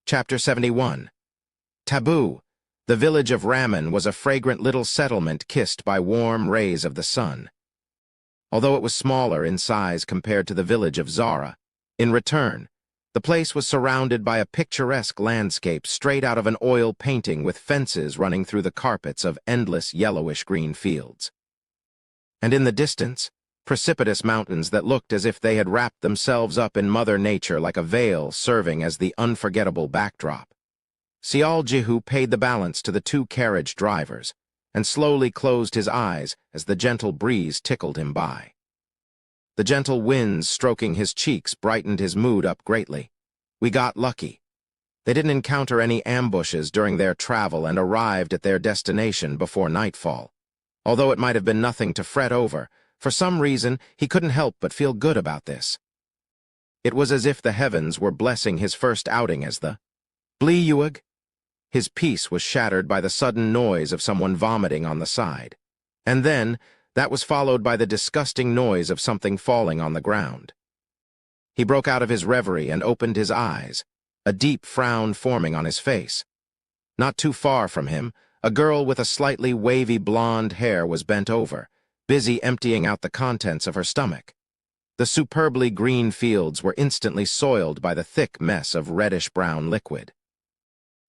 Chapter 71. Taboo. The village of Raman was a fragrant little settlement kissed by warm rays of the sun. Although it was smaller in size compared to the village of Zara, in return, the place was surrounded by a picturesque landscape straight out of an oil painting with fences running through the carpets of endless yellowish-green fields. And in the distance, precipitous mountains that looked as if they had wrapped themselves up in Mother Nature like a veil serving as the unforgettable backdrop. Sial Jihu paid the balance to the two-carriage drivers and slowly closed his eyes as the gentle breeze tickled him by. The gentle winds stroking his cheeks brightened his mood up greatly. We got lucky. They didn't encounter any ambushes during their travel and arrived at their destination before nightfall. Although it might have been nothing to fret over, for some reason he couldn't help but feel good about this. It was as if the heavens were blessing his first outing as the Bliuag. His peace was shattered by the sudden noise of someone vomiting on the side. And then, that was followed by the disgusting noise of something falling on the ground. He broke out of his reverie and opened his eyes, a deep frown forming on his face. Not too far from him, a girl with a slightly wavy blonde hair was bent over, busy emptying out the contents of her stomach. The superbly green fields were instantly soiled by the thick mess of reddish-brown liquid.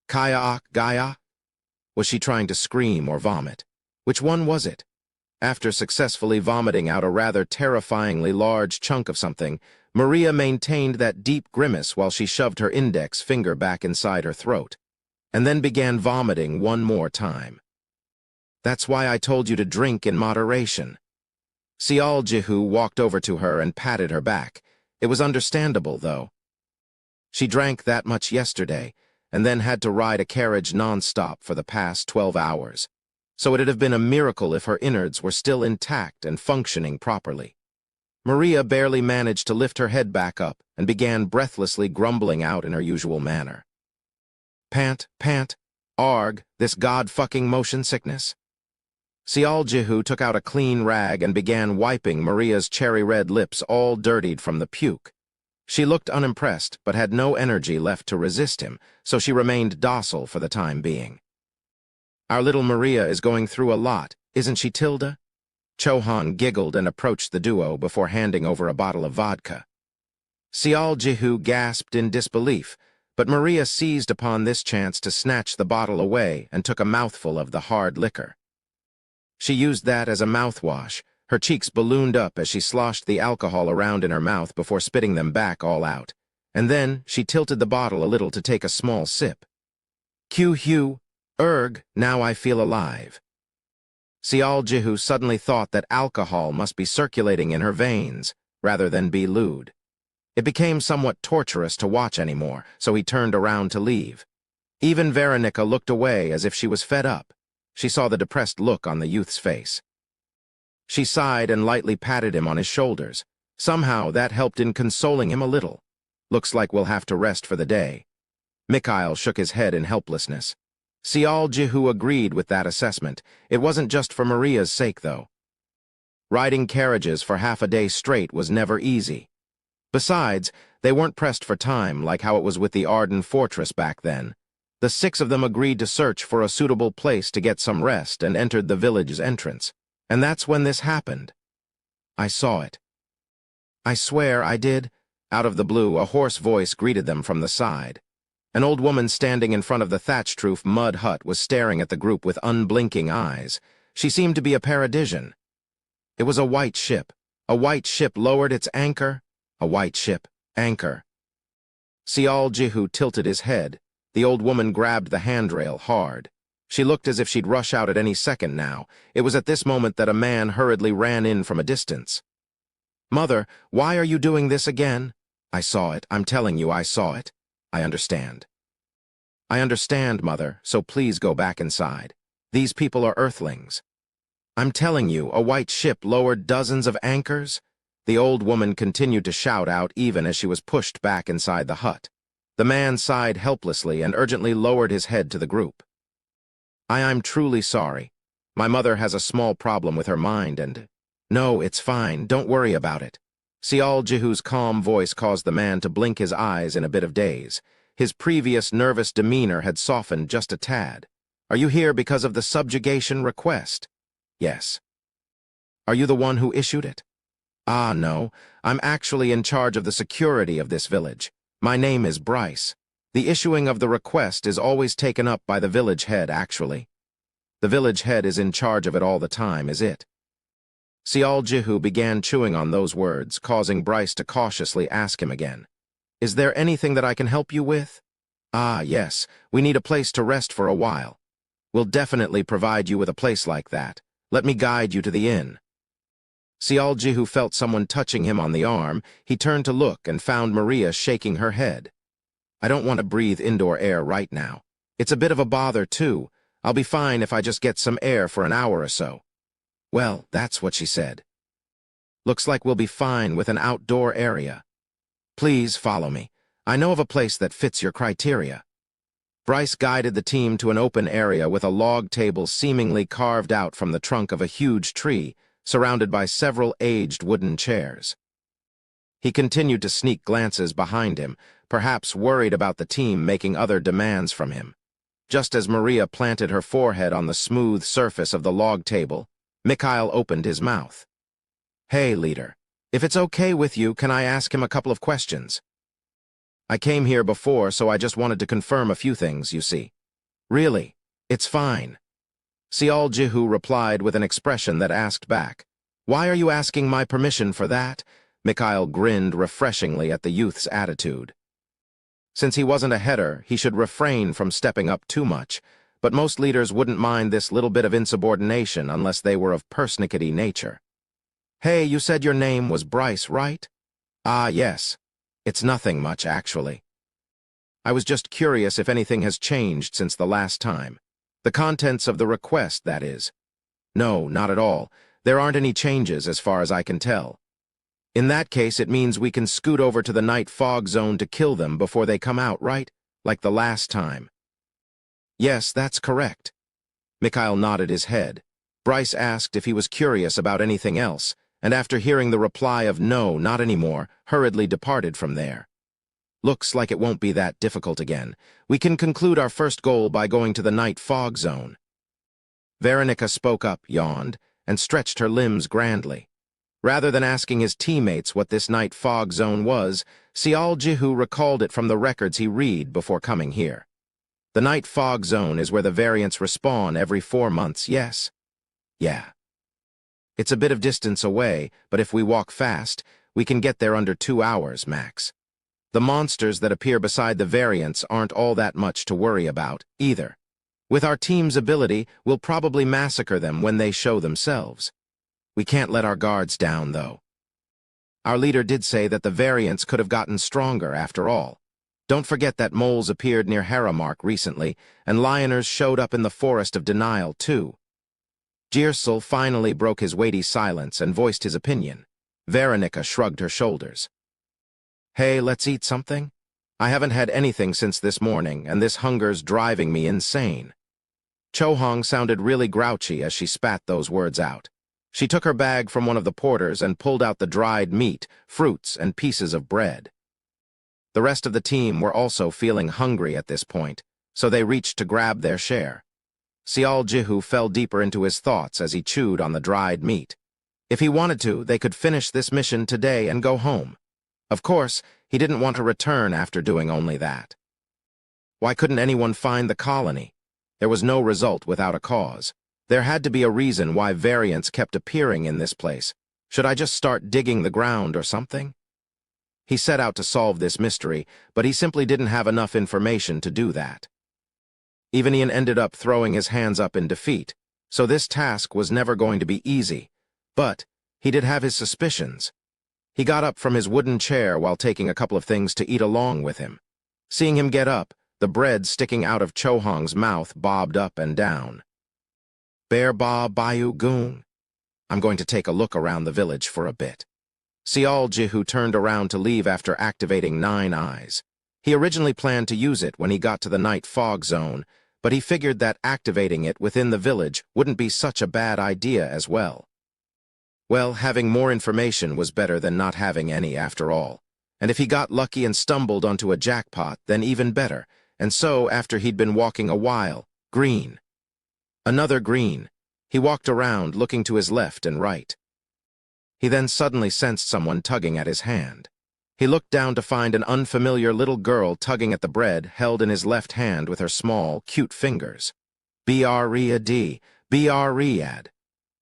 Kaya Gaya? Was she trying to scream or vomit? Which one was it? After successfully vomiting out a rather terrifyingly large chunk of something, Maria maintained that deep grimace while she shoved her index finger back inside her throat, and then began vomiting one more time. That's why I told you to drink in moderation. Sial Jihu walked over to her and patted her back. It was understandable, though. She drank that much yesterday, and then had to ride a carriage non-stop for the past 12 hours. So it'd have been a miracle if her innards were still intact and functioning properly. Maria barely managed to lift her head back up and began breathlessly grumbling out in her usual manner. Pant, pant, arg, this god-fucking motion sickness. Sial Jihu took out a clean rag and began wiping Maria's cherry-red lips all dirtied from the puke. She looked unimpressed but had no energy left to resist him, so she remained docile for the time being. Our little Maria is going through a lot, isn't she, Tilda? Chohan giggled and approached the duo before handing over a bottle of vodka. Sial Jihu gasped in disbelief, but Maria seized upon this chance to snatch the bottle away and took a mouthful of the hard liquor. She used that as a mouthwash. Her cheeks ballooned up as she sloshed the alcohol around in her mouth before spitting them back all out, and then she tilted the bottle a little to take a small sip. Q-Hugh, erg, now I feel alive. Sial Jihu suddenly thought that alcohol must be circulating in her veins, rather than be lewd. It became somewhat torturous to watch anymore, so he turned around to leave. Even Veronica looked away as if she was fed up. She saw the depressed look on the youth's face. She sighed and lightly patted him on his shoulders. Somehow that helped in consoling him a little. Looks like we'll have to rest for the day. Mikhail shook his head in helplessness. Sial Jihu agreed with that assessment. It wasn't just for Maria's sake, though. Riding carriages for half a day straight was never easy. Besides, they weren't pressed for time like how it was with the Arden Fortress back then. The 6 of them agreed to search for a suitable place to get some rest and entered the village's entrance. And that's when this happened. I saw it. I swear I did. Out of the blue, a hoarse voice greeted them from the side. An old woman standing in front of the thatched-roof mud hut was staring at the group with unblinking eyes. She seemed to be a paradisian. It was a white ship. A white ship lowered its anchor. A white ship, anchor. Sial Jihu tilted his head. The old woman grabbed the handrail hard. She looked as if she'd rush out at any second now. It was at this moment that a man hurriedly ran in from a distance. Mother, why are you doing this again? I saw it. I'm telling you, I saw it. I understand. I understand, Mother, so please go back inside. These people are Earthlings. I'm telling you, a white ship lowered dozens of anchors? The old woman continued to shout out even as she was pushed back inside the hut. The man sighed helplessly and urgently lowered his head to the group. I'm truly sorry. My mother has a small problem with her mind and... No, it's fine. Don't worry about it. Sial Jihu's calm voice caused the man to blink his eyes in a bit of daze. His previous nervous demeanor had softened just a tad. "Are you here because of the subjugation request?" "Yes." "Are you the one who issued it?" "Ah, no. I'm actually in charge of the security of this village. My name is Bryce. The issuing of the request is always taken up by the village head, actually. The village head is in charge of it all the time, is it?" Jihu began chewing on those words, causing Bryce to cautiously ask him again. "Is there anything that I can help you with?" "Ah, yes. We need a place to rest for a while. We'll definitely provide you with a place like that. Let me guide you to the inn." Jihu felt someone touching him on the arm. He turned to look and found Maria shaking her head. "I don't want to breathe indoor air right now. It's a bit of a bother, too. I'll be fine if I just get some air for an hour or so." "Well, that's what she said. Looks like we'll be fine with an outdoor area. Please follow me. I know of a place that fits your criteria." Bryce guided the team to an open area with a log table seemingly carved out from the trunk of a huge tree, surrounded by several aged wooden chairs. He continued to sneak glances behind him, perhaps worried about the team making other demands from him. Just as Maria planted her forehead on the smooth surface of the log table, Mikhail opened his mouth. "Hey, leader. If it's okay with you, can I ask him a couple of questions? I came here before, so I just wanted to confirm a few things, you see." "Really? It's fine." Jihu replied with an expression that asked back, "Why are you asking my permission for that?" Mikhail grinned refreshingly at the youth's attitude. Since he wasn't a header, he should refrain from stepping up too much, but most leaders wouldn't mind this little bit of insubordination unless they were of persnickety nature. "Hey, you said your name was Bryce, right?" "Ah, yes. It's nothing much, actually. I was just curious if anything has changed since the last time. The contents of the request, that is." "No, not at all. There aren't any changes as far as I can tell." "In that case, it means we can scoot over to the night fog zone to kill them before they come out, right? Like the last time." "Yes, that's correct." Mikhail nodded his head. Bryce asked if he was curious about anything else, and after hearing the reply of no, not anymore, hurriedly departed from there. "Looks like it won't be that difficult again. We can conclude our first goal by going to the night fog zone." Veronica spoke up, yawned, and stretched her limbs grandly. Rather than asking his teammates what this night fog zone was, Jihu recalled it from the records he read before coming here. The night fog zone is where the variants respawn every 4 months, yes? Yeah. It's a bit of distance away, but if we walk fast, we can get there under 2 hours, max. The monsters that appear beside the variants aren't all that much to worry about, either. With our team's ability, we'll probably massacre them when they show themselves. We can't let our guards down, though. Our leader did say that the variants could have gotten stronger after all. Don't forget that moles appeared near Haramark recently, and lioners showed up in the Forest of Denial, too. Girsel finally broke his weighty silence and voiced his opinion. Veronica shrugged her shoulders. "Hey, let's eat something? I haven't had anything since this morning, and this hunger's driving me insane." Chohong sounded really grouchy as she spat those words out. She took her bag from one of the porters and pulled out the dried meat, fruits, and pieces of bread. The rest of the team were also feeling hungry at this point, so they reached to grab their share. Jihu fell deeper into his thoughts as he chewed on the dried meat. If he wanted to, they could finish this mission today and go home. Of course, he didn't want to return after doing only that. Why couldn't anyone find the colony? There was no result without a cause. There had to be a reason why variants kept appearing in this place. Should I just start digging the ground or something? He set out to solve this mystery, but he simply didn't have enough information to do that. Even Ian ended up throwing his hands up in defeat, so this task was never going to be easy. But he did have his suspicions. He got up from his wooden chair while taking a couple of things to eat along with him. Seeing him get up, the bread sticking out of Chohong's mouth bobbed up and down. "Bear Ba Bayu Goong. I'm going to take a look around the village for a bit." Jihu turned around to leave after activating 9 eyes. He originally planned to use it when he got to the night fog zone, but he figured that activating it within the village wouldn't be such a bad idea as well. Well, having more information was better than not having any after all. And if he got lucky and stumbled onto a jackpot, then even better. And so, after he'd been walking a while, green. Another green. He walked around, looking to his left and right. He then suddenly sensed someone tugging at his hand. He looked down to find an unfamiliar little girl tugging at the bread held in his left hand with her small, cute fingers. Briad. Briad.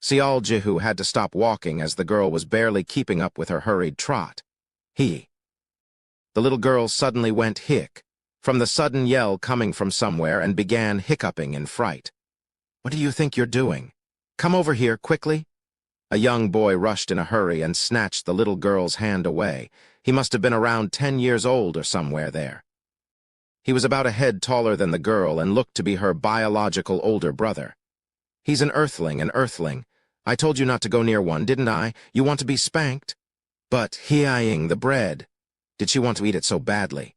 Sial Jihu had to stop walking as the girl was barely keeping up with her hurried trot. The little girl suddenly went hic, from the sudden yell coming from somewhere, and began hiccuping in fright. "What do you think you're doing? Come over here, quickly." A young boy rushed in a hurry and snatched the little girl's hand away. He must have been around 10 years old or somewhere there. He was about a head taller than the girl and looked to be her biological older brother. "He's an earthling. I told you not to go near one, didn't I? You want to be spanked?" But he eyeing the bread. Did she want to eat it so badly?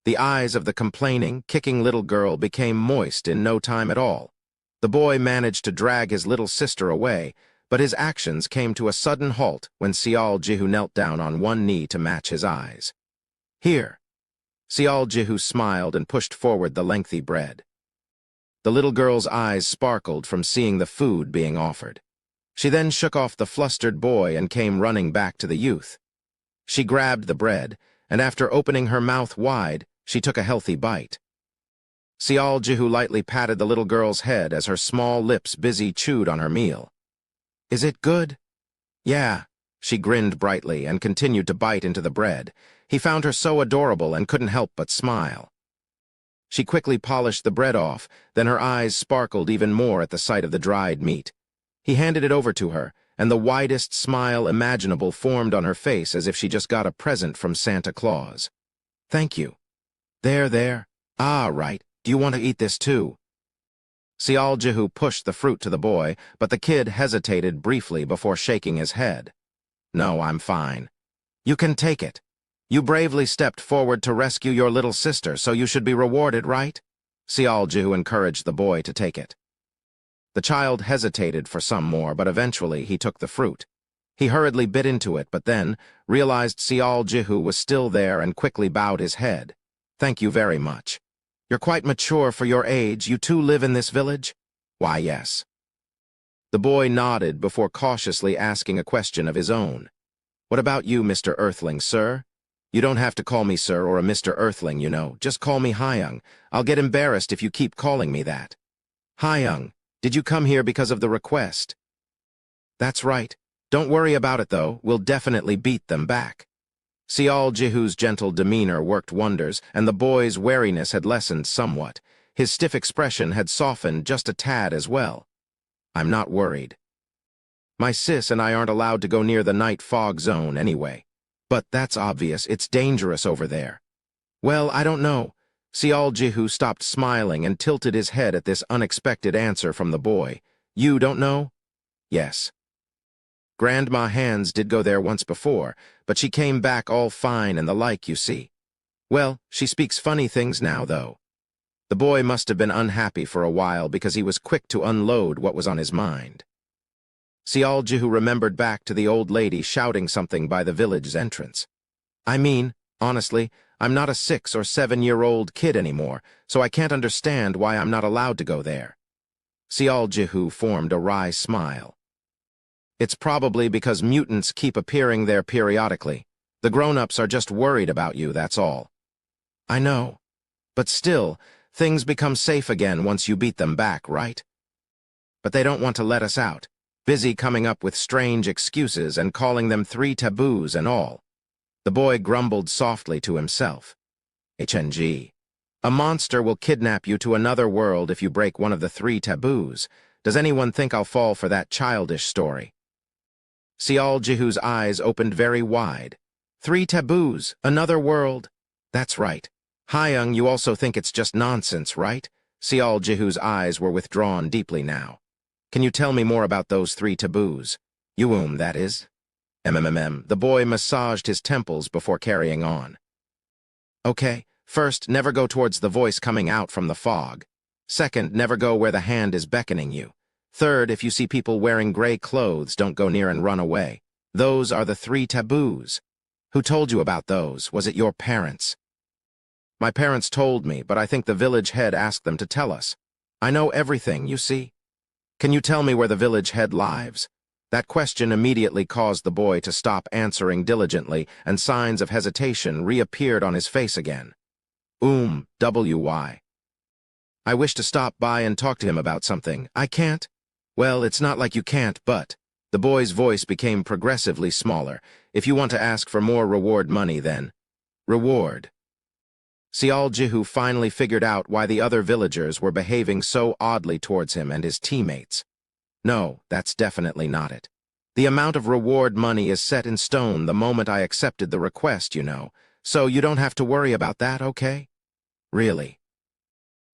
The eyes of the complaining, kicking little girl became moist in no time at all. The boy managed to drag his little sister away, but his actions came to a sudden halt when Sial Jihu knelt down on one knee to match his eyes. "Here." Sial Jihu smiled and pushed forward the lengthy bread. The little girl's eyes sparkled from seeing the food being offered. She then shook off the flustered boy and came running back to the youth. She grabbed the bread, and after opening her mouth wide, she took a healthy bite. Sial Jihu lightly patted the little girl's head as her small lips busy chewed on her meal. "Is it good?" "Yeah." She grinned brightly and continued to bite into the bread. He found her so adorable and couldn't help but smile. She quickly polished the bread off, then her eyes sparkled even more at the sight of the dried meat. He handed it over to her, and the widest smile imaginable formed on her face as if she just got a present from Santa Claus. "Thank you." There. Ah, right. Do you want to eat this too?" Sial Jihu pushed the fruit to the boy, but the kid hesitated briefly before shaking his head. "No, I'm fine." "You can take it. You bravely stepped forward to rescue your little sister, so you should be rewarded, right?" Sial Jihu encouraged the boy to take it. The child hesitated for some more, but eventually he took the fruit. He hurriedly bit into it, but then realized Sial Jihu was still there and quickly bowed his head. "Thank you very much. You're quite mature for your age. You too live in this village?" "Why, yes." The boy nodded before cautiously asking a question of his own. "What about you, Mr. Earthling, sir?" "You don't have to call me sir or a Mr. Earthling, you know. Just call me Hyung. I'll get embarrassed if you keep calling me that." "Hyung, did you come here because of the request?" "That's right. Don't worry about it, though. We'll definitely beat them back." Sial Jihu's gentle demeanor worked wonders, and the boy's wariness had lessened somewhat. His stiff expression had softened just a tad as well. "I'm not worried. My sis and I aren't allowed to go near the night fog zone anyway. But that's obvious. It's dangerous over there." "Well, I don't know." Sial Jihu stopped smiling and tilted his head at this unexpected answer from the boy. "You don't know?" "Yes. Grandma Hands did go there once before, but she came back all fine and the like, you see. Well, she speaks funny things now, though." The boy must have been unhappy for a while because he was quick to unload what was on his mind. Sial Jihu remembered back to the old lady shouting something by the village's entrance. "I mean, honestly, I'm not a 6 or 7-year-old kid anymore, so I can't understand why I'm not allowed to go there." Sial Jihu formed a wry smile. "It's probably because mutants keep appearing there periodically. The grown-ups are just worried about you, that's all." "I know. But still, things become safe again once you beat them back, right?" "But they don't want to let us out, busy coming up with strange excuses and calling them 3 taboos and all." The boy grumbled softly to himself. "HNG. A monster will kidnap you to another world if you break one of the 3 taboos. Does anyone think I'll fall for that childish story?" Sial Jihu's eyes opened very wide. 3 taboos, another world. That's right. Hyung, you also think it's just nonsense, right? Sial Jihu's eyes were withdrawn deeply now. "Can you tell me more about those 3 taboos? Yuum, that is." The boy massaged his temples before carrying on. "Okay, first, never go towards the voice coming out from the fog. Second, never go where the hand is beckoning you. Third, if you see people wearing gray clothes, don't go near and run away. Those are the 3 taboos." Who told you about those? Was it your parents? My parents told me, but I think the village head asked them to tell us. I know everything, you see. Can you tell me where the village head lives? That question immediately caused the boy to stop answering diligently, and signs of hesitation reappeared on his face again. W.Y. I wish to stop by and talk to him about something. I can't? Well, it's not like you can't, but... The boy's voice became progressively smaller. If you want to ask for more reward money, then... Reward. Jihu finally figured out why the other villagers were behaving so oddly towards him and his teammates. No, that's definitely not it. The amount of reward money is set in stone the moment I accepted the request, you know, so you don't have to worry about that, okay? Really?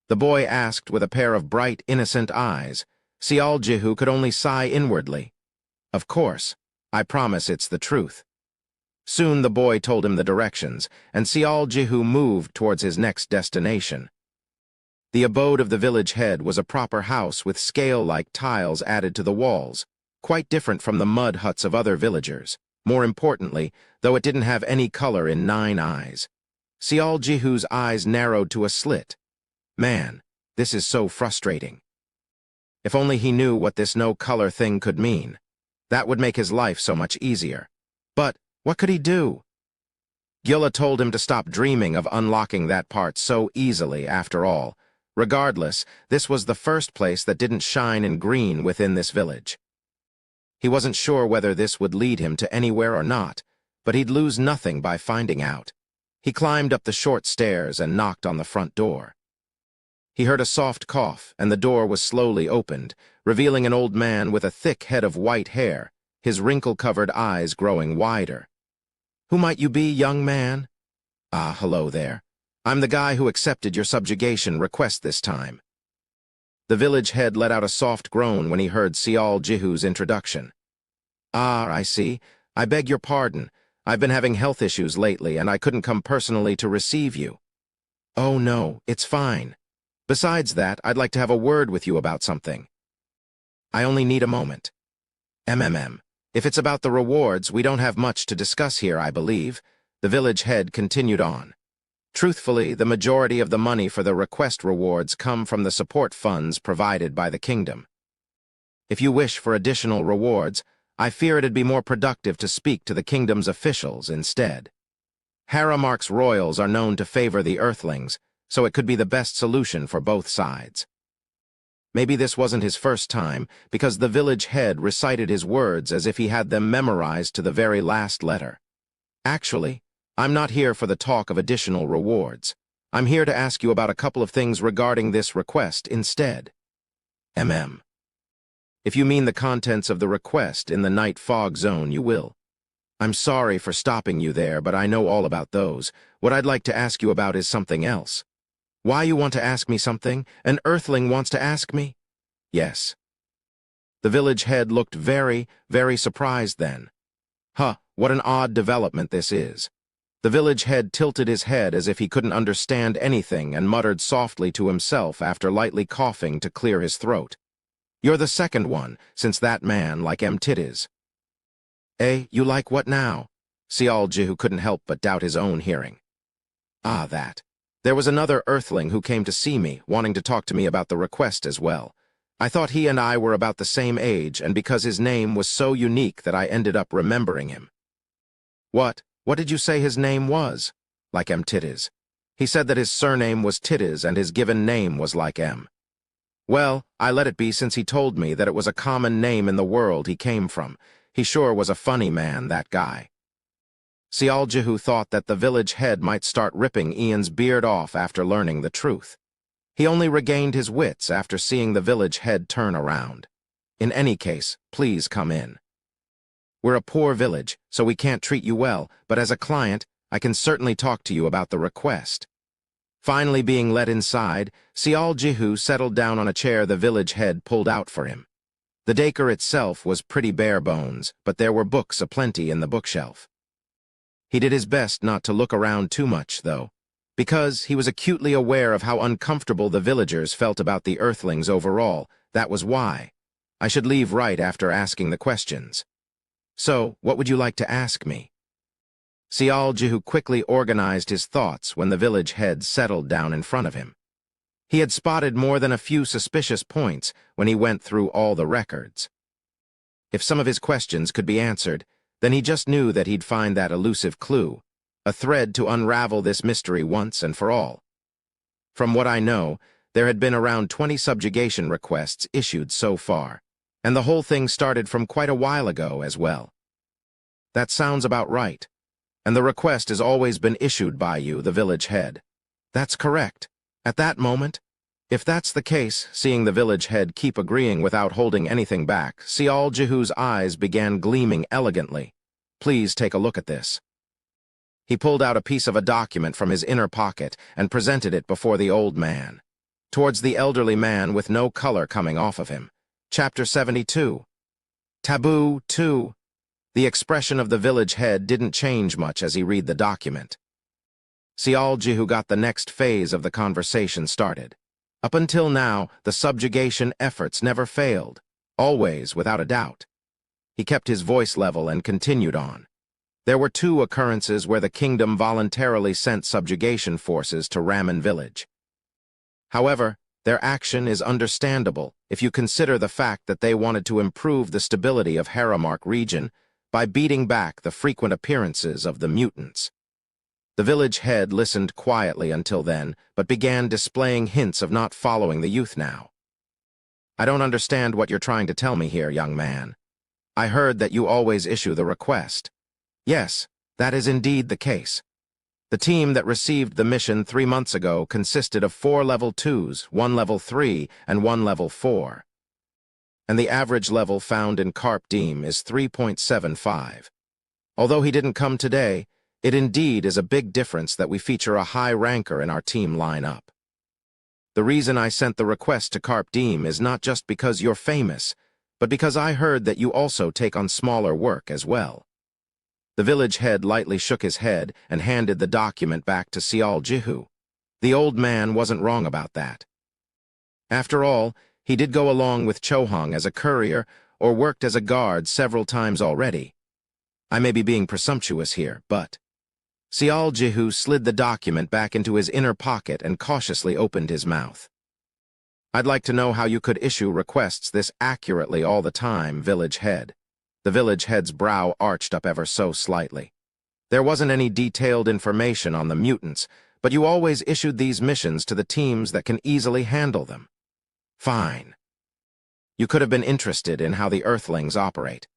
The boy asked with a pair of bright, innocent eyes. Jihu could only sigh inwardly. Of course. I promise it's the truth. Soon the boy told him the directions, and Jihu moved towards his next destination. The abode of the village head was a proper house with scale-like tiles added to the walls, quite different from the mud huts of other villagers. More importantly, though it didn't have any color in 9 eyes. Jihu's eyes narrowed to a slit. Man, this is so frustrating. If only he knew what this no-color thing could mean. That would make his life so much easier. But what could he do? Gilla told him to stop dreaming of unlocking that part so easily, after all. Regardless, this was the first place that didn't shine in green within this village. He wasn't sure whether this would lead him to anywhere or not, but he'd lose nothing by finding out. He climbed up the short stairs and knocked on the front door. He heard a soft cough, and the door was slowly opened, revealing an old man with a thick head of white hair, his wrinkle-covered eyes growing wider. "Who might you be, young man?" "Ah, hello there. I'm the guy who accepted your subjugation request this time." The village head let out a soft groan when he heard Jihu's introduction. "Ah, I see. I beg your pardon. I've been having health issues lately, and I couldn't come personally to receive you." "Oh, no, it's fine. Besides that, I'd like to have a word with you about something." "I only need a moment." If it's about the rewards, we don't have much to discuss here, I believe." The village head continued on. "Truthfully, the majority of the money for the request rewards come from the support funds provided by the kingdom. If you wish for additional rewards, I fear it'd be more productive to speak to the kingdom's officials instead. Haramark's royals are known to favor the Earthlings, so it could be the best solution for both sides." Maybe this wasn't his first time, because the village head recited his words as if he had them memorized to the very last letter. "Actually, I'm not here for the talk of additional rewards. I'm here to ask you about a couple of things regarding this request instead." If you mean the contents of the request in the night fog zone, you will. I'm sorry for stopping you there, but I know all about those. What I'd like to ask you about is something else." "Why you want to ask me something? An Earthling wants to ask me?" "Yes." The village head looked very, very surprised then. What an odd development this is. The village head tilted his head as if he couldn't understand anything and muttered softly to himself after lightly coughing to clear his throat. "You're the second one, since that man like Titties." You like what now?" Jihu couldn't help but doubt his own hearing. "Ah, that. There was another Earthling who came to see me, wanting to talk to me about the request as well. I thought he and I were about the same age, and because his name was so unique that I ended up remembering him." What did you say his name was?" "Like Titties. He said that his surname was Titties and his given name was like M. Well, I let it be since he told me that it was a common name in the world he came from. He sure was a funny man, that guy." Jihu thought that the village head might start ripping Ian's beard off after learning the truth. He only regained his wits after seeing the village head turn around. "In any case, please come in. We're a poor village, so we can't treat you well, but as a client, I can certainly talk to you about the request." Finally being let inside, Jihu settled down on a chair the village head pulled out for him. The dacre itself was pretty bare bones, but there were books aplenty in the bookshelf. He did his best not to look around too much, though, because he was acutely aware of how uncomfortable the villagers felt about the Earthlings overall. That was why. I should leave right after asking the questions. "So, what would you like to ask me?" Jihu quickly organized his thoughts when the village head settled down in front of him. He had spotted more than a few suspicious points when he went through all the records. If some of his questions could be answered, then he just knew that he'd find that elusive clue, a thread to unravel this mystery once and for all. From what I know, there had been around 20 subjugation requests issued so far, and the whole thing started from quite a while ago as well. That sounds about right. And the request has always been issued by you, the village head. That's correct. At that moment, if that's the case, seeing the village head keep agreeing without holding anything back, Jihu's eyes began gleaming elegantly. Please take a look at this. He pulled out a piece of a document from his inner pocket and presented it before the old man. Towards the elderly man with no color coming off of him. Chapter 72. Taboo 2. The expression of the village head didn't change much as he read the document. Jihu got the next phase of the conversation started. Up until now, the subjugation efforts never failed, always without a doubt. He kept his voice level and continued on. There were 2 occurrences where the kingdom voluntarily sent subjugation forces to Ramen village. However, their action is understandable if you consider the fact that they wanted to improve the stability of Haramark region by beating back the frequent appearances of the mutants. The village head listened quietly until then, but began displaying hints of not following the youth now. I don't understand what you're trying to tell me here, young man. I heard that you always issue the request. Yes, that is indeed the case. The team that received the mission 3 months ago consisted of 4 level 2s, 1 level 3, and 1 level 4. And the average level found in Carp Diem is 3.75. Although he didn't come today, it indeed is a big difference that we feature a high ranker in our team lineup. The reason I sent the request to Carp Diem is not just because you're famous, but because I heard that you also take on smaller work as well. The village head lightly shook his head and handed the document back to Jihu. The old man wasn't wrong about that. After all, he did go along with Chohong as a courier or worked as a guard several times already. I may be being presumptuous here, but... Jihu slid the document back into his inner pocket and cautiously opened his mouth. I'd like to know how you could issue requests this accurately all the time, village head. The village head's brow arched up ever so slightly. There wasn't any detailed information on the mutants, but you always issued these missions to the teams that can easily handle them. Fine. You could have been interested in how the Earthlings operate.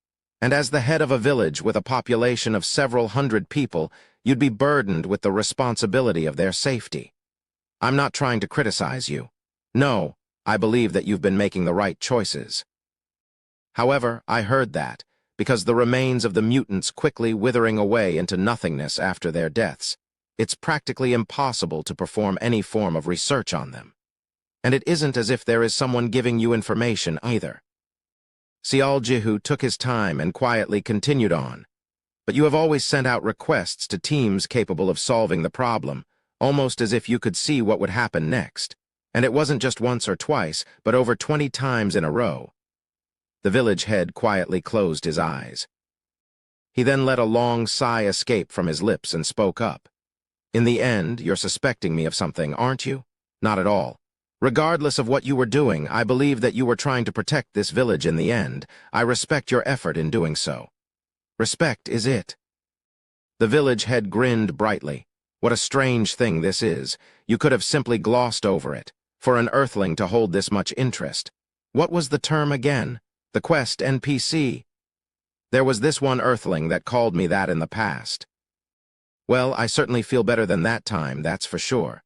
And as the head of a village with a population of several hundred people, you'd be burdened with the responsibility of their safety. I'm not trying to criticize you. No, I believe that you've been making the right choices. However, I heard that, because the remains of the mutants quickly withering away into nothingness after their deaths, it's practically impossible to perform any form of research on them. And it isn't as if there is someone giving you information either. Jihu took his time and quietly continued on. But you have always sent out requests to teams capable of solving the problem, almost as if you could see what would happen next. And it wasn't just once or twice, but over 20 times in a row. The village head quietly closed his eyes. He then let a long sigh escape from his lips and spoke up. In the end, you're suspecting me of something, aren't you? Not at all. Regardless of what you were doing, I believe that you were trying to protect this village in the end. I respect your effort in doing so. Respect is it. The village head grinned brightly. What a strange thing this is. You could have simply glossed over it. For an Earthling to hold this much interest. What was the term again? The quest NPC. There was this one Earthling that called me that in the past. Well, I certainly feel better than that time, that's for sure.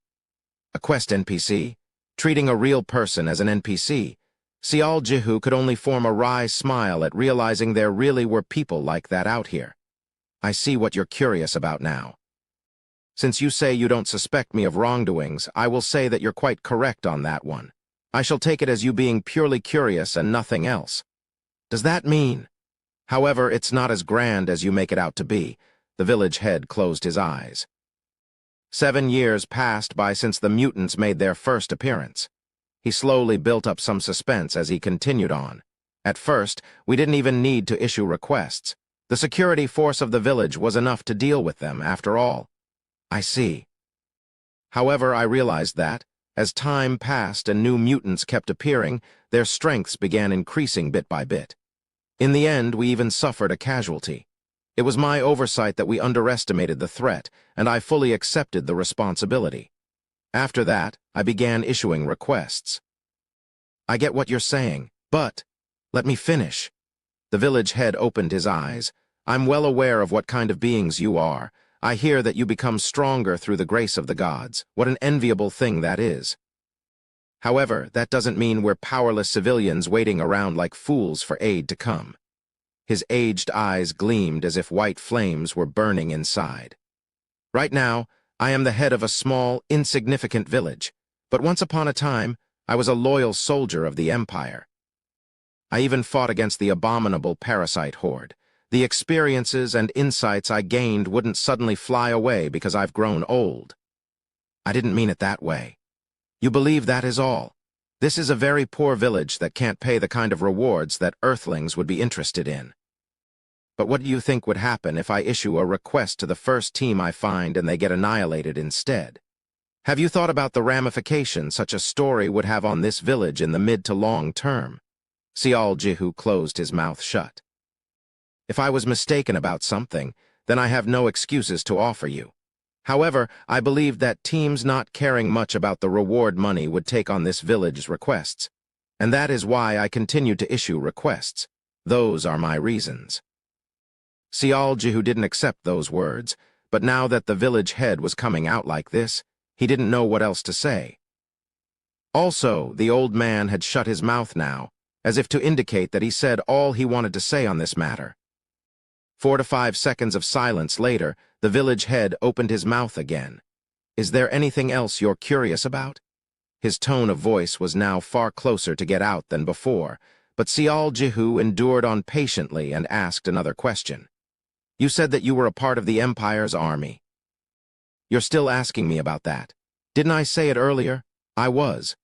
A quest NPC? Treating a real person as an NPC. Jihu could only form a wry smile at realizing there really were people like that out here. I see what you're curious about now. Since you say you don't suspect me of wrongdoings, I will say that you're quite correct on that one. I shall take it as you being purely curious and nothing else. Does that mean? However, it's not as grand as you make it out to be. The village head closed his eyes. 7 years passed by since the mutants made their first appearance. He slowly built up some suspense as he continued on. At first, we didn't even need to issue requests. The security force of the village was enough to deal with them, after all. I see. However, I realized that, as time passed and new mutants kept appearing, their strengths began increasing bit by bit. In the end, we even suffered a casualty. It was my oversight that we underestimated the threat, and I fully accepted the responsibility. After that, I began issuing requests. I get what you're saying, but let me finish. The village head opened his eyes. I'm well aware of what kind of beings you are. I hear that you become stronger through the grace of the gods. What an enviable thing that is. However, that doesn't mean we're powerless civilians waiting around like fools for aid to come. His aged eyes gleamed as if white flames were burning inside. Right now, I am the head of a small, insignificant village, but once upon a time, I was a loyal soldier of the Empire. I even fought against the abominable parasite horde. The experiences and insights I gained wouldn't suddenly fly away because I've grown old. I didn't mean it that way. You believe that is all. This is a very poor village that can't pay the kind of rewards that Earthlings would be interested in. But what do you think would happen if I issue a request to the first team I find and they get annihilated instead? Have you thought about the ramifications such a story would have on this village in the mid to long term? Jihu closed his mouth shut. If I was mistaken about something, then I have no excuses to offer you. However, I believe that teams not caring much about the reward money would take on this village's requests. And that is why I continue to issue requests. Those are my reasons. Jihu didn't accept those words, but now that the village head was coming out like this, he didn't know what else to say. Also, the old man had shut his mouth now, as if to indicate that he said all he wanted to say on this matter. 4 to 5 seconds of silence later, the village head opened his mouth again. Is there anything else you're curious about? His tone of voice was now far closer to get out than before, but Jihu endured on patiently and asked another question. You said that you were a part of the Empire's army. You're still asking me about that. Didn't I say it earlier? I was.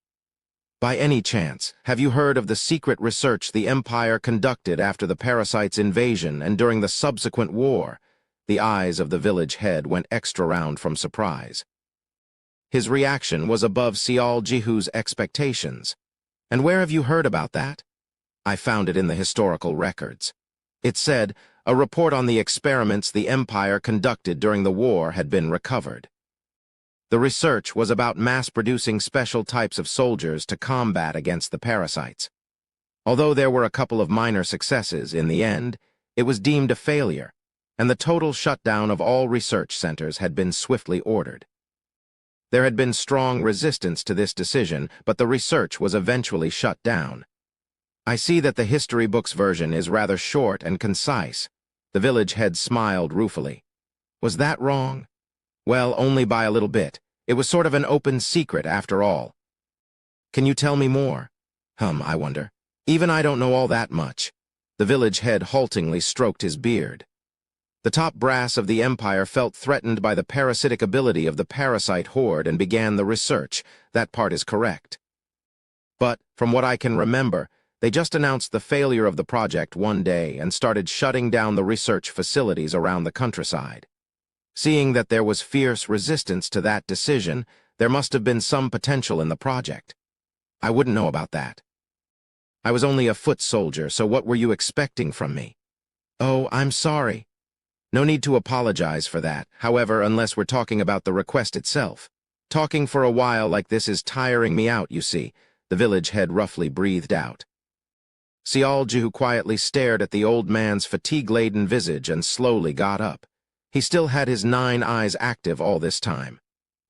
By any chance, have you heard of the secret research the Empire conducted after the parasite's invasion and during the subsequent war? The eyes of the village head went extra round from surprise. His reaction was above Jihu's expectations. And where have you heard about that? I found it in the historical records. It said, a report on the experiments the Empire conducted during the war had been recovered. The research was about mass-producing special types of soldiers to combat against the parasites. Although there were a couple of minor successes, in the end, it was deemed a failure, and the total shutdown of all research centers had been swiftly ordered. There had been strong resistance to this decision, but the research was eventually shut down. I see that the history book's version is rather short and concise. The village head smiled ruefully. Was that wrong? Well, only by a little bit. It was sort of an open secret, after all. Can you tell me more? I wonder. Even I don't know all that much. The village head haltingly stroked his beard. The top brass of the Empire felt threatened by the parasitic ability of the parasite horde and began the research. That part is correct. But, from what I can remember, they just announced the failure of the project one day and started shutting down the research facilities around the countryside. Seeing that there was fierce resistance to that decision, there must have been some potential in the project. I wouldn't know about that. I was only a foot soldier, so what were you expecting from me? Oh, I'm sorry. No need to apologize for that, however, unless we're talking about the request itself. Talking for a while like this is tiring me out, you see, the village head roughly breathed out. Jihu quietly stared at the old man's fatigue-laden visage and slowly got up. He still had his 9 eyes active all this time.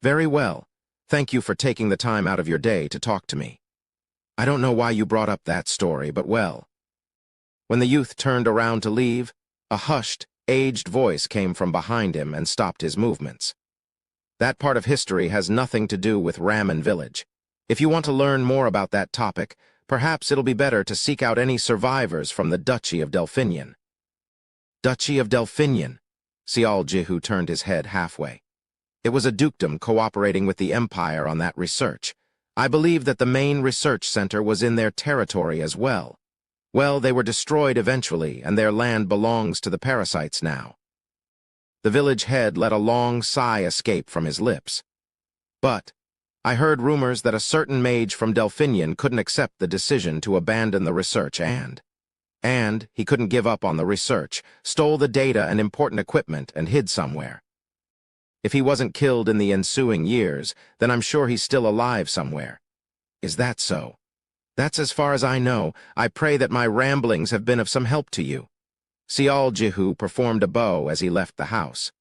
Very well. Thank you for taking the time out of your day to talk to me. I don't know why you brought up that story, but well. When the youth turned around to leave, a hushed, aged voice came from behind him and stopped his movements. That part of history has nothing to do with Ramen Village. If you want to learn more about that topic, perhaps it'll be better to seek out any survivors from the Duchy of Delphinion. Duchy of Delphinion? Jihu turned his head halfway. It was a dukedom cooperating with the Empire on that research. I believe that the main research center was in their territory as well. Well, they were destroyed eventually, and their land belongs to the parasites now. The village head let a long sigh escape from his lips. But I heard rumors that a certain mage from Delphinion couldn't accept the decision to abandon the research and he couldn't give up on the research, stole the data and important equipment and hid somewhere. If he wasn't killed in the ensuing years, then I'm sure he's still alive somewhere. Is that so? That's as far as I know. I pray that my ramblings have been of some help to you. Sial Jihu performed a bow as he left the house.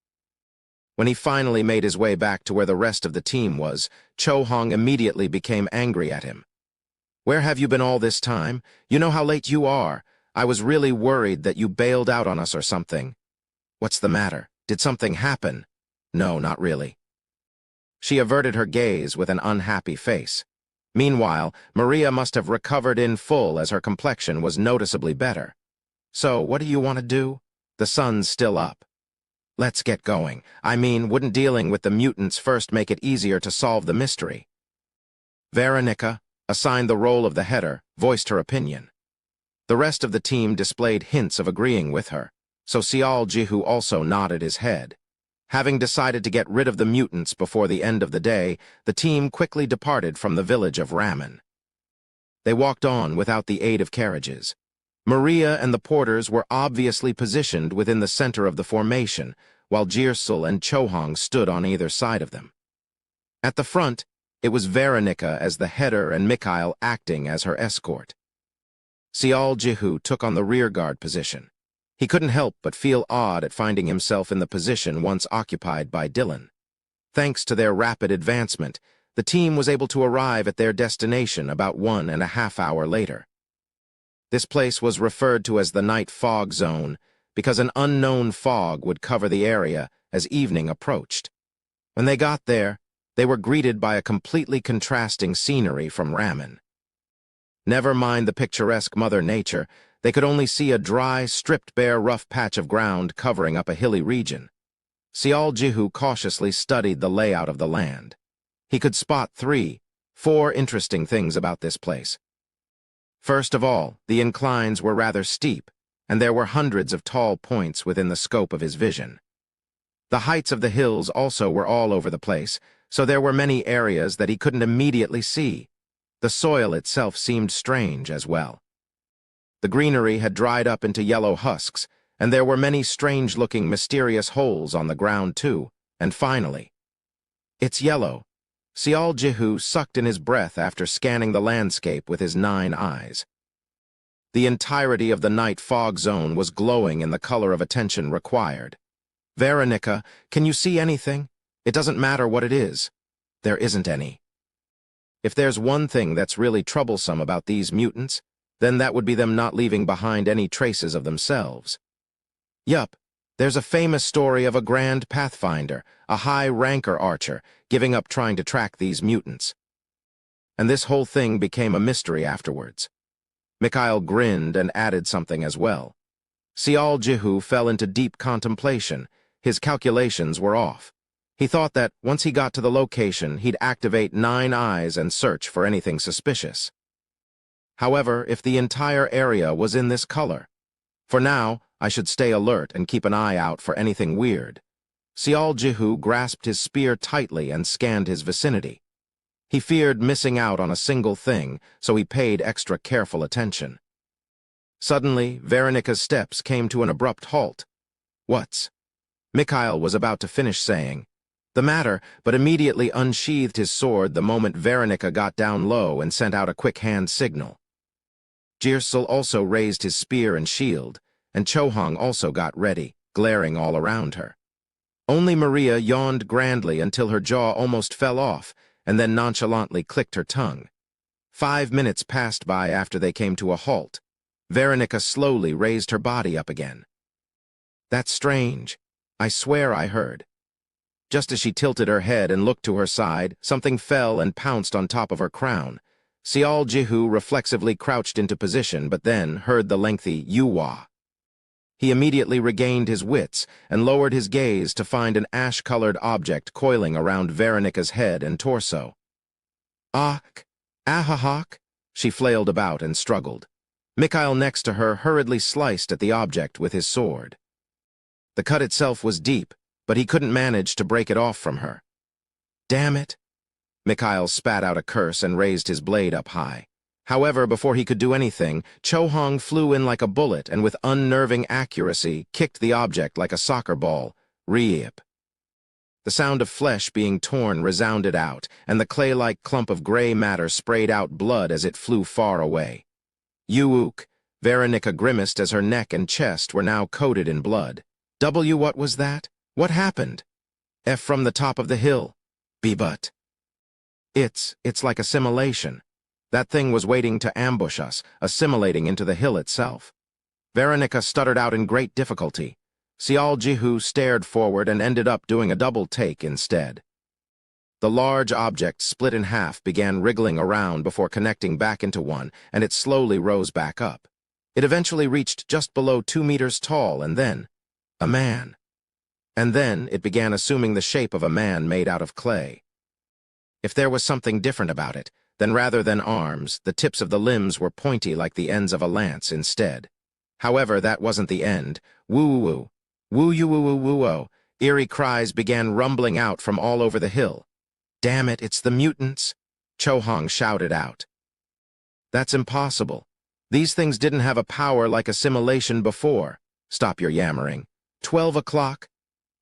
When he finally made his way back to where the rest of the team was, Cho Hong immediately became angry at him. Where have you been all this time? You know how late you are. I was really worried that you bailed out on us or something. What's the matter? Did something happen? No, not really. She averted her gaze with an unhappy face. Meanwhile, Maria must have recovered in full as her complexion was noticeably better. So, what do you want to do? The sun's still up. Let's get going. I mean, wouldn't dealing with the mutants first make it easier to solve the mystery? Veronica, assigned the role of the header, voiced her opinion. The rest of the team displayed hints of agreeing with her, so Sial Jihu also nodded his head. Having decided to get rid of the mutants before the end of the day, the team quickly departed from the village of Ramen. They walked on without the aid of carriages. Maria and the porters were obviously positioned within the center of the formation, while Jirsul and Chohong stood on either side of them. At the front, it was Veronica as the header and Mikhail acting as her escort. Sial Jihu took on the rearguard position. He couldn't help but feel odd at finding himself in the position once occupied by Dylan. Thanks to their rapid advancement, the team was able to arrive at their destination about 1.5 hours later. This place was referred to as the Night Fog Zone because an unknown fog would cover the area as evening approached. When they got there, they were greeted by a completely contrasting scenery from Ramen. Never mind the picturesque Mother Nature, they could only see a dry, stripped-bare rough patch of ground covering up a hilly region. Sial Jihu cautiously studied the layout of the land. He could spot 4 interesting things about this place. First of all, the inclines were rather steep, and there were hundreds of tall points within the scope of his vision. The heights of the hills also were all over the place, so there were many areas that he couldn't immediately see. The soil itself seemed strange as well. The greenery had dried up into yellow husks, and there were many strange-looking mysterious holes on the ground too, and finally, "It's yellow." Sial Jihu sucked in his breath after scanning the landscape with his 9 eyes. The entirety of the Night Fog Zone was glowing in the color of attention required. "Veronica, can you see anything? It doesn't matter what it is." "There isn't any." If there's one thing that's really troublesome about these mutants, then that would be them not leaving behind any traces of themselves. Yup, there's a famous story of a grand pathfinder, a high-ranker archer, giving up trying to track these mutants. And this whole thing became a mystery afterwards. Mikhail grinned and added something as well. Sial Jihu fell into deep contemplation. His calculations were off. He thought that once he got to the location, he'd activate 9 eyes and search for anything suspicious. However, if the entire area was in this color, for now, I should stay alert and keep an eye out for anything weird. Sial Jihu grasped his spear tightly and scanned his vicinity. He feared missing out on a single thing, so he paid extra careful attention. Suddenly, Veronica's steps came to an abrupt halt. "What's?" Mikhail was about to finish saying the matter, but immediately unsheathed his sword the moment Veronica got down low and sent out a quick hand signal. Jirsul also raised his spear and shield, and Chohong also got ready, glaring all around her. Only Maria yawned grandly until her jaw almost fell off, and then nonchalantly clicked her tongue. 5 minutes passed by after they came to a halt. Veronica slowly raised her body up again. "That's strange. I swear I heard." Just as she tilted her head and looked to her side, something fell and pounced on top of her crown. Sial Jihu reflexively crouched into position, but then heard the lengthy "Yuwa." He immediately regained his wits and lowered his gaze to find an ash-colored object coiling around Veronica's head and torso. "Ahk, ahahak," she flailed about and struggled. Mikhail next to her hurriedly sliced at the object with his sword. The cut itself was deep, but he couldn't manage to break it off from her. Damn it! Mikhail spat out a curse and raised his blade up high. However, before he could do anything, Cho-Hong flew in like a bullet and with unnerving accuracy kicked the object like a soccer ball. Reap. The sound of flesh being torn resounded out, and the clay-like clump of gray matter sprayed out blood as it flew far away. Yuuk! Veronica grimaced as her neck and chest were now coated in blood. What was that? What happened? F from the top of the hill. But. It's like assimilation. That thing was waiting to ambush us, assimilating into the hill itself. Veronica stuttered out in great difficulty. Sial Jihu stared forward and ended up doing a double take instead. The large object split in half began wriggling around before connecting back into one, and it slowly rose back up. It eventually reached just below 2 meters tall, and then a man. And then it began assuming the shape of a man made out of clay. If there was something different about it, then rather than arms, the tips of the limbs were pointy like the ends of a lance instead. However, that wasn't the end. Woo-woo-woo. Woo-you-woo-woo-woo-oh. Eerie cries began rumbling out from all over the hill. Damn it, it's the mutants! Cho-Hong shouted out. That's impossible. These things didn't have a power like assimilation before. Stop your yammering. 12 o'clock?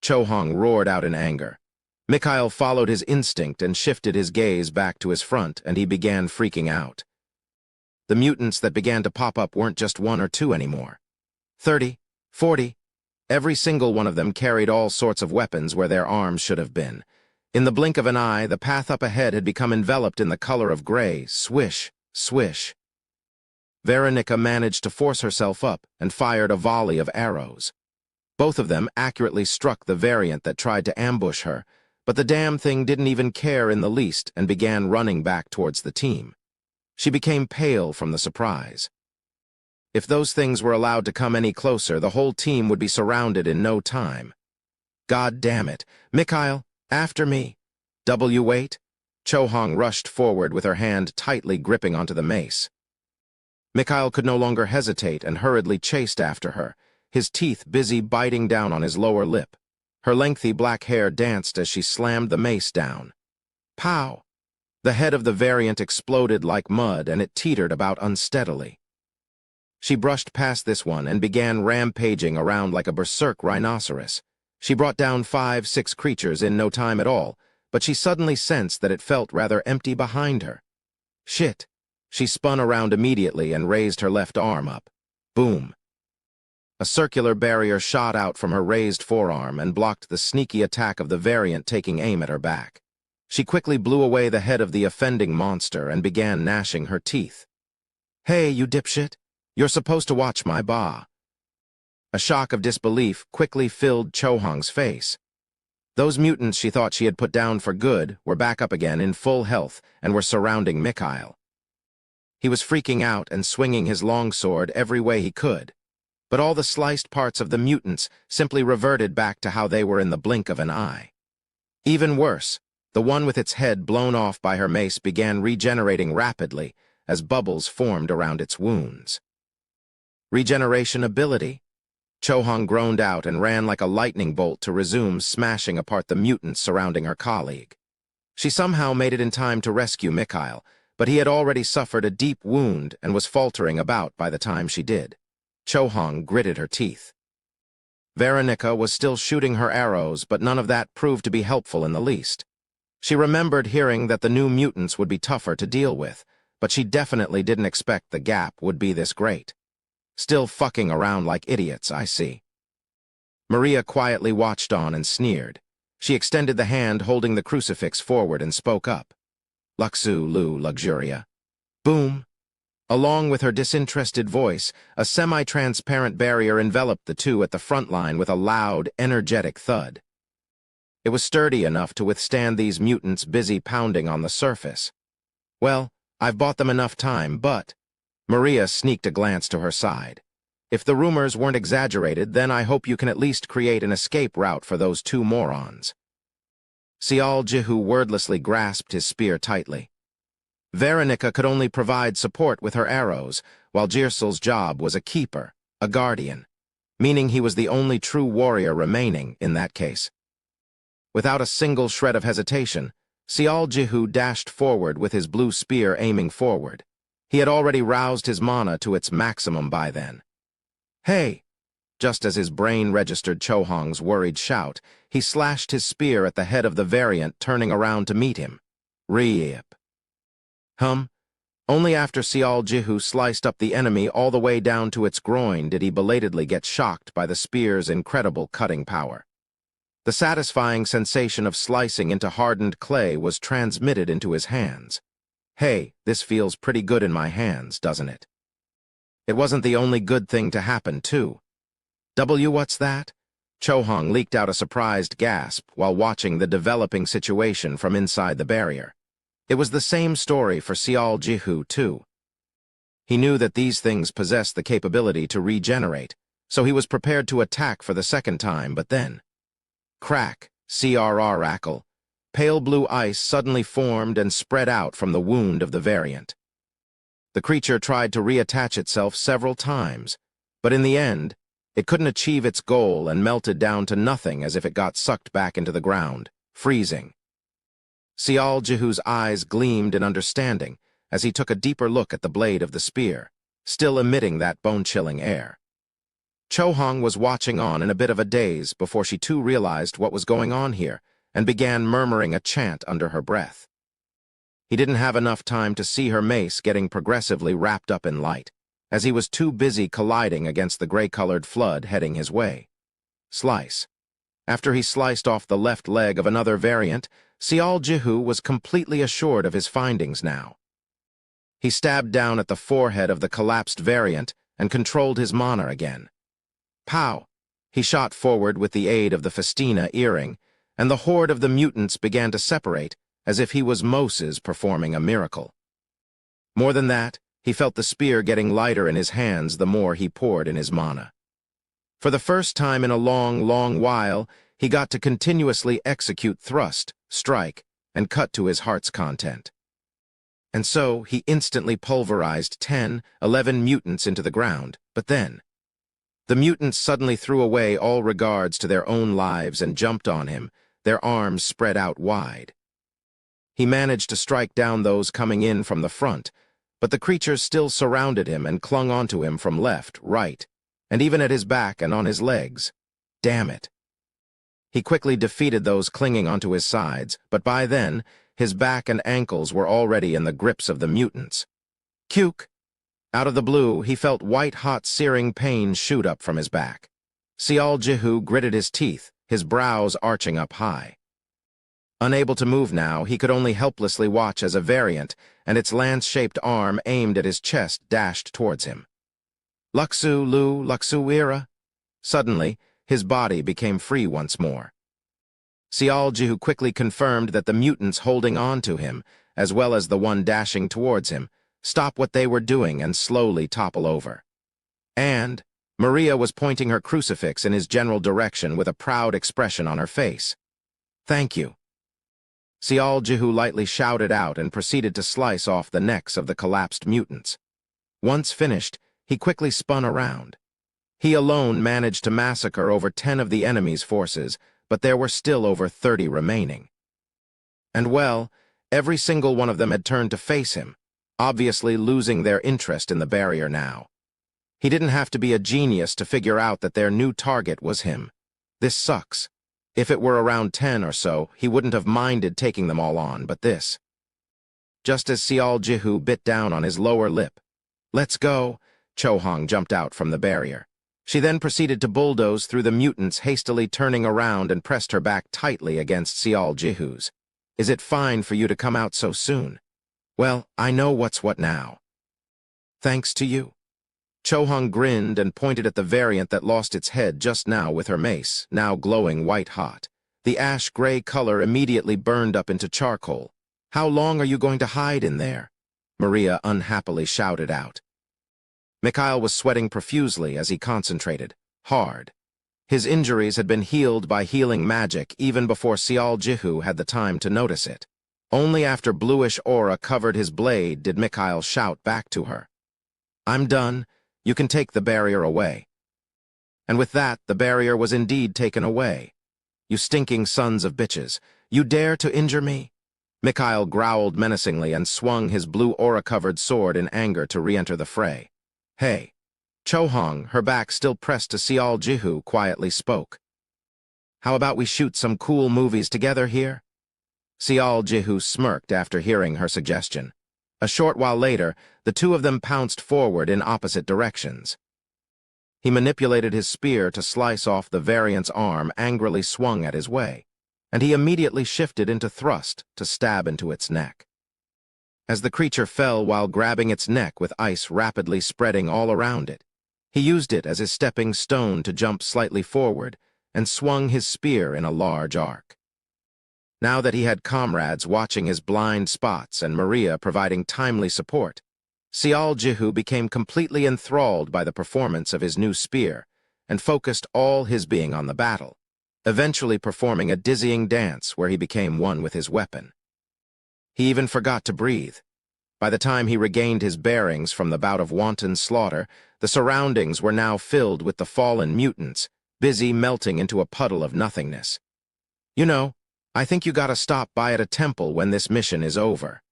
Cho-Hong roared out in anger. Mikhail followed his instinct and shifted his gaze back to his front, and he began freaking out. The mutants that began to pop up weren't just 1 or 2 anymore. 30, 40. Every single one of them carried all sorts of weapons where their arms should have been. In the blink of an eye, the path up ahead had become enveloped in the color of gray. Swish, swish. Veronica managed to force herself up and fired a volley of arrows. Both of them accurately struck the variant that tried to ambush her, but the damn thing didn't even care in the least and began running back towards the team. She became pale from the surprise. If those things were allowed to come any closer, the whole team would be surrounded in no time. God damn it. Mikhail, after me. Wait. Cho-Hong rushed forward with her hand tightly gripping onto the mace. Mikhail could no longer hesitate and hurriedly chased after her, his teeth busy biting down on his lower lip. Her lengthy black hair danced as she slammed the mace down. Pow! The head of the variant exploded like mud and it teetered about unsteadily. She brushed past this one and began rampaging around like a berserk rhinoceros. She brought down 5, 6 creatures in no time at all, but she suddenly sensed that it felt rather empty behind her. Shit! She spun around immediately and raised her left arm up. Boom! A circular barrier shot out from her raised forearm and blocked the sneaky attack of the variant taking aim at her back. She quickly blew away the head of the offending monster and began gnashing her teeth. Hey, you dipshit! You're supposed to watch my ba. A shock of disbelief quickly filled Cho-Hong's face. Those mutants she thought she had put down for good were back up again in full health and were surrounding Mikhail. He was freaking out and swinging his longsword every way he could. But all the sliced parts of the mutants simply reverted back to how they were in the blink of an eye. Even worse, the one with its head blown off by her mace began regenerating rapidly as bubbles formed around its wounds. Regeneration ability? Cho-Hong groaned out and ran like a lightning bolt to resume smashing apart the mutants surrounding her colleague. She somehow made it in time to rescue Mikhail, but he had already suffered a deep wound and was faltering about by the time she did. Cho-Hong gritted her teeth. Veronica was still shooting her arrows, but none of that proved to be helpful in the least. She remembered hearing that the new mutants would be tougher to deal with, but she definitely didn't expect the gap would be this great. Still fucking around like idiots, I see. Maria quietly watched on and sneered. She extended the hand holding the crucifix forward and spoke up. Luxu Lu Luxuria. Boom. Along with her disinterested voice, a semi-transparent barrier enveloped the two at the front line with a loud, energetic thud. It was sturdy enough to withstand these mutants busy pounding on the surface. Well, I've bought them enough time, but... Maria sneaked a glance to her side. If the rumors weren't exaggerated, then I hope you can at least create an escape route for those 2 morons. Sial Jihu wordlessly grasped his spear tightly. Veronica could only provide support with her arrows, while Jirsel's job was a keeper, a guardian, meaning he was the only true warrior remaining in that case. Without a single shred of hesitation, Sial Jihu dashed forward with his blue spear aiming forward. He had already roused his mana to its maximum by then. "Hey!" Just as his brain registered Chohong's worried shout, he slashed his spear at the head of the variant, turning around to meet him. Reap. Only after Sial Jihu sliced up the enemy all the way down to its groin did he belatedly get shocked by the spear's incredible cutting power. The satisfying sensation of slicing into hardened clay was transmitted into his hands. "Hey, this feels pretty good in my hands, doesn't it?" It wasn't the only good thing to happen, too. What's that? Chohong leaked out a surprised gasp while watching the developing situation from inside the barrier. It was the same story for Sial Jihu, too. He knew that these things possessed the capability to regenerate, so he was prepared to attack for the second time, but then... Crack, crrrackle. Pale blue ice suddenly formed and spread out from the wound of the variant. The creature tried to reattach itself several times, but in the end, it couldn't achieve its goal and melted down to nothing as if it got sucked back into the ground, freezing. Sial Jihu's eyes gleamed in understanding as he took a deeper look at the blade of the spear, still emitting that bone-chilling air. Chohong was watching on in a bit of a daze before she too realized what was going on here and began murmuring a chant under her breath. He didn't have enough time to see her mace getting progressively wrapped up in light, as he was too busy colliding against the gray-colored flood heading his way. Slice. After he sliced off the left leg of another variant, Sial Jihu was completely assured of his findings now. He stabbed down at the forehead of the collapsed variant and controlled his mana again. Pow! He shot forward with the aid of the Festina earring, and the horde of the mutants began to separate, as if he was Moses performing a miracle. More than that, he felt the spear getting lighter in his hands the more he poured in his mana. For the first time in a long, long while, he got to continuously execute thrust, strike, and cut to his heart's content. And so he instantly pulverized 10, 11 mutants into the ground, but then... The mutants suddenly threw away all regards to their own lives and jumped on him, their arms spread out wide. He managed to strike down those coming in from the front, but the creatures still surrounded him and clung onto him from left, right, and even at his back and on his legs. Damn it. He quickly defeated those clinging onto his sides, but by then, his back and ankles were already in the grips of the mutants. Cuke! Out of the blue, he felt white-hot searing pain shoot up from his back. Sial Jihu gritted his teeth, his brows arching up high. Unable to move now, he could only helplessly watch as a variant and its lance-shaped arm aimed at his chest dashed towards him. Luxu Lu, Luxu Ira. Suddenly, his body became free once more. Sial Jihu quickly confirmed that the mutants holding on to him, as well as the one dashing towards him, stop what they were doing and slowly topple over. And Maria was pointing her crucifix in his general direction with a proud expression on her face. "Thank you." Sial Jihu lightly shouted out and proceeded to slice off the necks of the collapsed mutants. Once finished, he quickly spun around. He alone managed to massacre over 10 of the enemy's forces, but there were still over 30 remaining. And well, every single one of them had turned to face him, obviously losing their interest in the barrier now. He didn't have to be a genius to figure out that their new target was him. This sucks. If it were around 10 or so, he wouldn't have minded taking them all on, but this. Just as Sial Jihu bit down on his lower lip. "Let's go," Chohong jumped out from the barrier. She then proceeded to bulldoze through the mutants, hastily turning around and pressed her back tightly against Sial Jihu's. "Is it fine for you to come out so soon?" "Well, I know what's what now." "Thanks to you." Chohong grinned and pointed at the variant that lost its head just now with her mace, now glowing white-hot. The ash-gray color immediately burned up into charcoal. "How long are you going to hide in there?" Maria unhappily shouted out. Mikhail was sweating profusely as he concentrated, hard. His injuries had been healed by healing magic even before Sial Jihu had the time to notice it. Only after bluish aura covered his blade did Mikhail shout back to her. I'm done. You can take the barrier away. And with that, the barrier was indeed taken away. You stinking sons of bitches. You dare to injure me? Mikhail growled menacingly and swung his blue aura-covered sword in anger to re-enter the fray. Hey. Chohong, her back still pressed to Seol Jihu, quietly spoke. How about we shoot some cool movies together here? Seol Jihu smirked after hearing her suggestion. A short while later, the two of them pounced forward in opposite directions. He manipulated his spear to slice off the variant's arm angrily swung at his way, and he immediately shifted into thrust to stab into its neck. As the creature fell while grabbing its neck with ice rapidly spreading all around it, he used it as his stepping stone to jump slightly forward and swung his spear in a large arc. Now that he had comrades watching his blind spots and Maria providing timely support, Seol Jihu became completely enthralled by the performance of his new spear and focused all his being on the battle, eventually performing a dizzying dance where he became one with his weapon. He even forgot to breathe. By the time he regained his bearings from the bout of wanton slaughter, the surroundings were now filled with the fallen mutants, busy melting into a puddle of nothingness. You know, I think you gotta stop by at a temple when this mission is over.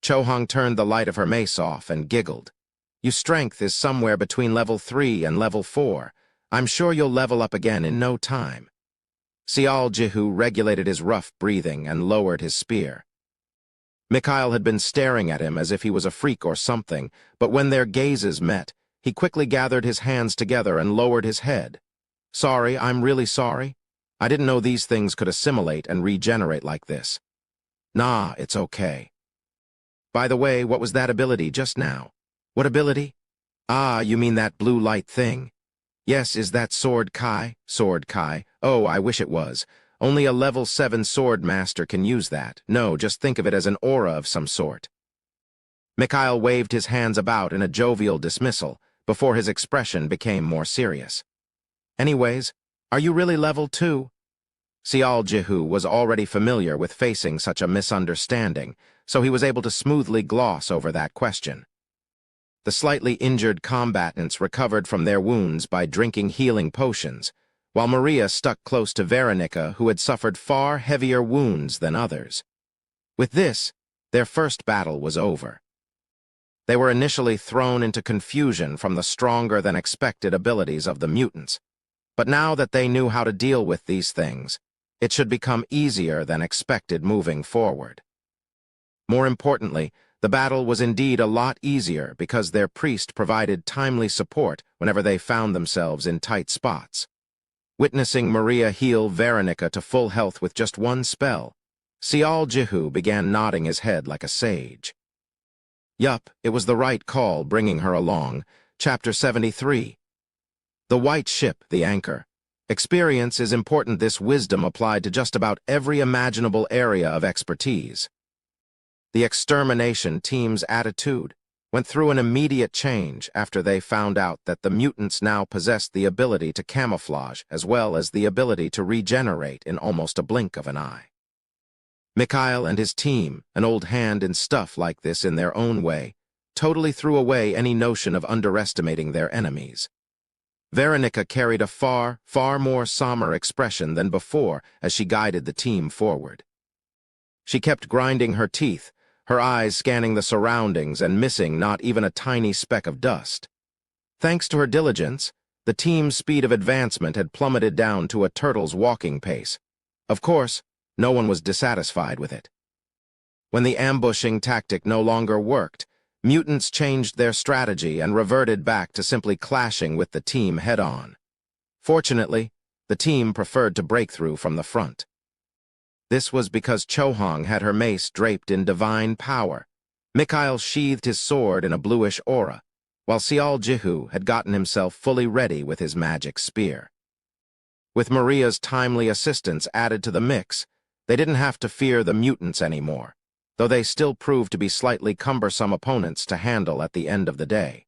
Chohong turned the light of her mace off and giggled. Your strength is somewhere between level 3 and level 4. I'm sure you'll level up again in no time. Seol Jihu regulated his rough breathing and lowered his spear. Mikhail had been staring at him as if he was a freak or something, but when their gazes met, he quickly gathered his hands together and lowered his head. Sorry, I'm really sorry. I didn't know these things could assimilate and regenerate like this. Nah, it's okay. By the way, what was that ability just now? What ability? Ah, you mean that blue light thing. Yes, is that Sword Kai? Sword Kai. Oh, I wish it was. Only a level 7 sword master can use that. No, just think of it as an aura of some sort. Mikhail waved his hands about in a jovial dismissal before his expression became more serious. Anyways, are you really level 2? Seol Jihu was already familiar with facing such a misunderstanding, so he was able to smoothly gloss over that question. The slightly injured combatants recovered from their wounds by drinking healing potions, while Maria stuck close to Veronica, who had suffered far heavier wounds than others. With this, their first battle was over. They were initially thrown into confusion from the stronger-than-expected abilities of the mutants, but now that they knew how to deal with these things, it should become easier than expected moving forward. More importantly, the battle was indeed a lot easier because their priest provided timely support whenever they found themselves in tight spots. Witnessing Maria heal Veronica to full health with just one spell, Seol Jihu began nodding his head like a sage. Yup, it was the right call bringing her along. Chapter 73. The White Ship, the Anchor. Experience is important. This wisdom applied to just about every imaginable area of expertise. The extermination team's attitude went through an immediate change after they found out that the mutants now possessed the ability to camouflage as well as the ability to regenerate in almost a blink of an eye. Mikhail and his team, an old hand in stuff like this in their own way, totally threw away any notion of underestimating their enemies. Veronica carried a far more somber expression than before as she guided the team forward. She kept grinding her teeth, her eyes scanning the surroundings and missing not even a tiny speck of dust. Thanks to her diligence, the team's speed of advancement had plummeted down to a turtle's walking pace. Of course, no one was dissatisfied with it. When the ambushing tactic no longer worked, mutants changed their strategy and reverted back to simply clashing with the team head-on. Fortunately, the team preferred to break through from the front. This was because Chohong had her mace draped in divine power. Mikhail sheathed his sword in a bluish aura, while Seol Jihu had gotten himself fully ready with his magic spear. With Maria's timely assistance added to the mix, they didn't have to fear the mutants anymore, though they still proved to be slightly cumbersome opponents to handle at the end of the day.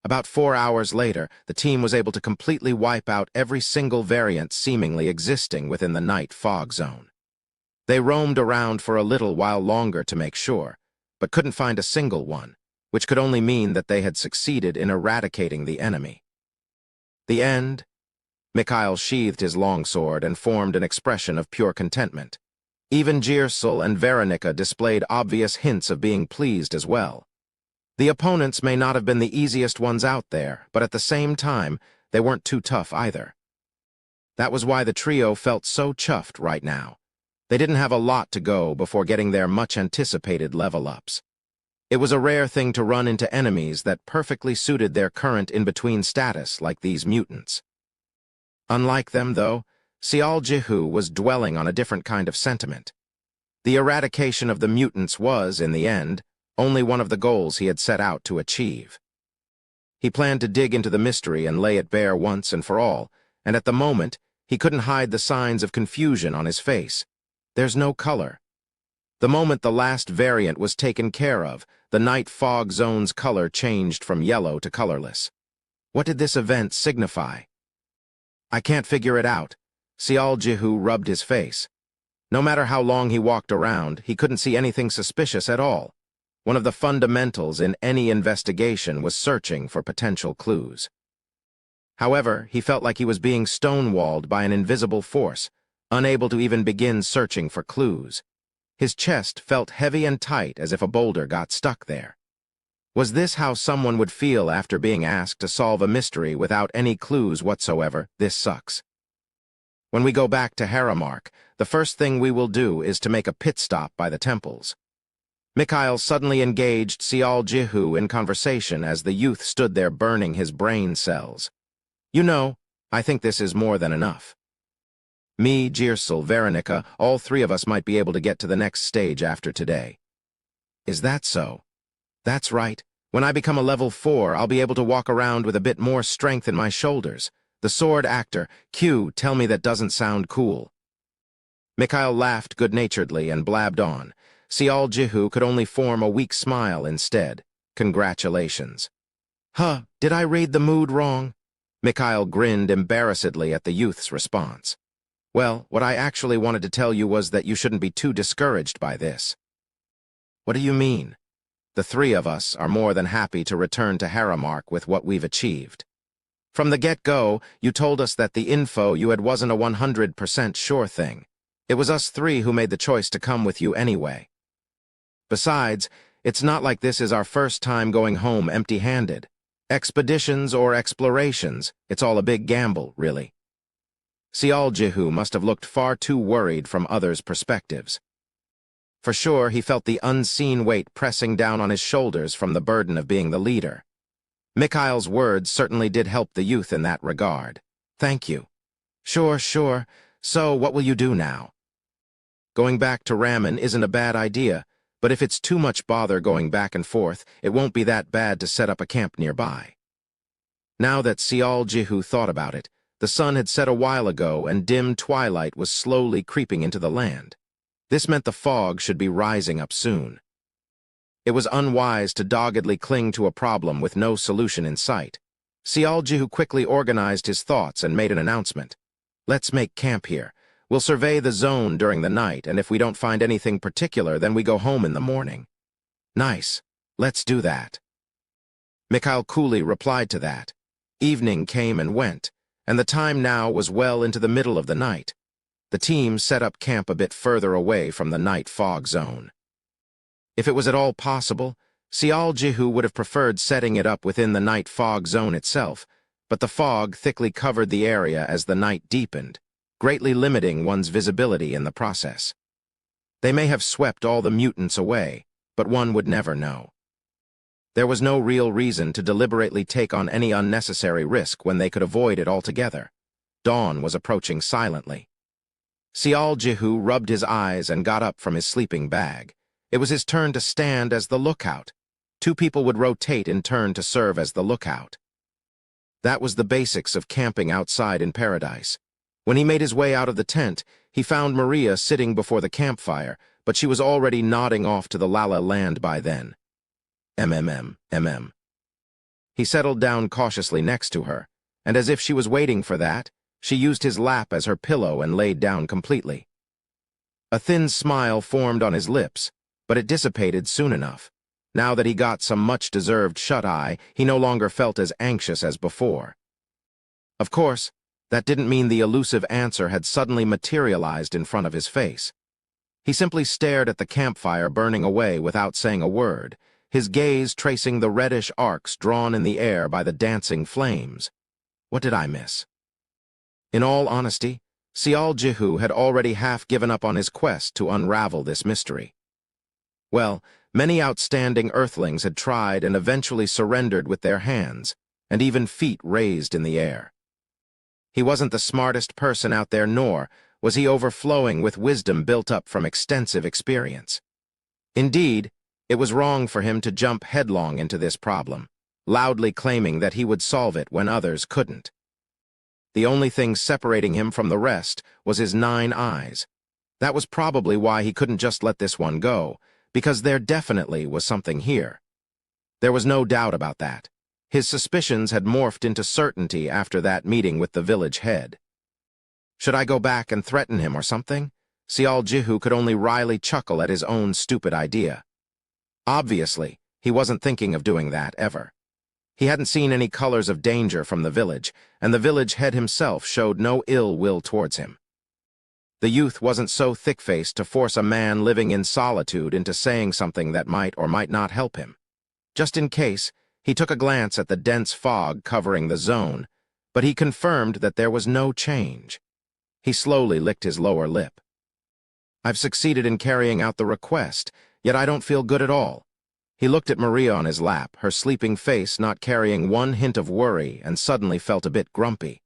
About 4 hours later, the team was able to completely wipe out every single variant seemingly existing within the night fog zone. They roamed around for a little while longer to make sure, but couldn't find a single one, which could only mean that they had succeeded in eradicating the enemy. The end? Mikhail sheathed his longsword and formed an expression of pure contentment. Even Girzel and Veronica displayed obvious hints of being pleased as well. The opponents may not have been the easiest ones out there, but at the same time, they weren't too tough either. That was why the trio felt so chuffed right now. They didn't have a lot to go before getting their much-anticipated level-ups. It was a rare thing to run into enemies that perfectly suited their current in-between status like these mutants. Unlike them, though, Xiao Jihu was dwelling on a different kind of sentiment. The eradication of the mutants was, in the end, only one of the goals he had set out to achieve. He planned to dig into the mystery and lay it bare once and for all, and at the moment, he couldn't hide the signs of confusion on his face. There's no color. The moment the last variant was taken care of, the night fog zone's color changed from yellow to colorless. What did this event signify? I can't figure it out. Xiao Jihu rubbed his face. No matter how long he walked around, he couldn't see anything suspicious at all. One of the fundamentals in any investigation was searching for potential clues. However, he felt like he was being stonewalled by an invisible force, unable to even begin searching for clues. His chest felt heavy and tight as if a boulder got stuck there. Was this how someone would feel after being asked to solve a mystery without any clues whatsoever? This sucks. When we go back to Haramark, the first thing we will do is to make a pit stop by the temples. Mikhail suddenly engaged Xiao Jihu in conversation as the youth stood there burning his brain cells. You know, I think this is more than enough. Me, Girzel, Veronica, all three of us might be able to get to the next stage after today. Is that so? That's right. When I become a level 4, I'll be able to walk around with a bit more strength in my shoulders. The sword actor, Q, tell me that doesn't sound cool. Mikhail laughed good-naturedly and blabbed on. Xiao Jihu could only form a weak smile instead. Congratulations. Huh, did I read the mood wrong? Mikhail grinned embarrassedly at the youth's response. Well, what I actually wanted to tell you was that you shouldn't be too discouraged by this. What do you mean? The three of us are more than happy to return to Haramark with what we've achieved. From the get-go, you told us that the info you had wasn't a 100% sure thing. It was us three who made the choice to come with you anyway. Besides, it's not like this is our first time going home empty-handed. Expeditions or explorations, it's all a big gamble, really. Xiao Jihu must have looked far too worried from others' perspectives. For sure, he felt the unseen weight pressing down on his shoulders from the burden of being the leader. Mikhail's words certainly did help the youth in that regard. Thank you. Sure. So, what will you do now? Going back to Ramen isn't a bad idea, but if it's too much bother going back and forth, it won't be that bad to set up a camp nearby. Now that Xiao Jihu thought about it, the sun had set a while ago and dim twilight was slowly creeping into the land. This meant the fog should be rising up soon. It was unwise to doggedly cling to a problem with no solution in sight. Xiao Jihu quickly organized his thoughts and made an announcement. Let's make camp here. We'll survey the zone during the night, and if we don't find anything particular, then we go home in the morning. Nice. Let's do that. Mikhail coolly replied to that. Evening came and went, and the time now was well into the middle of the night. The team set up camp a bit further away from the night fog zone. If it was at all possible, Xiao Jihu would have preferred setting it up within the night fog zone itself, but the fog thickly covered the area as the night deepened, greatly limiting one's visibility in the process. They may have swept all the mutants away, but one would never know. There was no real reason to deliberately take on any unnecessary risk when they could avoid it altogether. Dawn was approaching silently. Xiao Jihu rubbed his eyes and got up from his sleeping bag. It was his turn to stand as the lookout. Two people would rotate in turn to serve as the lookout. That was the basics of camping outside in paradise. When he made his way out of the tent, he found Maria sitting before the campfire, but she was already nodding off to the Lala land by then. MMM. He settled down cautiously next to her, and as if she was waiting for that, she used his lap as her pillow and laid down completely. A thin smile formed on his lips, but it dissipated soon enough. Now that he got some much-deserved shut-eye, he no longer felt as anxious as before. Of course, that didn't mean the elusive answer had suddenly materialized in front of his face. He simply stared at the campfire burning away without saying a word, his gaze tracing the reddish arcs drawn in the air by the dancing flames. What did I miss? In all honesty, Sial Jihu had already half given up on his quest to unravel this mystery. Well, many outstanding earthlings had tried and eventually surrendered with their hands, and even feet raised in the air. He wasn't the smartest person out there, nor was he overflowing with wisdom built up from extensive experience. Indeed, it was wrong for him to jump headlong into this problem, loudly claiming that he would solve it when others couldn't. The only thing separating him from the rest was his 9 eyes. That was probably why he couldn't just let this one go, because there definitely was something here. There was no doubt about that. His suspicions had morphed into certainty after that meeting with the village head. Should I go back and threaten him or something? Sial Jihu could only wryly chuckle at his own stupid idea. Obviously, he wasn't thinking of doing that ever. He hadn't seen any colors of danger from the village, and the village head himself showed no ill will towards him. The youth wasn't so thick-faced to force a man living in solitude into saying something that might or might not help him. Just in case, he took a glance at the dense fog covering the zone, but he confirmed that there was no change. He slowly licked his lower lip. I've succeeded in carrying out the request, yet I don't feel good at all. He looked at Maria on his lap, her sleeping face not carrying one hint of worry, and suddenly felt a bit grumpy.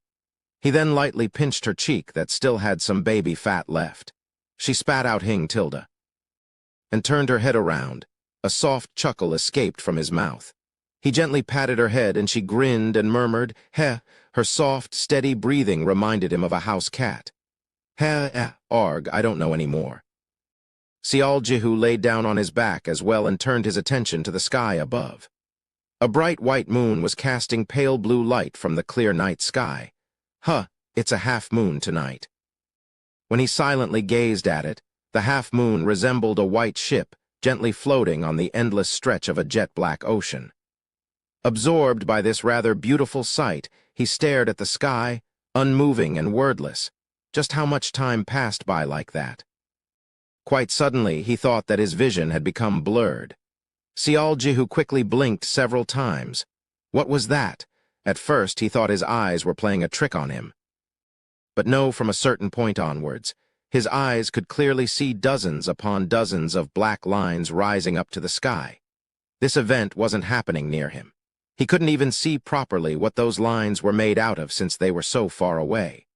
He then lightly pinched her cheek that still had some baby fat left. She spat out Hing Tilda and turned her head around. A soft chuckle escaped from his mouth. He gently patted her head and she grinned and murmured, "Heh." Her soft, steady breathing reminded him of a house cat. "Heh, arg, I don't know any more." Sial Jihu laid down on his back as well and turned his attention to the sky above. A bright white moon was casting pale blue light from the clear night sky. It's a half-moon tonight. When he silently gazed at it, the half-moon resembled a white ship gently floating on the endless stretch of a jet-black ocean. Absorbed by this rather beautiful sight, he stared at the sky, unmoving and wordless. Just how much time passed by like that? Quite suddenly, he thought that his vision had become blurred. Sial Jihu quickly blinked several times. What was that? At first, he thought his eyes were playing a trick on him. But no, from a certain point onwards, his eyes could clearly see dozens upon dozens of black lines rising up to the sky. This event wasn't happening near him. He couldn't even see properly what those lines were made out of since they were so far away.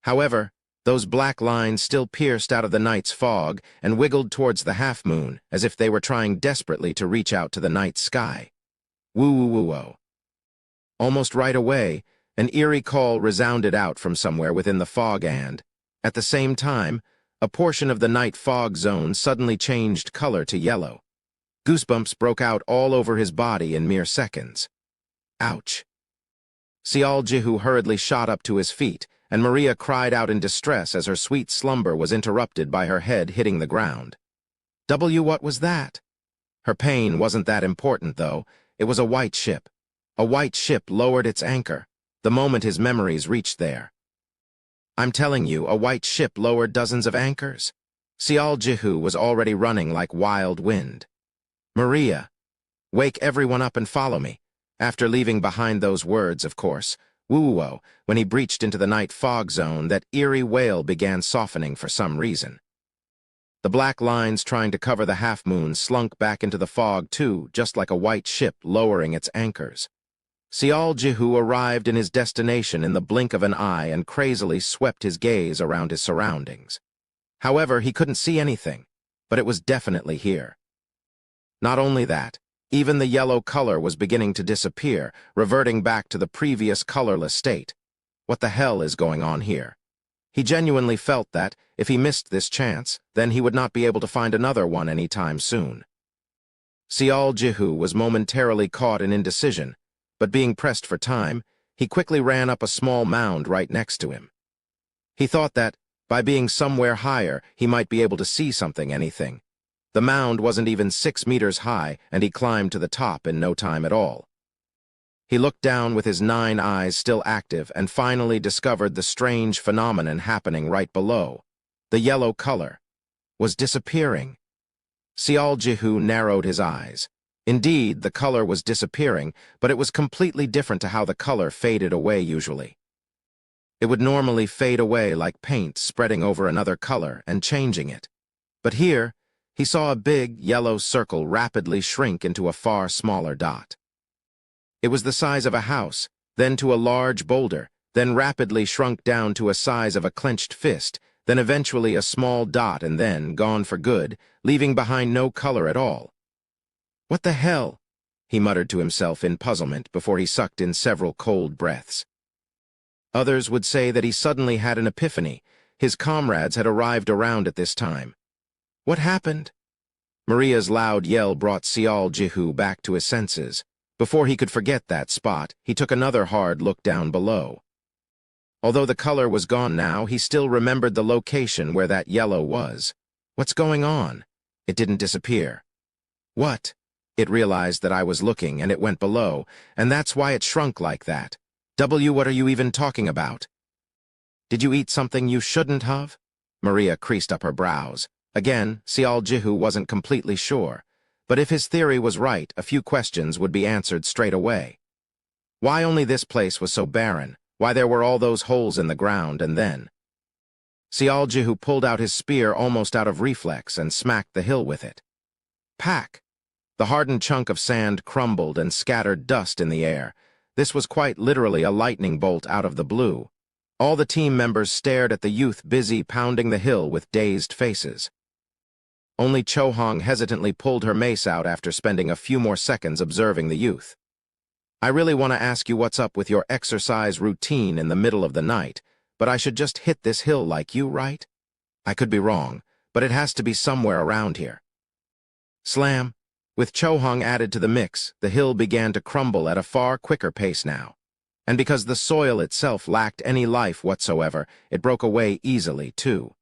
However, those black lines still pierced out of the night's fog and wiggled towards the half-moon as if they were trying desperately to reach out to the night sky. Woo-woo-woo-oh. Almost right away, an eerie call resounded out from somewhere within the fog and, at the same time, a portion of the night fog zone suddenly changed color to yellow. Goosebumps broke out all over his body in mere seconds. Ouch. Sial Jihu hurriedly shot up to his feet, and Maria cried out in distress as her sweet slumber was interrupted by her head hitting the ground. What was that? Her pain wasn't that important, though. It was a white ship. A white ship lowered its anchor, the moment his memories reached there. I'm telling you, a white ship lowered dozens of anchors. Sial Jihu was already running like wild wind. Maria, wake everyone up and follow me. After leaving behind those words, of course, woo-woo, when he breached into the night fog zone, that eerie wail began softening for some reason. The black lines trying to cover the half-moon slunk back into the fog too, just like a white ship lowering its anchors. Sial Jihu arrived in his destination in the blink of an eye and crazily swept his gaze around his surroundings. However, he couldn't see anything, but it was definitely here. Not only that, even the yellow color was beginning to disappear, reverting back to the previous colorless state. What the hell is going on here? He genuinely felt that, if he missed this chance, then he would not be able to find another one anytime soon. Sial Jihu was momentarily caught in indecision, but being pressed for time, he quickly ran up a small mound right next to him. He thought that, by being somewhere higher, he might be able to see anything. The mound wasn't even 6 meters high, and he climbed to the top in no time at all. He looked down with his 9 eyes still active and finally discovered the strange phenomenon happening right below. The yellow color was disappearing. Sial Jihu narrowed his eyes. Indeed, the color was disappearing, but it was completely different to how the color faded away usually. It would normally fade away like paint spreading over another color and changing it. But here, he saw a big, yellow circle rapidly shrink into a far smaller dot. It was the size of a house, then to a large boulder, then rapidly shrunk down to a size of a clenched fist, then eventually a small dot and then gone for good, leaving behind no color at all. "What the hell?" he muttered to himself in puzzlement before he sucked in several cold breaths. Others would say that he suddenly had an epiphany. His comrades had arrived around at this time. What happened? Maria's loud yell brought Sial Jihu back to his senses. Before he could forget that spot, he took another hard look down below. Although the color was gone now, he still remembered the location where that yellow was. What's going on? It didn't disappear. What? It realized that I was looking, and it went below, and that's why it shrunk like that. What are you even talking about? Did you eat something you shouldn't have? Maria creased up her brows. Again, Sial Jihu wasn't completely sure. But if his theory was right, a few questions would be answered straight away. Why only this place was so barren? Why there were all those holes in the ground, and then? Sial Jihu pulled out his spear almost out of reflex and smacked the hill with it. Pack! The hardened chunk of sand crumbled and scattered dust in the air. This was quite literally a lightning bolt out of the blue. All the team members stared at the youth busy pounding the hill with dazed faces. Only Cho Hong hesitantly pulled her mace out after spending a few more seconds observing the youth. I really want to ask you what's up with your exercise routine in the middle of the night, but I should just hit this hill like you, right? I could be wrong, but it has to be somewhere around here. Slam! With Cho Hong added to the mix, the hill began to crumble at a far quicker pace now. And because the soil itself lacked any life whatsoever, it broke away easily, too.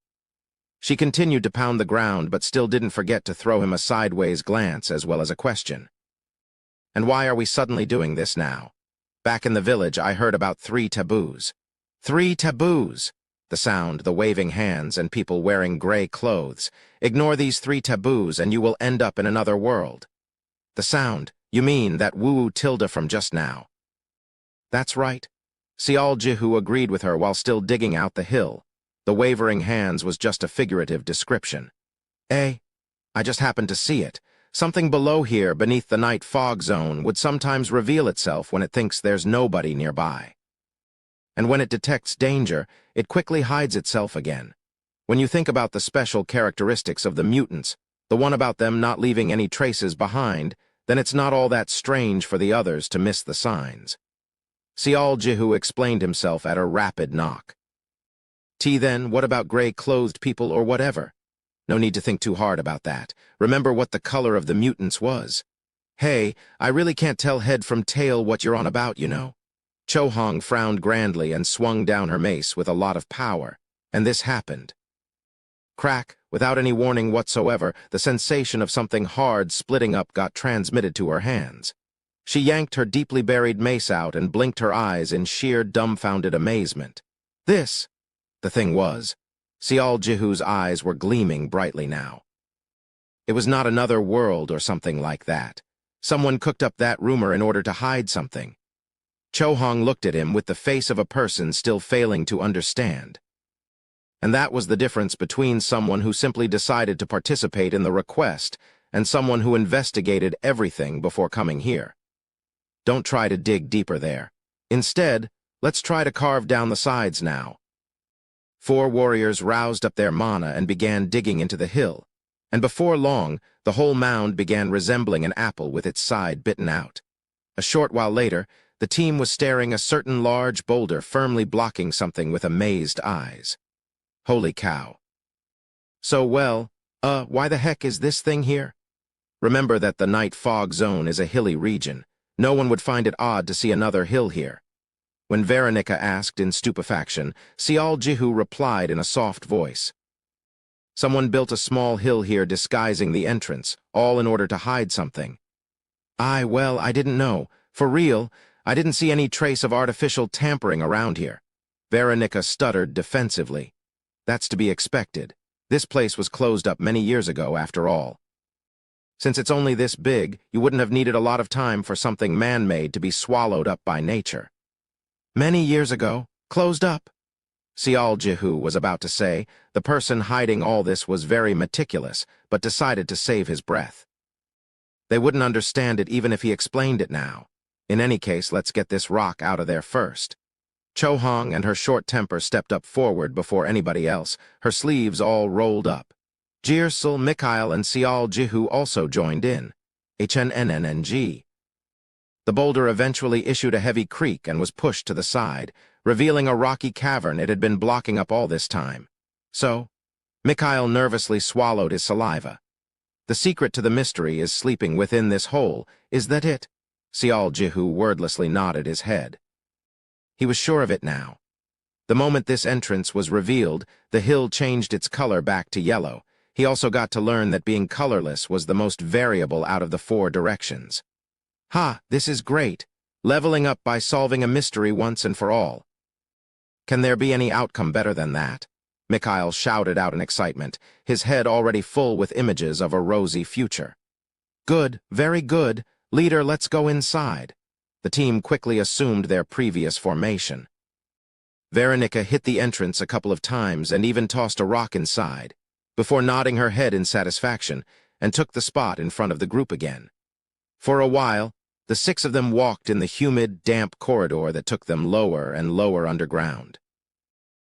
She continued to pound the ground, but still didn't forget to throw him a sideways glance as well as a question. And why are we suddenly doing this now? Back in the village, I heard about 3 taboos. 3 taboos! The sound, the waving hands, and people wearing gray clothes. Ignore these 3 taboos and you will end up in another world. The sound, you mean that woo-woo tilde from just now. That's right. Sial Jihu agreed with her while still digging out the hill. The wavering hands was just a figurative description. I just happened to see it. Something below here, beneath the night fog zone, would sometimes reveal itself when it thinks there's nobody nearby. And when it detects danger, it quickly hides itself again. When you think about the special characteristics of the mutants, the one about them not leaving any traces behind, then it's not all that strange for the others to miss the signs. Sial Jihu explained himself at a rapid knock. Then, what about gray-clothed people or whatever? No need to think too hard about that. Remember what the color of the mutants was. Hey, I really can't tell head from tail what you're on about, you know. Cho Hong frowned grandly and swung down her mace with a lot of power, and this happened. Crack, without any warning whatsoever, the sensation of something hard splitting up got transmitted to her hands. She yanked her deeply buried mace out and blinked her eyes in sheer dumbfounded amazement. This, the thing was. Sial Jihu's eyes were gleaming brightly now. It was not another world or something like that. Someone cooked up that rumor in order to hide something. Cho Hong looked at him with the face of a person still failing to understand. And that was the difference between someone who simply decided to participate in the request and someone who investigated everything before coming here. Don't try to dig deeper there. Instead, let's try to carve down the sides now. 4 warriors roused up their mana and began digging into the hill, and before long, the whole mound began resembling an apple with its side bitten out. A short while later, the team was staring a certain large boulder firmly blocking something with amazed eyes. Holy cow. So, well, why the heck is this thing here? Remember that the night fog zone is a hilly region. No one would find it odd to see another hill here. When Veronica asked in stupefaction, Sial Jihu replied in a soft voice. Someone built a small hill here disguising the entrance, all in order to hide something. Well, I didn't know. For real, I didn't see any trace of artificial tampering around here. Veronica stuttered defensively. That's to be expected. This place was closed up many years ago, after all. Since it's only this big, you wouldn't have needed a lot of time for something man-made to be swallowed up by nature. Many years ago? Closed up? Jihu was about to say. The person hiding all this was very meticulous, but decided to save his breath. They wouldn't understand it even if he explained it now. In any case, let's get this rock out of there first. Cho-hong and her short temper stepped up forward before anybody else, her sleeves all rolled up. Jir-sul, Mikhail, and Jihu also joined in. HNNNNG. The boulder eventually issued a heavy creak and was pushed to the side, revealing a rocky cavern it had been blocking up all this time. So, Mikhail nervously swallowed his saliva. The secret to the mystery is sleeping within this hole, is that it? Jihu wordlessly nodded his head. He was sure of it now. The moment this entrance was revealed, the hill changed its color back to yellow. He also got to learn that being colorless was the most variable out of the 4 directions. This is great. Leveling up by solving a mystery once and for all. Can there be any outcome better than that? Mikhail shouted out in excitement, his head already full with images of a rosy future. Good, very good. Leader, let's go inside. The team quickly assumed their previous formation. Veronica hit the entrance a couple of times and even tossed a rock inside, before nodding her head in satisfaction, and took the spot in front of the group again. For a while, the 6 of them walked in the humid, damp corridor that took them lower and lower underground.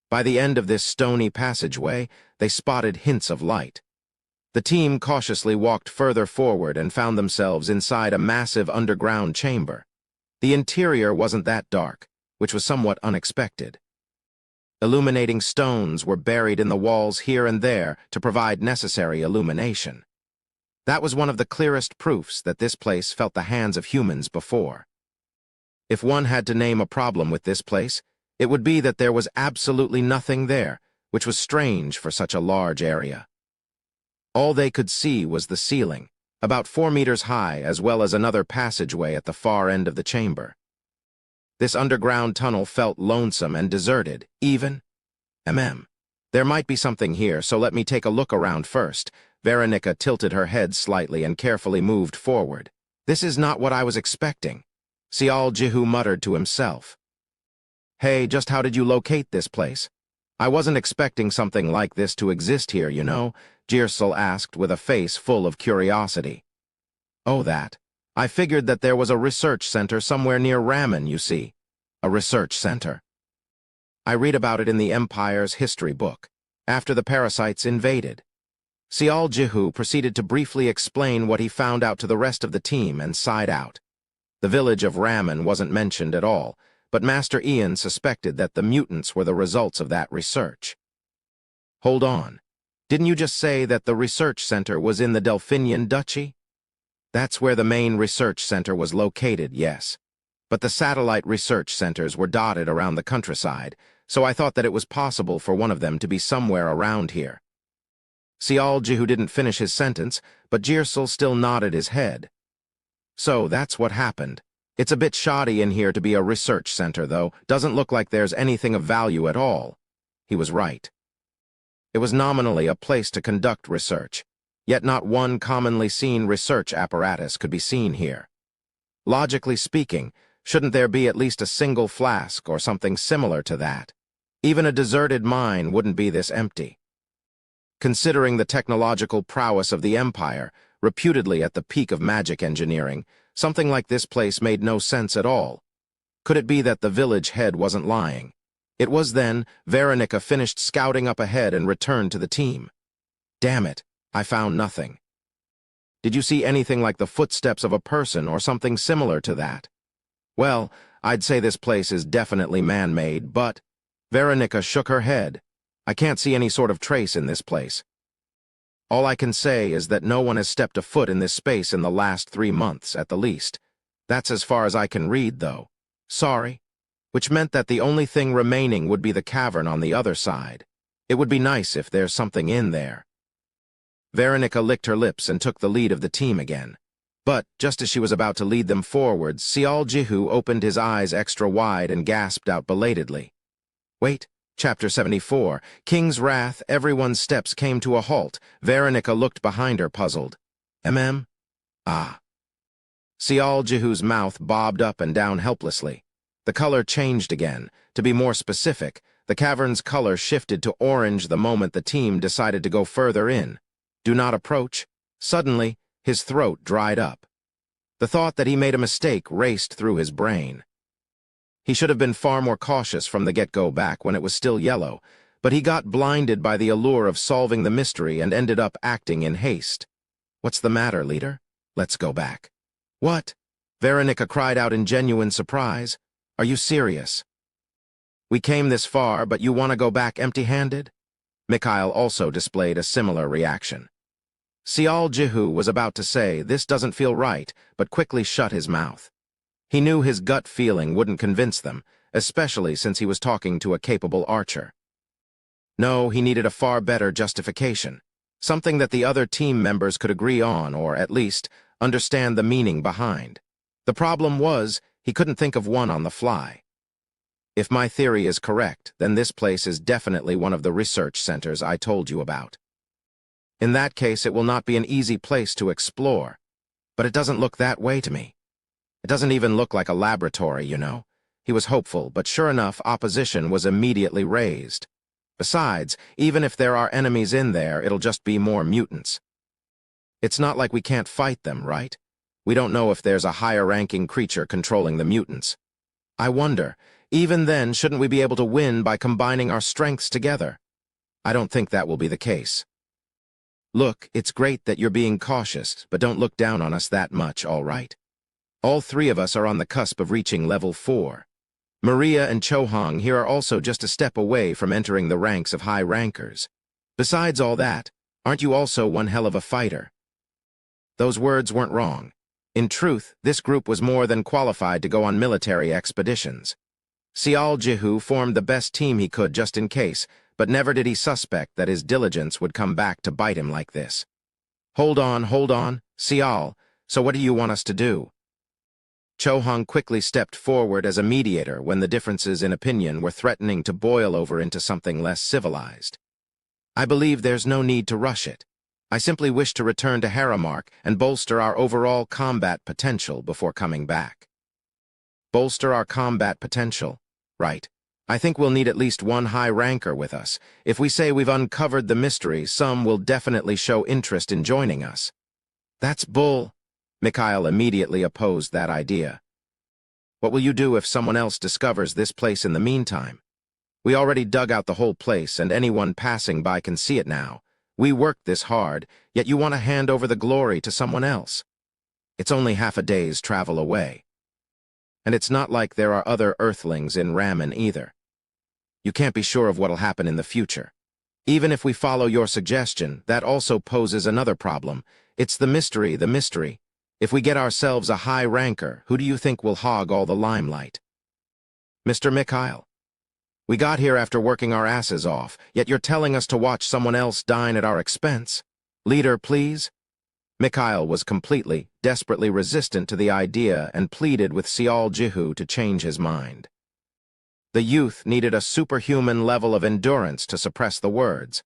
By the end of this stony passageway, they spotted hints of light. The team cautiously walked further forward and found themselves inside a massive underground chamber. The interior wasn't that dark, which was somewhat unexpected. Illuminating stones were buried in the walls here and there to provide necessary illumination. That was one of the clearest proofs that this place felt the hands of humans before. If one had to name a problem with this place, it would be that there was absolutely nothing there, which was strange for such a large area. All they could see was the ceiling, about 4 meters high, as well as another passageway at the far end of the chamber. This underground tunnel felt lonesome and deserted, even. There might be something here, so let me take a look around first. Veronica tilted her head slightly and carefully moved forward. This is not what I was expecting. Jihu muttered to himself. Hey, just how did you locate this place? I wasn't expecting something like this to exist here, you know, Jir-sul asked with a face full of curiosity. Oh, that. I figured that there was a research center somewhere near Ramen, you see. A research center. I read about it in the Empire's history book, after the parasites invaded. Jihu proceeded to briefly explain what he found out to the rest of the team and sighed out. The village of Ramen wasn't mentioned at all, but Master Ian suspected that the mutants were the results of that research. Hold on. Didn't you just say that the research center was in the Delphinian Duchy? That's where the main research center was located, yes. But the satellite research centers were dotted around the countryside, so I thought that it was possible for one of them to be somewhere around here. Jihu didn't finish his sentence, but Jir-sul still nodded his head. So that's what happened. It's a bit shoddy in here to be a research center, though. Doesn't look like there's anything of value at all. He was right. It was nominally a place to conduct research, yet not one commonly seen research apparatus could be seen here. Logically speaking, shouldn't there be at least a single flask or something similar to that? Even a deserted mine wouldn't be this empty. Considering the technological prowess of the Empire, reputedly at the peak of magic engineering, something like this place made no sense at all. Could it be that the village head wasn't lying? It was then Veronica finished scouting up ahead and returned to the team. Damn it, I found nothing. Did you see anything like the footsteps of a person or something similar to that? Well, I'd say this place is definitely man-made, but... Veronica shook her head. I can't see any sort of trace in this place. All I can say is that no one has stepped a foot in this space in the last 3 months, at the least. That's as far as I can read, though. Sorry. Which meant that the only thing remaining would be the cavern on the other side. It would be nice if there's something in there. Veronica licked her lips and took the lead of the team again. But, just as she was about to lead them forwards, Sial Jihu opened his eyes extra wide and gasped out belatedly. Wait. Chapter 74. King's Wrath. Everyone's steps came to a halt. Veronica looked behind her, puzzled. Ah. Sial Jihu's mouth bobbed up and down helplessly. The color changed again. To be more specific, the cavern's color shifted to orange the moment the team decided to go further in. Do not approach. Suddenly, his throat dried up. The thought that he made a mistake raced through his brain. He should have been far more cautious from the get-go back when it was still yellow, but he got blinded by the allure of solving the mystery and ended up acting in haste. What's the matter, leader? Let's go back. What? Veronica cried out in genuine surprise. Are you serious? We came this far, but you want to go back empty-handed? Mikhail also displayed a similar reaction. Sial Jihu was about to say, this doesn't feel right, but quickly shut his mouth. He knew his gut feeling wouldn't convince them, especially since he was talking to a capable archer. No, he needed a far better justification, something that the other team members could agree on or, at least, understand the meaning behind. The problem was, he couldn't think of one on the fly. If my theory is correct, then this place is definitely one of the research centers I told you about. In that case, it will not be an easy place to explore, but it doesn't look that way to me. It doesn't even look like a laboratory, you know. He was hopeful, but sure enough, opposition was immediately raised. Besides, even if there are enemies in there, it'll just be more mutants. It's not like we can't fight them, right? We don't know if there's a higher-ranking creature controlling the mutants. I wonder, even then, shouldn't we be able to win by combining our strengths together? I don't think that will be the case. Look, it's great that you're being cautious, but don't look down on us that much, all right? All three of us are on the cusp of reaching level 4. Maria and Chohong here are also just a step away from entering the ranks of high rankers. Besides all that, aren't you also one hell of a fighter? Those words weren't wrong. In truth, this group was more than qualified to go on military expeditions. Sial Jihu formed the best team he could just in case, but never did he suspect that his diligence would come back to bite him like this. Hold on, Sial, so what do you want us to do? Chohong quickly stepped forward as a mediator when the differences in opinion were threatening to boil over into something less civilized. I believe there's no need to rush it. I simply wish to return to Haramark and bolster our overall combat potential before coming back. Bolster our combat potential? Right. I think we'll need at least one high ranker with us. If we say we've uncovered the mystery, some will definitely show interest in joining us. That's bull. Mikhail immediately opposed that idea. What will you do if someone else discovers this place in the meantime? We already dug out the whole place, and anyone passing by can see it now. We worked this hard, yet you want to hand over the glory to someone else. It's only half a day's travel away. And it's not like there are other Earthlings in Ramen either. You can't be sure of what'll happen in the future. Even if we follow your suggestion, that also poses another problem. It's the mystery. If we get ourselves a high ranker, who do you think will hog all the limelight? Mr. Mikhail. We got here after working our asses off, yet you're telling us to watch someone else dine at our expense? Leader, please? Mikhail was completely, desperately resistant to the idea and pleaded with Sial Jihu to change his mind. The youth needed a superhuman level of endurance to suppress the words.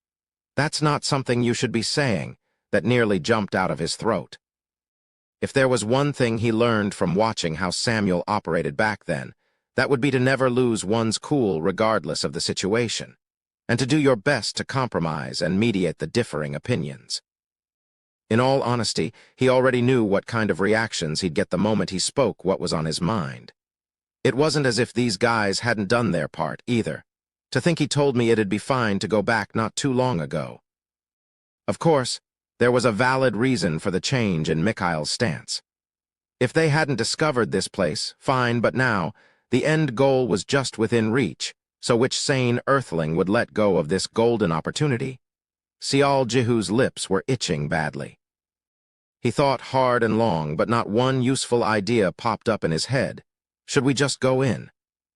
That's not something you should be saying, that nearly jumped out of his throat. If there was one thing he learned from watching how Samuel operated back then, that would be to never lose one's cool regardless of the situation, and to do your best to compromise and mediate the differing opinions. In all honesty, he already knew what kind of reactions he'd get the moment he spoke what was on his mind. It wasn't as if these guys hadn't done their part, either. To think he told me it'd be fine to go back not too long ago. Of course, there was a valid reason for the change in Mikhail's stance. If they hadn't discovered this place, fine, but now, the end goal was just within reach, so which sane Earthling would let go of this golden opportunity? Sial Jihu's lips were itching badly. He thought hard and long, but not one useful idea popped up in his head. Should we just go in?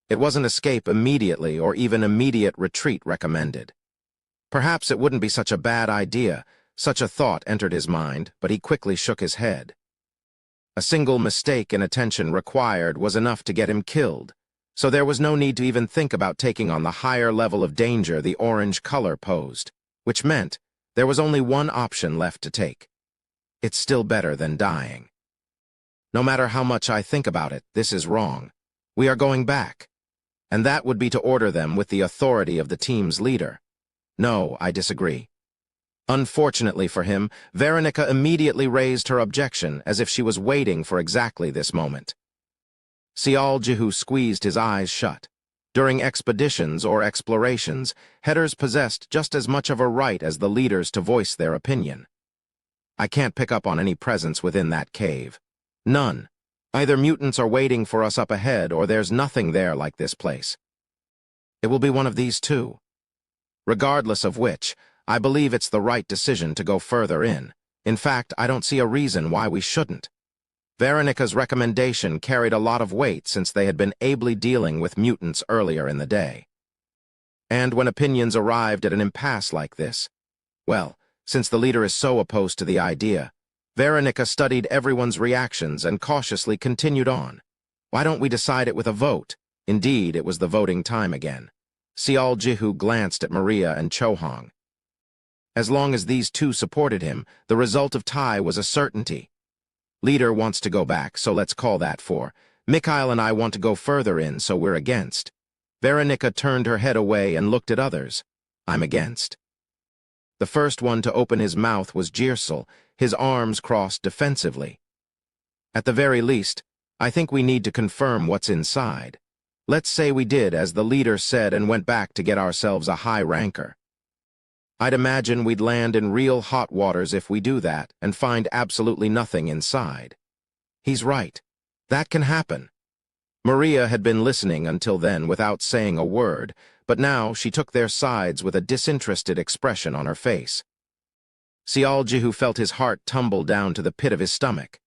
It wasn't escape immediately or even immediate retreat recommended. Perhaps it wouldn't be such a bad idea, Such a thought entered his mind, but he quickly shook his head. A single mistake in attention required was enough to get him killed, so there was no need to even think about taking on the higher level of danger the orange color posed, which meant there was only one option left to take. It's still better than dying. No matter how much I think about it, this is wrong. We are going back. And that would be to order them with the authority of the team's leader. No, I disagree. Unfortunately for him, Veronica immediately raised her objection as if she was waiting for exactly this moment. Sial Jihu squeezed his eyes shut. During expeditions or explorations, headers possessed just as much of a right as the leaders to voice their opinion. I can't pick up on any presence within that cave. None. Either mutants are waiting for us up ahead or there's nothing there like this place. It will be one of these two. Regardless of which, I believe it's the right decision to go further in. In fact, I don't see a reason why we shouldn't. Veronica's recommendation carried a lot of weight since they had been ably dealing with mutants earlier in the day. And when opinions arrived at an impasse like this, well, since the leader is so opposed to the idea, Veronica studied everyone's reactions and cautiously continued on. Why don't we decide it with a vote? Indeed, it was the voting time again. Sial Jihu glanced at Maria and Chohong. As long as these two supported him, the result of tie was a certainty. Leader wants to go back, so let's call that for. Mikhail and I want to go further in, so we're against. Veronica turned her head away and looked at others. I'm against. The first one to open his mouth was Jirsel, his arms crossed defensively. At the very least, I think we need to confirm what's inside. Let's say we did as the leader said and went back to get ourselves a high ranker. I'd imagine we'd land in real hot waters if we do that and find absolutely nothing inside. He's right. That can happen. Maria had been listening until then without saying a word, but now she took their sides with a disinterested expression on her face. Sial Jihu felt his heart tumble down to the pit of his stomach.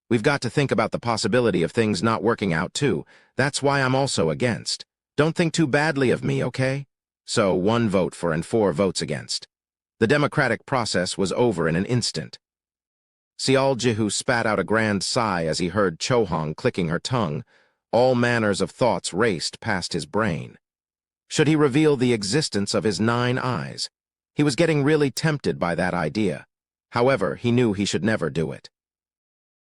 We've got to think about the possibility of things not working out too. That's why I'm also against. Don't think too badly of me, okay? So 1 vote for and 4 votes against. The democratic process was over in an instant. Sial Jihu spat out a grand sigh as he heard Chohong clicking her tongue. All manners of thoughts raced past his brain. Should he reveal the existence of his 9 eyes? He was getting really tempted by that idea. However, he knew he should never do it.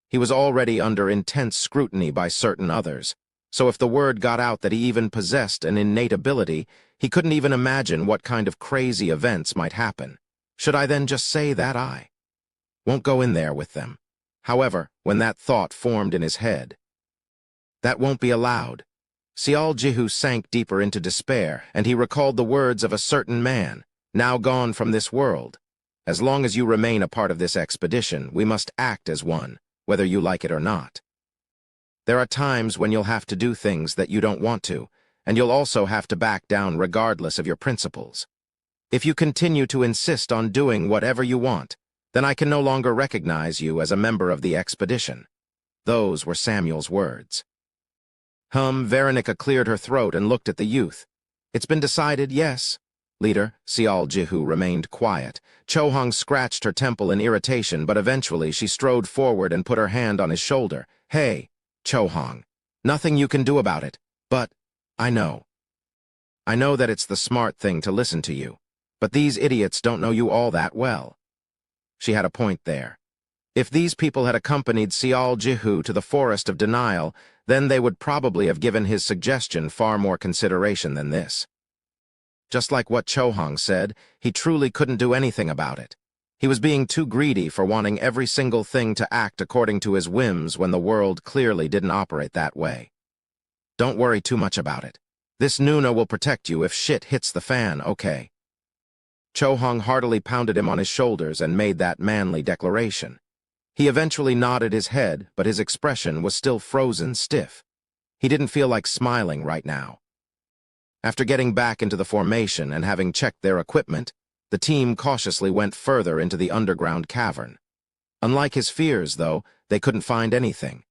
He was already under intense scrutiny by certain others, so if the word got out that he even possessed an innate ability, he couldn't even imagine what kind of crazy events might happen. Should I then just say that I won't go in there with them? However, when that thought formed in his head, that won't be allowed. Sial Jihu sank deeper into despair, and he recalled the words of a certain man, now gone from this world. As long as you remain a part of this expedition, we must act as one, whether you like it or not. There are times when you'll have to do things that you don't want to, and you'll also have to back down regardless of your principles. If you continue to insist on doing whatever you want, then I can no longer recognize you as a member of the expedition. Those were Samuel's words. Veronica cleared her throat and looked at the youth. It's been decided, yes. Leader, Sial Jihu remained quiet. Chohong scratched her temple in irritation, but eventually she strode forward and put her hand on his shoulder. Hey, Chohong, nothing you can do about it, but I know. I know that it's the smart thing to listen to you, but these idiots don't know you all that well. She had a point there. If these people had accompanied Sial Jihu to the Forest of Denial, then they would probably have given his suggestion far more consideration than this. Just like what Chohong said, he truly couldn't do anything about it. He was being too greedy for wanting every single thing to act according to his whims when the world clearly didn't operate that way. Don't worry too much about it. This Nuna will protect you if shit hits the fan, okay? Chohong heartily pounded him on his shoulders and made that manly declaration. He eventually nodded his head, but his expression was still frozen stiff. He didn't feel like smiling right now. After getting back into the formation and having checked their equipment, the team cautiously went further into the underground cavern. Unlike his fears, though, they couldn't find anything.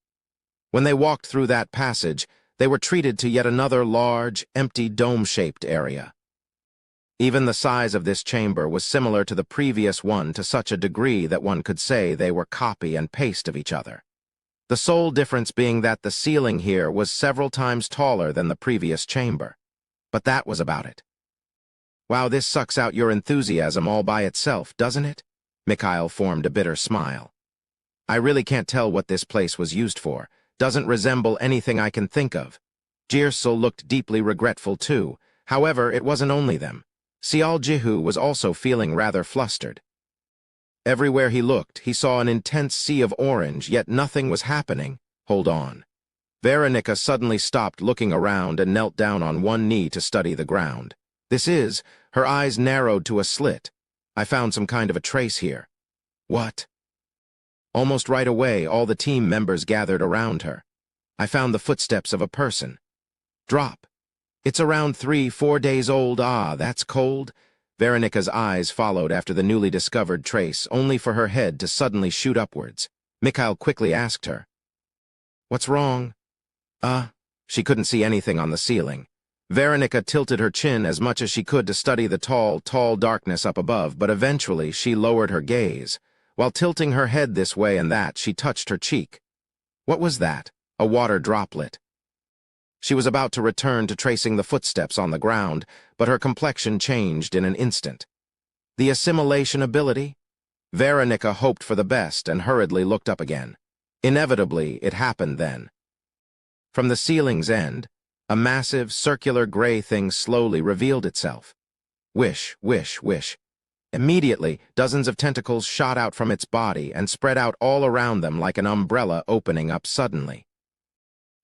When they walked through that passage, they were treated to yet another large, empty dome-shaped area. Even the size of this chamber was similar to the previous one to such a degree that one could say they were copy and paste of each other. The sole difference being that the ceiling here was several times taller than the previous chamber. But that was about it. Wow, this sucks out your enthusiasm all by itself, doesn't it? Mikhail formed a bitter smile. I really can't tell what this place was used for. Doesn't resemble anything I can think of. Jirsel looked deeply regretful too. However, it wasn't only them. Sial Jihu was also feeling rather flustered. Everywhere he looked, he saw an intense sea of orange, yet nothing was happening. Hold on. Veronica suddenly stopped looking around and knelt down on one knee to study the ground. Her eyes narrowed to a slit. I found some kind of a trace here. What? Almost right away, all the team members gathered around her. I found the footsteps of a person. Drop. It's around 3-4 days old. Ah, that's cold. Veronica's eyes followed after the newly discovered trace, only for her head to suddenly shoot upwards. Mikhail quickly asked her, "What's wrong?" She couldn't see anything on the ceiling. Veronica tilted her chin as much as she could to study the tall darkness up above, but eventually she lowered her gaze. While tilting her head this way and that, she touched her cheek. What was that? A water droplet. She was about to return to tracing the footsteps on the ground, but her complexion changed in an instant. The assimilation ability? Veronica hoped for the best and hurriedly looked up again. Inevitably, it happened then. From the ceiling's end, a massive, circular gray thing slowly revealed itself. Wish, wish, wish. Immediately, dozens of tentacles shot out from its body and spread out all around them like an umbrella opening up suddenly.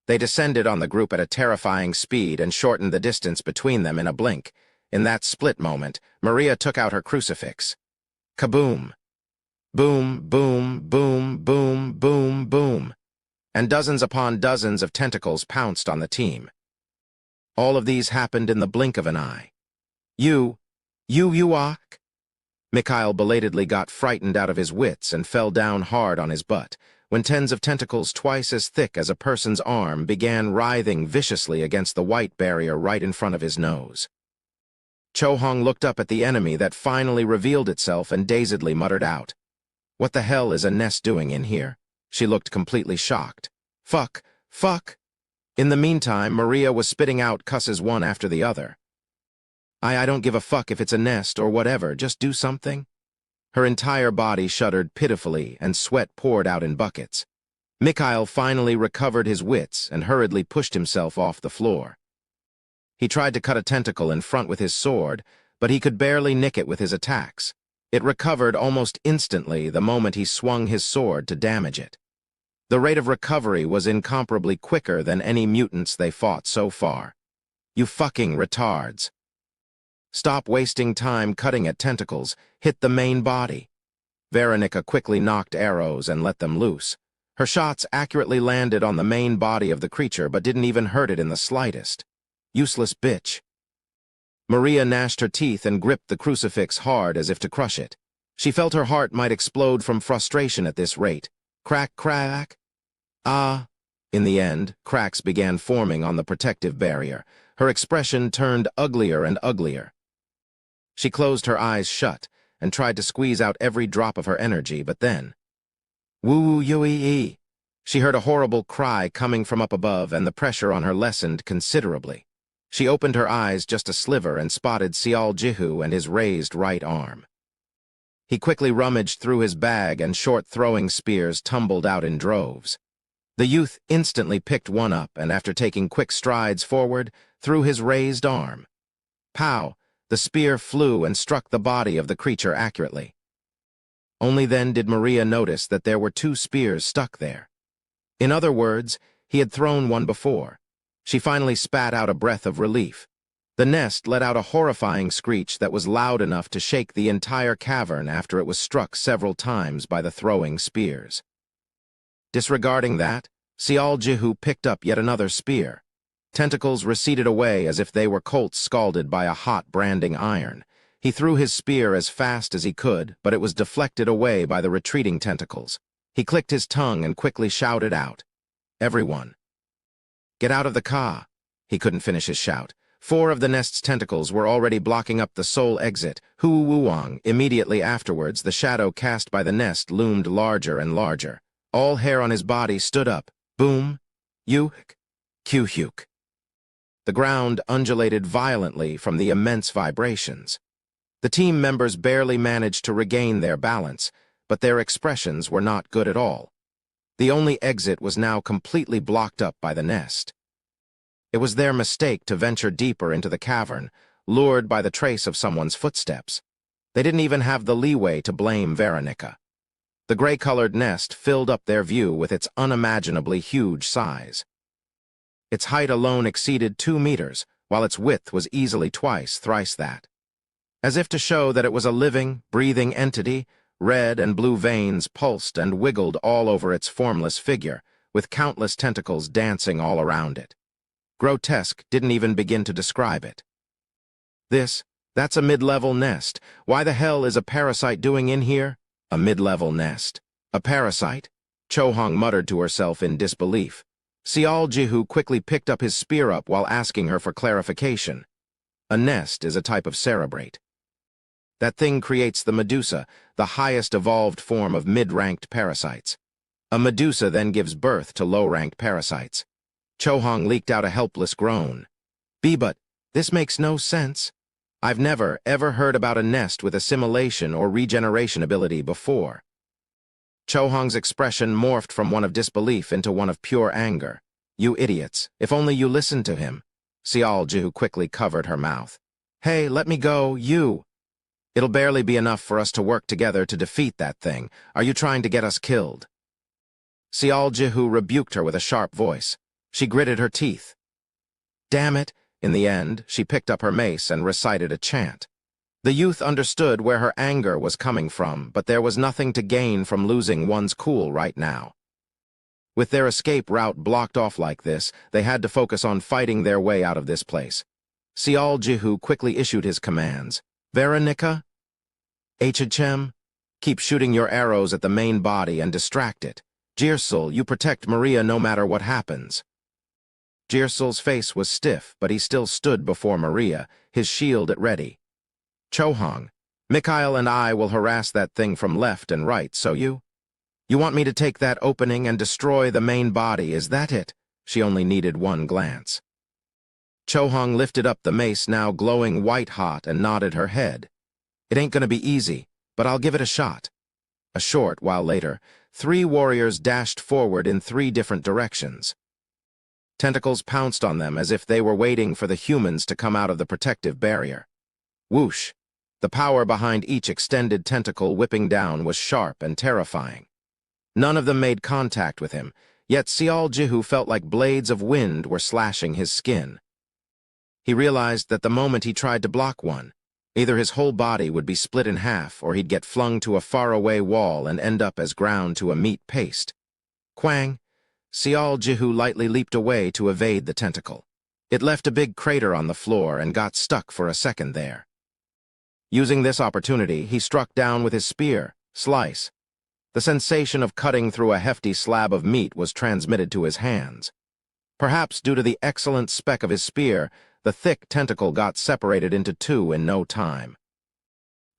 They descended on the group at a terrifying speed and shortened the distance between them in a blink. In that split moment, Maria took out her crucifix. Kaboom! Boom, boom, boom, boom, boom, boom. And dozens upon dozens of tentacles pounced on the team. All of these happened in the blink of an eye. You walk? Mikhail belatedly got frightened out of his wits and fell down hard on his butt, when tens of tentacles twice as thick as a person's arm began writhing viciously against the white barrier right in front of his nose. Chohong looked up at the enemy that finally revealed itself and dazedly muttered out, "What the hell is a nest doing in here?" She looked completely shocked. Fuck! In the meantime, Maria was spitting out cusses one after the other. I don't give a fuck if it's a nest or whatever, just do something." Her entire body shuddered pitifully and sweat poured out in buckets. Mikhail finally recovered his wits and hurriedly pushed himself off the floor. He tried to cut a tentacle in front with his sword, but he could barely nick it with his attacks. It recovered almost instantly the moment he swung his sword to damage it. The rate of recovery was incomparably quicker than any mutants they fought so far. You fucking retards. Stop wasting time cutting at tentacles. Hit the main body. Veronica quickly knocked arrows and let them loose. Her shots accurately landed on the main body of the creature but didn't even hurt it in the slightest. Useless bitch. Maria gnashed her teeth and gripped the crucifix hard as if to crush it. She felt her heart might explode from frustration at this rate. Crack, crack. Ah. In the end, cracks began forming on the protective barrier. Her expression turned uglier and uglier. She closed her eyes shut and tried to squeeze out every drop of her energy, but then... Woo-yoo-ee-ee. She heard a horrible cry coming from up above, and the pressure on her lessened considerably. She opened her eyes just a sliver and spotted Sial Jihu and his raised right arm. He quickly rummaged through his bag and short throwing spears tumbled out in droves. The youth instantly picked one up and, after taking quick strides forward, threw his raised arm. Pow! The spear flew and struck the body of the creature accurately. Only then did Maria notice that there were two spears stuck there. In other words, he had thrown one before. She finally spat out a breath of relief. The nest let out a horrifying screech that was loud enough to shake the entire cavern after it was struck several times by the throwing spears. Disregarding that, Sial Jihu picked up yet another spear. Tentacles receded away as if they were colts scalded by a hot branding iron. He threw his spear as fast as he could, but it was deflected away by the retreating tentacles. He clicked his tongue and quickly shouted out, "Everyone, get out of the car." He couldn't finish his shout. 4 of the nest's tentacles were already blocking up the sole exit, Hu-Wuang. Immediately afterwards, the shadow cast by the nest loomed larger and larger. All hair on his body stood up. Boom! Yuk! Q-huk. The ground undulated violently from the immense vibrations. The team members barely managed to regain their balance, but their expressions were not good at all. The only exit was now completely blocked up by the nest. It was their mistake to venture deeper into the cavern, lured by the trace of someone's footsteps. They didn't even have the leeway to blame Veronica. The gray-colored nest filled up their view with its unimaginably huge size. Its height alone exceeded 2 meters, while its width was easily twice, thrice that. As if to show that it was a living, breathing entity, red and blue veins pulsed and wiggled all over its formless figure, with countless tentacles dancing all around it. Grotesque didn't even begin to describe it. That's a mid-level nest. Why the hell is a parasite doing in here? A mid-level nest. A parasite? Cho-Hong muttered to herself in disbelief. Xiao Jihu quickly picked up his spear up while asking her for clarification. A nest is a type of cerebrate. That thing creates the medusa, the highest evolved form of mid-ranked parasites. A medusa then gives birth to low-ranked parasites. Cho-Hong leaked out a helpless groan. But this makes no sense. I've never, ever heard about a nest with assimilation or regeneration ability before. Cho-Hong's expression morphed from one of disbelief into one of pure anger. You idiots, if only you listened to him. Xiao Jihu quickly covered her mouth. Hey, let me go, you. It'll barely be enough for us to work together to defeat that thing. Are you trying to get us killed? Xiao Jihu rebuked her with a sharp voice. She gritted her teeth. Damn it. In the end, she picked up her mace and recited a chant. The youth understood where her anger was coming from, but there was nothing to gain from losing one's cool right now. With their escape route blocked off like this, they had to focus on fighting their way out of this place. Xiao Jihu quickly issued his commands. Veronica? Hchem? Keep shooting your arrows at the main body and distract it. Jirsul, you protect Maria no matter what happens. Jirsul's face was stiff, but he still stood before Maria, his shield at ready. Cho-Hong, Mikhail and I will harass that thing from left and right, so you want me to take that opening and destroy the main body, is that it? She only needed one glance. Cho-Hong lifted up the mace, now glowing white-hot, and nodded her head. It ain't gonna be easy, but I'll give it a shot. A short while later, 3 warriors dashed forward in 3 different directions. Tentacles pounced on them as if they were waiting for the humans to come out of the protective barrier. Whoosh! The power behind each extended tentacle whipping down was sharp and terrifying. None of them made contact with him, yet Xiao Jihu felt like blades of wind were slashing his skin. He realized that the moment he tried to block one, either his whole body would be split in half or he'd get flung to a faraway wall and end up as ground to a meat paste. Quang! Xiao Jihu lightly leaped away to evade the tentacle. It left a big crater on the floor and got stuck for a second there. Using this opportunity, he struck down with his spear. Slice. The sensation of cutting through a hefty slab of meat was transmitted to his hands. Perhaps due to the excellent spec of his spear, the thick tentacle got separated into 2 in no time.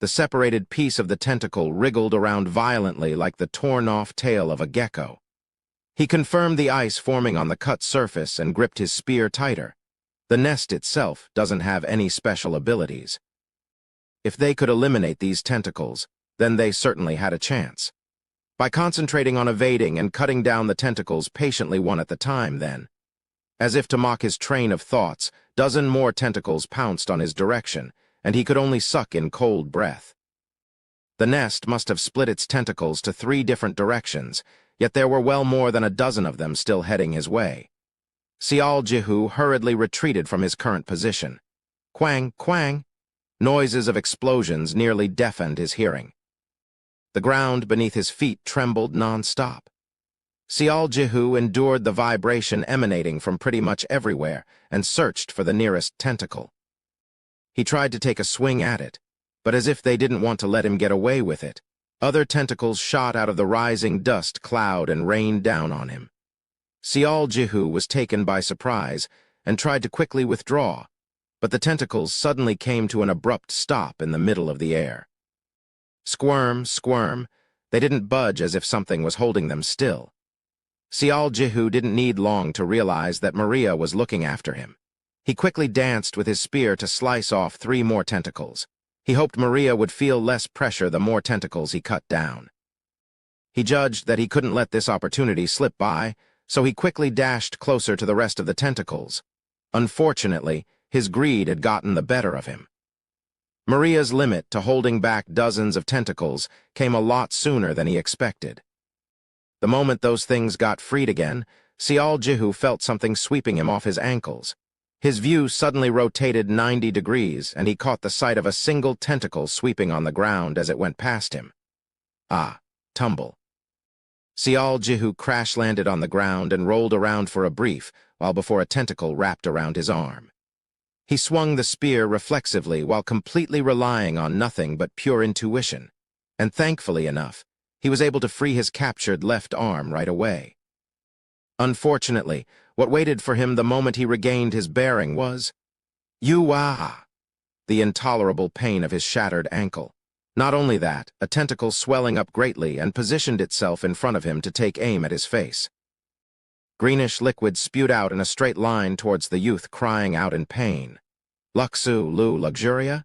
The separated piece of the tentacle wriggled around violently like the torn-off tail of a gecko. He confirmed the ice forming on the cut surface and gripped his spear tighter. The nest itself doesn't have any special abilities. If they could eliminate these tentacles, then they certainly had a chance. By concentrating on evading and cutting down the tentacles patiently one at a time, then. As if to mock his train of thoughts, 12 more tentacles pounced on his direction, and he could only suck in cold breath. The nest must have split its tentacles to 3 different directions, yet there were well more than a dozen of them still heading his way. Xiao Jihu hurriedly retreated from his current position. Quang, quang! Noises of explosions nearly deafened his hearing. The ground beneath his feet trembled non-stop. Xiao Jihu endured the vibration emanating from pretty much everywhere and searched for the nearest tentacle. He tried to take a swing at it, but as if they didn't want to let him get away with it, other tentacles shot out of the rising dust cloud and rained down on him. Xiao Jihu was taken by surprise and tried to quickly withdraw, but the tentacles suddenly came to an abrupt stop in the middle of the air. Squirm, squirm, they didn't budge as if something was holding them still. Sial Jihu didn't need long to realize that Maria was looking after him. He quickly danced with his spear to slice off 3 more tentacles. He hoped Maria would feel less pressure the more tentacles he cut down. He judged that he couldn't let this opportunity slip by, so he quickly dashed closer to the rest of the tentacles. Unfortunately, his greed had gotten the better of him. Maria's limit to holding back dozens of tentacles came a lot sooner than he expected. The moment those things got freed again, Sial Jihu felt something sweeping him off his ankles. His view suddenly rotated 90 degrees, and he caught the sight of a single tentacle sweeping on the ground as it went past him. Ah, tumble. Sial Jihu crash-landed on the ground and rolled around for a brief, while before a tentacle wrapped around his arm. He swung the spear reflexively while completely relying on nothing but pure intuition, and thankfully enough, he was able to free his captured left arm right away. Unfortunately, what waited for him the moment he regained his bearing was "Yuah!" the intolerable pain of his shattered ankle. Not only that, a tentacle swelling up greatly and positioned itself in front of him to take aim at his face. Greenish liquid spewed out in a straight line towards the youth, crying out in pain. Luxu Lu Luxuria?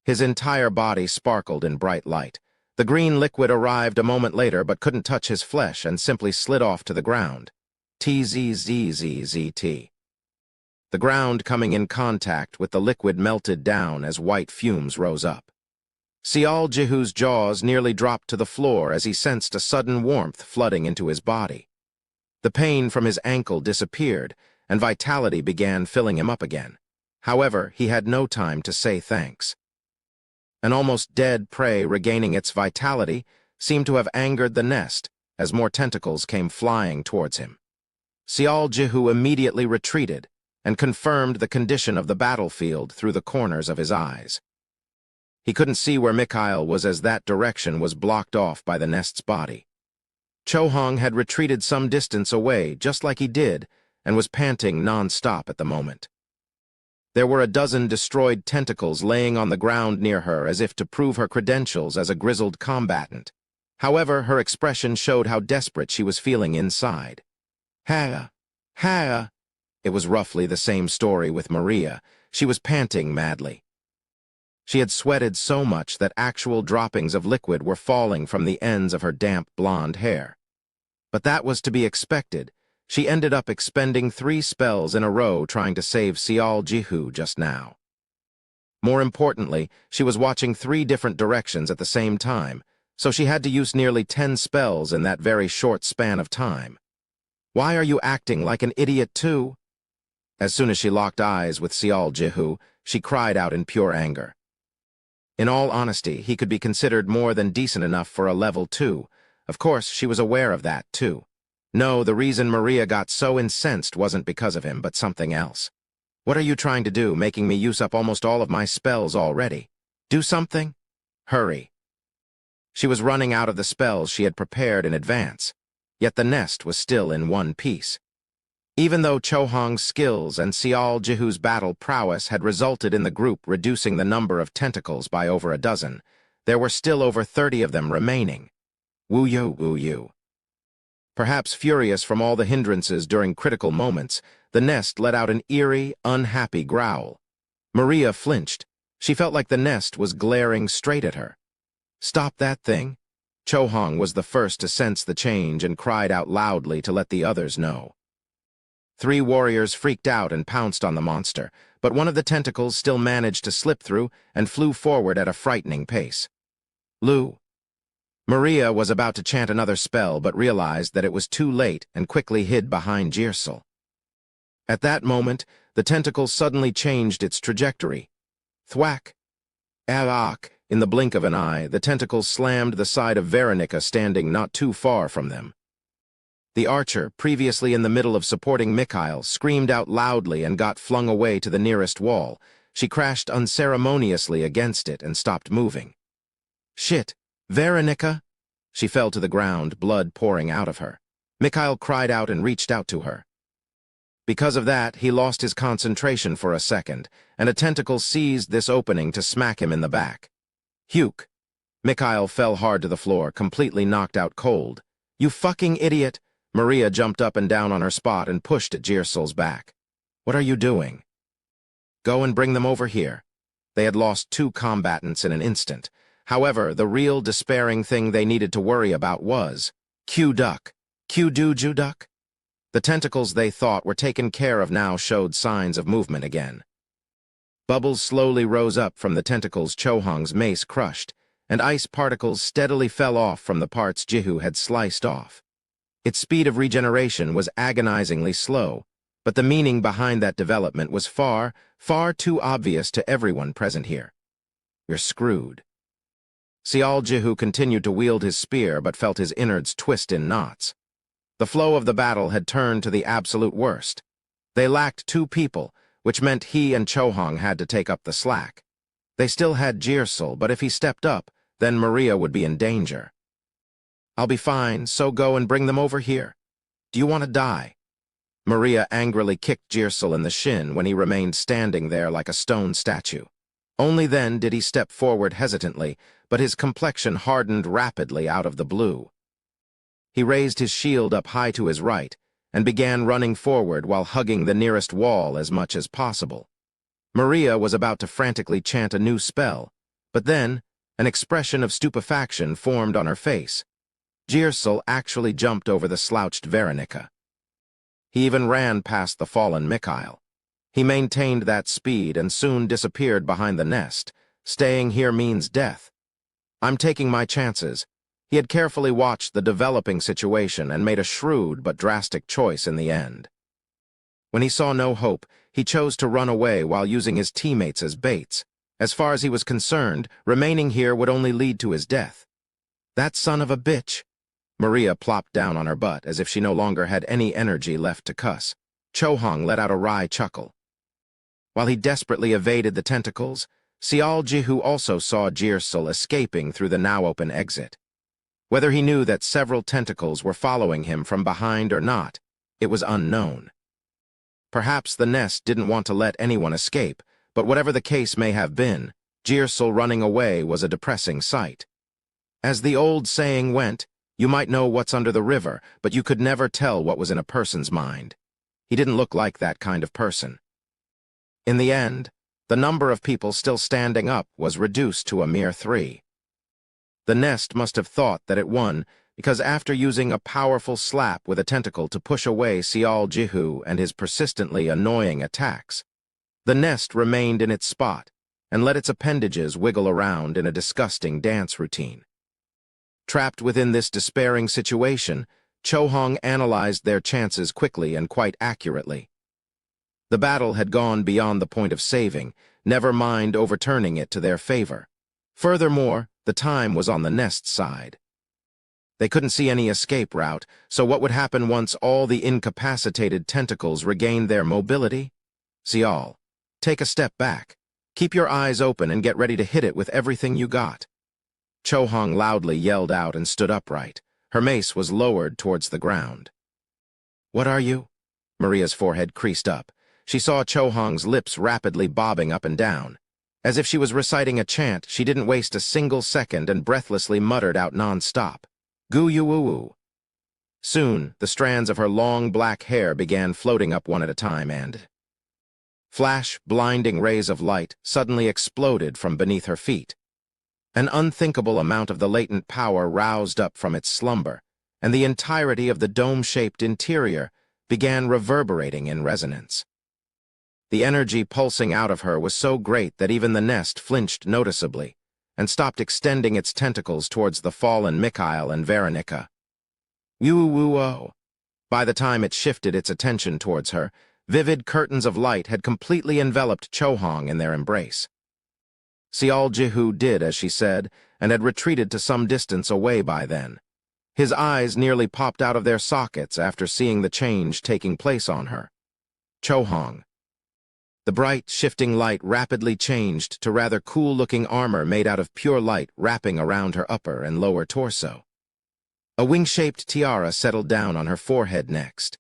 His entire body sparkled in bright light. The green liquid arrived a moment later but couldn't touch his flesh and simply slid off to the ground. TZZZZT. The ground coming in contact with the liquid melted down as white fumes rose up. Sial Jihu's jaws nearly dropped to the floor as he sensed a sudden warmth flooding into his body. The pain from his ankle disappeared, and vitality began filling him up again. However, he had no time to say thanks. An almost dead prey regaining its vitality seemed to have angered the nest as more tentacles came flying towards him. Sial Jihu immediately retreated and confirmed the condition of the battlefield through the corners of his eyes. He couldn't see where Mikhail was as that direction was blocked off by the nest's body. Chohong had retreated some distance away, just like he did, and was panting non-stop at the moment. There were a dozen destroyed tentacles laying on the ground near her as if to prove her credentials as a grizzled combatant. However, her expression showed how desperate she was feeling inside. Ha! Ha! It was roughly the same story with Maria. She was panting madly. She had sweated so much that actual droppings of liquid were falling from the ends of her damp blonde hair. But that was to be expected. She ended up expending 3 spells in a row trying to save Sial Jihu just now. More importantly, she was watching 3 different directions at the same time, so she had to use nearly 10 spells in that very short span of time. Why are you acting like an idiot too? As soon as she locked eyes with Sial Jihu, she cried out in pure anger. In all honesty, he could be considered more than decent enough for a level 2. Of course, she was aware of that, too. No, the reason Maria got so incensed wasn't because of him, but something else. What are you trying to do, making me use up almost all of my spells already? Do something? Hurry. She was running out of the spells she had prepared in advance, yet the nest was still in one piece. Even though Chohong's skills and Sial Jihu's battle prowess had resulted in the group reducing the number of tentacles by over a dozen, there were still over 30 of them remaining. Woo-yo, woo-yo. Perhaps furious from all the hindrances during critical moments, the nest let out an eerie, unhappy growl. Maria flinched. She felt like the nest was glaring straight at her. Stop that thing. Chohong was the first to sense the change and cried out loudly to let the others know. 3 warriors freaked out and pounced on the monster, but one of the tentacles still managed to slip through and flew forward at a frightening pace. Lu. Maria was about to chant another spell but realized that it was too late and quickly hid behind Jirsel. At that moment, the tentacle suddenly changed its trajectory. Thwack! Arak! In the blink of an eye, the tentacle slammed the side of Veronica standing not too far from them. The archer, previously in the middle of supporting Mikhail, screamed out loudly and got flung away to the nearest wall. She crashed unceremoniously against it and stopped moving. Shit! Veronica! She fell to the ground, blood pouring out of her. Mikhail cried out and reached out to her. Because of that, he lost his concentration for a second, and a tentacle seized this opening to smack him in the back. Huke! Mikhail fell hard to the floor, completely knocked out cold. You fucking idiot! Maria jumped up and down on her spot and pushed at Jirsul's back. What are you doing? Go and bring them over here. They had lost 2 combatants in an instant. However, the real despairing thing they needed to worry about was Q-Duck. Q-Do-Ju-Duck? The tentacles they thought were taken care of now showed signs of movement again. Bubbles slowly rose up from the tentacles Chohong's mace crushed, and ice particles steadily fell off from the parts Jihu had sliced off. Its speed of regeneration was agonizingly slow, but the meaning behind that development was far, far too obvious to everyone present here. You're screwed. Sial Jihu continued to wield his spear but felt his innards twist in knots. The flow of the battle had turned to the absolute worst. They lacked 2 people, which meant he and Chohong had to take up the slack. They still had Jirsul, but if he stepped up, then Maria would be in danger. I'll be fine, so go and bring them over here. Do you want to die? Maria angrily kicked Jirsul in the shin when he remained standing there like a stone statue. Only then did he step forward hesitantly, but his complexion hardened rapidly out of the blue. He raised his shield up high to his right and began running forward while hugging the nearest wall as much as possible. Maria was about to frantically chant a new spell, but then an expression of stupefaction formed on her face. Jirsul actually jumped over the slouched Veronica. He even ran past the fallen Mikhail. He maintained that speed and soon disappeared behind the nest. Staying here means death. I'm taking my chances. He had carefully watched the developing situation and made a shrewd but drastic choice in the end. When he saw no hope, he chose to run away while using his teammates as baits. As far as he was concerned, remaining here would only lead to his death. That son of a bitch! Maria plopped down on her butt as if she no longer had any energy left to cuss. Chohong let out a wry chuckle. While he desperately evaded the tentacles, Sial Jihu also saw Jirsul escaping through the now-open exit. Whether he knew that several tentacles were following him from behind or not, it was unknown. Perhaps the nest didn't want to let anyone escape, but whatever the case may have been, Jirsul running away was a depressing sight. As the old saying went, you might know what's under the river, but you could never tell what was in a person's mind. He didn't look like that kind of person. In the end, the number of people still standing up was reduced to a mere 3. The nest must have thought that it won, because after using a powerful slap with a tentacle to push away Sial Jihu and his persistently annoying attacks, the nest remained in its spot and let its appendages wiggle around in a disgusting dance routine. Trapped within this despairing situation, Chohong analyzed their chances quickly and quite accurately. The battle had gone beyond the point of saving, never mind overturning it to their favor. Furthermore, the time was on the nest's side. They couldn't see any escape route, so what would happen once all the incapacitated tentacles regained their mobility? Sial, take a step back. Keep your eyes open and get ready to hit it with everything you got. Chohong loudly yelled out and stood upright. Her mace was lowered towards the ground. What are you? Maria's forehead creased up. She saw Chohong's lips rapidly bobbing up and down. As if she was reciting a chant, she didn't waste a single second and breathlessly muttered out non-stop. Gu-yu-woo-woo. Soon, the strands of her long black hair began floating up one at a time and... Flash, blinding rays of light suddenly exploded from beneath her feet. An unthinkable amount of the latent power roused up from its slumber, and the entirety of the dome-shaped interior began reverberating in resonance. The energy pulsing out of her was so great that even the nest flinched noticeably and stopped extending its tentacles towards the fallen Mikhail and Veronica. Woo-woo-oh. By the time it shifted its attention towards her, vivid curtains of light had completely enveloped Chohong in their embrace. Sial Jihu did as she said and had retreated to some distance away by then. His eyes nearly popped out of their sockets after seeing the change taking place on her. Chohong. The bright, shifting light rapidly changed to rather cool-looking armor made out of pure light wrapping around her upper and lower torso. A wing-shaped tiara settled down on her forehead next.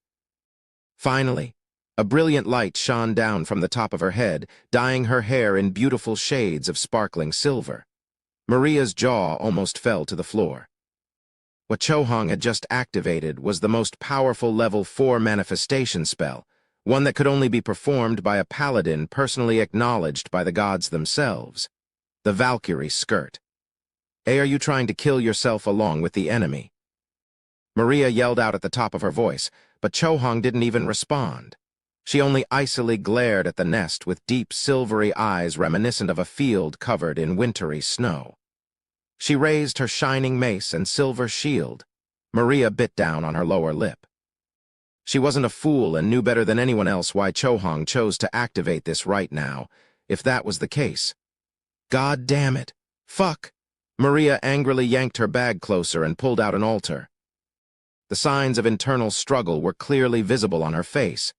Finally, A brilliant light shone down from the top of her head, dyeing her hair in beautiful shades of sparkling silver. Maria's jaw almost fell to the floor. What Chohong had just activated was the most powerful level 4 manifestation spell, one that could only be performed by a paladin personally acknowledged by the gods themselves. The Valkyrie skirt. Are you trying to kill yourself along with the enemy? Maria yelled out at the top of her voice, but Chohong didn't even respond. She only icily glared at the nest with deep silvery eyes reminiscent of a field covered in wintry snow. She raised her shining mace and silver shield. Maria bit down on her lower lip. She wasn't a fool and knew better than anyone else why Chohong chose to activate this right now, if that was the case. God damn it! Fuck! Maria angrily yanked her bag closer and pulled out an altar. The signs of internal struggle were clearly visible on her face,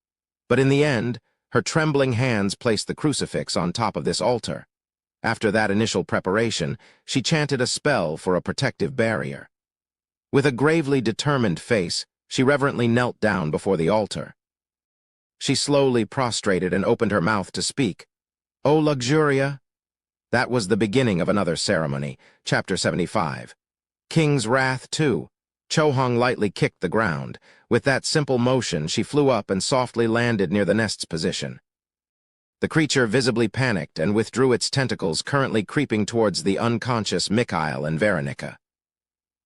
but in the end, her trembling hands placed the crucifix on top of this altar. After that initial preparation, she chanted a spell for a protective barrier. With a gravely determined face, she reverently knelt down before the altar. She slowly prostrated and opened her mouth to speak. "O Luxuria!" That was the beginning of another ceremony, Chapter 75. King's Wrath 2. Chohong lightly kicked the ground. With that simple motion, she flew up and softly landed near the nest's position. The creature visibly panicked and withdrew its tentacles, currently creeping towards the unconscious Mikhail and Veronica.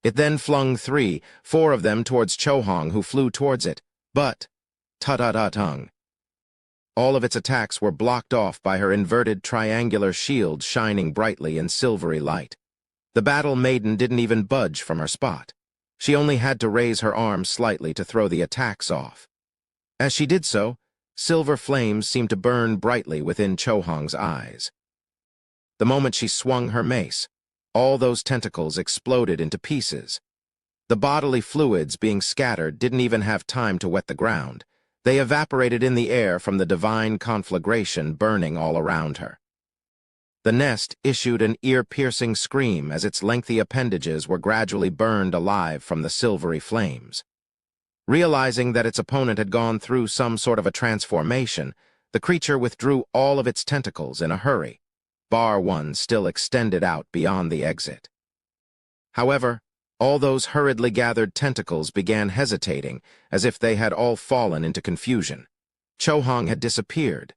It then flung 4 of them towards Chohong, who flew towards it, but tut-tut-tung. All of its attacks were blocked off by her inverted triangular shield shining brightly in silvery light. The battle maiden didn't even budge from her spot. She only had to raise her arm slightly to throw the attacks off. As she did so, silver flames seemed to burn brightly within Chohong's eyes. The moment she swung her mace, all those tentacles exploded into pieces. The bodily fluids being scattered didn't even have time to wet the ground. They evaporated in the air from the divine conflagration burning all around her. The nest issued an ear-piercing scream as its lengthy appendages were gradually burned alive from the silvery flames. Realizing that its opponent had gone through some sort of a transformation, the creature withdrew all of its tentacles in a hurry, bar one still extended out beyond the exit. However, all those hurriedly gathered tentacles began hesitating, as if they had all fallen into confusion. Chohong had disappeared.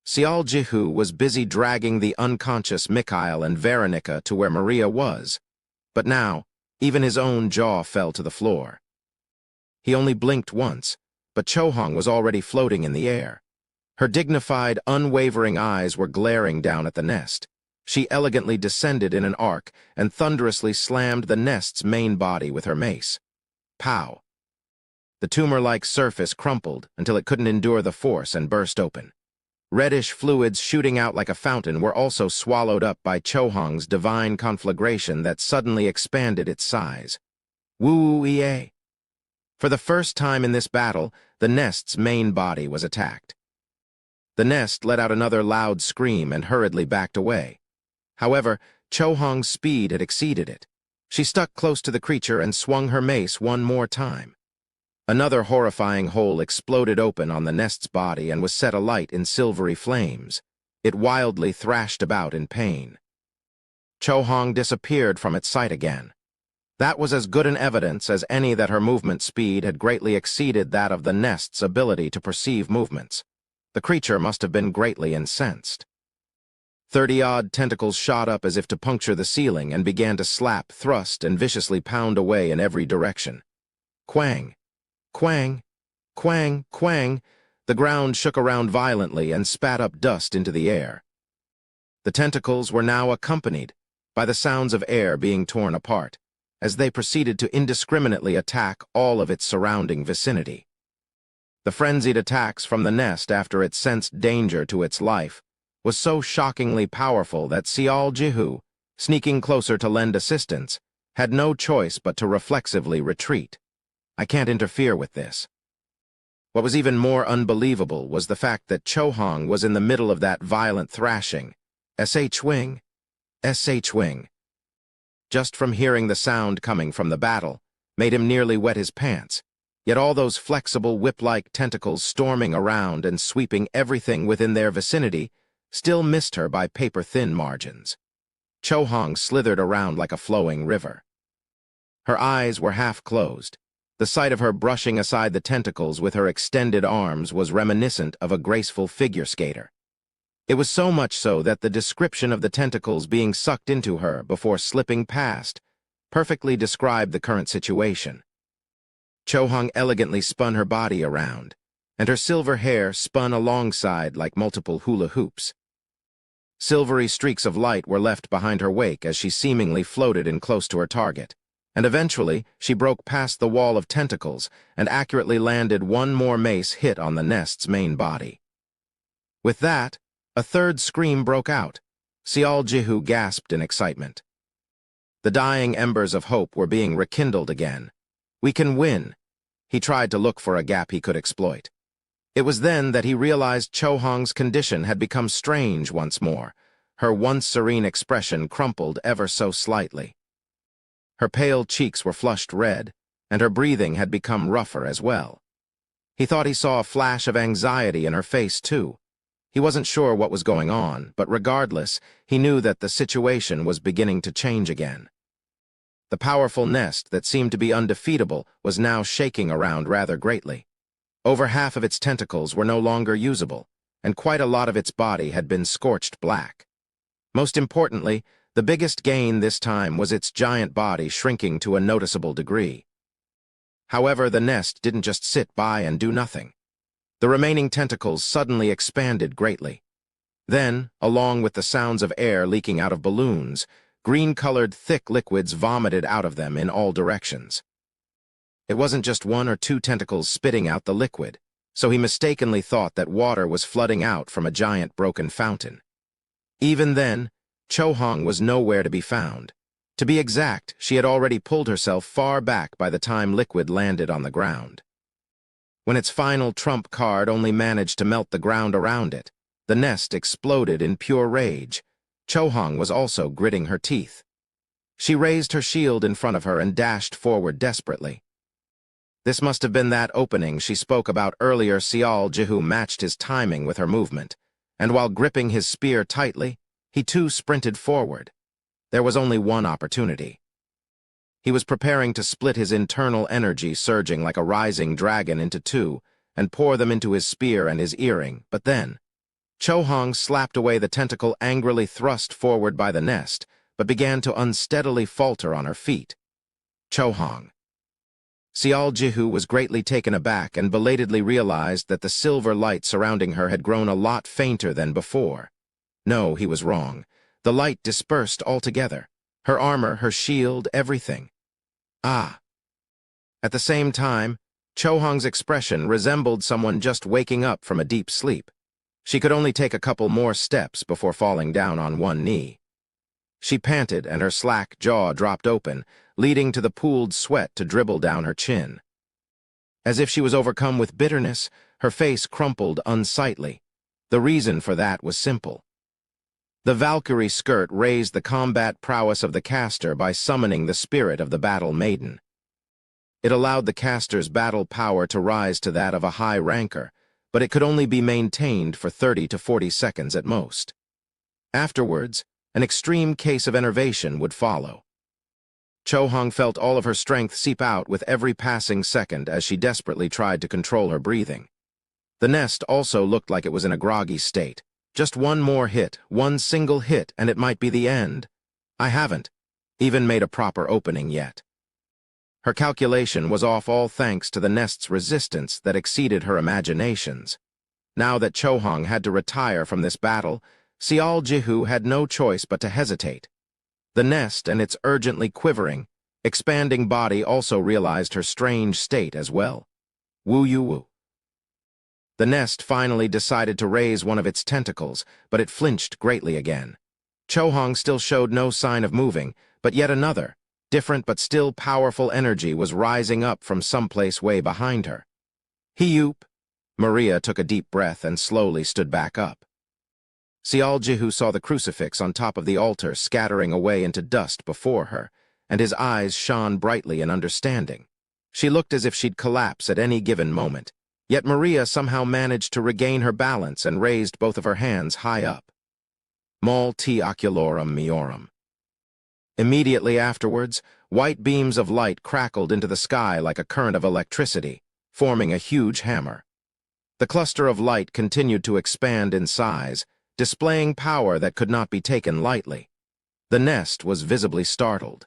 Xiao Jihu was busy dragging the unconscious Mikhail and Veronica to where Maria was, but now, even his own jaw fell to the floor. He only blinked once, but Chohong was already floating in the air. Her dignified, unwavering eyes were glaring down at the nest. She elegantly descended in an arc and thunderously slammed the nest's main body with her mace. Pow! The tumor-like surface crumpled until it couldn't endure the force and burst open. Reddish fluids shooting out like a fountain were also swallowed up by Chohong's divine conflagration that suddenly expanded its size. Woo-ee-ee! For the first time in this battle, the nest's main body was attacked. The nest let out another loud scream and hurriedly backed away. However, Chohong's speed had exceeded it. She stuck close to the creature and swung her mace one more time. Another horrifying hole exploded open on the nest's body and was set alight in silvery flames. It wildly thrashed about in pain. Chohong disappeared from its sight again. That was as good an evidence as any that her movement speed had greatly exceeded that of the nest's ability to perceive movements. The creature must have been greatly incensed. 30-odd tentacles shot up as if to puncture the ceiling and began to slap, thrust, and viciously pound away in every direction. Quang! Quang! Quang! Quang! The ground shook around violently and spat up dust into the air. The tentacles were now accompanied by the sounds of air being torn apart, as they proceeded to indiscriminately attack all of its surrounding vicinity. The frenzied attacks from the nest after it sensed danger to its life was so shockingly powerful that Xiao Jihu, sneaking closer to lend assistance, had no choice but to reflexively retreat. I can't interfere with this. What was even more unbelievable was the fact that Chohong was in the middle of that violent thrashing. S.H. Wing. S.H. Wing. Just from hearing the sound coming from the battle, made him nearly wet his pants. Yet all those flexible whip-like tentacles storming around and sweeping everything within their vicinity still missed her by paper-thin margins. Cho-hong slithered around like a flowing river. Her eyes were half closed. The sight of her brushing aside the tentacles with her extended arms was reminiscent of a graceful figure skater. It was so much so that the description of the tentacles being sucked into her before slipping past perfectly described the current situation. Cho-hong elegantly spun her body around, and her silver hair spun alongside like multiple hula hoops. Silvery streaks of light were left behind her wake as she seemingly floated in close to her target, and eventually she broke past the wall of tentacles and accurately landed one more mace hit on the nest's main body. With that, a third scream broke out. Seol Jihu gasped in excitement. The dying embers of hope were being rekindled again. "We can win." He tried to look for a gap he could exploit. It was then that he realized Cho-hong's condition had become strange once more. Her once serene expression crumpled ever so slightly. Her pale cheeks were flushed red, and her breathing had become rougher as well. He thought he saw a flash of anxiety in her face, too. He wasn't sure what was going on, but regardless, he knew that the situation was beginning to change again. The powerful nest that seemed to be undefeatable was now shaking around rather greatly. Over half of its tentacles were no longer usable, and quite a lot of its body had been scorched black. Most importantly, the biggest gain this time was its giant body shrinking to a noticeable degree. However, the nest didn't just sit by and do nothing. The remaining tentacles suddenly expanded greatly. Then, along with the sounds of air leaking out of balloons, green-colored thick liquids vomited out of them in all directions. It wasn't just one or two tentacles spitting out the liquid, so he mistakenly thought that water was flooding out from a giant broken fountain. Even then, Cho-hong was nowhere to be found. To be exact, she had already pulled herself far back by the time liquid landed on the ground. When its final trump card only managed to melt the ground around it, the nest exploded in pure rage. Cho-hong was also gritting her teeth. She raised her shield in front of her and dashed forward desperately. This must have been that opening she spoke about earlier. Seol Jihu matched his timing with her movement, and while gripping his spear tightly, he too sprinted forward. There was only one opportunity. He was preparing to split his internal energy surging like a rising dragon into two and pour them into his spear and his earring, but then Cho-hong slapped away the tentacle angrily thrust forward by the nest, but began to unsteadily falter on her feet. Cho-hong. Seol Jihu was greatly taken aback and belatedly realized that the silver light surrounding her had grown a lot fainter than before. No, he was wrong. The light dispersed altogether. Her armor, her shield, everything. Ah. At the same time, Cho-hong's expression resembled someone just waking up from a deep sleep. She could only take a couple more steps before falling down on one knee. She panted and her slack jaw dropped open, leading to the pooled sweat to dribble down her chin. As if she was overcome with bitterness, her face crumpled unsightly. The reason for that was simple. The Valkyrie skirt raised the combat prowess of the caster by summoning the spirit of the battle maiden. It allowed the caster's battle power to rise to that of a high ranker, but it could only be maintained for 30 to 40 seconds at most. Afterwards, an extreme case of enervation would follow. Cho-hong felt all of her strength seep out with every passing second as she desperately tried to control her breathing. The nest also looked like it was in a groggy state. Just one more hit, one single hit, and it might be the end. I haven't even made a proper opening yet. Her calculation was off, all thanks to the nest's resistance that exceeded her imaginations. Now that Cho-hong had to retire from this battle, Seol Jihu had no choice but to hesitate. The nest and its urgently quivering, expanding body also realized her strange state as well. Woo-you-woo. The nest finally decided to raise one of its tentacles, but it flinched greatly again. Cho-hong still showed no sign of moving, but yet another, different but still powerful energy was rising up from someplace way behind her. He-yoop! Maria took a deep breath and slowly stood back up. Seol Jihu saw the crucifix on top of the altar scattering away into dust before her, and his eyes shone brightly in understanding. She looked as if she'd collapse at any given moment, yet Maria somehow managed to regain her balance and raised both of her hands high up. Mal te oculorum meorum. Immediately afterwards, white beams of light crackled into the sky like a current of electricity, forming a huge hammer. The cluster of light continued to expand in size, displaying power that could not be taken lightly. The nest was visibly startled.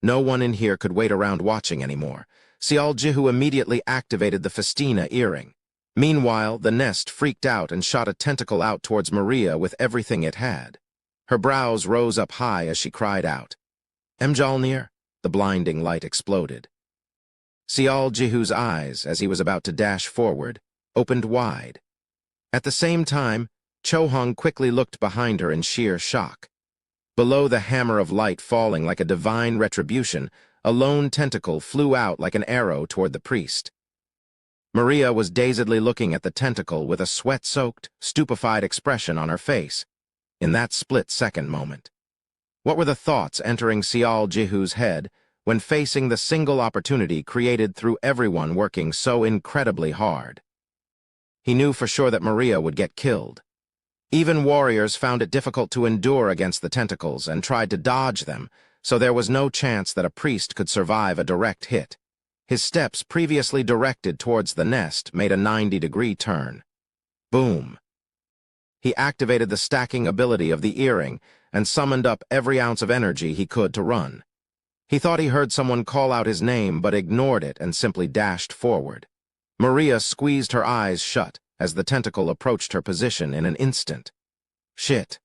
No one in here could wait around watching anymore. Sial Jihu immediately activated the Festina earring. Meanwhile, the nest freaked out and shot a tentacle out towards Maria with everything it had. Her brows rose up high as she cried out. Mjalnir, the blinding light exploded. Sial Jihu's eyes, as he was about to dash forward, opened wide. At the same time, Chohong quickly looked behind her in sheer shock. Below the hammer of light falling like a divine retribution, a lone tentacle flew out like an arrow toward the priest. Maria was dazedly looking at the tentacle with a sweat-soaked, stupefied expression on her face. In that split-second moment, what were the thoughts entering Sial Jihu's head when facing the single opportunity created through everyone working so incredibly hard? He knew for sure that Maria would get killed. Even warriors found it difficult to endure against the tentacles and tried to dodge them, so there was no chance that a priest could survive a direct hit. His steps, previously directed towards the nest, made a 90-degree turn. Boom! He activated the stacking ability of the earring and summoned up every ounce of energy he could to run. He thought he heard someone call out his name but ignored it and simply dashed forward. Maria squeezed her eyes shut as the tentacle approached her position in an instant. Shit.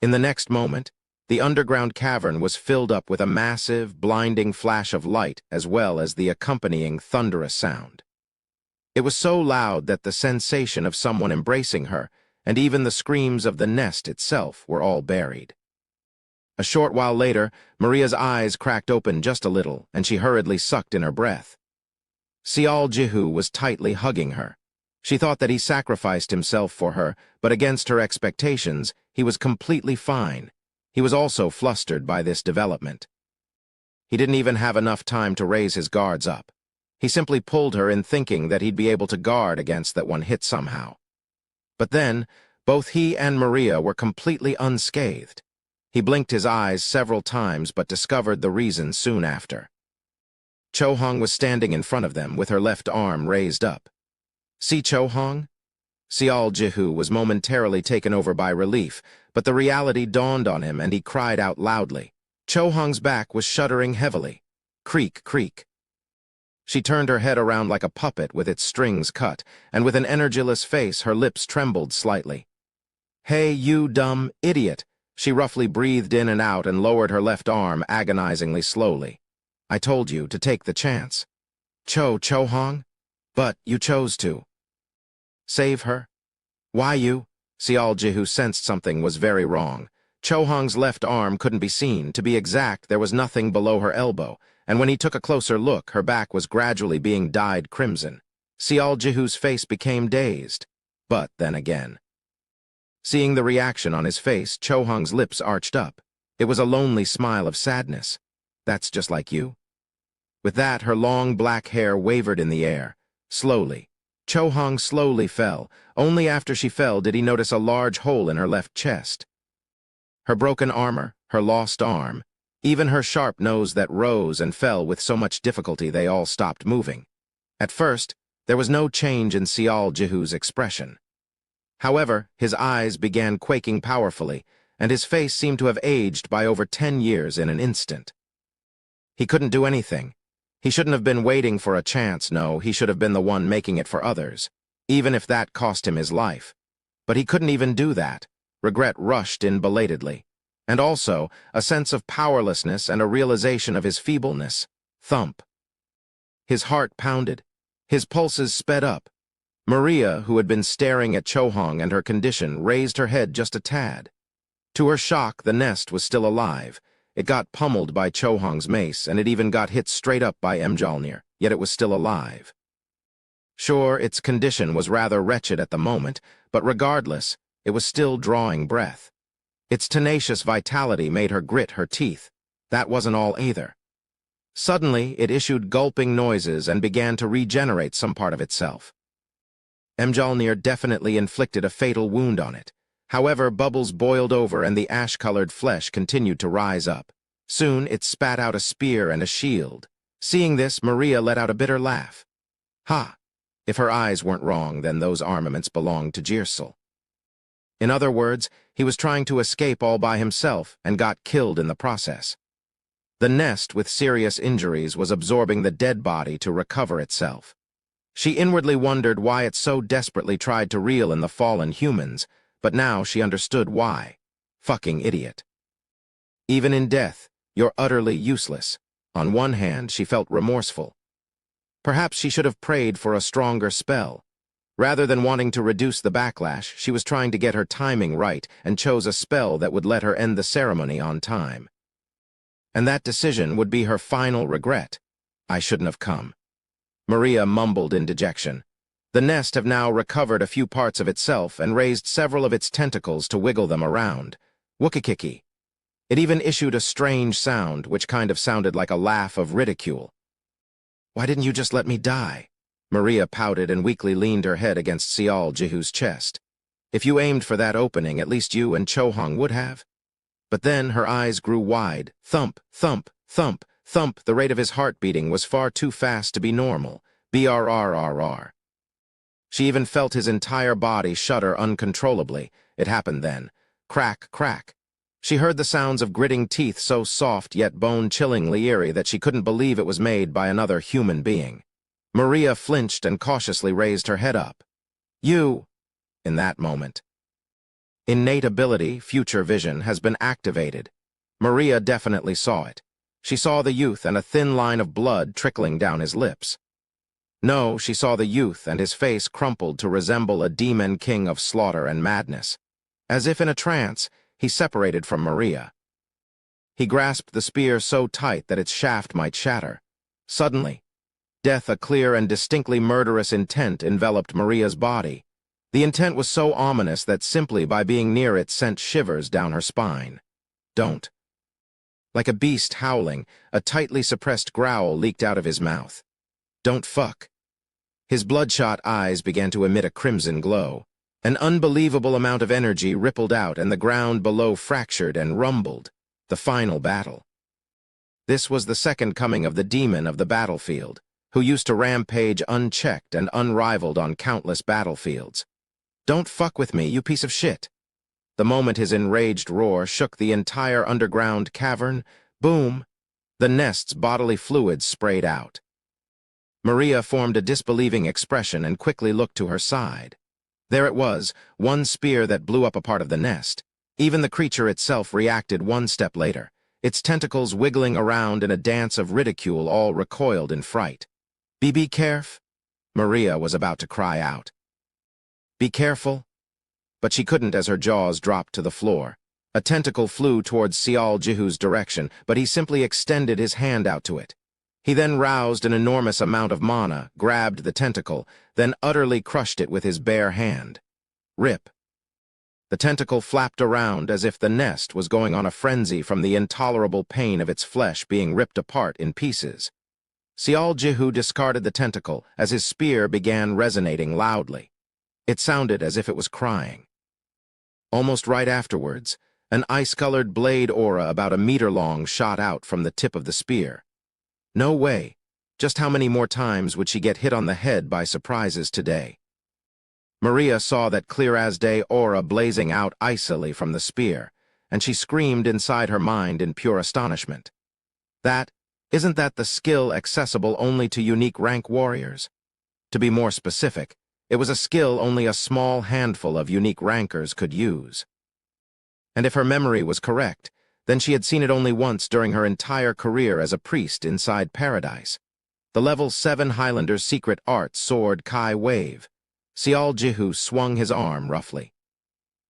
In the next moment, the underground cavern was filled up with a massive, blinding flash of light as well as the accompanying thunderous sound. It was so loud that the sensation of someone embracing her and even the screams of the nest itself were all buried. A short while later, Maria's eyes cracked open just a little and she hurriedly sucked in her breath. Sial Jihu was tightly hugging her. She thought that he sacrificed himself for her, but against her expectations, he was completely fine. He was also flustered by this development. He didn't even have enough time to raise his guards up. He simply pulled her in thinking that he'd be able to guard against that one hit somehow. But then, both he and Maria were completely unscathed. He blinked his eyes several times but discovered the reason soon after. Chohong was standing in front of them with her left arm raised up. See Chohong? Sial Jihu was momentarily taken over by relief, but the reality dawned on him and he cried out loudly. Chohong's back was shuddering heavily. Creak, creak. She turned her head around like a puppet with its strings cut, and with an energyless face her lips trembled slightly. Hey, you dumb idiot! She roughly breathed in and out and lowered her left arm agonizingly slowly. I told you to take the chance. Chohong? But you chose to. Save her? Why you? Sial Jihu sensed something was very wrong. Chohong's left arm couldn't be seen. To be exact, there was nothing below her elbow, and when he took a closer look, her back was gradually being dyed crimson. Sial Jihu's face became dazed. But then again. Seeing the reaction on his face, Chohong's lips arched up. It was a lonely smile of sadness. That's just like you. With that, her long black hair wavered in the air. Slowly. Chohong slowly fell. Only after she fell did he notice a large hole in her left chest. Her broken armor, her lost arm, even her sharp nose that rose and fell with so much difficulty they all stopped moving. At first, there was no change in Sial Jihu's expression. However, his eyes began quaking powerfully, and his face seemed to have aged by over 10 years in an instant. He couldn't do anything. He shouldn't have been waiting for a chance, no, he should have been the one making it for others, even if that cost him his life. But he couldn't even do that. Regret rushed in belatedly. And also, a sense of powerlessness and a realization of his feebleness. Thump. His heart pounded. His pulses sped up. Maria, who had been staring at Chohong and her condition, raised her head just a tad. To her shock, the nest was still alive. It got pummeled by Chohong's mace, and it even got hit straight up by Mjalnir, yet it was still alive. Sure, its condition was rather wretched at the moment, but regardless, it was still drawing breath. Its tenacious vitality made her grit her teeth. That wasn't all either. Suddenly, it issued gulping noises and began to regenerate some part of itself. Mjolnir definitely inflicted a fatal wound on it. However, bubbles boiled over and the ash-colored flesh continued to rise up. Soon, it spat out a spear and a shield. Seeing this, Maria let out a bitter laugh. Ha! If her eyes weren't wrong, then those armaments belonged to Jirsel. In other words, he was trying to escape all by himself and got killed in the process. The nest, with serious injuries, was absorbing the dead body to recover itself. She inwardly wondered why it so desperately tried to reel in the fallen humans, but now she understood why. Fucking idiot. Even in death, you're utterly useless. On one hand, she felt remorseful. Perhaps she should have prayed for a stronger spell. Rather than wanting to reduce the backlash, she was trying to get her timing right and chose a spell that would let her end the ceremony on time. And that decision would be her final regret. I shouldn't have come. Maria mumbled in dejection. The nest have now recovered a few parts of itself and raised several of its tentacles to wiggle them around. Wookikiki. It even issued a strange sound, which kind of sounded like a laugh of ridicule. Why didn't you just let me die? Maria pouted and weakly leaned her head against Sial Jihu's chest. If you aimed for that opening, at least you and Chohong would have. But then her eyes grew wide. Thump, thump, thump, thump. The rate of his heart beating was far too fast to be normal. BRRRR. She even felt his entire body shudder uncontrollably. It happened then. Crack, crack. She heard the sounds of gritting teeth so soft yet bone-chillingly eerie that she couldn't believe it was made by another human being. Maria flinched and cautiously raised her head up. You, in that moment. Innate ability, future vision, has been activated. Maria definitely saw it. She saw the youth and a thin line of blood trickling down his lips. No, she saw the youth and his face crumpled to resemble a demon king of slaughter and madness. As if in a trance, he separated from Maria. He grasped the spear so tight that its shaft might shatter. Suddenly, death, a clear and distinctly murderous intent, enveloped Maria's body. The intent was so ominous that simply by being near it sent shivers down her spine. Don't. Like a beast howling, a tightly suppressed growl leaked out of his mouth. Don't fuck. His bloodshot eyes began to emit a crimson glow. An unbelievable amount of energy rippled out and the ground below fractured and rumbled. The final battle. This was the second coming of the demon of the battlefield, who used to rampage unchecked and unrivaled on countless battlefields. Don't fuck with me, you piece of shit. The moment his enraged roar shook the entire underground cavern, boom, the nest's bodily fluids sprayed out. Maria formed a disbelieving expression and quickly looked to her side. There it was, one spear that blew up a part of the nest. Even the creature itself reacted one step later, its tentacles wiggling around in a dance of ridicule, all recoiled in fright. Be careful. Maria was about to cry out. Be careful. But she couldn't as her jaws dropped to the floor. A tentacle flew towards Sial Jihu's direction, but he simply extended his hand out to it. He then roused an enormous amount of mana, grabbed the tentacle, then utterly crushed it with his bare hand. Rip. The tentacle flapped around as if the nest was going on a frenzy from the intolerable pain of its flesh being ripped apart in pieces. Sial Jihu discarded the tentacle as his spear began resonating loudly. It sounded as if it was crying. Almost right afterwards, an ice-colored blade aura about a meter long shot out from the tip of the spear. No way. Just how many more times would she get hit on the head by surprises today? Maria saw that clear-as-day aura blazing out icily from the spear, and she screamed inside her mind in pure astonishment. Isn't that the skill accessible only to unique rank warriors? To be more specific, it was a skill only a small handful of unique rankers could use. And if her memory was correct, then she had seen it only once during her entire career as a priest inside Paradise. The Level 7 Highlander's secret art sword Kai Wave. Sial Jihu swung his arm roughly.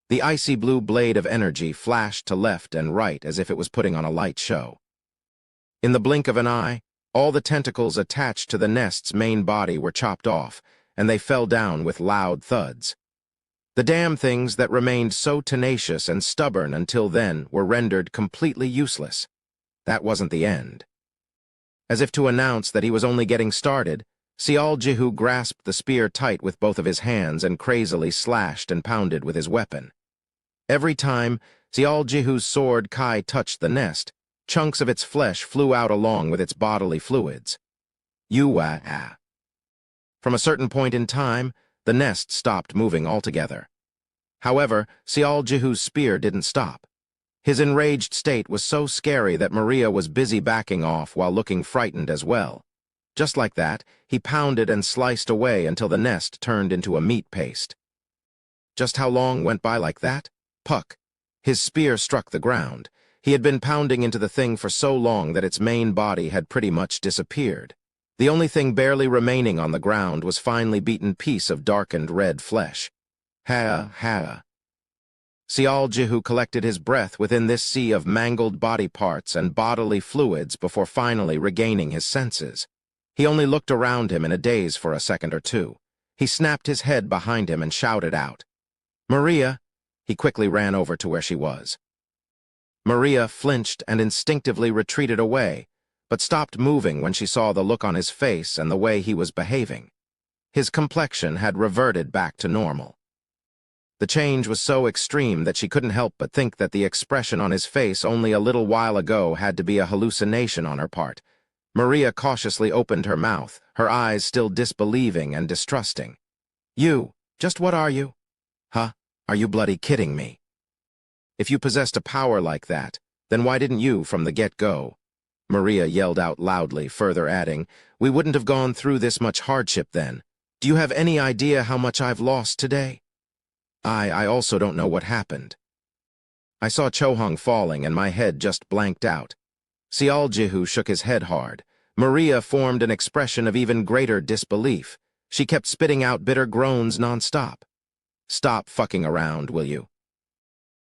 The icy blue blade of energy flashed to left and right as if it was putting on a light show. In the blink of an eye, all the tentacles attached to the nest's main body were chopped off, and they fell down with loud thuds. The damn things that remained so tenacious and stubborn until then were rendered completely useless. That wasn't the end. As if to announce that he was only getting started, Jihu grasped the spear tight with both of his hands and crazily slashed and pounded with his weapon. Every time Jihu's sword Kai touched the nest, chunks of its flesh flew out along with its bodily fluids. From a certain point in time, the nest stopped moving altogether. However, Jihu's spear didn't stop. His enraged state was so scary that Maria was busy backing off while looking frightened as well. Just like that, he pounded and sliced away until the nest turned into a meat paste. Just how long went by like that? Puck. His spear struck the ground. He had been pounding into the thing for so long that its main body had pretty much disappeared. The only thing barely remaining on the ground was finely beaten piece of darkened red flesh. Ha. Jihu collected his breath within this sea of mangled body parts and bodily fluids before finally regaining his senses. He only looked around him in a daze for a second or two. He snapped his head behind him and shouted out, "Maria!" He quickly ran over to where she was. Maria flinched and instinctively retreated away, but stopped moving when she saw the look on his face and the way he was behaving. His complexion had reverted back to normal. The change was so extreme that she couldn't help but think that the expression on his face only a little while ago had to be a hallucination on her part. Maria cautiously opened her mouth, her eyes still disbelieving and distrusting. "You, just what are you? Huh? Are you bloody kidding me? If you possessed a power like that, then why didn't you from the get-go?" Maria yelled out loudly, further adding, "We wouldn't have gone through this much hardship then. Do you have any idea how much I've lost today? I also don't know what happened. I saw Chohong falling and my head just blanked out." Jihu shook his head hard. Maria formed an expression of even greater disbelief. She kept spitting out bitter groans non-stop. "Stop fucking around, will you?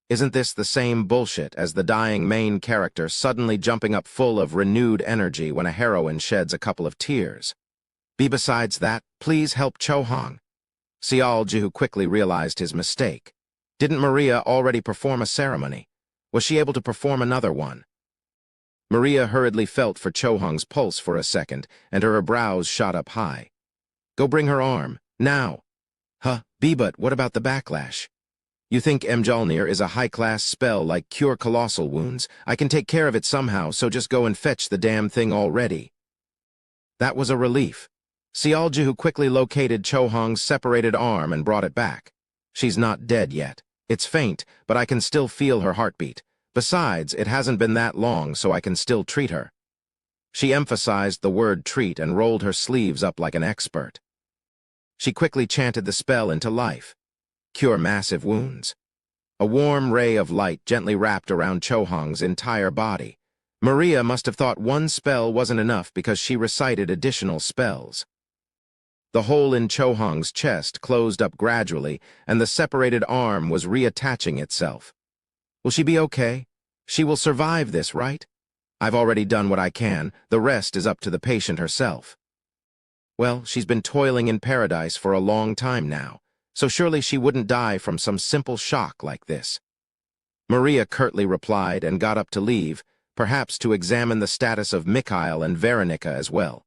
Isn't this the same bullshit as the dying main character suddenly jumping up full of renewed energy when a heroine sheds a couple of tears? Besides that, please help Chohong." Jihu quickly realized his mistake. Didn't Maria already perform a ceremony? Was she able to perform another one? Maria hurriedly felt for Chohong's pulse for a second, and her brows shot up high. "Go bring her arm, now." But what about the backlash? You think Mjolnir is a high-class spell like Cure Colossal Wounds? I can take care of it somehow, so just go and fetch the damn thing already. That was a relief. Jihu quickly located Chohong's separated arm and brought it back. "She's not dead yet. It's faint, but I can still feel her heartbeat. Besides, it hasn't been that long, so I can still treat her." She emphasized the word treat and rolled her sleeves up like an expert. She quickly chanted the spell into life. Cure massive wounds. A warm ray of light gently wrapped around Chohong's entire body. Maria must have thought one spell wasn't enough because she recited additional spells. The hole in Chohong's chest closed up gradually, and the separated arm was reattaching itself. Will she be okay? She will survive this, right? I've already done what I can. The rest is up to the patient herself. Well, she's been toiling in paradise for a long time now, so surely she wouldn't die from some simple shock like this. Maria curtly replied and got up to leave, perhaps to examine the status of Mikhail and Veronica as well.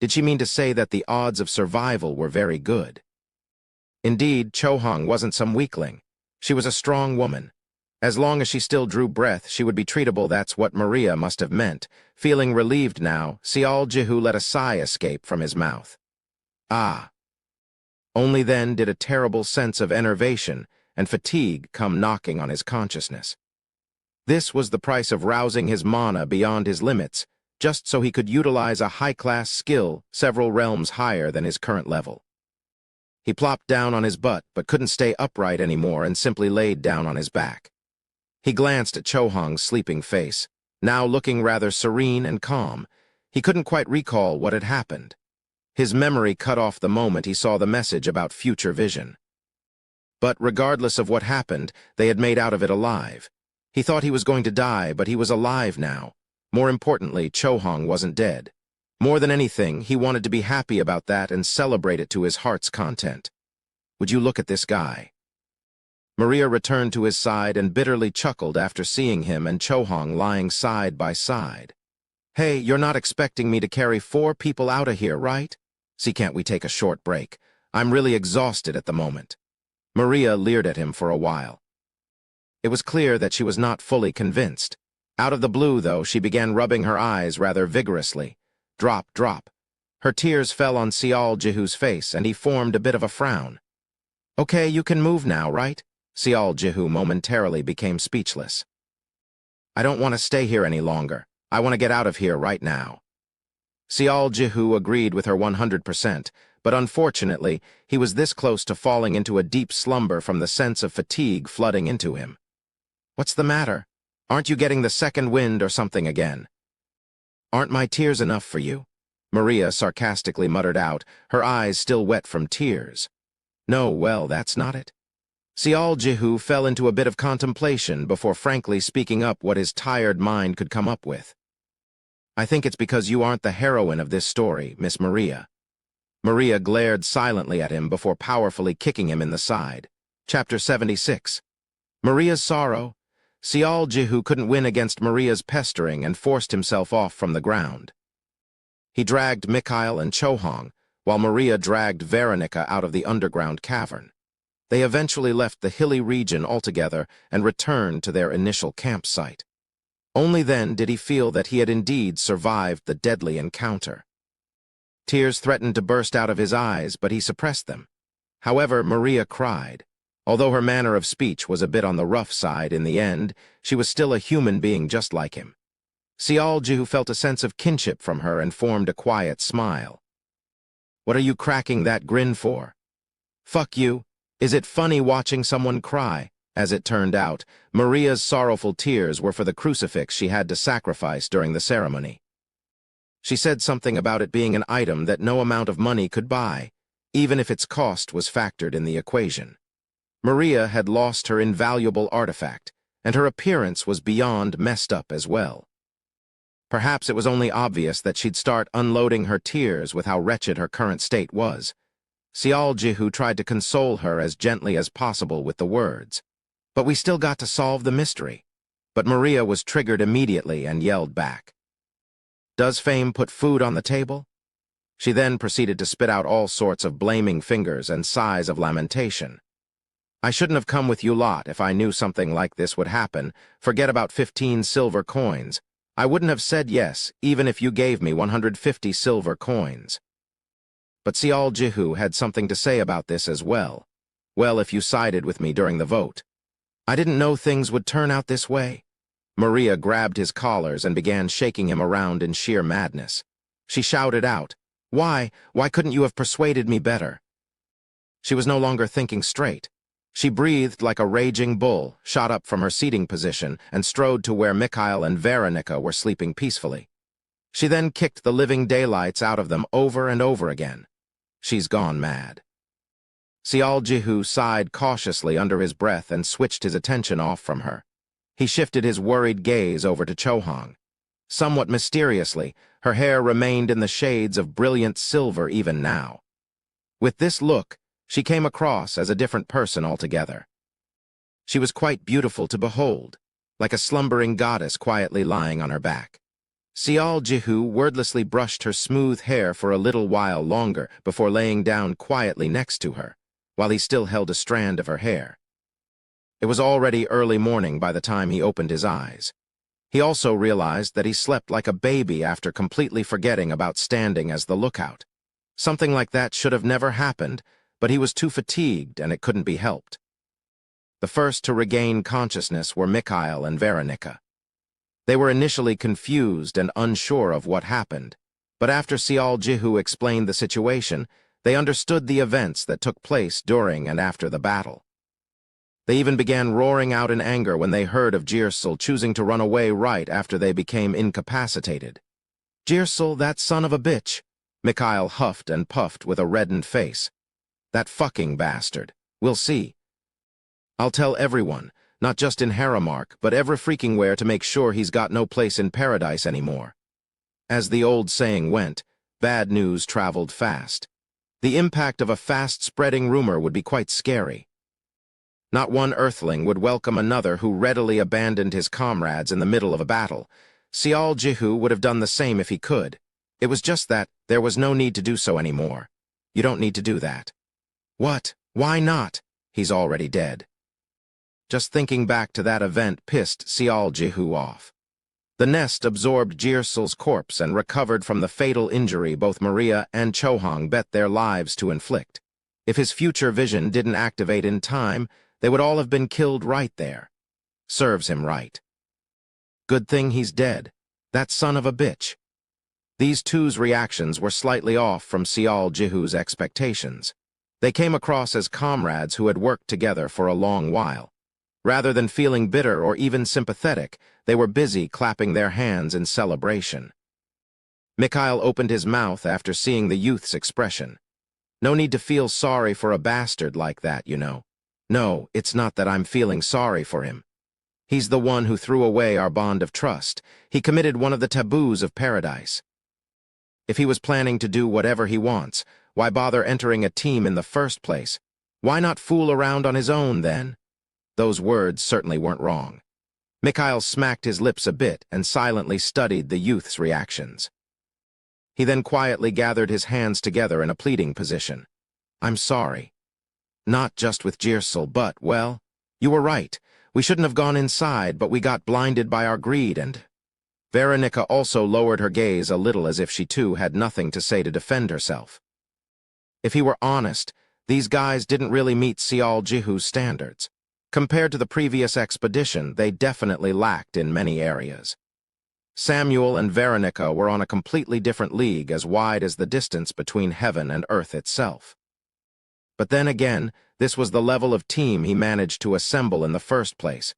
Did she mean to say that the odds of survival were very good? Indeed, Chohong wasn't some weakling. She was a strong woman. As long as she still drew breath, she would be treatable. That's what Maria must have meant. Feeling relieved now, Jihu let a sigh escape from his mouth. Ah. Only then did a terrible sense of enervation and fatigue come knocking on his consciousness. This was the price of rousing his mana beyond his limits, just so he could utilize a high-class skill several realms higher than his current level. He plopped down on his butt but couldn't stay upright anymore and simply laid down on his back. He glanced at Chohong's sleeping face, now looking rather serene and calm. He couldn't quite recall what had happened. His memory cut off the moment he saw the message about future vision. But regardless of what happened, they had made out of it alive. He thought he was going to die, but he was alive now. More importantly, Chohong wasn't dead. More than anything, he wanted to be happy about that and celebrate it to his heart's content. Would you look at this guy? Maria returned to his side and bitterly chuckled after seeing him and Chohong lying side by side. Hey, you're not expecting me to carry 4 people out of here, right? See, can't we take a short break? I'm really exhausted at the moment. Maria leered at him for a while. It was clear that she was not fully convinced. Out of the blue, though, she began rubbing her eyes rather vigorously. Drop, drop. Her tears fell on Sial Jihu's face, and he formed a bit of a frown. Okay, you can move now, right? Sial Jihu momentarily became speechless. I don't want to stay here any longer. I want to get out of here right now. Sial Jihu agreed with her 100%, but unfortunately, he was this close to falling into a deep slumber from the sense of fatigue flooding into him. What's the matter? Aren't you getting the second wind or something again? Aren't my tears enough for you? Maria sarcastically muttered out, her eyes still wet from tears. No, well, that's not it. Sial Jihu fell into a bit of contemplation before frankly speaking up what his tired mind could come up with. I think it's because you aren't the heroine of this story, Miss Maria. Maria glared silently at him before powerfully kicking him in the side. Chapter 76. Maria's sorrow. Sial Jihu couldn't win against Maria's pestering and forced himself off from the ground. He dragged Mikhail and Chohong, while Maria dragged Veronica out of the underground cavern. They eventually left the hilly region altogether and returned to their initial campsite. Only then did he feel that he had indeed survived the deadly encounter. Tears threatened to burst out of his eyes, but he suppressed them. However, Maria cried. Although her manner of speech was a bit on the rough side in the end, she was still a human being just like him. Sial Jihu felt a sense of kinship from her and formed a quiet smile. What are you cracking that grin for? Fuck you. Is it funny watching someone cry? As it turned out, Maria's sorrowful tears were for the crucifix she had to sacrifice during the ceremony. She said something about it being an item that no amount of money could buy, even if its cost was factored in the equation. Maria had lost her invaluable artifact, and her appearance was beyond messed up as well. Perhaps it was only obvious that she'd start unloading her tears with how wretched her current state was. Sial Jihu tried to console her as gently as possible with the words, "But we still got to solve the mystery." But Maria was triggered immediately and yelled back. Does fame put food on the table? She then proceeded to spit out all sorts of blaming fingers and sighs of lamentation. I shouldn't have come with you lot if I knew something like this would happen. Forget about 15 silver coins. I wouldn't have said yes, even if you gave me 150 silver coins. But Sial Jihu had something to say about this as well. Well, if you sided with me during the vote. I didn't know things would turn out this way. Maria grabbed his collars and began shaking him around in sheer madness. She shouted out, Why couldn't you have persuaded me better? She was no longer thinking straight. She breathed like a raging bull, shot up from her seating position, and strode to where Mikhail and Veronica were sleeping peacefully. She then kicked the living daylights out of them over and over again. She's gone mad. Sial Jihu sighed cautiously under his breath and switched his attention off from her. He shifted his worried gaze over to Chohong. Somewhat mysteriously, her hair remained in the shades of brilliant silver even now. With this look, she came across as a different person altogether. She was quite beautiful to behold, like a slumbering goddess quietly lying on her back. Sial Jihu wordlessly brushed her smooth hair for a little while longer before laying down quietly next to her, while he still held a strand of her hair. It was already early morning by the time he opened his eyes. He also realized that he slept like a baby after completely forgetting about standing as the lookout. Something like that should have never happened, but he was too fatigued and it couldn't be helped. The first to regain consciousness were Mikhail and Veronica. They were initially confused and unsure of what happened, but after Sial Jihu explained the situation, they understood the events that took place during and after the battle. They even began roaring out in anger when they heard of Jirsel choosing to run away right after they became incapacitated. Jirsel, that son of a bitch, Mikhail huffed and puffed with a reddened face. That fucking bastard. We'll see. I'll tell everyone, not just in Haramark, but every freaking where to make sure he's got no place in paradise anymore. As the old saying went, bad news traveled fast. The impact of a fast-spreading rumor would be quite scary. Not one earthling would welcome another who readily abandoned his comrades in the middle of a battle. Sial Jihu would have done the same if he could. It was just that there was no need to do so anymore. You don't need to do that. What? Why not? He's already dead. Just thinking back to that event pissed Sial Jihu off. The nest absorbed Jirsel's corpse and recovered from the fatal injury both Maria and Chohong bet their lives to inflict. If his future vision didn't activate in time, they would all have been killed right there. Serves him right. Good thing he's dead. That son of a bitch. These two's reactions were slightly off from Sial Jihu's expectations. They came across as comrades who had worked together for a long while. Rather than feeling bitter or even sympathetic, they were busy clapping their hands in celebration. Mikhail opened his mouth after seeing the youth's expression. No need to feel sorry for a bastard like that, you know. No, it's not that I'm feeling sorry for him. He's the one who threw away our bond of trust. He committed one of the taboos of paradise. If he was planning to do whatever he wants, why bother entering a team in the first place? Why not fool around on his own, then? Those words certainly weren't wrong. Mikhail smacked his lips a bit and silently studied the youth's reactions. He then quietly gathered his hands together in a pleading position. I'm sorry. Not just with Jirsel, but, well, you were right. We shouldn't have gone inside, but we got blinded by our greed and... Veronica also lowered her gaze a little as if she too had nothing to say to defend herself. If he were honest, these guys didn't really meet Sial Jihu's standards. Compared to the previous expedition, they definitely lacked in many areas. Samuel and Veronica were on a completely different league as wide as the distance between heaven and earth itself. But then again, this was the level of team he managed to assemble in the first place.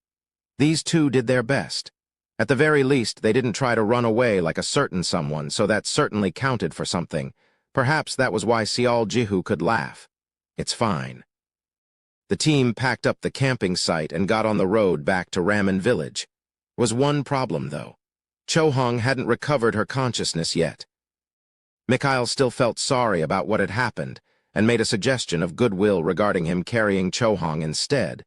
These two did their best. At the very least, they didn't try to run away like a certain someone, so that certainly counted for something. Perhaps that was why Sial Jihu could laugh. It's fine. The team packed up the camping site and got on the road back to Ramen village. Was one problem, though. Chohong hadn't recovered her consciousness yet. Mikhail still felt sorry about what had happened and made a suggestion of goodwill regarding him carrying Chohong instead,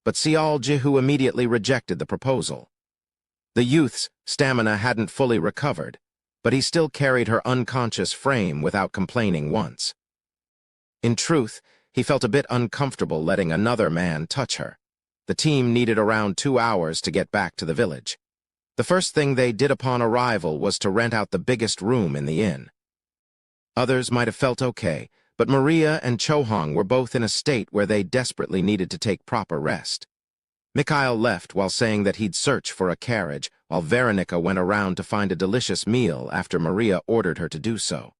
but Sial Jihu immediately rejected the proposal. The youth's stamina hadn't fully recovered, but he still carried her unconscious frame without complaining once. In truth, he felt a bit uncomfortable letting another man touch her. The team needed around 2 hours to get back to the village. The first thing they did upon arrival was to rent out the biggest room in the inn. Others might have felt okay, but Maria and Chohong were both in a state where they desperately needed to take proper rest. Mikhail left while saying that he'd search for a carriage, while Veronica went around to find a delicious meal after Maria ordered her to do so.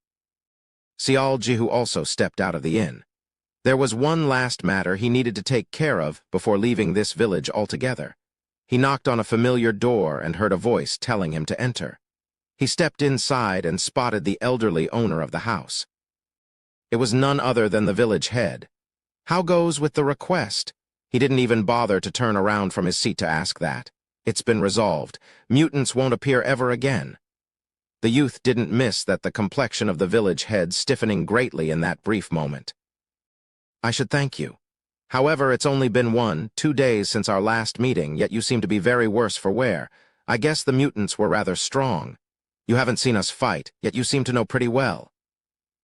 Sial Jihu also stepped out of the inn. There was one last matter he needed to take care of before leaving this village altogether. He knocked on a familiar door and heard a voice telling him to enter. He stepped inside and spotted the elderly owner of the house. It was none other than the village head. How goes with the request? He didn't even bother to turn around from his seat to ask that. It's been resolved. Mutants won't appear ever again. The youth didn't miss that the complexion of the village head stiffening greatly in that brief moment. I should thank you. However, it's only been 1-2 days since our last meeting, yet you seem to be very worse for wear. I guess the mutants were rather strong. You haven't seen us fight, yet you seem to know pretty well.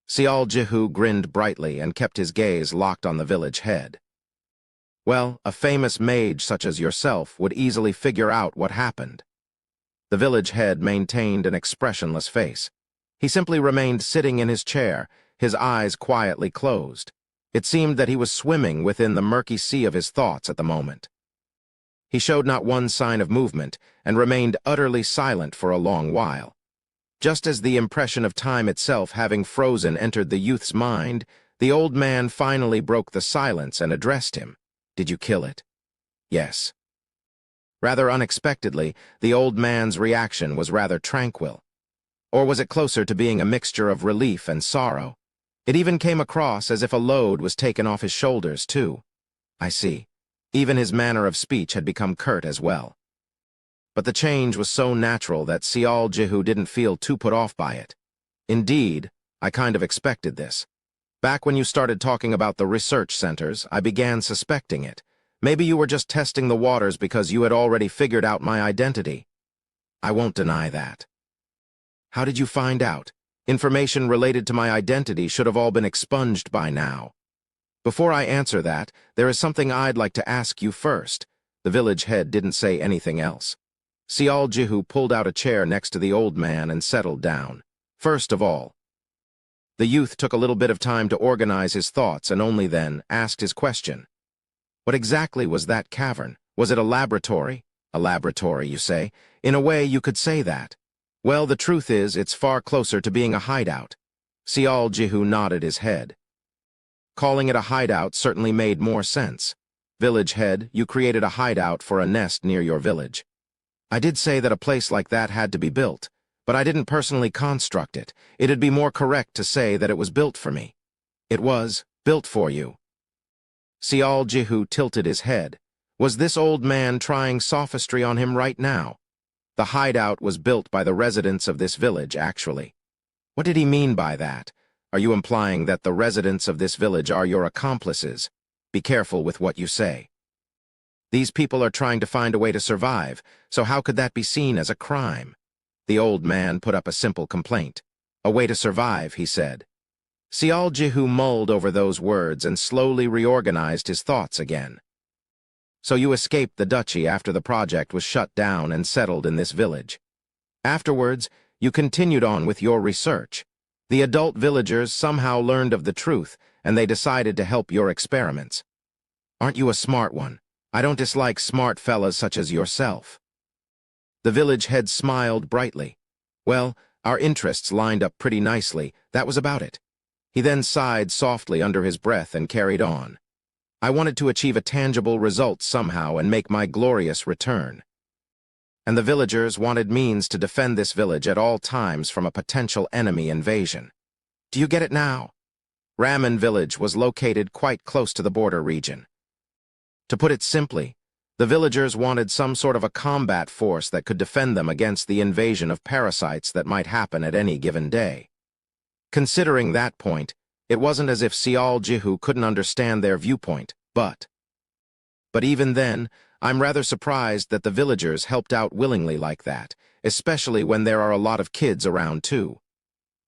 Sial Jihu grinned brightly and kept his gaze locked on the village head. Well, a famous mage such as yourself would easily figure out what happened. The village head maintained an expressionless face. He simply remained sitting in his chair, his eyes quietly closed. It seemed that he was swimming within the murky sea of his thoughts at the moment. He showed not one sign of movement and remained utterly silent for a long while. Just as the impression of time itself having frozen entered the youth's mind, the old man finally broke the silence and addressed him. Did you kill it? Yes. Rather unexpectedly, the old man's reaction was rather tranquil. Or was it closer to being a mixture of relief and sorrow? It even came across as if a load was taken off his shoulders, too. I see. Even his manner of speech had become curt as well. But the change was so natural that Sial Jihu didn't feel too put off by it. Indeed, I kind of expected this. Back when you started talking about the research centers, I began suspecting it. Maybe you were just testing the waters because you had already figured out my identity. I won't deny that. How did you find out? Information related to my identity should have all been expunged by now. Before I answer that, there is something I'd like to ask you first. The village head didn't say anything else. Sial Jihu pulled out a chair next to the old man and settled down. First of all, the youth took a little bit of time to organize his thoughts and only then asked his question. What exactly was that cavern? Was it a laboratory? A laboratory, you say? In a way, you could say that. Well, the truth is, it's far closer to being a hideout. Sial Jihu nodded his head. Calling it a hideout certainly made more sense. Village head, you created a hideout for a nest near your village. I did say that a place like that had to be built, but I didn't personally construct it. It'd be more correct to say that it was built for me. It was built for you. Sial Jihu tilted his head. Was this old man trying sophistry on him right now? The hideout was built by the residents of this village, actually. What did he mean by that? Are you implying that the residents of this village are your accomplices? Be careful with what you say. These people are trying to find a way to survive, so how could that be seen as a crime? The old man put up a simple complaint. A way to survive, he said. Sial Jihu mulled over those words and slowly reorganized his thoughts again. So you escaped the duchy after the project was shut down and settled in this village. Afterwards, you continued on with your research. The adult villagers somehow learned of the truth, and they decided to help your experiments. Aren't you a smart one? I don't dislike smart fellas such as yourself. The village head smiled brightly. Well, our interests lined up pretty nicely. That was about it. He then sighed softly under his breath and carried on. I wanted to achieve a tangible result somehow and make my glorious return. And the villagers wanted means to defend this village at all times from a potential enemy invasion. Do you get it now? Ramen village was located quite close to the border region. To put it simply, the villagers wanted some sort of a combat force that could defend them against the invasion of parasites that might happen at any given day. Considering that point, it wasn't as if Sial Jihu couldn't understand their viewpoint, but even then, I'm rather surprised that the villagers helped out willingly like that, especially when there are a lot of kids around too.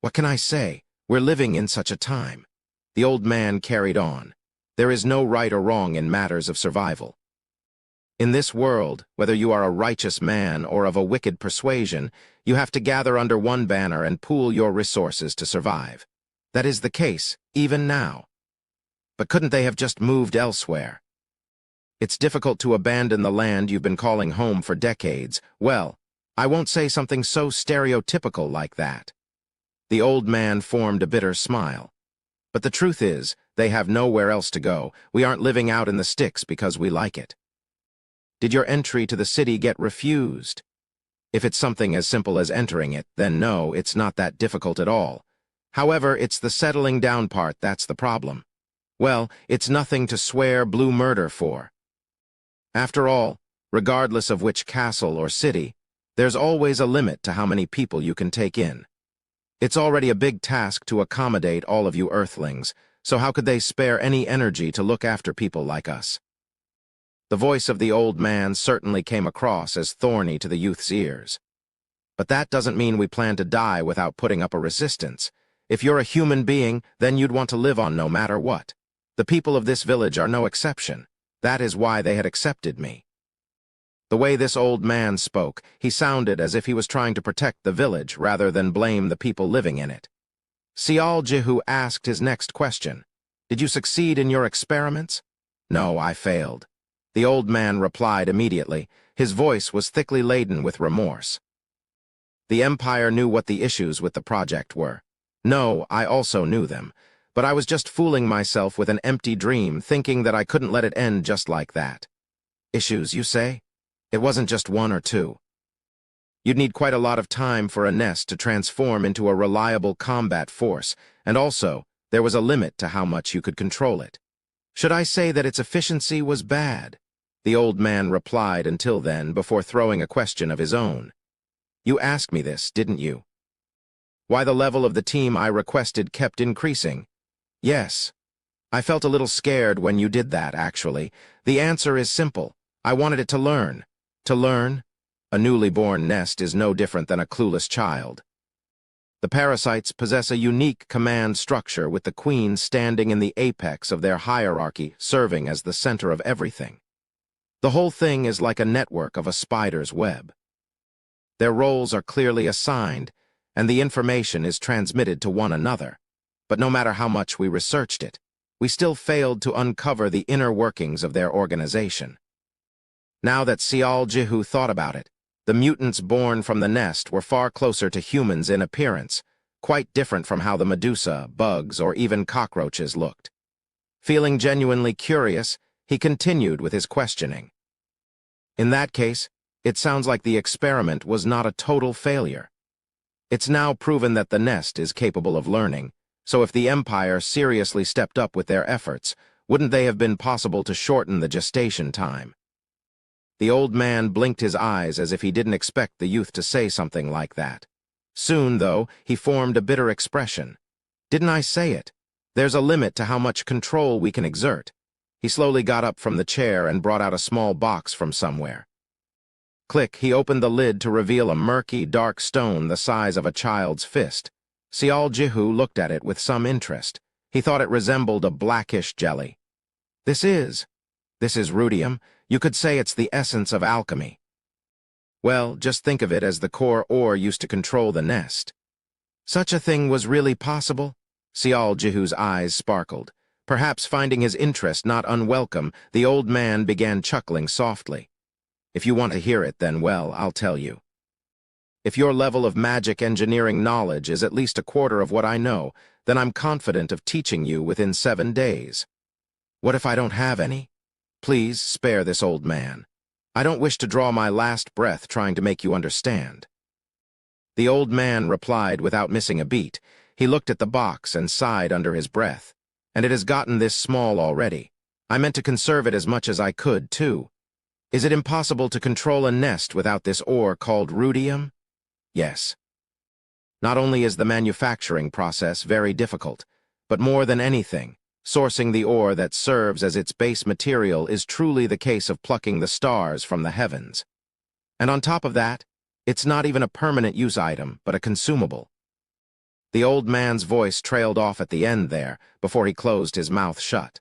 What can I say? We're living in such a time. The old man carried on. There is no right or wrong in matters of survival. In this world, whether you are a righteous man or of a wicked persuasion, you have to gather under one banner and pool your resources to survive. That is the case, even now. But couldn't they have just moved elsewhere? It's difficult to abandon the land you've been calling home for decades. Well, I won't say something so stereotypical like that. The old man formed a bitter smile. But the truth is, they have nowhere else to go. We aren't living out in the sticks because we like it. Did your entry to the city get refused? If it's something as simple as entering it, then no, it's not that difficult at all. However, it's the settling down part that's the problem. Well, it's nothing to swear blue murder for. After all, regardless of which castle or city, there's always a limit to how many people you can take in. It's already a big task to accommodate all of you earthlings, so how could they spare any energy to look after people like us? The voice of the old man certainly came across as thorny to the youth's ears. But that doesn't mean we plan to die without putting up a resistance. If you're a human being, then you'd want to live on no matter what. The people of this village are no exception. That is why they had accepted me. The way this old man spoke, he sounded as if he was trying to protect the village rather than blame the people living in it. Sial Jihu asked his next question. Did you succeed in your experiments? No, I failed. The old man replied immediately. His voice was thickly laden with remorse. The Empire knew what the issues with the project were. No, I also knew them. But I was just fooling myself with an empty dream, thinking that I couldn't let it end just like that. Issues, you say? It wasn't just one or two. You'd need quite a lot of time for a nest to transform into a reliable combat force, and also, there was a limit to how much you could control it. Should I say that its efficiency was bad? The old man replied until then before throwing a question of his own. You asked me this, didn't you? Why the level of the team I requested kept increasing? Yes. I felt a little scared when you did that, actually. The answer is simple. I wanted it to learn. To learn? A newly born nest is no different than a clueless child. The parasites possess a unique command structure with the queen standing in the apex of their hierarchy, serving as the center of everything. The whole thing is like a network of a spider's web. Their roles are clearly assigned, and the information is transmitted to one another. But no matter how much we researched it, we still failed to uncover the inner workings of their organization. Now that Sial Jihu thought about it, the mutants born from the nest were far closer to humans in appearance, quite different from how the Medusa, bugs, or even cockroaches looked. Feeling genuinely curious, he continued with his questioning. In that case, it sounds like the experiment was not a total failure. It's now proven that the nest is capable of learning, so if the Empire seriously stepped up with their efforts, wouldn't they have been possible to shorten the gestation time? The old man blinked his eyes as if he didn't expect the youth to say something like that. Soon, though, he formed a bitter expression. Didn't I say it? There's a limit to how much control we can exert. He slowly got up from the chair and brought out a small box from somewhere. Click, he opened the lid to reveal a murky, dark stone the size of a child's fist. Sial Jihu looked at it with some interest. He thought it resembled a blackish jelly. This is rudium. You could say it's the essence of alchemy. Well, just think of it as the core ore used to control the nest. Such a thing was really possible? Sial Jihu's eyes sparkled. Perhaps finding his interest not unwelcome, the old man began chuckling softly. If you want to hear it, then, well, I'll tell you. If your level of magic engineering knowledge is at least a quarter of what I know, then I'm confident of teaching you within 7 days. What if I don't have any? Please spare this old man. I don't wish to draw my last breath trying to make you understand. The old man replied without missing a beat. He looked at the box and sighed under his breath. And it has gotten this small already. I meant to conserve it as much as I could, too. Is it impossible to control a nest without this ore called rudium? Yes. Not only is the manufacturing process very difficult, but more than anything, sourcing the ore that serves as its base material is truly the case of plucking the stars from the heavens. And on top of that, it's not even a permanent use item, but a consumable. The old man's voice trailed off at the end there, before he closed his mouth shut.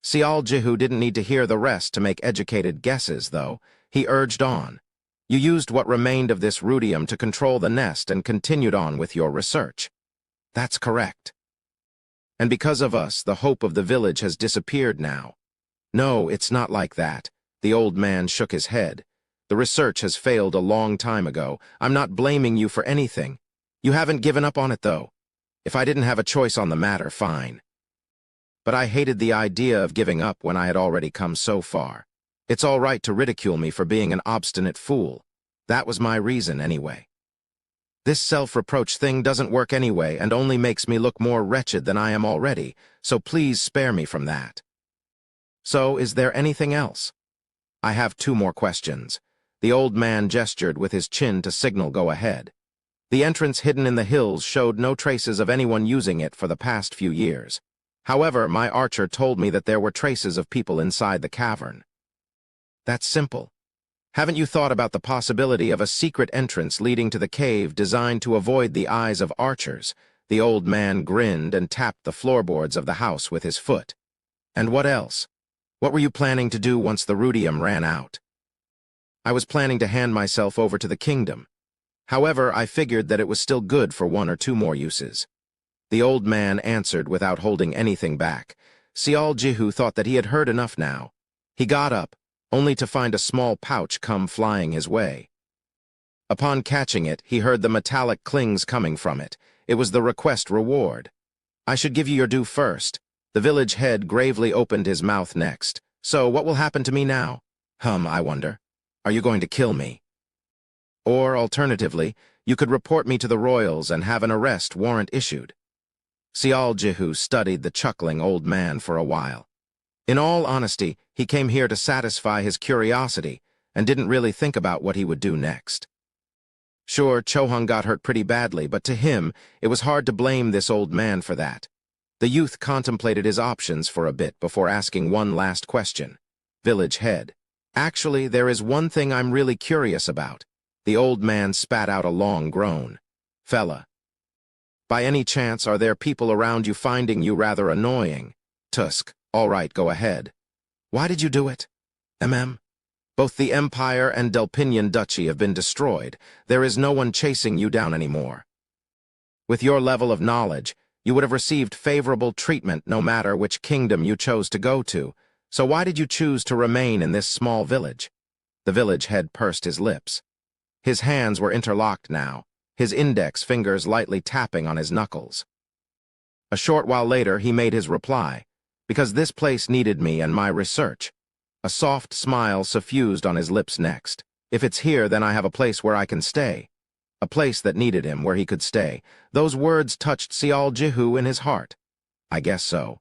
Sial Jihu didn't need to hear the rest to make educated guesses, though. He urged on. You used what remained of this rudium to control the nest and continued on with your research. That's correct. And because of us, the hope of the village has disappeared now. No, it's not like that. The old man shook his head. The research has failed a long time ago. I'm not blaming you for anything. You haven't given up on it, though. If I didn't have a choice on the matter, fine. But I hated the idea of giving up when I had already come so far. It's all right to ridicule me for being an obstinate fool. That was my reason, anyway. This self-reproach thing doesn't work anyway and only makes me look more wretched than I am already, so please spare me from that. So, is there anything else? I have 2 more questions. The old man gestured with his chin to signal go ahead. The entrance hidden in the hills showed no traces of anyone using it for the past few years. However, my archer told me that there were traces of people inside the cavern. That's simple. Haven't you thought about the possibility of a secret entrance leading to the cave designed to avoid the eyes of archers? The old man grinned and tapped the floorboards of the house with his foot. And what else? What were you planning to do once the rudium ran out? I was planning to hand myself over to the kingdom. However, I figured that it was still good for 1 or 2 more uses. The old man answered without holding anything back. Sial Jihu thought that he had heard enough now. He got up, only to find a small pouch come flying his way. Upon catching it, he heard the metallic clings coming from it. It was the request reward. I should give you your due first. The village head gravely opened his mouth next. So, what will happen to me now? I wonder. Are you going to kill me? Or, alternatively, you could report me to the royals and have an arrest warrant issued. Sial Jihu studied the chuckling old man for a while. In all honesty, he came here to satisfy his curiosity and didn't really think about what he would do next. Sure, Chohung got hurt pretty badly, but to him, it was hard to blame this old man for that. The youth contemplated his options for a bit before asking one last question. Village head. Actually, there is one thing I'm really curious about. The old man spat out a long groan. Fella. By any chance, are there people around you finding you rather annoying? Tusk. All right, go ahead. Why did you do it? Both the Empire and Delpinian Duchy have been destroyed. There is no one chasing you down anymore. With your level of knowledge, you would have received favorable treatment no matter which kingdom you chose to go to. So why did you choose to remain in this small village? The village head pursed his lips. His hands were interlocked now, his index fingers lightly tapping on his knuckles. A short while later, he made his reply. Because this place needed me and my research. A soft smile suffused on his lips next. If it's here, then I have a place where I can stay. A place that needed him, where he could stay. Those words touched Sial Jihu in his heart. I guess so.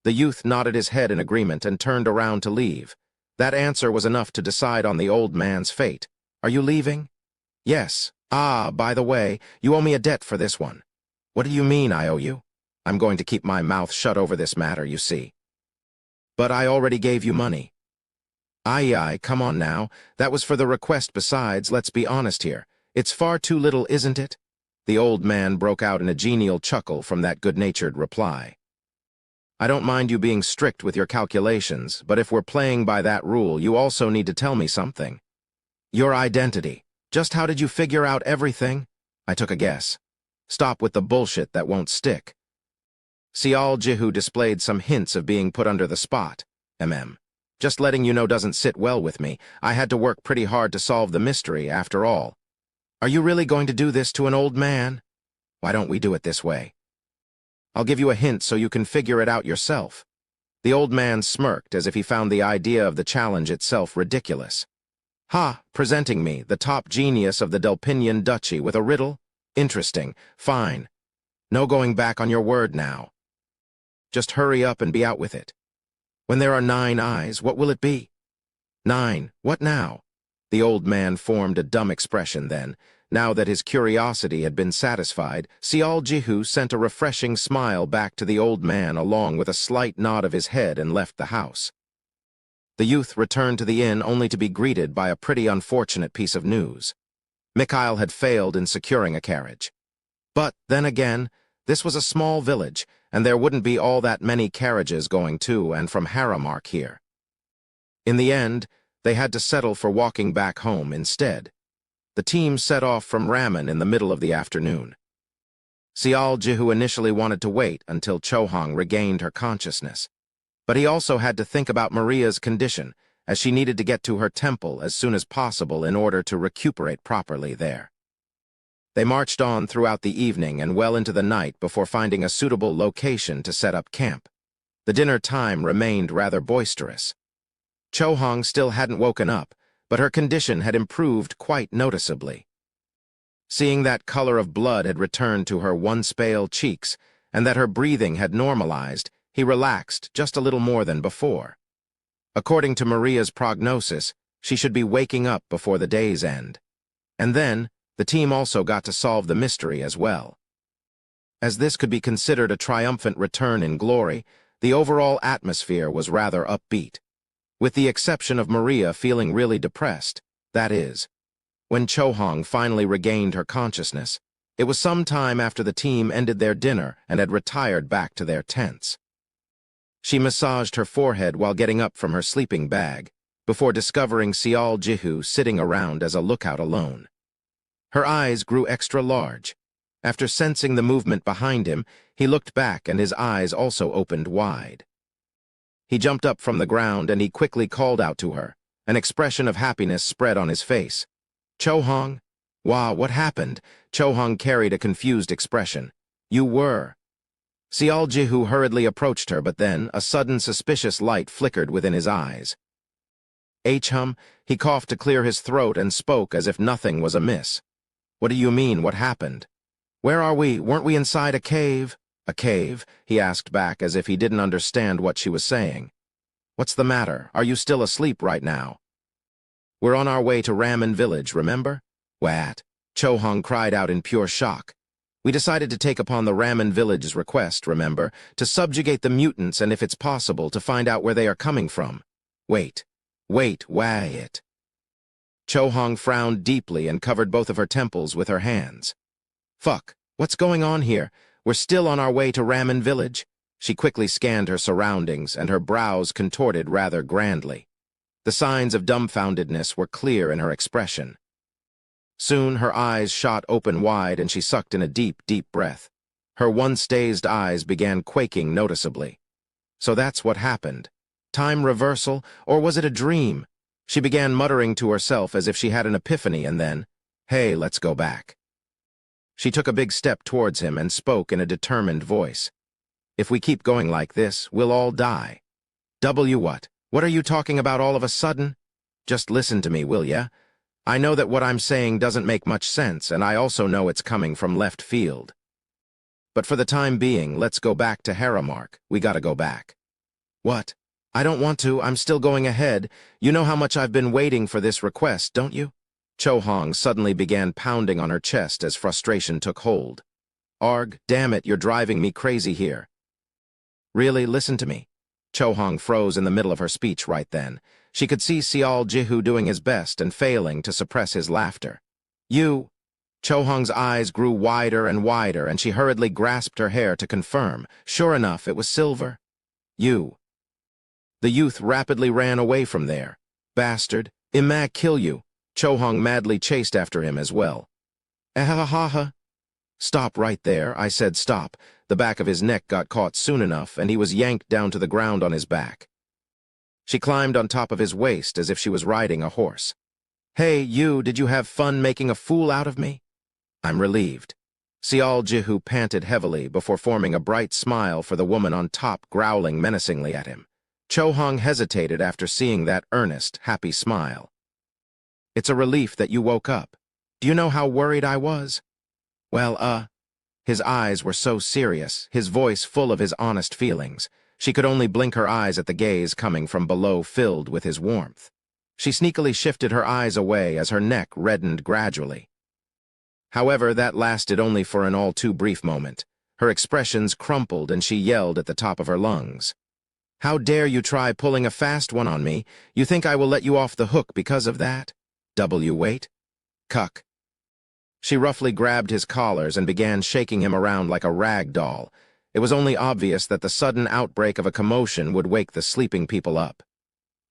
The youth nodded his head in agreement and turned around to leave. That answer was enough to decide on the old man's fate. Are you leaving? Yes. Ah, by the way, you owe me a debt for this one. What do you mean I owe you? I'm going to keep my mouth shut over this matter, you see. But I already gave you money. Aye, come on now. That was for the request. Besides, let's be honest here. It's far too little, isn't it? The old man broke out in a genial chuckle from that good-natured reply. I don't mind you being strict with your calculations, but if we're playing by that rule, you also need to tell me something. Your identity. Just how did you figure out everything? I took a guess. Stop with the bullshit that won't stick. Sial Jihu displayed some hints of being put under the spot. Just letting you know doesn't sit well with me. I had to work pretty hard to solve the mystery, after all. Are you really going to do this to an old man? Why don't we do it this way? I'll give you a hint so you can figure it out yourself. The old man smirked as if he found the idea of the challenge itself ridiculous. Ha, presenting me, the top genius of the Delpinian Duchy, with a riddle? Interesting. Fine. No going back on your word now. Just hurry up and be out with it. When there are 9 eyes, what will it be? 9. What now? The old man formed a dumb expression then. Now that his curiosity had been satisfied, Sial Jihu sent a refreshing smile back to the old man along with a slight nod of his head and left the house. The youth returned to the inn only to be greeted by a pretty unfortunate piece of news. Mikhail had failed in securing a carriage. But, then again, this was a small village, and there wouldn't be all that many carriages going to and from Haramark here. In the end, they had to settle for walking back home instead. The team set off from Ramen in the middle of the afternoon. Sial Jihu initially wanted to wait until Chohong regained her consciousness, but he also had to think about Maria's condition, as she needed to get to her temple as soon as possible in order to recuperate properly there. They marched on throughout the evening and well into the night before finding a suitable location to set up camp. The dinner time remained rather boisterous. Chohong still hadn't woken up, but her condition had improved quite noticeably. Seeing that color of blood had returned to her once pale cheeks and that her breathing had normalized, he relaxed just a little more than before. According to Maria's prognosis, she should be waking up before the day's end. And then, the team also got to solve the mystery as well. As this could be considered a triumphant return in glory, the overall atmosphere was rather upbeat, with the exception of Maria feeling really depressed. That is, when Chohong finally regained her consciousness, it was some time after the team ended their dinner and had retired back to their tents. She massaged her forehead while getting up from her sleeping bag, before discovering Sial Jihu sitting around as a lookout alone. Her eyes grew extra large. After sensing the movement behind him, he looked back and his eyes also opened wide. He jumped up from the ground and he quickly called out to her. An expression of happiness spread on his face. Chohong? Wah, what happened? Chohong carried a confused expression. You were. Sial Jihu hurriedly approached her, but then a sudden suspicious light flickered within his eyes. Hum, he coughed to clear his throat and spoke as if nothing was amiss. What do you mean, what happened? Where are we? Weren't we inside a cave? A cave? He asked back as if he didn't understand what she was saying. What's the matter? Are you still asleep right now? We're on our way to Ramen village, remember? What? Chohong cried out in pure shock. We decided to take upon the Ramen village's request, remember, to subjugate the mutants and if it's possible to find out where they are coming from. Wait, Cho-hong frowned deeply and covered both of her temples with her hands. Fuck, what's going on here? We're still on our way to Ramen Village. She quickly scanned her surroundings, and her brows contorted rather grandly. The signs of dumbfoundedness were clear in her expression. Soon her eyes shot open wide and she sucked in a deep, deep breath. Her once dazed eyes began quaking noticeably. So that's what happened. Time reversal, or was it a dream? She began muttering to herself as if she had an epiphany, and then, "Hey, let's go back." She took a big step towards him and spoke in a determined voice. "If we keep going like this, we'll all die." What? What are you talking about all of a sudden? Just listen to me, will ya? I know that what I'm saying doesn't make much sense, and I also know it's coming from left field. But for the time being, let's go back to Haramark. We gotta go back. What? I don't want to. I'm still going ahead. You know how much I've been waiting for this request, don't you? Cho-hong suddenly began pounding on her chest as frustration took hold. Arg, damn it, you're driving me crazy here. Really, listen to me. Cho-hong froze in the middle of her speech right then. She could see Seol Jihu doing his best and failing to suppress his laughter. You... Cho-hong's eyes grew wider and wider, and she hurriedly grasped her hair to confirm. Sure enough, it was silver. You. The youth rapidly ran away from there. Bastard. Imma kill you. Cho-hong madly chased after him as well. Ahahaha. Stop right there. I said stop. The back of his neck got caught soon enough, and he was yanked down to the ground on his back. She climbed on top of his waist as if she was riding a horse. Hey, you, did you have fun making a fool out of me? I'm relieved. Seol Jihu panted heavily before forming a bright smile for the woman on top, growling menacingly at him. Cho-hong hesitated after seeing that earnest, happy smile. It's a relief that you woke up. Do you know how worried I was? Well, His eyes were so serious, his voice full of his honest feelings. She could only blink her eyes at the gaze coming from below filled with his warmth. She sneakily shifted her eyes away as her neck reddened gradually. However, that lasted only for an all-too-brief moment. Her expressions crumpled and she yelled at the top of her lungs. How dare you try pulling a fast one on me? You think I will let you off the hook because of that? Wait. Cuck. She roughly grabbed his collars and began shaking him around like a rag doll. It was only obvious that the sudden outbreak of a commotion would wake the sleeping people up.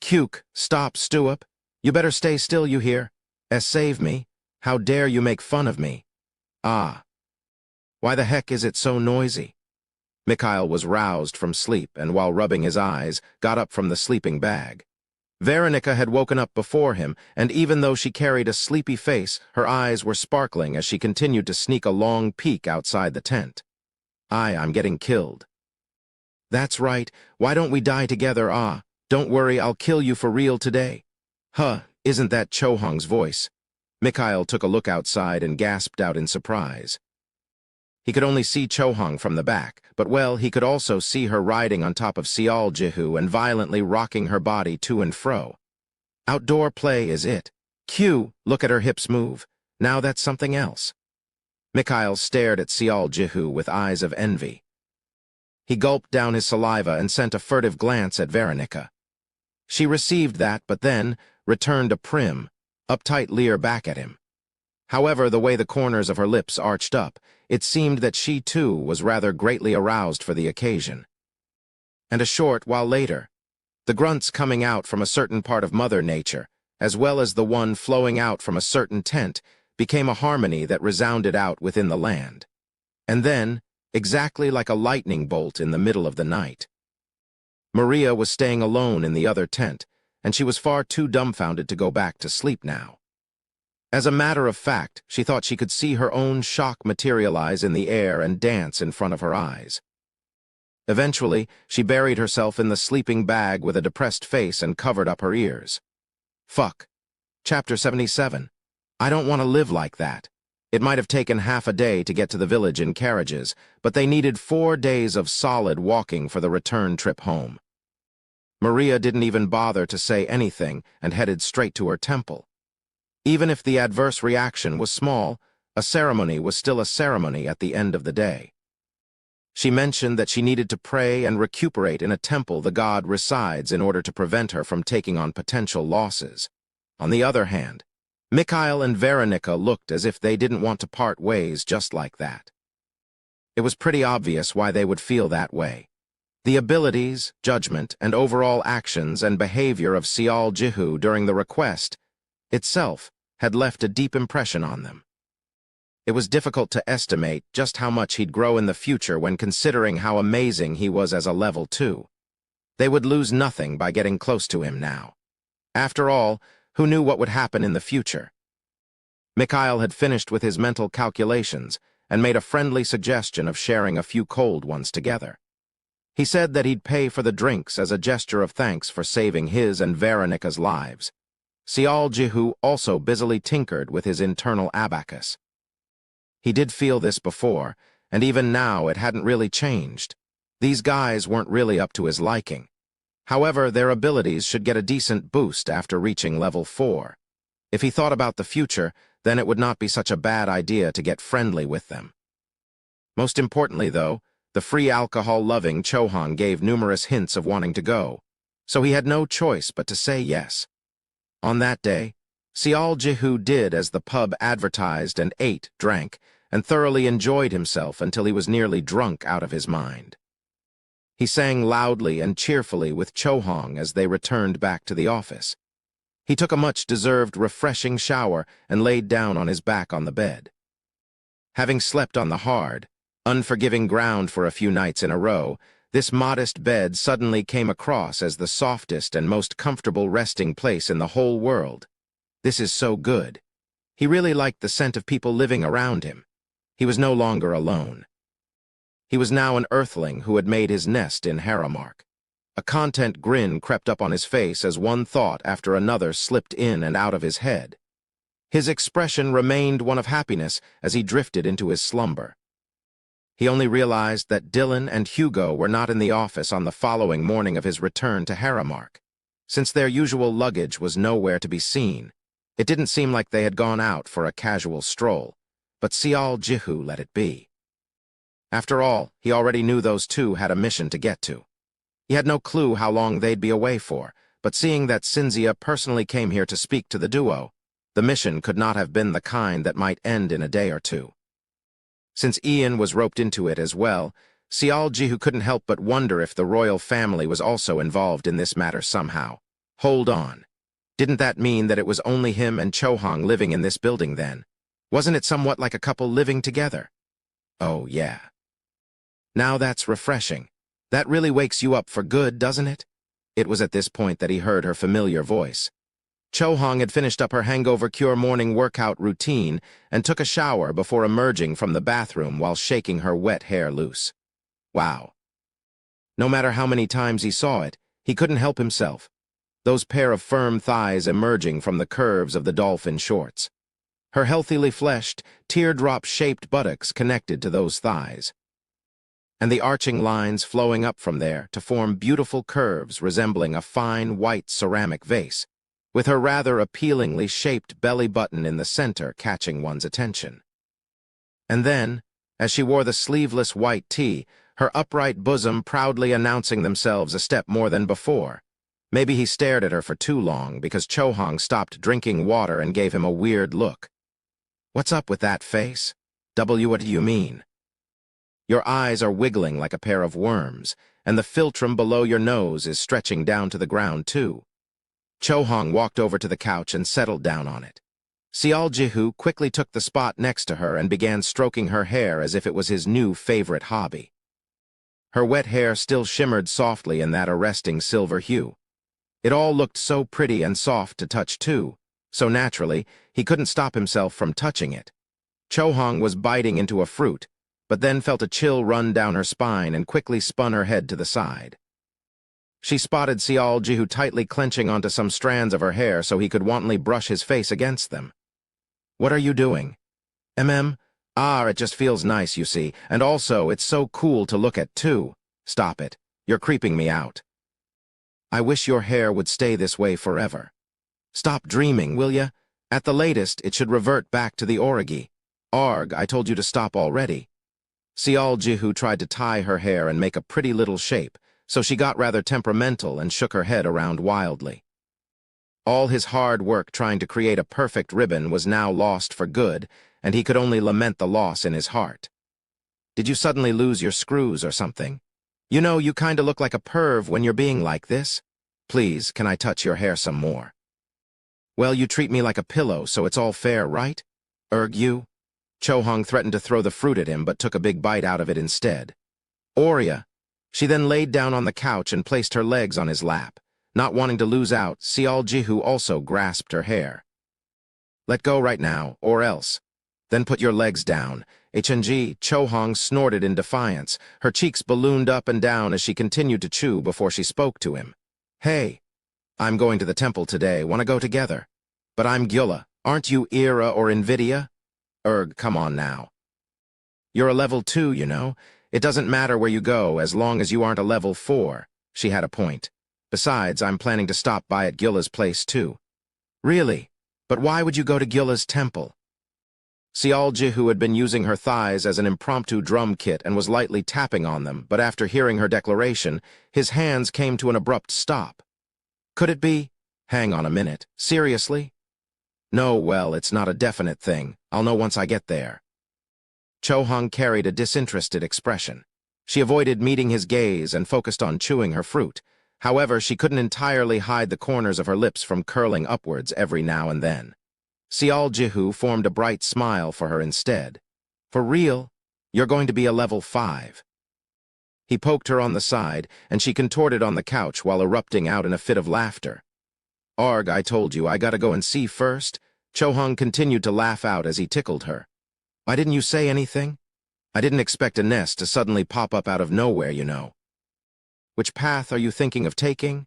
Cuke, stop, Stuup. You better stay still, you hear? Save me. How dare you make fun of me? Ah. Why the heck is it so noisy? Mikhail was roused from sleep and, while rubbing his eyes, got up from the sleeping bag. Veronica had woken up before him, and even though she carried a sleepy face, her eyes were sparkling as she continued to sneak a long peek outside the tent. I'm getting killed. That's right. Why don't we die together, ah? Don't worry, I'll kill you for real today. Huh, isn't that Cho-hong's voice? Mikhail took a look outside and gasped out in surprise. He could only see Cho-hong from the back, but well, he could also see her riding on top of Seol Jihu and violently rocking her body to and fro. Outdoor play is it. Q, look at her hips move. Now that's something else. Mikhail stared at Seol Jihu with eyes of envy. He gulped down his saliva and sent a furtive glance at Veronica. She received that, but then returned a prim, uptight leer back at him. However, the way the corners of her lips arched up, it seemed that she, too, was rather greatly aroused for the occasion. And a short while later, the grunts coming out from a certain part of Mother Nature, as well as the one flowing out from a certain tent, became a harmony that resounded out within the land. And then, exactly like a lightning bolt in the middle of the night, Maria was staying alone in the other tent, and she was far too dumbfounded to go back to sleep now. As a matter of fact, she thought she could see her own shock materialize in the air and dance in front of her eyes. Eventually, she buried herself in the sleeping bag with a depressed face and covered up her ears. Fuck. Chapter 77. I don't want to live like that. It might have taken half a day to get to the village in carriages, but they needed 4 days of solid walking for the return trip home. Maria didn't even bother to say anything and headed straight to her temple. Even if the adverse reaction was small, a ceremony was still a ceremony at the end of the day. She mentioned that she needed to pray and recuperate in a temple the god resides in order to prevent her from taking on potential losses. On the other hand, Mikhail and Veronica looked as if they didn't want to part ways just like that. It was pretty obvious why they would feel that way. The abilities, judgment, and overall actions and behavior of Seol Jihu during the request itself had left a deep impression on them. It was difficult to estimate just how much he'd grow in the future when considering how amazing he was as a level 2. They would lose nothing by getting close to him now. After all, who knew what would happen in the future? Mikhail had finished with his mental calculations and made a friendly suggestion of sharing a few cold ones together. He said that he'd pay for the drinks as a gesture of thanks for saving his and Veronica's lives. Seol Jihu also busily tinkered with his internal abacus. He did feel this before, and even now it hadn't really changed. These guys weren't really up to his liking. However, their abilities should get a decent boost after reaching level 4. If he thought about the future, then it would not be such a bad idea to get friendly with them. Most importantly, though, the free alcohol-loving Chohang gave numerous hints of wanting to go, so he had no choice but to say yes. On that day, Seol Jihu did as the pub advertised and ate, drank, and thoroughly enjoyed himself until he was nearly drunk out of his mind. He sang loudly and cheerfully with Chohang as they returned back to the office. He took a much-deserved refreshing shower and laid down on his back on the bed. Having slept on the hard, unforgiving ground for a few nights in a row, this modest bed suddenly came across as the softest and most comfortable resting place in the whole world. This is so good. He really liked the scent of people living around him. He was no longer alone. He was now an earthling who had made his nest in Haramark. A content grin crept up on his face as one thought after another slipped in and out of his head. His expression remained one of happiness as he drifted into his slumber. He only realized that Dylan and Hugo were not in the office on the following morning of his return to Haramark. Since their usual luggage was nowhere to be seen, it didn't seem like they had gone out for a casual stroll, but Seol Jihu let it be. After all, he already knew those two had a mission to get to. He had no clue how long they'd be away for, but seeing that Cinzia personally came here to speak to the duo, the mission could not have been the kind that might end in a day or two. Since Ian was roped into it as well, Seol Jihu couldn't help but wonder if the royal family was also involved in this matter somehow. Hold on. Didn't that mean that it was only him and Chohang living in this building then? Wasn't it somewhat like a couple living together? Oh, yeah. Now that's refreshing. That really wakes you up for good, doesn't it? It was at this point that he heard her familiar voice. Chohang had finished up her hangover cure morning workout routine and took a shower before emerging from the bathroom while shaking her wet hair loose. Wow. No matter how many times he saw it, he couldn't help himself. Those pair of firm thighs emerging from the curves of the dolphin shorts. Her healthily fleshed, teardrop-shaped buttocks connected to those thighs, and the arching lines flowing up from there to form beautiful curves resembling a fine white ceramic vase, with her rather appealingly shaped belly button in the center catching one's attention. And then, as she wore the sleeveless white tee, her upright bosom proudly announcing themselves a step more than before. Maybe he stared at her for too long because Chohang stopped drinking water and gave him a weird look. What's up with that face? What do you mean? Your eyes are wiggling like a pair of worms, and the philtrum below your nose is stretching down to the ground, too. Chohang walked over to the couch and settled down on it. Seol Jihu quickly took the spot next to her and began stroking her hair as if it was his new favorite hobby. Her wet hair still shimmered softly in that arresting silver hue. It all looked so pretty and soft to touch, too, so naturally, he couldn't stop himself from touching it. Chohang was biting into a fruit, but then felt a chill run down her spine and quickly spun her head to the side. She spotted Seol Jihu tightly clenching onto some strands of her hair so he could wantonly brush his face against them. What are you doing? It just feels nice, you see, and also it's so cool to look at, too. Stop it. You're creeping me out. I wish your hair would stay this way forever. Stop dreaming, will ya? At the latest, it should revert back to the origi. Arg, I told you to stop already. Seol Jihu tried to tie her hair and make a pretty little shape, so she got rather temperamental and shook her head around wildly. All his hard work trying to create a perfect ribbon was now lost for good, and he could only lament the loss in his heart. Did you suddenly lose your screws or something? You know, you kinda look like a perv when you're being like this. Please, can I touch your hair some more? Well, you treat me like a pillow, so it's all fair, right? You? Cho-hong threatened to throw the fruit at him, but took a big bite out of it instead. Orya. She then laid down on the couch and placed her legs on his lap. Not wanting to lose out, Seol-jihu also grasped her hair. Let go right now, or else. Then put your legs down. HNG, Cho-hong snorted in defiance. Her cheeks ballooned up and down as she continued to chew before she spoke to him. Hey, I'm going to the temple today. Wanna go together? But I'm Gyula. Aren't you Ira or Nvidia? Come on now. You're a level 2, you know. It doesn't matter where you go as long as you aren't a level 4. She had a point. Besides, I'm planning to stop by at Gyula's place too. Really? But why would you go to Gyula's temple? Seol-jihu had been using her thighs as an impromptu drum kit and was lightly tapping on them, but after hearing her declaration, his hands came to an abrupt stop. Could it be? Hang on a minute. Seriously? No, well, it's not a definite thing. I'll know once I get there. Cho-hong carried a disinterested expression. She avoided meeting his gaze and focused on chewing her fruit. However, she couldn't entirely hide the corners of her lips from curling upwards every now and then. Seol-jihu formed a bright smile for her instead. For real? You're going to be a level 5. He poked her on the side, and she contorted on the couch while erupting out in a fit of laughter. I told you, I gotta go and see first. Cho-hong continued to laugh out as he tickled her. Why didn't you say anything? I didn't expect a nest to suddenly pop up out of nowhere, you know. Which path are you thinking of taking?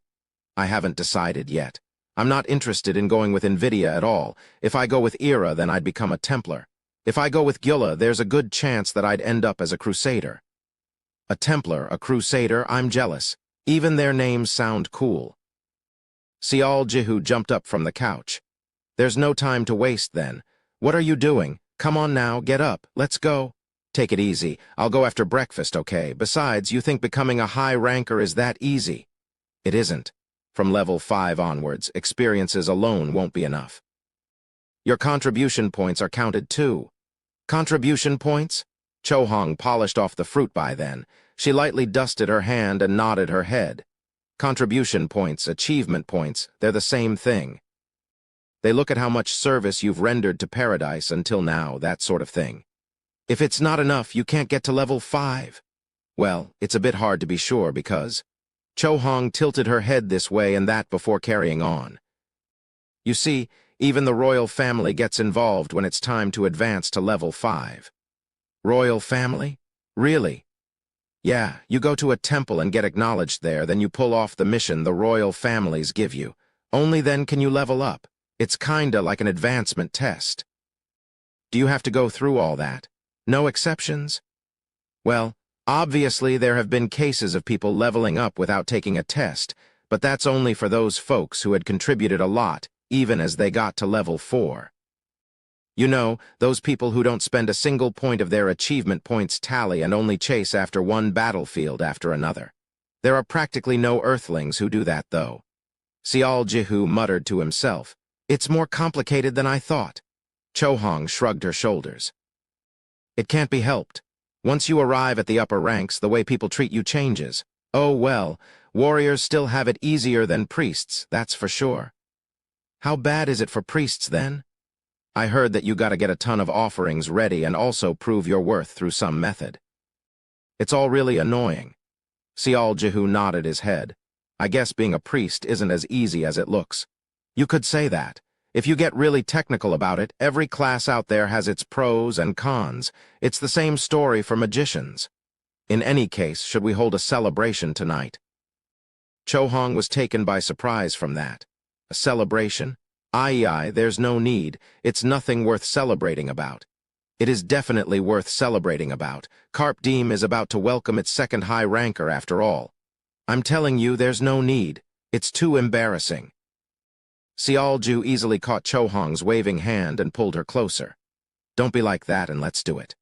I haven't decided yet. I'm not interested in going with Nvidia at all. If I go with Ira, then I'd become a Templar. If I go with Gyula, there's a good chance that I'd end up as a Crusader. A Templar, a Crusader, I'm jealous. Even their names sound cool. Seol-jihu jumped up from the couch. There's no time to waste then. What are you doing? Come on now, get up, let's go. Take it easy. I'll go after breakfast, okay? Besides, you think becoming a high ranker is that easy? It isn't. From level 5 onwards, experiences alone won't be enough. Your contribution points are counted too. Contribution points? Cho-hong polished off the fruit by then. She lightly dusted her hand and nodded her head. Contribution points, achievement points, they're the same thing. They look at how much service you've rendered to paradise until now, that sort of thing. If it's not enough, you can't get to level 5. Well, it's a bit hard to be sure because... Cho-hong tilted her head this way and that before carrying on. You see, even the royal family gets involved when it's time to advance to level 5. Royal family? Really? Yeah, you go to a temple and get acknowledged there, then you pull off the mission the royal families give you. Only then can you level up. It's kinda like an advancement test. Do you have to go through all that? No exceptions? Well, obviously there have been cases of people leveling up without taking a test, but that's only for those folks who had contributed a lot, even as they got to level 4. You know, those people who don't spend a single point of their achievement points tally and only chase after one battlefield after another. There are practically no Earthlings who do that, though. Seol-jihu muttered to himself, It's more complicated than I thought. Cho-hong shrugged her shoulders. It can't be helped. Once you arrive at the upper ranks, the way people treat you changes. Oh well, warriors still have it easier than priests, that's for sure. How bad is it for priests, then? I heard that you gotta get a ton of offerings ready and also prove your worth through some method. It's all really annoying. Seol-jihu nodded his head. I guess being a priest isn't as easy as it looks. You could say that. If you get really technical about it, every class out there has its pros and cons. It's the same story for magicians. In any case, should we hold a celebration tonight? Cho-hong was taken by surprise from that. A celebration? Aye, there's no need. It's nothing worth celebrating about. It is definitely worth celebrating about. Carp Diem is about to welcome its second high ranker after all. I'm telling you, there's no need. It's too embarrassing. Seol-jihu easily caught Cho-hong's waving hand and pulled her closer. Don't be like that and let's do it.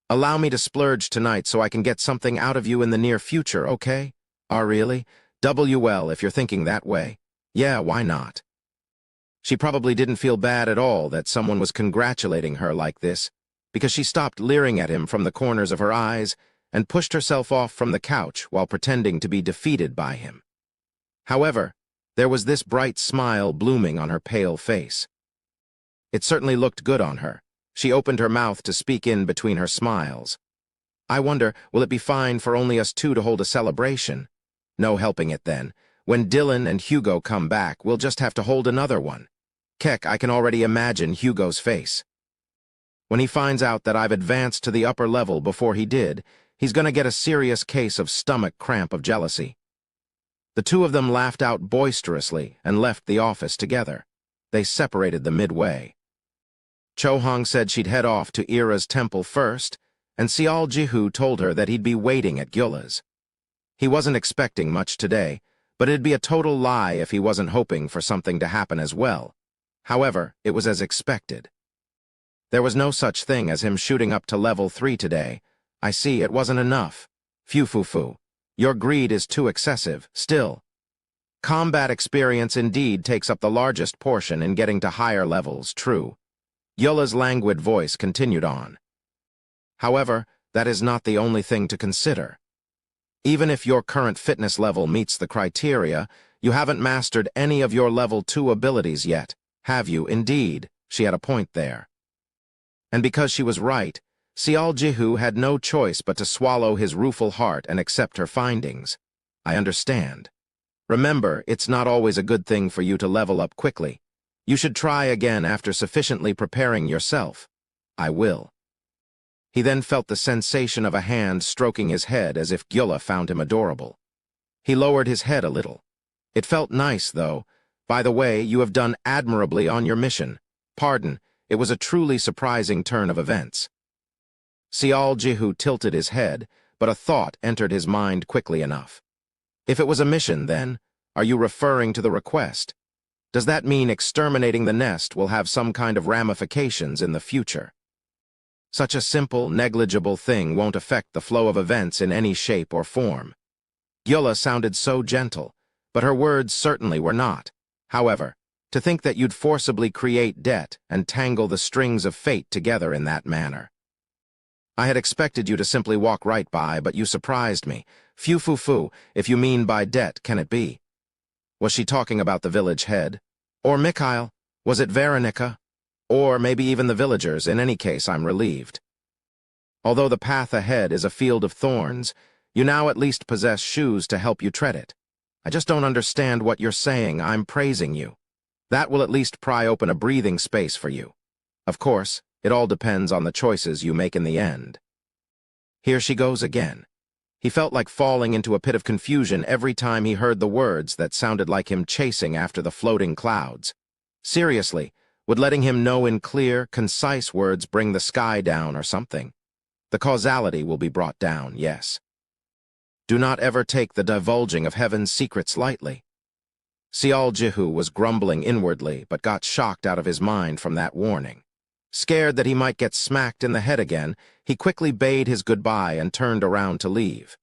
Allow me to splurge tonight so I can get something out of you in the near future, okay? Really? WL if you're thinking that way. Yeah, why not? She probably didn't feel bad at all that someone was congratulating her like this, because she stopped leering at him from the corners of her eyes and pushed herself off from the couch while pretending to be defeated by him. However, there was this bright smile blooming on her pale face. It certainly looked good on her. She opened her mouth to speak in between her smiles. I wonder, will it be fine for only us two to hold a celebration? No helping it then. When Dylan and Hugo come back, we'll just have to hold another one. Keck, I can already imagine Hugo's face. When he finds out that I've advanced to the upper level before he did, he's going to get a serious case of stomach cramp of jealousy. The two of them laughed out boisterously and left the office together. They separated them midway. Cho-hong said she'd head off to Ira's temple first, and Seol Ji-hoo told her that he'd be waiting at Gyula's. He wasn't expecting much today, but it'd be a total lie if he wasn't hoping for something to happen as well. However, it was as expected. There was no such thing as him shooting up to level 3 today. I see, it wasn't enough. Phew. Your greed is too excessive, still. Combat experience indeed takes up the largest portion in getting to higher levels, true. Gyula's languid voice continued on. However, that is not the only thing to consider. Even if your current fitness level meets the criteria, you haven't mastered any of your level 2 abilities yet, have you? Indeed, she had a point there. And because she was right, Seol Ji-hoo had no choice but to swallow his rueful heart and accept her findings. I understand. Remember, it's not always a good thing for you to level up quickly. You should try again after sufficiently preparing yourself. I will. He then felt the sensation of a hand stroking his head as if Gyula found him adorable. He lowered his head a little. It felt nice, though. By the way, you have done admirably on your mission. Pardon, it was a truly surprising turn of events. Seol Ji-hoo tilted his head, but a thought entered his mind quickly enough. If it was a mission, then, are you referring to the request? Does that mean exterminating the nest will have some kind of ramifications in the future? Such a simple, negligible thing won't affect the flow of events in any shape or form. Gyula sounded so gentle, but her words certainly were not. However, to think that you'd forcibly create debt and tangle the strings of fate together in that manner. I had expected you to simply walk right by, but you surprised me. Phew, if you mean by debt, can it be? Was she talking about the village head? Or Mikhail? Was it Veronica? Or maybe even the villagers. In any case, I'm relieved. Although the path ahead is a field of thorns, you now at least possess shoes to help you tread it. I just don't understand what you're saying. I'm praising you. That will at least pry open a breathing space for you. Of course, it all depends on the choices you make in the end. Here she goes again. He felt like falling into a pit of confusion every time he heard the words that sounded like him chasing after the floating clouds. Seriously, would letting him know in clear, concise words bring the sky down or something? The causality will be brought down, yes. Do not ever take the divulging of heaven's secrets lightly. Seol Ji-hoo was grumbling inwardly, but got shocked out of his mind from that warning. Scared that he might get smacked in the head again, he quickly bade his goodbye and turned around to leave.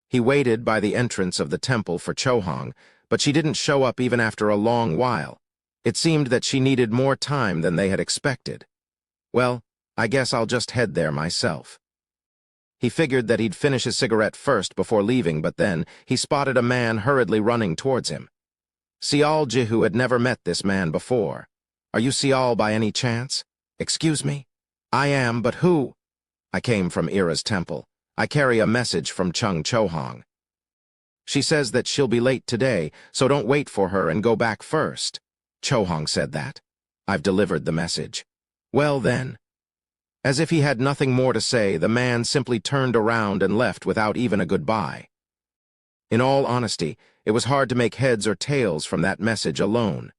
He waited by the entrance of the temple for Cho-hong, but she didn't show up even after a long while. It seemed that she needed more time than they had expected. Well, I guess I'll just head there myself. He figured that he'd finish his cigarette first before leaving, but then he spotted a man hurriedly running towards him. Seol Ji-hoo had never met this man before. Are you Seol by any chance? Excuse me? I am, but who? I came from Ira's temple. I carry a message from Chung Cho-hong. She says that she'll be late today, so don't wait for her and go back first. Cho-hong said that. I've delivered the message. Well then. As if he had nothing more to say, the man simply turned around and left without even a goodbye. In all honesty, it was hard to make heads or tails from that message alone.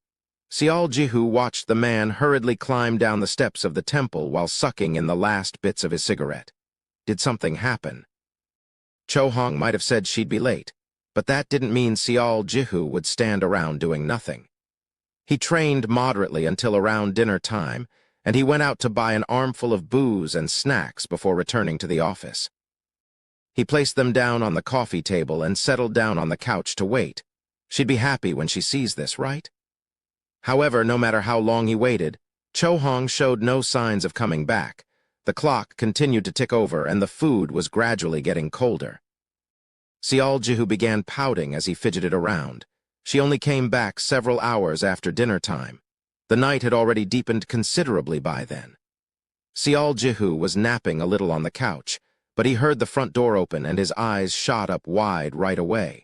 Seol Ji-hoo watched the man hurriedly climb down the steps of the temple while sucking in the last bits of his cigarette. Did something happen? Cho-hong might have said she'd be late, but that didn't mean Seol Ji-hoo would stand around doing nothing. He trained moderately until around dinner time, and he went out to buy an armful of booze and snacks before returning to the office. He placed them down on the coffee table and settled down on the couch to wait. She'd be happy when she sees this, right? However, no matter how long he waited, Cho Hong showed no signs of coming back. The clock continued to tick over, and the food was gradually getting colder. Seol Jihu began pouting as he fidgeted around. She only came back several hours after dinner time. The night had already deepened considerably by then. Seol Jihu was napping a little on the couch, but he heard the front door open and his eyes shot up wide right away.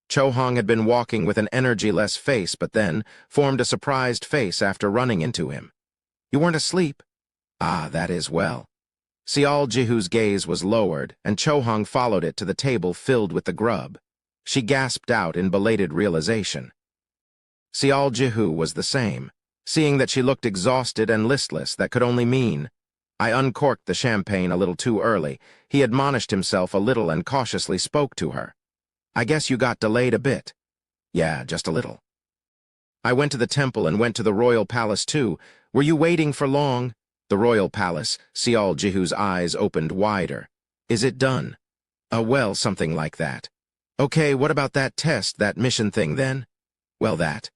Cho Hong had been walking with an energy-less face, but then formed a surprised face after running into him. "You weren't asleep?" "Ah, that is well." Seol Jihu's gaze was lowered, and Cho Hong followed it to the table filled with the grub. She gasped out in belated realization. Seol Jihu was the same. Seeing that she looked exhausted and listless, that could only mean, I uncorked the champagne a little too early. He admonished himself a little and cautiously spoke to her. "I guess you got delayed a bit." "Yeah, just a little." "I went to the temple and went to the royal palace too. Were you waiting for long?" "The royal palace." Seol Jihu's eyes opened wider. "Is it done?" Well, something like that." "Okay, what about that test, that mission thing then?" "Well, that.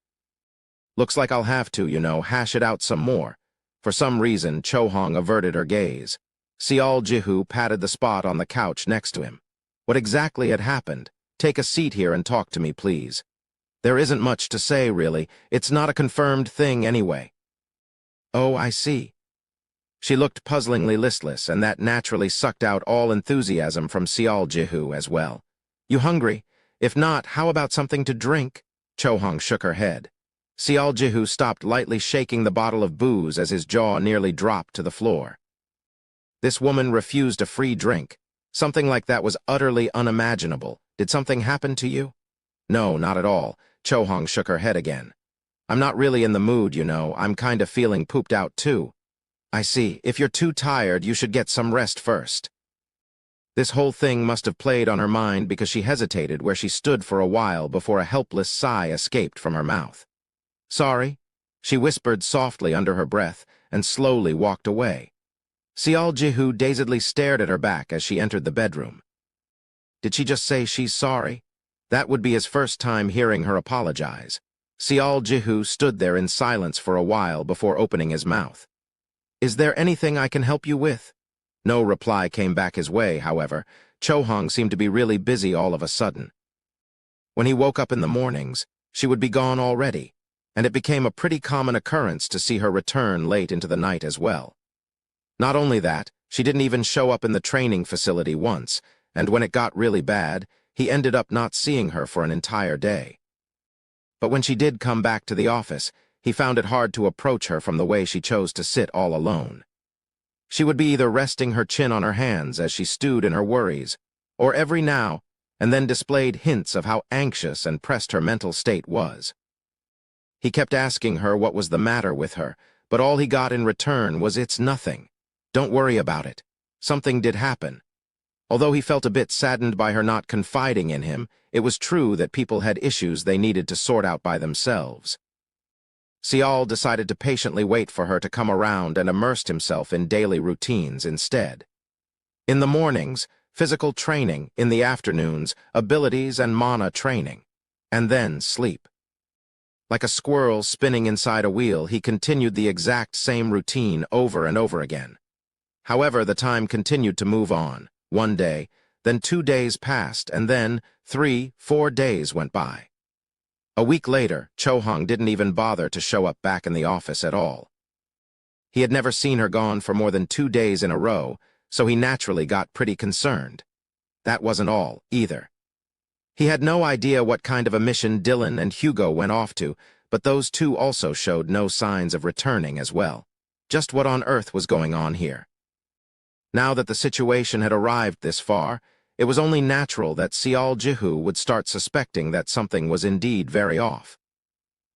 Looks like I'll have to, hash it out some more." For some reason, Cho Hong averted her gaze. Seol Jihu patted the spot on the couch next to him. "What exactly had happened? Take a seat here and talk to me, please." "There isn't much to say, really. It's not a confirmed thing anyway." "Oh, I see." She looked puzzlingly listless, and that naturally sucked out all enthusiasm from Seol Jihu as well. "You hungry? If not, how about something to drink?" Cho Hong shook her head. Seol Jihu stopped lightly shaking the bottle of booze as his jaw nearly dropped to the floor. This woman refused a free drink. Something like that was utterly unimaginable. "Did something happen to you?" "No, not at all." Cho Hong shook her head again. "I'm not really in the mood, I'm kind of feeling pooped out too." "I see. If you're too tired, you should get some rest first." This whole thing must have played on her mind because she hesitated where she stood for a while before a helpless sigh escaped from her mouth. "Sorry," she whispered softly under her breath and slowly walked away. Seol Jihu dazedly stared at her back as she entered the bedroom. Did she just say she's sorry? That would be his first time hearing her apologize. Seol Jihu stood there in silence for a while before opening his mouth. "Is there anything I can help you with?" No reply came back his way, however. Cho Hong seemed to be really busy all of a sudden. When he woke up in the mornings, she would be gone already, and it became a pretty common occurrence to see her return late into the night as well. Not only that, she didn't even show up in the training facility once, and when it got really bad, he ended up not seeing her for an entire day. But when she did come back to the office, he found it hard to approach her from the way she chose to sit all alone. She would be either resting her chin on her hands as she stewed in her worries, or every now and then displayed hints of how anxious and pressed her mental state was. He kept asking her what was the matter with her, but all he got in return was "It's nothing. Don't worry about it. Something did happen." Although he felt a bit saddened by her not confiding in him, it was true that people had issues they needed to sort out by themselves. Seol decided to patiently wait for her to come around and immersed himself in daily routines instead. In the mornings, physical training; in the afternoons, abilities and mana training. And then sleep. Like a squirrel spinning inside a wheel, he continued the exact same routine over and over again. However, the time continued to move on. One day, then 2 days passed, and then 3, 4 days went by. A week later, Cho Hong didn't even bother to show up back in the office at all. He had never seen her gone for more than 2 days in a row, so he naturally got pretty concerned. That wasn't all, either. He had no idea what kind of a mission Dylan and Hugo went off to, but those two also showed no signs of returning as well. Just what on earth was going on here? Now that the situation had arrived this far, it was only natural that Seol Jihu would start suspecting that something was indeed very off.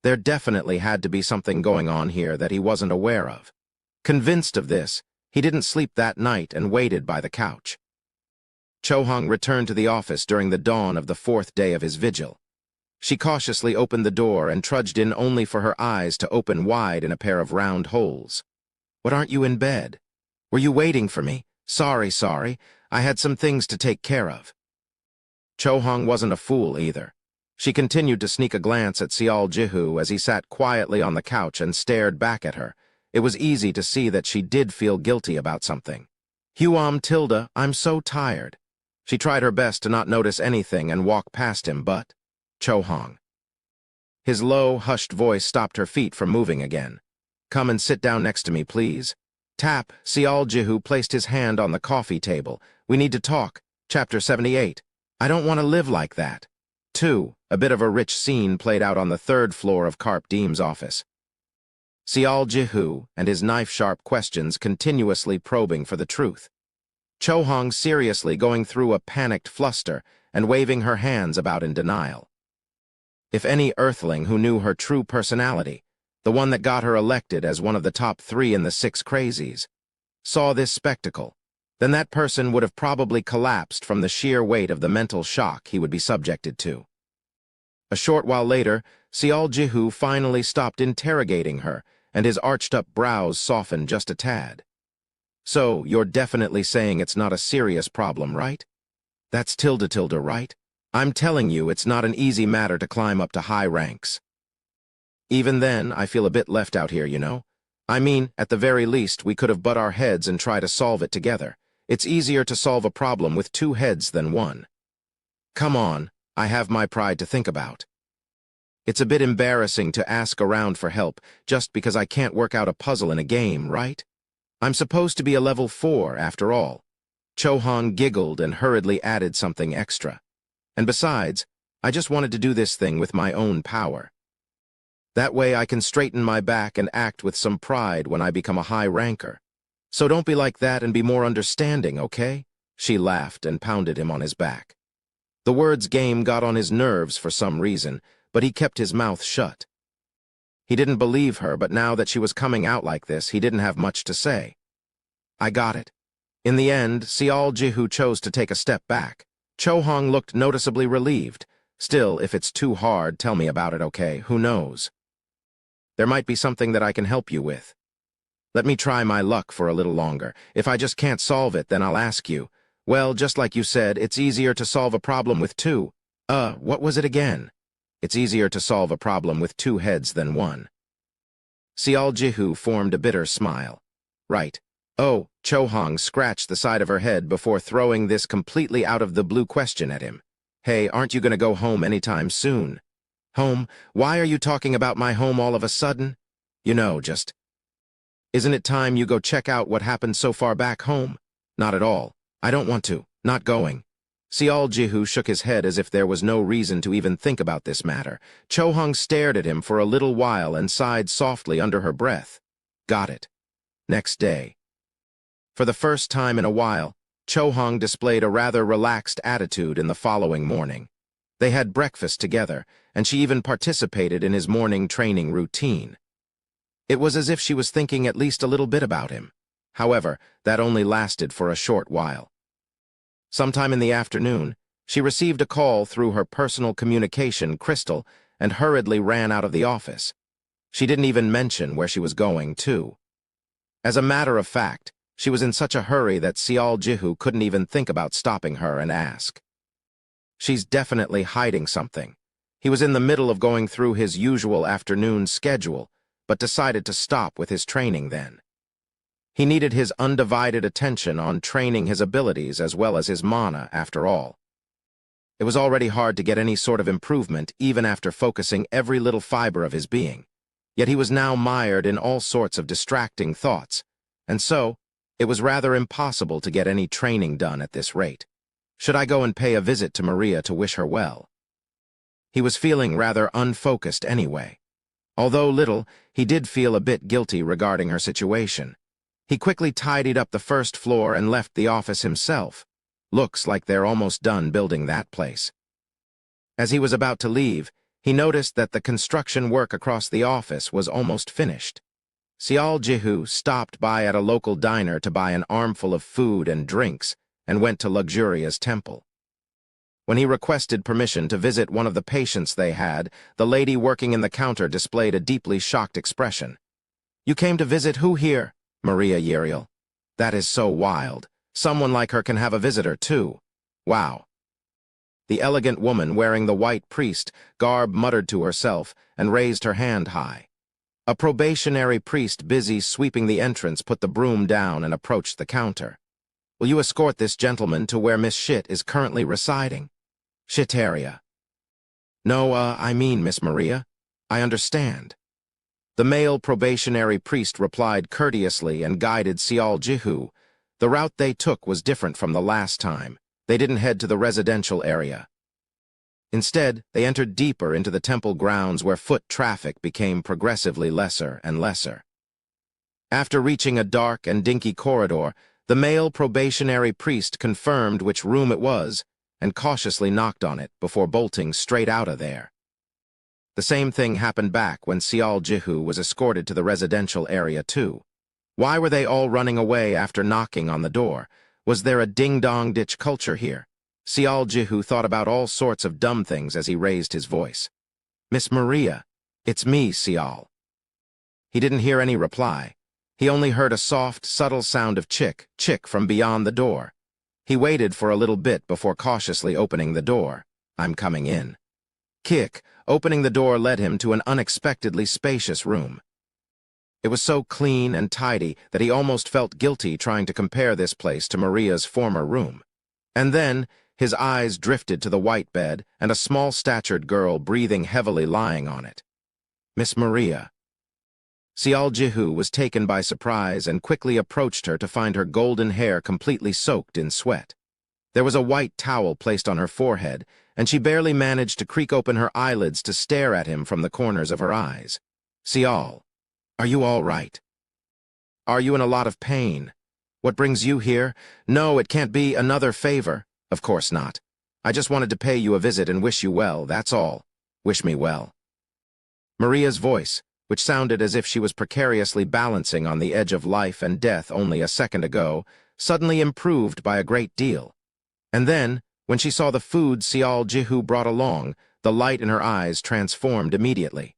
There definitely had to be something going on here that he wasn't aware of. Convinced of this, he didn't sleep that night and waited by the couch. Cho Hong returned to the office during the dawn of the 4th day of his vigil. She cautiously opened the door and trudged in only for her eyes to open wide in a pair of round holes. "What, aren't you in bed? Were you waiting for me?" Sorry. I had some things to take care of." Cho Hong wasn't a fool either. She continued to sneak a glance at Seol Jihu as he sat quietly on the couch and stared back at her. It was easy to see that she did feel guilty about something. Huam Tilda, I'm so tired. She tried her best to not notice anything and walk past him, but Cho Hong. His low, hushed voice stopped her feet from moving again. Come and sit down next to me, please. Tap, Seol Jihu placed his hand on the coffee table. We need to talk. Chapter 78. I don't want to live like that. 2. A bit of a rich scene played out on the 3rd floor of Karp Deem's office. Seol Jihu and his knife-sharp questions continuously probing for the truth. Cho Hong seriously going through a panicked fluster and waving her hands about in denial. If any earthling who knew her true personality, the one that got her elected as one of the top 3 in the 6 crazies, saw this spectacle, then that person would have probably collapsed from the sheer weight of the mental shock he would be subjected to. A short while later, Seol Jihu finally stopped interrogating her, and his arched-up brows softened just a tad. So, you're definitely saying it's not a serious problem, right? That's tilde, right? I'm telling you it's not an easy matter to climb up to high ranks. Even then, I feel a bit left out here, you know? I mean, at the very least, we could have butt our heads and try to solve it together. It's easier to solve a problem with 2 heads than 1. Come on, I have my pride to think about. It's a bit embarrassing to ask around for help just because I can't work out a puzzle in a game, right? I'm supposed to be a level 4, after all. Cho Hong giggled and hurriedly added something extra. And besides, I just wanted to do this thing with my own power. That way I can straighten my back and act with some pride when I become a high ranker. So don't be like that and be more understanding, okay? She laughed and pounded him on his back. The words game got on his nerves for some reason, but he kept his mouth shut. He didn't believe her, but now that she was coming out like this, he didn't have much to say. I got it. In the end, Seol Jihu chose to take a step back. Cho Hong looked noticeably relieved. Still, if it's too hard, tell me about it, okay? Who knows? There might be something that I can help you with. Let me try my luck for a little longer. If I just can't solve it, then I'll ask you. Well, just like you said, it's easier to solve a problem with 2. What was it again? It's easier to solve a problem with 2 heads than 1. Seol Jihu formed a bitter smile. Right. Oh, Cho Hong scratched the side of her head before throwing this completely out-of-the-blue question at him. Hey, aren't you going to go home anytime soon? Home? Why are you talking about my home all of a sudden? You know, just... Isn't it time you go check out what happened so far back home? Not at all. I don't want to. Not going. Seol Jihu shook his head as if there was no reason to even think about this matter. Cho Hong stared at him for a little while and sighed softly under her breath. Got it. Next day. For the first time in a while, Cho Hong displayed a rather relaxed attitude in the following morning. They had breakfast together, and she even participated in his morning training routine. It was as if she was thinking at least a little bit about him. However, that only lasted for a short while. Sometime in the afternoon, she received a call through her personal communication, Crystal, and hurriedly ran out of the office. She didn't even mention where she was going, too. As a matter of fact, she was in such a hurry that Seol Jihu couldn't even think about stopping her and ask. She's definitely hiding something. He was in the middle of going through his usual afternoon schedule, but decided to stop with his training then. He needed his undivided attention on training his abilities as well as his mana, after all. It was already hard to get any sort of improvement even after focusing every little fiber of his being. Yet he was now mired in all sorts of distracting thoughts, and so it was rather impossible to get any training done at this rate. Should I go and pay a visit to Maria to wish her well? He was feeling rather unfocused anyway. Although little, he did feel a bit guilty regarding her situation. He quickly tidied up the 1st floor and left the office himself. Looks like they're almost done building that place. As he was about to leave, he noticed that the construction work across the office was almost finished. Seol Jihu stopped by at a local diner to buy an armful of food and drinks and went to Luxuria's temple. When he requested permission to visit one of the patients they had, the lady working in the counter displayed a deeply shocked expression. You came to visit who here? Maria Yeriel. That is so wild. Someone like her can have a visitor, too. Wow. The elegant woman wearing the white priest garb muttered to herself and raised her hand high. A probationary priest busy sweeping the entrance put the broom down and approached the counter. "Will you escort this gentleman to where Miss Shit is currently residing?" "Shitaria." "No, I mean Miss Maria. I understand." The male probationary priest replied courteously and guided Sial Jihu. The route they took was different from the last time. They didn't head to the residential area. Instead, they entered deeper into the temple grounds where foot traffic became progressively lesser and lesser. After reaching a dark and dinky corridor, the male probationary priest confirmed which room it was and cautiously knocked on it before bolting straight out of there. The same thing happened back when Sial Jihu was escorted to the residential area too. Why were they all running away after knocking on the door? Was there a ding-dong-ditch culture here? Sial Jihu thought about all sorts of dumb things as he raised his voice. "Miss Maria, it's me, Sial." He didn't hear any reply. He only heard a soft, subtle sound of chick, chick from beyond the door. He waited for a little bit before cautiously opening the door. "I'm coming in." Kick, opening the door led him to an unexpectedly spacious room. It was so clean and tidy that he almost felt guilty trying to compare this place to Maria's former room. And then, his eyes drifted to the white bed and a small-statured girl breathing heavily lying on it. "Miss Maria." Sial Jihu was taken by surprise and quickly approached her to find her golden hair completely soaked in sweat. There was a white towel placed on her forehead, and she barely managed to creak open her eyelids to stare at him from the corners of her eyes. "Sial, are you all right? Are you in a lot of pain? What brings you here? No, it can't be another favor. Of course not. I just wanted to pay you a visit and wish you well, that's all. Wish me well." Maria's voice, which sounded as if she was precariously balancing on the edge of life and death only a second ago, suddenly improved by a great deal. And then, when she saw the food Sial Jihu brought along, the light in her eyes transformed immediately.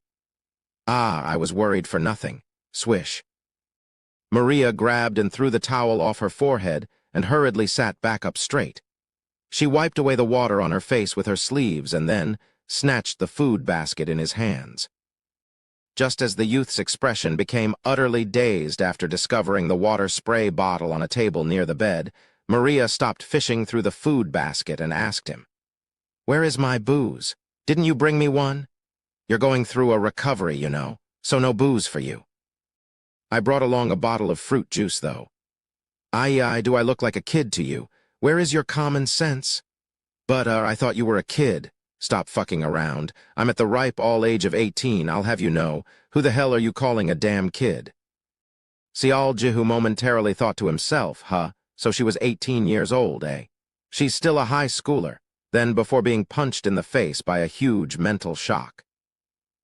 "Ah, I was worried for nothing. Swish." Maria grabbed and threw the towel off her forehead and hurriedly sat back up straight. She wiped away the water on her face with her sleeves and then snatched the food basket in his hands. Just as the youth's expression became utterly dazed after discovering the water spray bottle on a table near the bed, Maria stopped fishing through the food basket and asked him, "Where is my booze? Didn't you bring me one? You're going through a recovery, you know, so no booze for you." "I brought along a bottle of fruit juice, though." "Ai, do I look like a kid to you? Where is your common sense?" "But, I thought you were a kid." "Stop fucking around. I'm at the ripe all age of 18, I'll have you know. Who the hell are you calling a damn kid?" Sial Jihu momentarily thought to himself, so she was 18 years old, eh? She's still a high schooler, then before being punched in the face by a huge mental shock.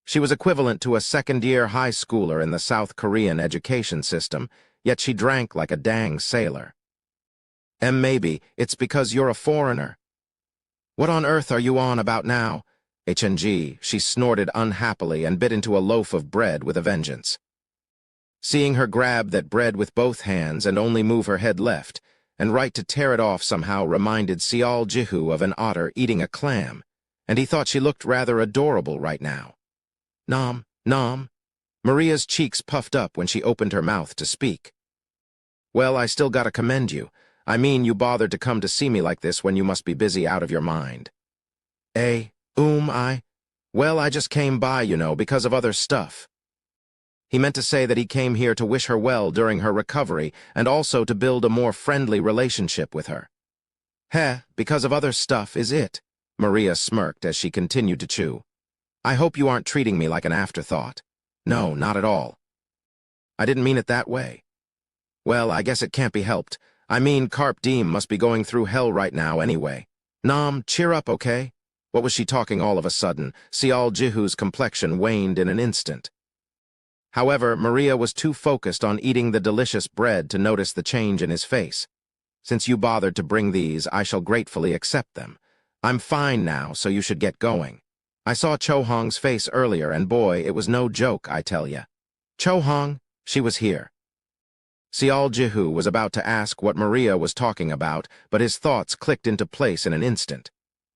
She was equivalent to a second-year high schooler in the South Korean education system, yet she drank like a dang sailor. Maybe it's because you're a foreigner." "What on earth are you on about now?" HNG, she snorted unhappily and bit into a loaf of bread with a vengeance. Seeing her grab that bread with both hands and only move her head left, and right to tear it off somehow reminded Sial Jihu of an otter eating a clam, and he thought she looked rather adorable right now. "Nom, nom." Maria's cheeks puffed up when she opened her mouth to speak. "Well, I still gotta commend you. I mean, you bothered to come to see me like this when you must be busy out of your mind." Well, I just came by, you know, because of other stuff." He meant to say that he came here to wish her well during her recovery and also to build a more friendly relationship with her. Because of other stuff is it?" Maria smirked as she continued to chew. "I hope you aren't treating me like an afterthought." "No, not at all." "I didn't mean it that way." "Well, I guess it can't be helped. I mean, Carp Diem must be going through hell right now anyway. Nom, cheer up, okay?" What was she talking all of a sudden? Sial Jihu's complexion waned in an instant. However, Maria was too focused on eating the delicious bread to notice the change in his face. "Since you bothered to bring these, I shall gratefully accept them. I'm fine now, so you should get going. I saw Cho-hong's face earlier, and boy, it was no joke, I tell ya." "Cho-hong?" She was here. Sial Jihu was about to ask what Maria was talking about, but his thoughts clicked into place in an instant.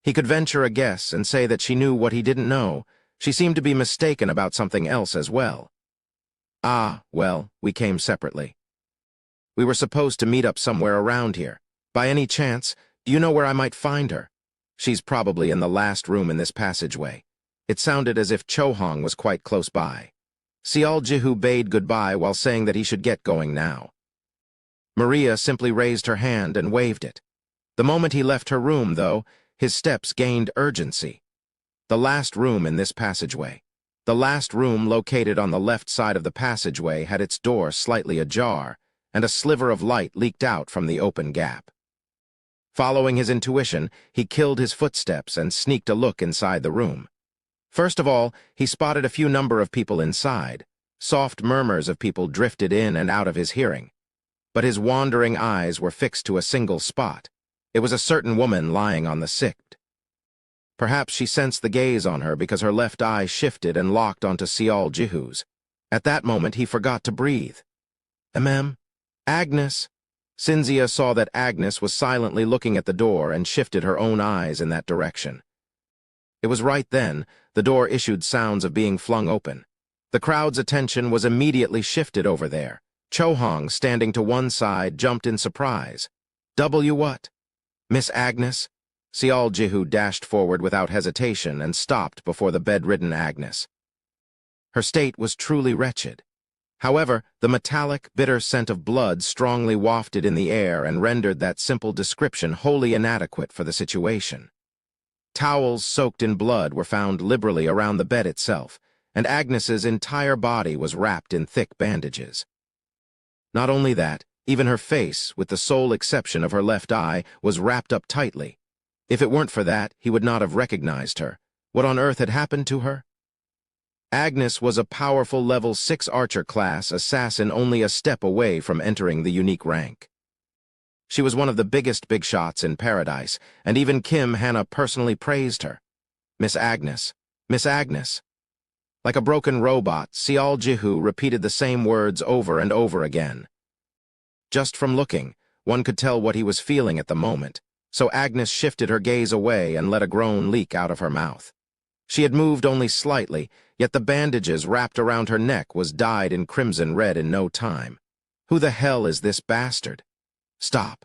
He could venture a guess and say that she knew what he didn't know. She seemed to be mistaken about something else as well. Ah, well, we came separately. We were supposed to meet up somewhere around here. By any chance, do you know where I might find her? She's probably in the last room in this passageway. It sounded as if Cho-hong was quite close by. Seol Jihu bade goodbye while saying that he should get going now. Maria simply raised her hand and waved it. The moment he left her room, though, his steps gained urgency. The last room in this passageway. The last room located on the left side of the passageway had its door slightly ajar, and a sliver of light leaked out from the open gap. Following his intuition, he killed his footsteps and sneaked a look inside the room. First of all, he spotted a few number of people inside. Soft murmurs of people drifted in and out of his hearing. But his wandering eyes were fixed to a single spot. It was a certain woman lying on the sick. Perhaps she sensed the gaze on her because her left eye shifted and locked onto Seol Jihu's. At that moment, he forgot to breathe. Agnes. Cinzia saw that Agnes was silently looking at the door and shifted her own eyes in that direction. It was right then the door issued sounds of being flung open. The crowd's attention was immediately shifted over there. Cho-hong, standing to one side, jumped in surprise. What? Miss Agnes? Seol Jihu dashed forward without hesitation and stopped before the bedridden Agnes. Her state was truly wretched. However, the metallic, bitter scent of blood strongly wafted in the air and rendered that simple description wholly inadequate for the situation. Towels soaked in blood were found liberally around the bed itself, and Agnes's entire body was wrapped in thick bandages. Not only that, even her face, with the sole exception of her left eye, was wrapped up tightly. If it weren't for that, he would not have recognized her. What on earth had happened to her? Agnes was a powerful level 6 archer class assassin only a step away from entering the unique rank. She was one of the biggest big shots in Paradise, and even Kim Hannah personally praised her. Miss Agnes. Miss Agnes. Like a broken robot, Seol Jihu repeated the same words over and over again. Just from looking, one could tell what he was feeling at the moment, so Agnes shifted her gaze away and let a groan leak out of her mouth. She had moved only slightly, yet the bandages wrapped around her neck was dyed in crimson red in no time. Who the hell is this bastard? Stop.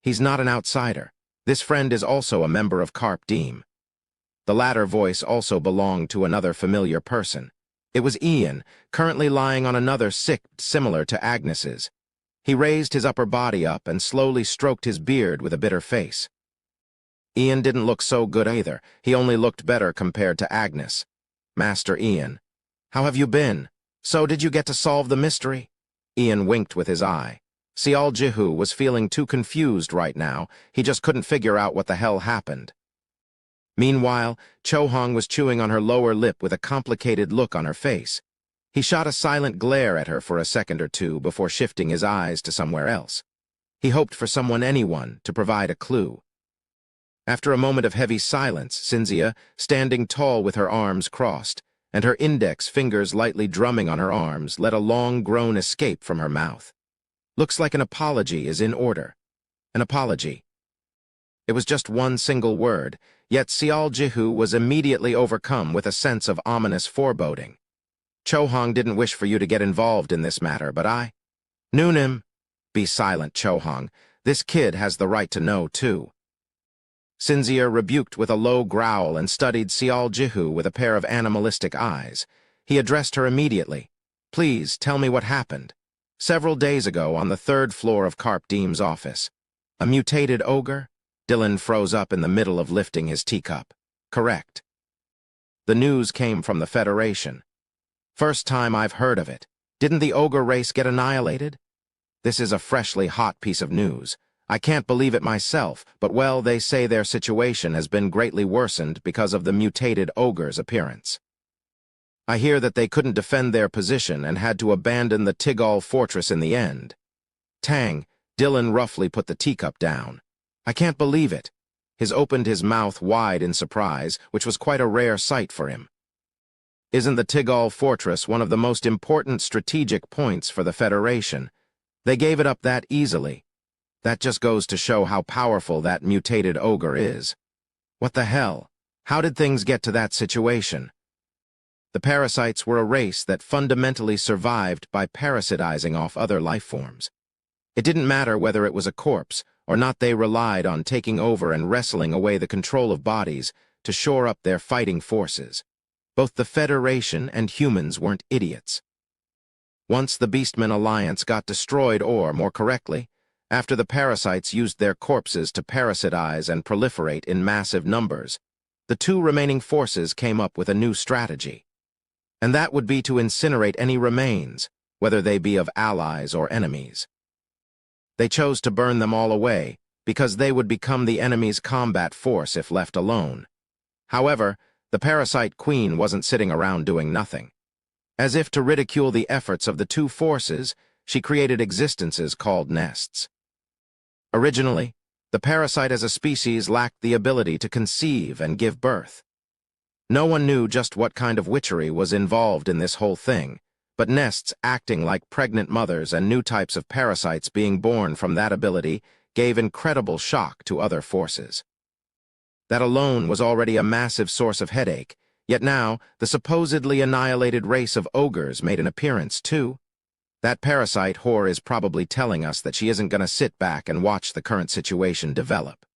He's not an outsider. This friend is also a member of Carp Diem. The latter voice also belonged to another familiar person. It was Ian, currently lying on another sick similar to Agnes's. He raised his upper body up and slowly stroked his beard with a bitter face. Ian didn't look so good either. He only looked better compared to Agnes. Master Ian. How have you been? So did you get to solve the mystery? Ian winked with his eye. Seol Jihu was feeling too confused right now. He just couldn't figure out what the hell happened. Meanwhile, Cho-hong was chewing on her lower lip with a complicated look on her face. He shot a silent glare at her for a second or two before shifting his eyes to somewhere else. He hoped for anyone, to provide a clue. After a moment of heavy silence, Cinzia, standing tall with her arms crossed, and her index fingers lightly drumming on her arms, let a long groan escape from her mouth. Looks like an apology is in order. An apology. It was just one single word, yet Seol Jihu was immediately overcome with a sense of ominous foreboding. Cho-hong didn't wish for you to get involved in this matter, but I... Noonim. Be silent, Cho-hong. This kid has the right to know, too. Cinzia rebuked with a low growl and studied Seol Jihu with a pair of animalistic eyes. He addressed her immediately. Please, tell me what happened. Several days ago, on the 3rd floor of Carp Diem's office. A mutated ogre? Dylan froze up in the middle of lifting his teacup. Correct. The news came from the Federation. First time I've heard of it. Didn't the ogre race get annihilated? This is a freshly hot piece of news. I can't believe it myself, but well, they say their situation has been greatly worsened because of the mutated ogre's appearance. I hear that they couldn't defend their position and had to abandon the Tigol fortress in the end. Tang, Dylan roughly put the teacup down. I can't believe it. He opened his mouth wide in surprise, which was quite a rare sight for him. Isn't the Tigol fortress one of the most important strategic points for the Federation? They gave it up that easily. That just goes to show how powerful that mutated ogre is. What the hell? How did things get to that situation? The parasites were a race that fundamentally survived by parasitizing off other life forms. It didn't matter whether it was a corpse or not, they relied on taking over and wrestling away the control of bodies to shore up their fighting forces. Both the Federation and humans weren't idiots. Once the Beastmen Alliance got destroyed, or, more correctly, after the parasites used their corpses to parasitize and proliferate in massive numbers, the two remaining forces came up with a new strategy. And that would be to incinerate any remains, whether they be of allies or enemies. They chose to burn them all away, because they would become the enemy's combat force if left alone. However, the parasite queen wasn't sitting around doing nothing. As if to ridicule the efforts of the two forces, she created existences called nests. Originally, the parasite as a species lacked the ability to conceive and give birth. No one knew just what kind of witchery was involved in this whole thing, but nests acting like pregnant mothers and new types of parasites being born from that ability gave incredible shock to other forces. That alone was already a massive source of headache, yet now the supposedly annihilated race of ogres made an appearance too. That parasite whore is probably telling us that she isn't going to sit back and watch the current situation develop.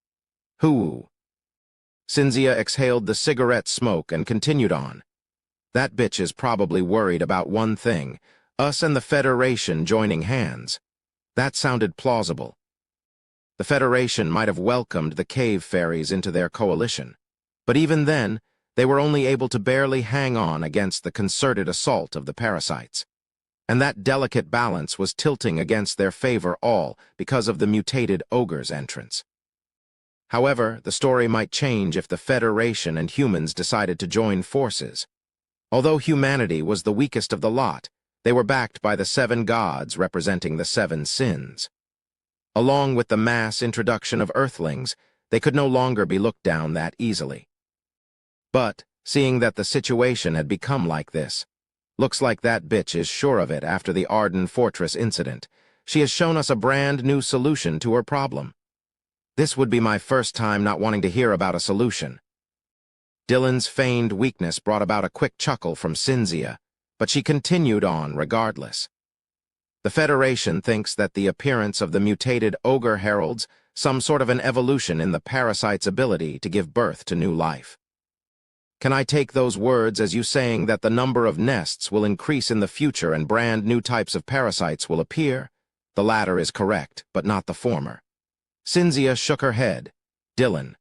Hoo. Cynthia exhaled the cigarette smoke and continued on. That bitch is probably worried about one thing, us and the Federation joining hands. That sounded plausible. The Federation might have welcomed the cave fairies into their coalition, but even then, they were only able to barely hang on against the concerted assault of the parasites. And that delicate balance was tilting against their favor all because of the mutated ogre's entrance. However, the story might change if the Federation and humans decided to join forces. Although humanity was the weakest of the lot, they were backed by the 7 gods representing the 7 sins. Along with the mass introduction of Earthlings, they could no longer be looked down that easily. But, seeing that the situation had become like this, looks like that bitch is sure of it after the Arden Fortress incident. She has shown us a brand new solution to her problem. This would be my first time not wanting to hear about a solution. Dylan's feigned weakness brought about a quick chuckle from Cynthia, but she continued on regardless. The Federation thinks that the appearance of the mutated ogre heralds some sort of an evolution in the parasite's ability to give birth to new life. Can I take those words as you saying that the number of nests will increase in the future and brand new types of parasites will appear? The latter is correct, but not the former. Cynthia shook her head. Dylan.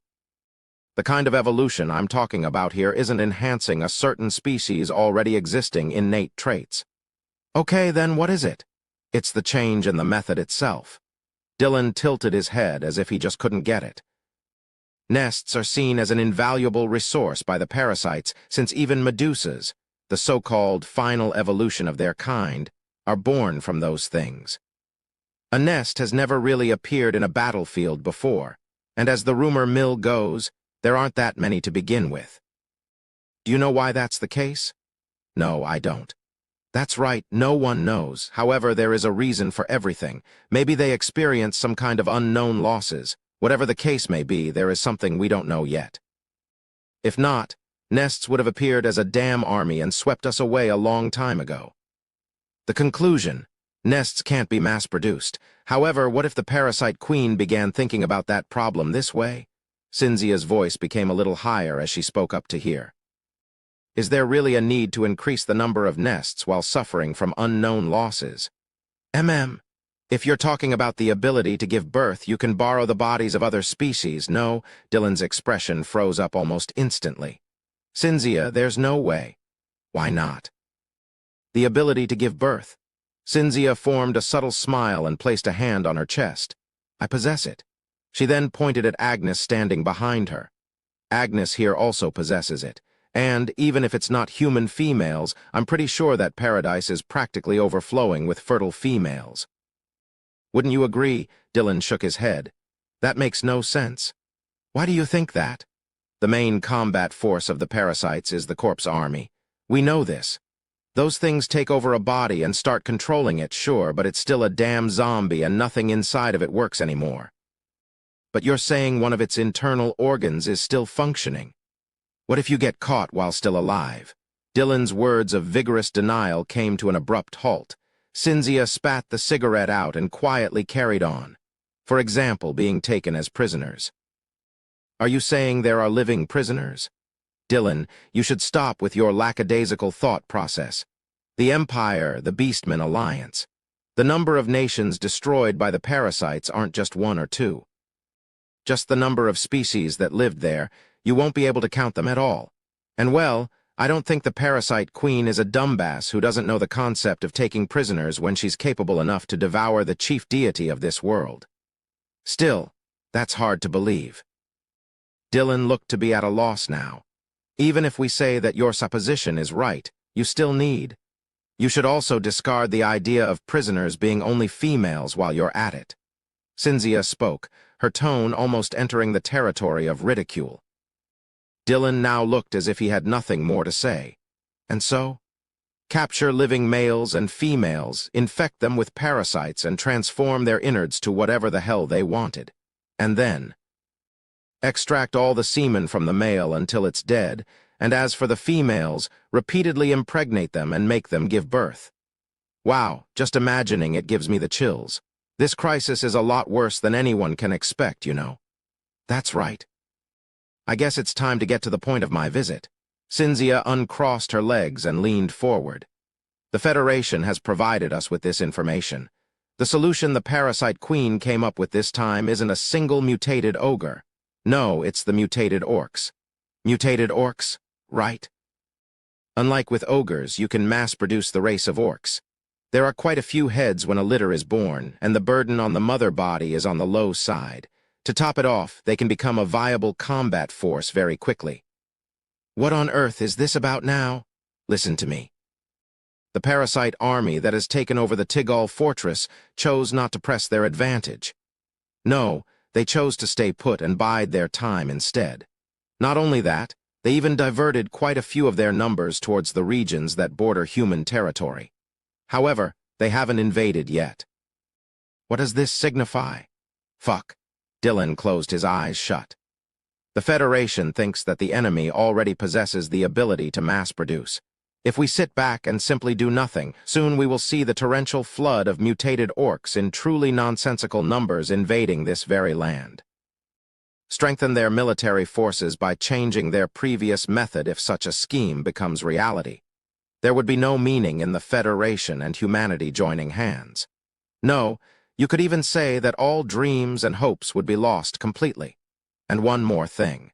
The kind of evolution I'm talking about here isn't enhancing a certain species' already existing innate traits. Okay, then what is it? It's the change in the method itself. Dylan tilted his head as if he just couldn't get it. Nests are seen as an invaluable resource by the parasites since even medusas, the so-called final evolution of their kind, are born from those things. A nest has never really appeared in a battlefield before, and as the rumor mill goes, there aren't that many to begin with. Do you know why that's the case? No, I don't. That's right, no one knows. However, there is a reason for everything. Maybe they experience some kind of unknown losses. Whatever the case may be, there is something we don't know yet. If not, nests would have appeared as a damn army and swept us away a long time ago. The conclusion: nests can't be mass-produced. However, what if the parasite queen began thinking about that problem this way? Cynthia's voice became a little higher as she spoke up to hear. Is there really a need to increase the number of nests while suffering from unknown losses? If you're talking about the ability to give birth, you can borrow the bodies of other species. No, Dylan's expression froze up almost instantly. Cynthia, there's no way. Why not? The ability to give birth. Cynthia formed a subtle smile and placed a hand on her chest. I possess it. She then pointed at Agnes standing behind her. Agnes here also possesses it. And, even if it's not human females, I'm pretty sure that paradise is practically overflowing with fertile females. Wouldn't you agree? Dylan shook his head. That makes no sense. Why do you think that? The main combat force of the parasites is the corpse army. We know this. Those things take over a body and start controlling it, sure, but it's still a damn zombie and nothing inside of it works anymore. But you're saying one of its internal organs is still functioning. What if you get caught while still alive? Dylan's words of vigorous denial came to an abrupt halt. Cynthia spat the cigarette out and quietly carried on. For example, being taken as prisoners. Are you saying there are living prisoners? Dylan, you should stop with your lackadaisical thought process. The Empire, the Beastmen Alliance. The number of nations destroyed by the parasites aren't just one or two. Just the number of species that lived there, you won't be able to count them at all. And well, I don't think the parasite queen is a dumbbass who doesn't know the concept of taking prisoners when she's capable enough to devour the chief deity of this world. Still, that's hard to believe. Dylan looked to be at a loss now. Even if we say that your supposition is right, you still need. You should also discard the idea of prisoners being only females while you're at it. Cynthia spoke, her tone almost entering the territory of ridicule. Dylan now looked as if he had nothing more to say. And so? Capture living males and females, infect them with parasites, and transform their innards to whatever the hell they wanted. And then extract all the semen from the male until it's dead, and as for the females, repeatedly impregnate them and make them give birth. Wow, just imagining it gives me the chills. This crisis is a lot worse than anyone can expect, you know. That's right. I guess it's time to get to the point of my visit. Cynthia uncrossed her legs and leaned forward. The Federation has provided us with this information. The solution the parasite queen came up with this time isn't a single mutated ogre. No, it's the mutated orcs. Mutated orcs, right? Unlike with ogres, you can mass-produce the race of orcs. There are quite a few heads when a litter is born, and the burden on the mother body is on the low side. To top it off, they can become a viable combat force very quickly. What on earth is this about now? Listen to me. The parasite army that has taken over the Tigol fortress chose not to press their advantage. No, they chose to stay put and bide their time instead. Not only that, they even diverted quite a few of their numbers towards the regions that border human territory. However, they haven't invaded yet. What does this signify? Fuck. Dylan closed his eyes shut. The Federation thinks that the enemy already possesses the ability to mass-produce. If we sit back and simply do nothing, soon we will see the torrential flood of mutated orcs in truly nonsensical numbers invading this very land. Strengthen their military forces by changing their previous method if such a scheme becomes reality. There would be no meaning in the Federation and humanity joining hands. No, you could even say that all dreams and hopes would be lost completely. And one more thing.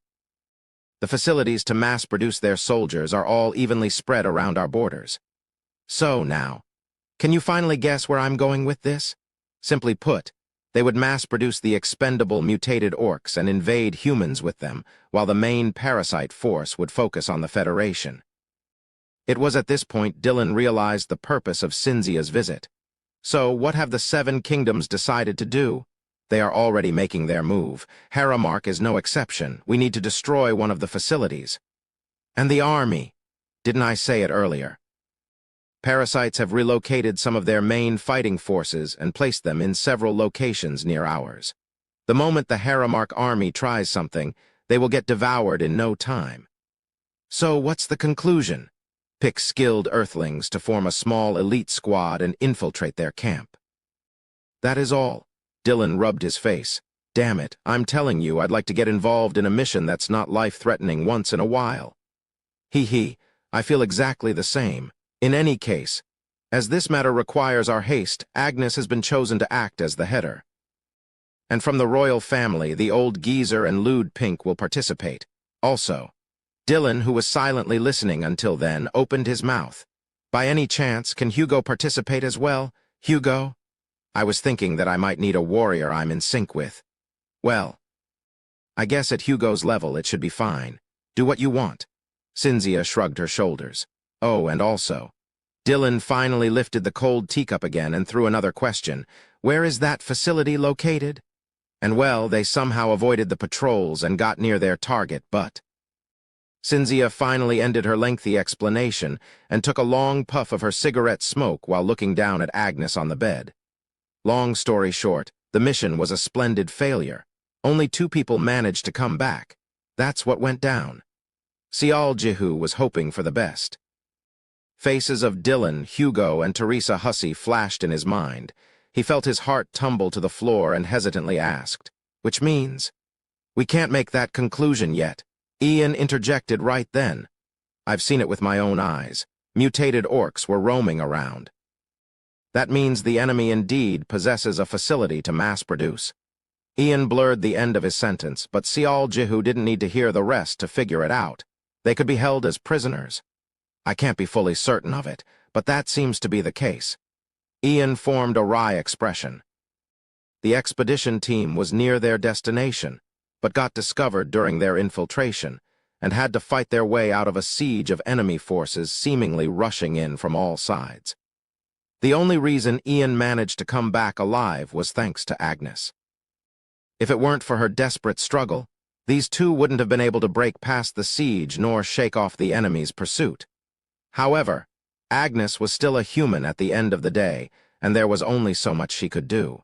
The facilities to mass-produce their soldiers are all evenly spread around our borders. So now, can you finally guess where I'm going with this? Simply put, they would mass-produce the expendable mutated orcs and invade humans with them, while the main parasite force would focus on the Federation. It was at this point Dylan realized the purpose of Cynthia's visit. So what have the Seven Kingdoms decided to do? They are already making their move. Haramark is no exception. We need to destroy one of the facilities. And the army. Didn't I say it earlier? Parasites have relocated some of their main fighting forces and placed them in several locations near ours. The moment the Haramark army tries something, they will get devoured in no time. So what's the conclusion? Pick skilled earthlings to form a small elite squad and infiltrate their camp. That is all. Dylan rubbed his face. Damn it, I'm telling you I'd like to get involved in a mission that's not life-threatening once in a while. Hee, I feel exactly the same. In any case, as this matter requires our haste, Agnes has been chosen to act as the header. And from the royal family, the old geezer and lewd pink will participate. Also, Dylan, who was silently listening until then, opened his mouth. By any chance, can Hugo participate as well? Hugo? I was thinking that I might need a warrior I'm in sync with. Well, I guess at Hugo's level it should be fine. Do what you want. Cynthia shrugged her shoulders. Oh, and also, Dylan finally lifted the cold teacup again and threw another question. Where is that facility located? And well, they somehow avoided the patrols and got near their target, but... Cynthia finally ended her lengthy explanation and took a long puff of her cigarette smoke while looking down at Agnes on the bed. Long story short, the mission was a splendid failure. Only 2 people managed to come back. That's what went down. Sial Jihu was hoping for the best. Faces of Dylan, Hugo, and Teresa Hussey flashed in his mind. He felt his heart tumble to the floor and hesitantly asked, "Which means?" "We can't make that conclusion yet." Ian interjected right then. "I've seen it with my own eyes. Mutated orcs were roaming around." "That means the enemy indeed possesses a facility to mass-produce." Ian blurred the end of his sentence, but Sial Jihu didn't need to hear the rest to figure it out. They could be held as prisoners. "I can't be fully certain of it, but that seems to be the case." Ian formed a wry expression. The expedition team was near their destination, but got discovered during their infiltration, and had to fight their way out of a siege of enemy forces seemingly rushing in from all sides. The only reason Ian managed to come back alive was thanks to Agnes. If it weren't for her desperate struggle, these 2 wouldn't have been able to break past the siege nor shake off the enemy's pursuit. However, Agnes was still a human at the end of the day, and there was only so much she could do.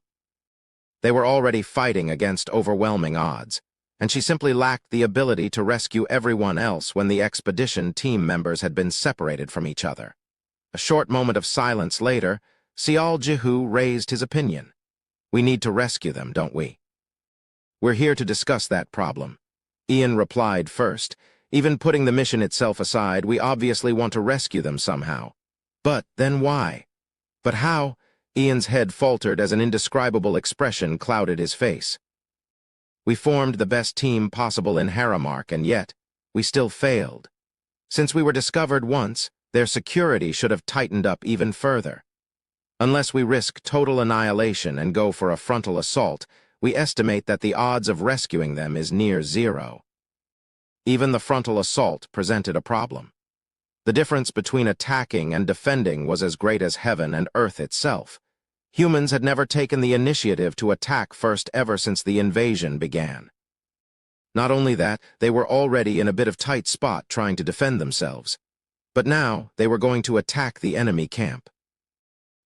They were already fighting against overwhelming odds, and she simply lacked the ability to rescue everyone else when the expedition team members had been separated from each other. A short moment of silence later, Sial Jihu raised his opinion. "We need to rescue them, don't we?" "We're here to discuss that problem," Ian replied first. "Even putting the mission itself aside, we obviously want to rescue them somehow. But then why? But how?" Ian's head faltered as an indescribable expression clouded his face. "We formed the best team possible in Haramark, and yet we still failed. Since we were discovered once, their security should have tightened up even further. Unless we risk total annihilation and go for a frontal assault, we estimate that the odds of rescuing them is near 0. Even the frontal assault presented a problem. The difference between attacking and defending was as great as heaven and earth itself. Humans had never taken the initiative to attack first ever since the invasion began. Not only that, they were already in a bit of tight spot trying to defend themselves. But now they were going to attack the enemy camp.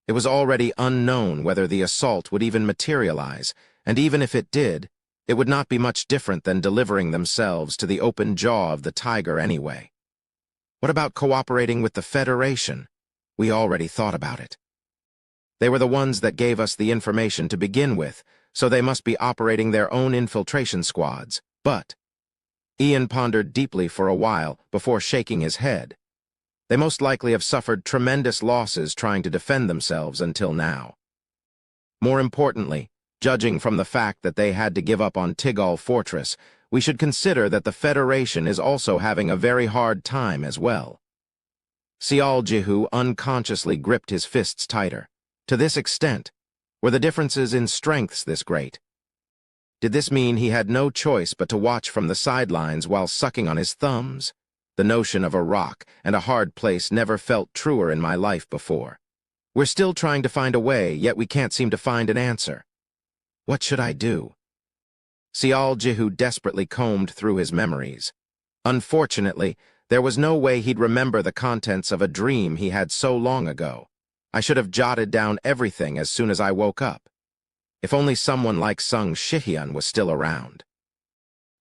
It was already unknown whether the assault would even materialize, and even if it did, it would not be much different than delivering themselves to the open jaw of the tiger anyway. What about cooperating with the Federation? We already thought about it. They were the ones that gave us the information to begin with, so they must be operating their own infiltration squads. But Ian pondered deeply for a while before shaking his head. They most likely have suffered tremendous losses trying to defend themselves until now. More importantly, judging from the fact that they had to give up on Tigal Fortress, we should consider that the Federation is also having a very hard time as well. Sial Jihu unconsciously gripped his fists tighter. To this extent, were the differences in strengths this great? Did this mean he had no choice but to watch from the sidelines while sucking on his thumbs? The notion of a rock and a hard place never felt truer in my life before. We're still trying to find a way, yet we can't seem to find an answer. What should I do? Sial Jihu desperately combed through his memories. Unfortunately, there was no way he'd remember the contents of a dream he had so long ago. I should have jotted down everything as soon as I woke up. If only someone like Sung Shihyun was still around.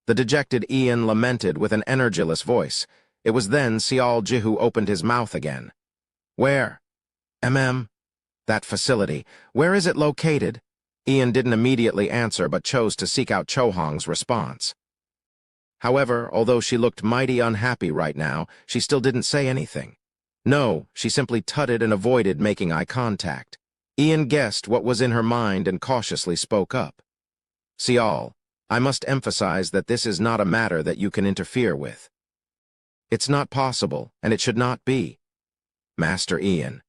The dejected Ian lamented with an energyless voice. It was then Sial Jihu opened his mouth again. Where? That facility. Where is it located? Ian didn't immediately answer but chose to seek out Chohong's response. However, although she looked mighty unhappy right now, she still didn't say anything. No, she simply tutted and avoided making eye contact. Ian guessed what was in her mind and cautiously spoke up. Sial, I must emphasize that this is not a matter that you can interfere with. It's not possible, and it should not be. Master Ian,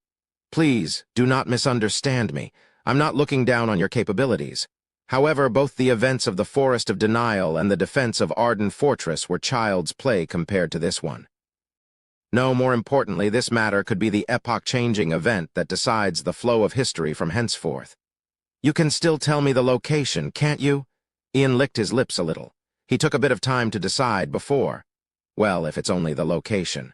please, do not misunderstand me. I'm not looking down on your capabilities. However, both the events of the Forest of Denial and the defense of Arden Fortress were child's play compared to this one. No, more importantly, this matter could be the epoch-changing event that decides the flow of history from henceforth. You can still tell me the location, can't you? Ian licked his lips a little. He took a bit of time to decide before. Well, if it's only the location.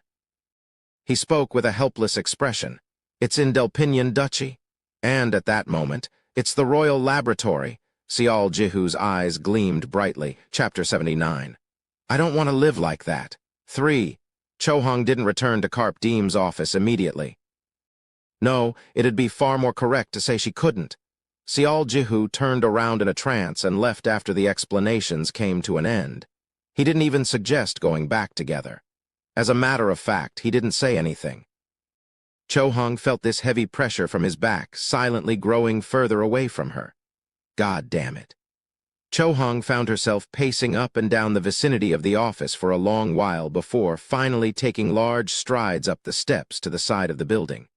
He spoke with a helpless expression. It's in Delpinian Duchy. And at that moment, it's the Royal Laboratory, Sial Jihu's eyes gleamed brightly. Chapter 79. I don't want to live like that. 3. Chohong didn't return to Carp Deem's office immediately. No, it'd be far more correct to say she couldn't. Sial Jihu turned around in a trance and left after the explanations came to an end. He didn't even suggest going back together. As a matter of fact, he didn't say anything. Chohong felt this heavy pressure from his back, silently growing further away from her. God damn it. Chohong found herself pacing up and down the vicinity of the office for a long while before finally taking large strides up the steps to the side of the building.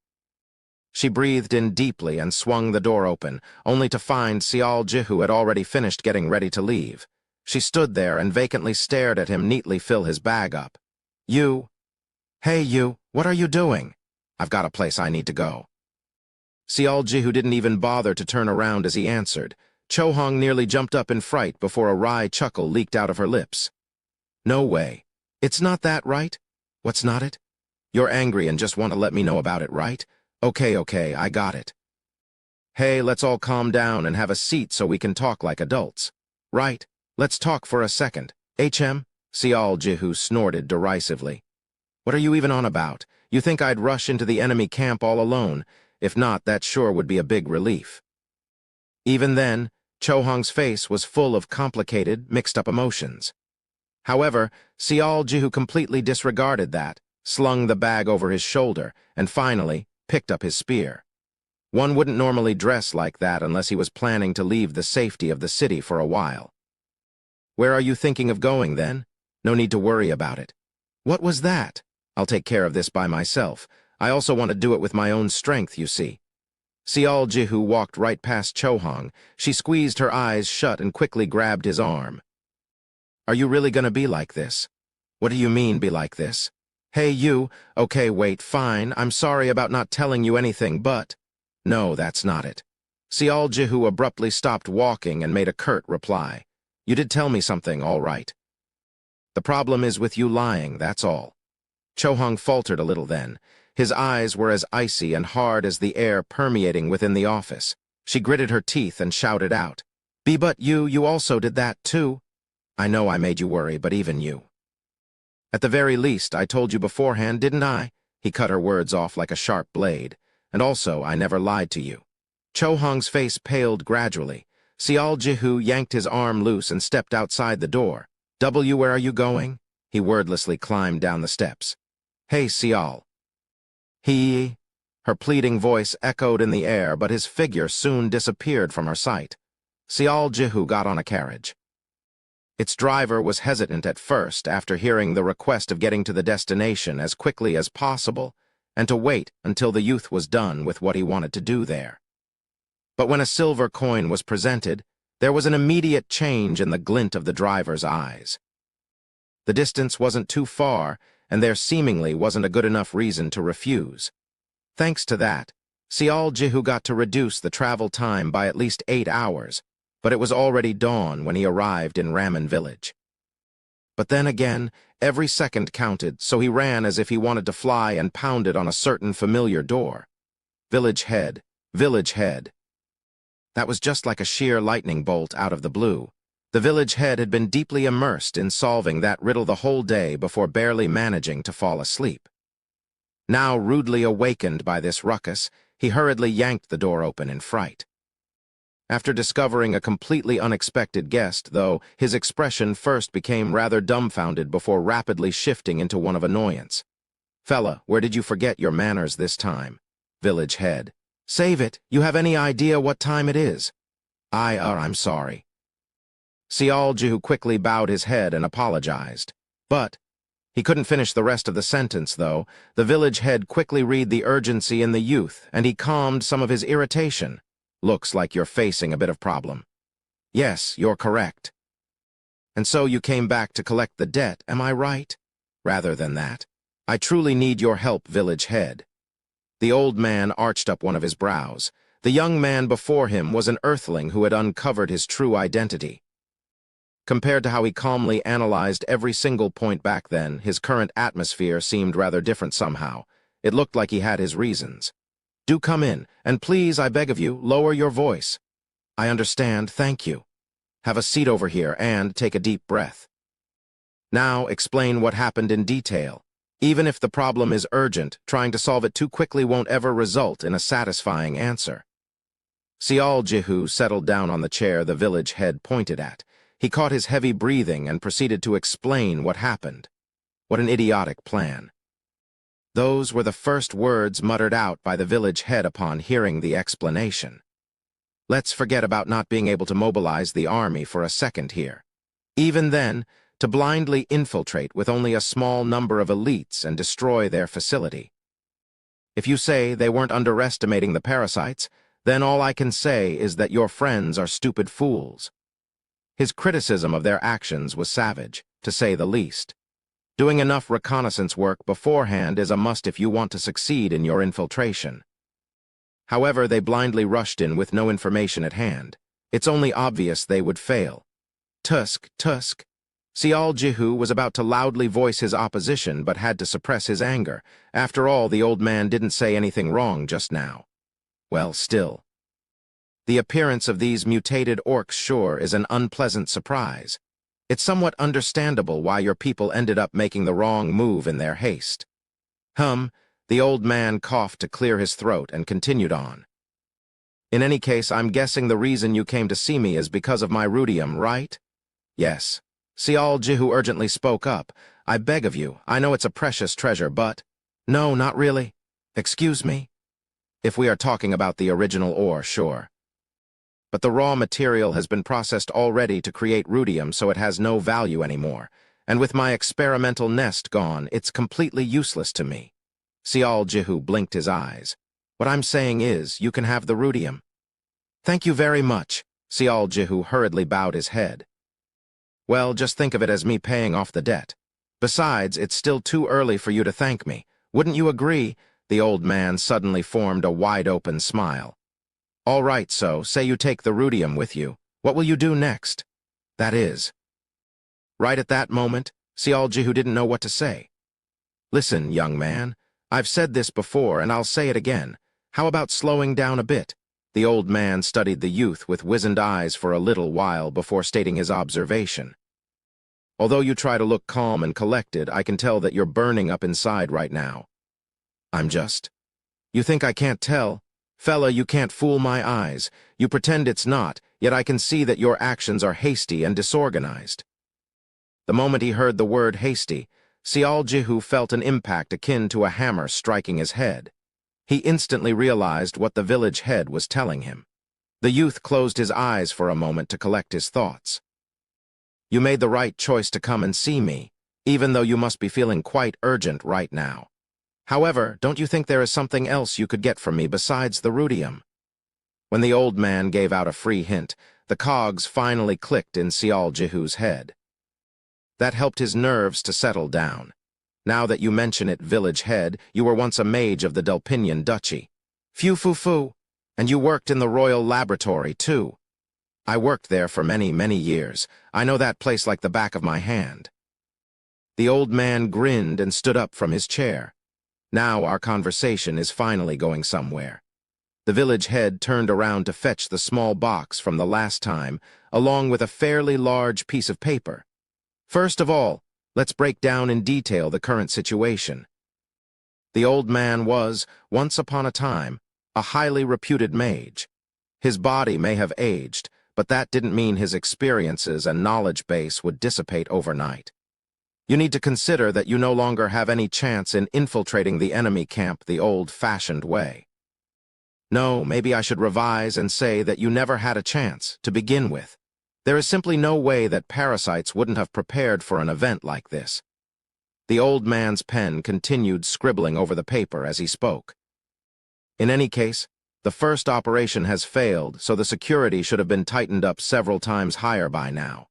She breathed in deeply and swung the door open, only to find Sial Jihu had already finished getting ready to leave. She stood there and vacantly stared at him neatly fill his bag up. You? Hey, you, what are you doing? I've got a place I need to go. Sial Jihu didn't even bother to turn around as he answered. Chohong nearly jumped up in fright before a wry chuckle leaked out of her lips. No way. It's not that, right? What's not it? You're angry and just want to let me know about it, right? Okay, I got it. Hey, let's all calm down and have a seat so we can talk like adults. Right, let's talk for a second. HM? Sial Jihu snorted derisively. What are you even on about? You think I'd rush into the enemy camp all alone? If not, that sure would be a big relief. Even then, Chohong's face was full of complicated, mixed-up emotions. However, Sial Jihu completely disregarded that, slung the bag over his shoulder, and finally picked up his spear. One wouldn't normally dress like that unless he was planning to leave the safety of the city for a while. Where are you thinking of going, then? No need to worry about it. What was that? I'll take care of this by myself. I also want to do it with my own strength, you see. Sial Jihu walked right past Chohong. She squeezed her eyes shut and quickly grabbed his arm. Are you really going to be like this? What do you mean, be like this? Hey, you. Okay, wait, fine. I'm sorry about not telling you anything, but... No, that's not it. Sial Jihu abruptly stopped walking and made a curt reply. You did tell me something, all right. The problem is with you lying, that's all. Chohong faltered a little then. His eyes were as icy and hard as the air permeating within the office. She gritted her teeth and shouted out, But you also did that too? I know I made you worry, but even you. At the very least, I told you beforehand, didn't I? He cut her words off like a sharp blade. And also, I never lied to you. Chohong's face paled gradually. Sial Jihu yanked his arm loose and stepped outside the door. Where are you going? He wordlessly climbed down the steps. Hey, Sial. Her pleading voice echoed in the air, but his figure soon disappeared from her sight. Sial Jihu got on a carriage. Its driver was hesitant at first after hearing the request of getting to the destination as quickly as possible and to wait until the youth was done with what he wanted to do there. But when a silver coin was presented, there was an immediate change in the glint of the driver's eyes. The distance wasn't too far, and there seemingly wasn't a good enough reason to refuse. Thanks to that, Sial Jihu got to reduce the travel time by at least 8 hours, but it was already dawn when he arrived in Ramen village. But then again, every second counted, so he ran as if he wanted to fly and pounded on a certain familiar door. Village head, village head. That was just like a sheer lightning bolt out of the blue. The village head had been deeply immersed in solving that riddle the whole day before barely managing to fall asleep. Now rudely awakened by this ruckus, he hurriedly yanked the door open in fright. After discovering a completely unexpected guest, though, his expression first became rather dumbfounded before rapidly shifting into one of annoyance. Fella, where did you forget your manners this time? Village head. Save it. You have any idea what time it is? I'm sorry. Sial Jihu quickly bowed his head and apologized. But he couldn't finish the rest of the sentence, though. The village head quickly read the urgency in the youth, and he calmed some of his irritation. Looks like you're facing a bit of problem. Yes, you're correct. And so you came back to collect the debt, am I right? Rather than that, I truly need your help, village head. The old man arched up one of his brows. The young man before him was an earthling who had uncovered his true identity. Compared to how he calmly analyzed every single point back then, his current atmosphere seemed rather different somehow. It looked like he had his reasons. Do come in, and please, I beg of you, lower your voice. I understand, thank you. Have a seat over here and take a deep breath. Now explain what happened in detail. Even if the problem is urgent, trying to solve it too quickly won't ever result in a satisfying answer. Sial Jihu settled down on the chair the village head pointed at. He caught his heavy breathing and proceeded to explain what happened. What an idiotic plan. Those were the first words muttered out by the village head upon hearing the explanation. Let's forget about not being able to mobilize the army for a second here. Even then, to blindly infiltrate with only a small number of elites and destroy their facility. If you say they weren't underestimating the parasites, then all I can say is that your friends are stupid fools. His criticism of their actions was savage, to say the least. Doing enough reconnaissance work beforehand is a must if you want to succeed in your infiltration. However, they blindly rushed in with no information at hand. It's only obvious they would fail. Tusk. Sial Jihu was about to loudly voice his opposition but had to suppress his anger. After all, the old man didn't say anything wrong just now. Well, still. The appearance of these mutated orcs sure is an unpleasant surprise. It's somewhat understandable why your people ended up making the wrong move in their haste. The old man coughed to clear his throat and continued on. In any case, I'm guessing the reason you came to see me is because of my rudium, right? Yes. Sial Jihu urgently spoke up. I beg of you, I know it's a precious treasure, but... No, not really. Excuse me? If we are talking about the original ore, sure. But the raw material has been processed already to create rudium, so it has no value anymore. And with my experimental nest gone, it's completely useless to me. Sial Jihu blinked his eyes. What I'm saying is, you can have the rudium. Thank you very much. Sial Jihu hurriedly bowed his head. Well, just think of it as me paying off the debt. Besides, it's still too early for you to thank me. Wouldn't you agree? The old man suddenly formed a wide-open smile. All right, so, say you take the rudium with you. What will you do next? That is. Right at that moment, Sial Jihu didn't know what to say. Listen, young man. I've said this before, and I'll say it again. How about slowing down a bit? The old man studied the youth with wizened eyes for a little while before stating his observation. Although you try to look calm and collected, I can tell that you're burning up inside right now. I'm just... You think I can't tell? Fella, you can't fool my eyes. You pretend it's not, yet I can see that your actions are hasty and disorganized. The moment he heard the word hasty, Sial Jihu felt an impact akin to a hammer striking his head. He instantly realized what the village head was telling him. The youth closed his eyes for a moment to collect his thoughts. You made the right choice to come and see me, even though you must be feeling quite urgent right now. However, don't you think there is something else you could get from me besides the rudium? When the old man gave out a free hint, the cogs finally clicked in Sial Jihu's head. That helped his nerves to settle down. Now that you mention it, village head, you were once a mage of the Delpinian Duchy. Phew. And you worked in the royal laboratory, too. I worked there for many, many years. I know that place like the back of my hand. The old man grinned and stood up from his chair. Now our conversation is finally going somewhere. The village head turned around to fetch the small box from the last time, along with a fairly large piece of paper. First of all, let's break down in detail the current situation. The old man was, once upon a time, a highly reputed mage. His body may have aged, but that didn't mean his experiences and knowledge base would dissipate overnight. You need to consider that you no longer have any chance in infiltrating the enemy camp the old-fashioned way. No, maybe I should revise and say that you never had a chance to begin with. There is simply no way that parasites wouldn't have prepared for an event like this. The old man's pen continued scribbling over the paper as he spoke. In any case, the first operation has failed, so the security should have been tightened up several times higher by now.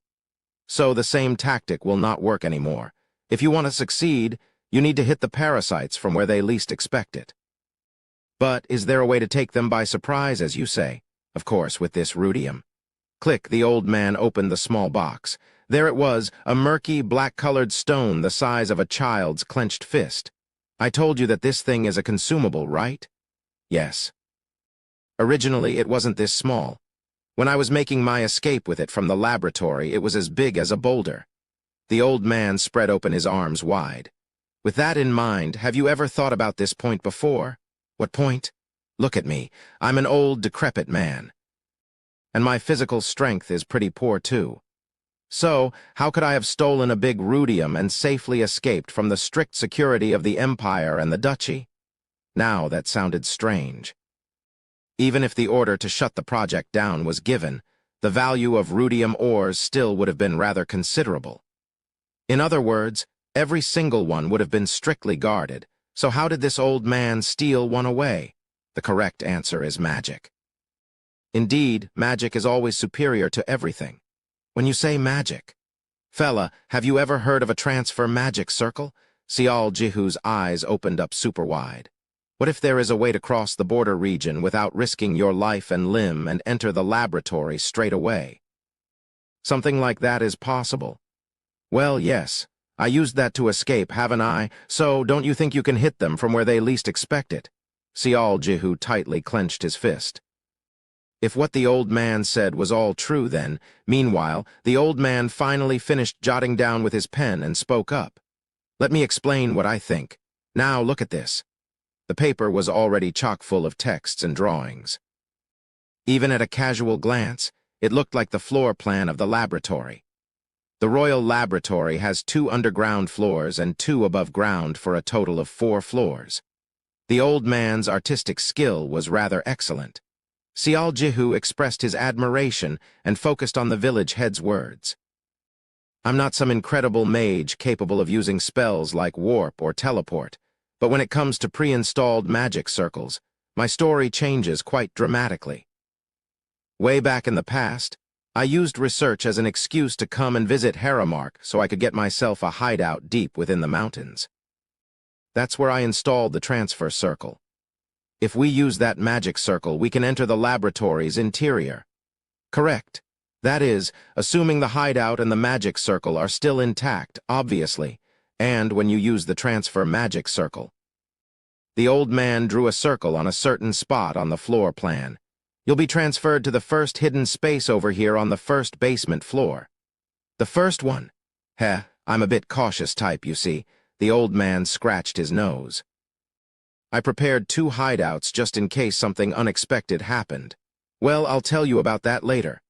So the same tactic will not work anymore. If you want to succeed, you need to hit the parasites from where they least expect it. But is there a way to take them by surprise, as you say? Of course, with this rudium. Click, the old man opened the small box. There it was, a murky, black-colored stone the size of a child's clenched fist. I told you that this thing is a consumable, right? Yes. Originally, it wasn't this small. When I was making my escape with it from the laboratory, it was as big as a boulder. The old man spread open his arms wide. With that in mind, have you ever thought about this point before? What point? Look at me. I'm an old, decrepit man. And my physical strength is pretty poor, too. So, how could I have stolen a big rudium and safely escaped from the strict security of the Empire and the Duchy? Now that sounded strange. Even if the order to shut the project down was given, the value of rudium ores still would have been rather considerable. In other words, every single one would have been strictly guarded, so how did this old man steal one away? The correct answer is magic. Indeed, magic is always superior to everything. When you say magic, fella, have you ever heard of a transfer magic circle? Sial Jihu's eyes opened up super wide. What if there is a way to cross the border region without risking your life and limb and enter the laboratory straight away? Something like that is possible. Well, yes, I used that to escape, haven't I? So, don't you think you can hit them from where they least expect it? Sial Jihu tightly clenched his fist. If what the old man said was all true then, meanwhile, the old man finally finished jotting down with his pen and spoke up. Let me explain what I think. Now look at this. The paper was already chock full of texts and drawings. Even at a casual glance, it looked like the floor plan of the laboratory. The Royal Laboratory has 2 underground floors and 2 above ground for a total of 4 floors. The old man's artistic skill was rather excellent. Sial Jihu expressed his admiration and focused on the village head's words. I'm not some incredible mage capable of using spells like warp or teleport, but when it comes to pre-installed magic circles, my story changes quite dramatically. Way back in the past, I used research as an excuse to come and visit Haramark so I could get myself a hideout deep within the mountains. That's where I installed the transfer circle. If we use that magic circle, we can enter the laboratory's interior. Correct. That is, assuming the hideout and the magic circle are still intact, obviously, and when you use the transfer magic circle. The old man drew a circle on a certain spot on the floor plan. You'll be transferred to the first hidden space over here on the first basement floor. The first one? Heh, I'm a bit cautious type, you see. The old man scratched his nose. I prepared 2 hideouts just in case something unexpected happened. Well, I'll tell you about that later.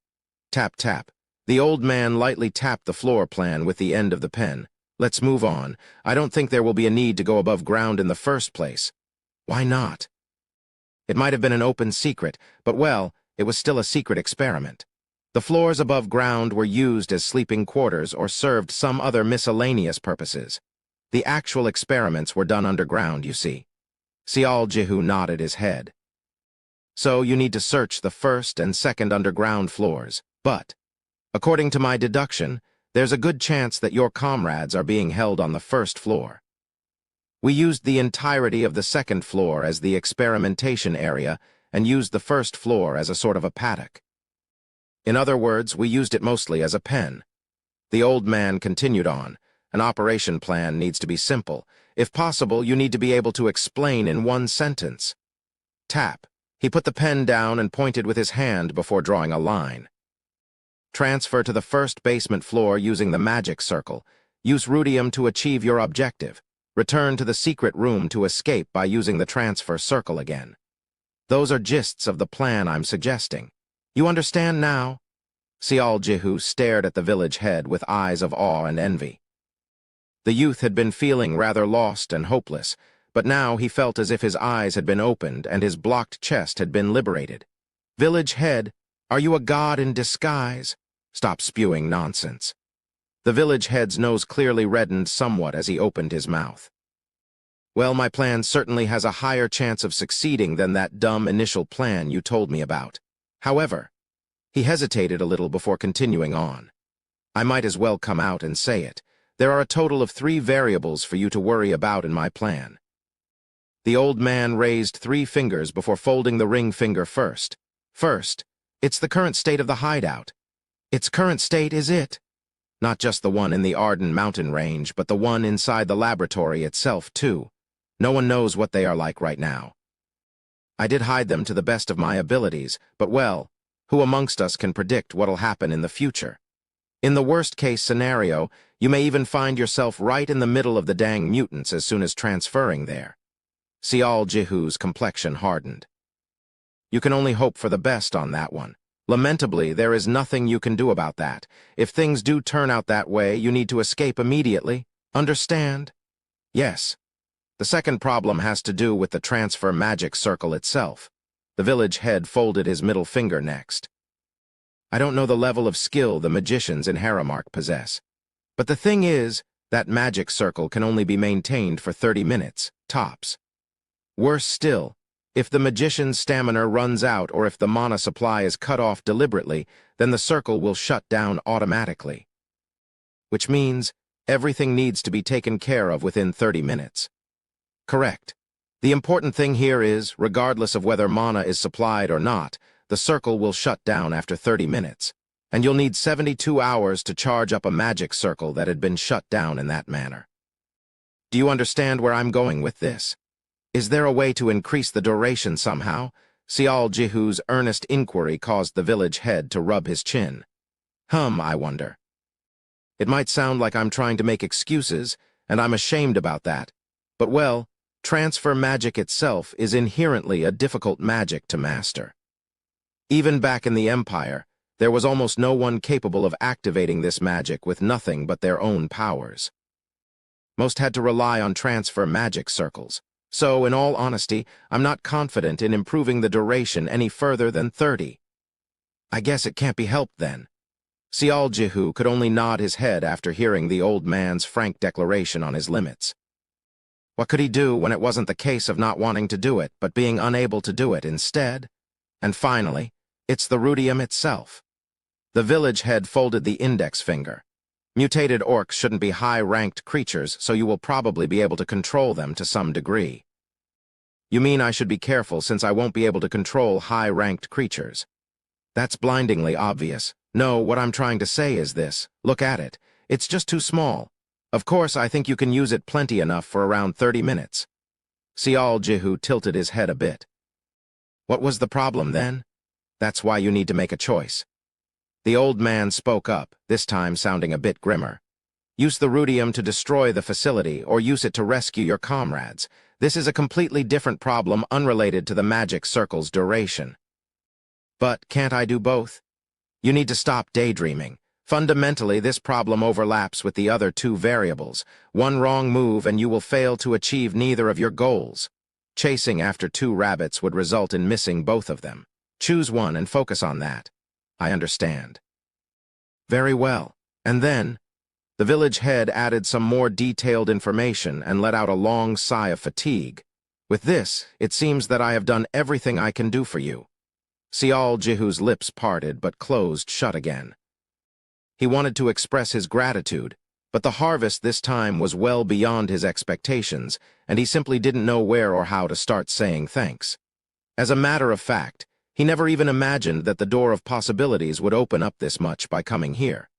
Tap, tap. The old man lightly tapped the floor plan with the end of the pen. Let's move on. I don't think there will be a need to go above ground in the first place. Why not? It might have been an open secret, but well, it was still a secret experiment. The floors above ground were used as sleeping quarters or served some other miscellaneous purposes. The actual experiments were done underground, you see. Sial Jihu nodded his head. So you need to search the first and second underground floors, but, according to my deduction, there's a good chance that your comrades are being held on the first floor. We used the entirety of the second floor as the experimentation area and used the first floor as a sort of a paddock. In other words, we used it mostly as a pen. The old man continued on. An operation plan needs to be simple. If possible, you need to be able to explain in 1 sentence. Tap. He put the pen down and pointed with his hand before drawing a line. Transfer to the first basement floor using the magic circle. Use rudium to achieve your objective. Return to the secret room to escape by using the transfer circle again. Those are gists of the plan I'm suggesting. You understand now? Sial Jihu stared at the village head with eyes of awe and envy. The youth had been feeling rather lost and hopeless, but now he felt as if his eyes had been opened and his blocked chest had been liberated. Village head, are you a god in disguise? Stop spewing nonsense. The village head's nose clearly reddened somewhat as he opened his mouth. Well, my plan certainly has a higher chance of succeeding than that dumb initial plan you told me about. However, he hesitated a little before continuing on. I might as well come out and say it. There are a total of 3 variables for you to worry about in my plan. The old man raised 3 fingers before folding the ring finger first. First, it's the current state of the hideout. Its current state is it. Not just the one in the Arden mountain range, but the one inside the laboratory itself, too. No one knows what they are like right now. I did hide them to the best of my abilities, but well, Who amongst us can predict what'll happen in the future? In the worst-case scenario, you may even find yourself right in the middle of the dang mutants as soon as transferring there. Sial Jihu's complexion hardened. You can only hope for the best on that one. Lamentably, there is nothing you can do about that. If things do turn out that way, you need to escape immediately. Understand? Yes. The second problem has to do with the transfer magic circle itself. The village head folded his middle finger next. I don't know the level of skill the magicians in Haramark possess. But the thing is, that magic circle can only be maintained for 30 minutes, tops. Worse still, if the magician's stamina runs out or if the mana supply is cut off deliberately, then the circle will shut down automatically. Which means everything needs to be taken care of within 30 minutes. Correct. The important thing here is, regardless of whether mana is supplied or not, the circle will shut down after 30 minutes, and you'll need 72 hours to charge up a magic circle that had been shut down in that manner. Do you understand where I'm going with this? Is there a way to increase the duration somehow? Sial Jihu's earnest inquiry caused the village head to rub his chin. I wonder. It might sound like I'm trying to make excuses, and I'm ashamed about that, but well, transfer magic itself is inherently a difficult magic to master. Even back in the Empire, there was almost no one capable of activating this magic with nothing but their own powers. Most had to rely on transfer magic circles. So, in all honesty, I'm not confident in improving the duration any further than 30. I guess it can't be helped then. Sial Jihu could only nod his head after hearing the old man's frank declaration on his limits. What could he do when it wasn't the case of not wanting to do it, but being unable to do it instead? And finally, it's the rudium itself. The village head folded the index finger. Mutated orcs shouldn't be high-ranked creatures, so you will probably be able to control them to some degree. You mean I should be careful since I won't be able to control high-ranked creatures? That's blindingly obvious. No, what I'm trying to say is this. Look at it. It's just too small. Of course, I think you can use it plenty enough for around 30 minutes. Sial Jihu tilted his head a bit. What was the problem then? That's why you need to make a choice. The old man spoke up, this time sounding a bit grimmer. Use the rudium to destroy the facility, or use it to rescue your comrades. This is a completely different problem unrelated to the magic circle's duration. But can't I do both? You need to stop daydreaming. Fundamentally, this problem overlaps with the other two variables. One wrong move and you will fail to achieve neither of your goals. Chasing after two rabbits would result in missing both of them. Choose one and focus on that. I understand. Very well. And then, the village head added some more detailed information and let out a long sigh of fatigue. With this, it seems that I have done everything I can do for you. Sial Jihu's lips parted but closed shut again. He wanted to express his gratitude, but the harvest this time was well beyond his expectations, and he simply didn't know where or how to start saying thanks. As a matter of fact, he never even imagined that the door of possibilities would open up this much by coming here.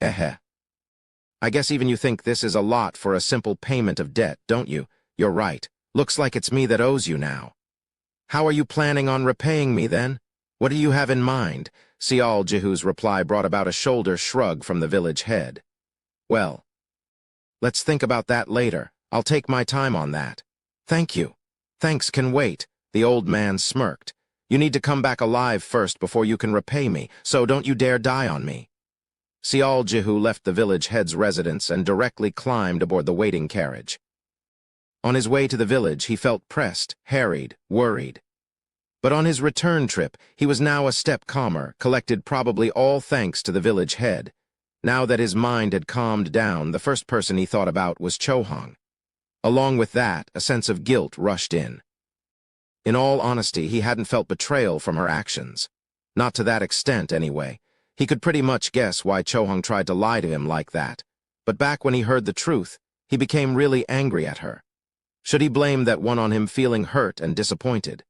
I guess even you think this is a lot for a simple payment of debt, don't you? You're right. Looks like it's me that owes you now. How are you planning on repaying me, then? What do you have in mind? Sial Jihu's reply brought about a shoulder shrug from the village head. Well, let's think about that later. I'll take my time on that. Thank you. Thanks can wait. The old man smirked. You need to come back alive first before you can repay me, so don't you dare die on me. Sial Jihu left the village head's residence and directly climbed aboard the waiting carriage. On his way to the village, he felt pressed, harried, worried. But on his return trip, he was now a step calmer, collected probably all thanks to the village head. Now that his mind had calmed down, the first person he thought about was Chohong. Along with that, a sense of guilt rushed in. In all honesty, he hadn't felt betrayal from her actions. Not to that extent, anyway. He could pretty much guess why Chohong tried to lie to him like that. But back when he heard the truth, he became really angry at her. Should he blame that one on him feeling hurt and disappointed?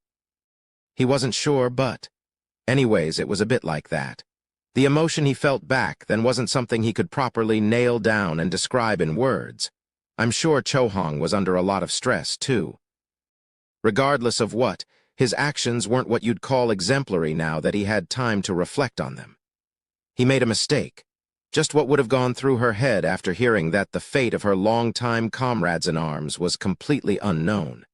He wasn't sure, but... Anyways, it was a bit like that. The emotion he felt back then wasn't something he could properly nail down and describe in words. I'm sure Chohong was under a lot of stress, too. Regardless of what, His actions weren't what you'd call exemplary now that he had time to reflect on them. He made a mistake. Just what would have gone through her head after hearing that the fate of her longtime comrades in arms was completely unknown.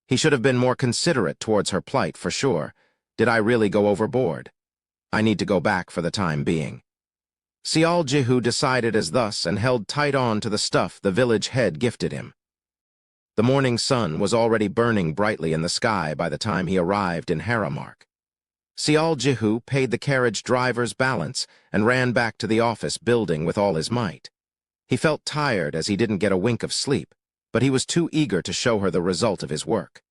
He should have been more considerate towards her plight, for sure. Did I really go overboard? I need to go back for the time being. Sial Jihu decided as thus and held tight on to the stuff the village head gifted him. The morning sun was already burning brightly in the sky by the time he arrived in Haramark. Sial Jihu paid the carriage driver's balance and ran back to the office building with all his might. He felt tired as he didn't get a wink of sleep, but he was too eager to show her the result of his work.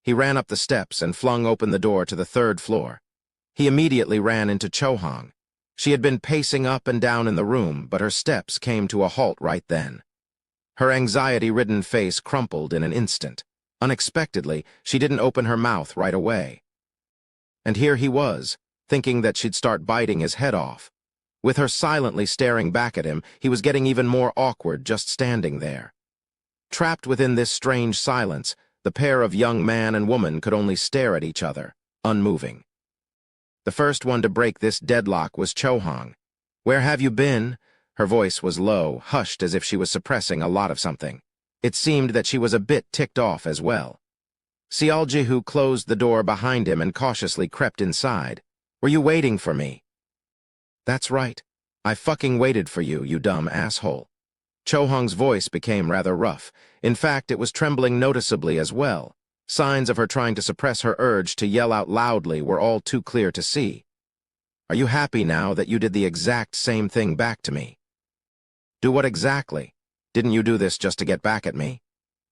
He ran up the steps and flung open the door to the 3rd floor. He immediately ran into Chohong. She had been pacing up and down in the room, but her steps came to a halt right then. Her anxiety-ridden face crumpled in an instant. Unexpectedly, she didn't open her mouth right away. And here he was, thinking that she'd start biting his head off. With her silently staring back at him, he was getting even more awkward just standing there. Trapped within this strange silence, the pair of young man and woman could only stare at each other, unmoving. The first one to break this deadlock was Chohong. "Where have you been?" Her voice was low, hushed as if she was suppressing a lot of something. It seemed that she was a bit ticked off as well. Sial Jihu closed the door behind him and cautiously crept inside. "Were you waiting for me?" "That's right. I fucking waited for you, you dumb asshole." Chohong's voice became rather rough. In fact, it was trembling noticeably as well. Signs of her trying to suppress her urge to yell out loudly were all too clear to see. "Are you happy now that you did the exact same thing back to me?" "Do what exactly? Didn't you do this just to get back at me?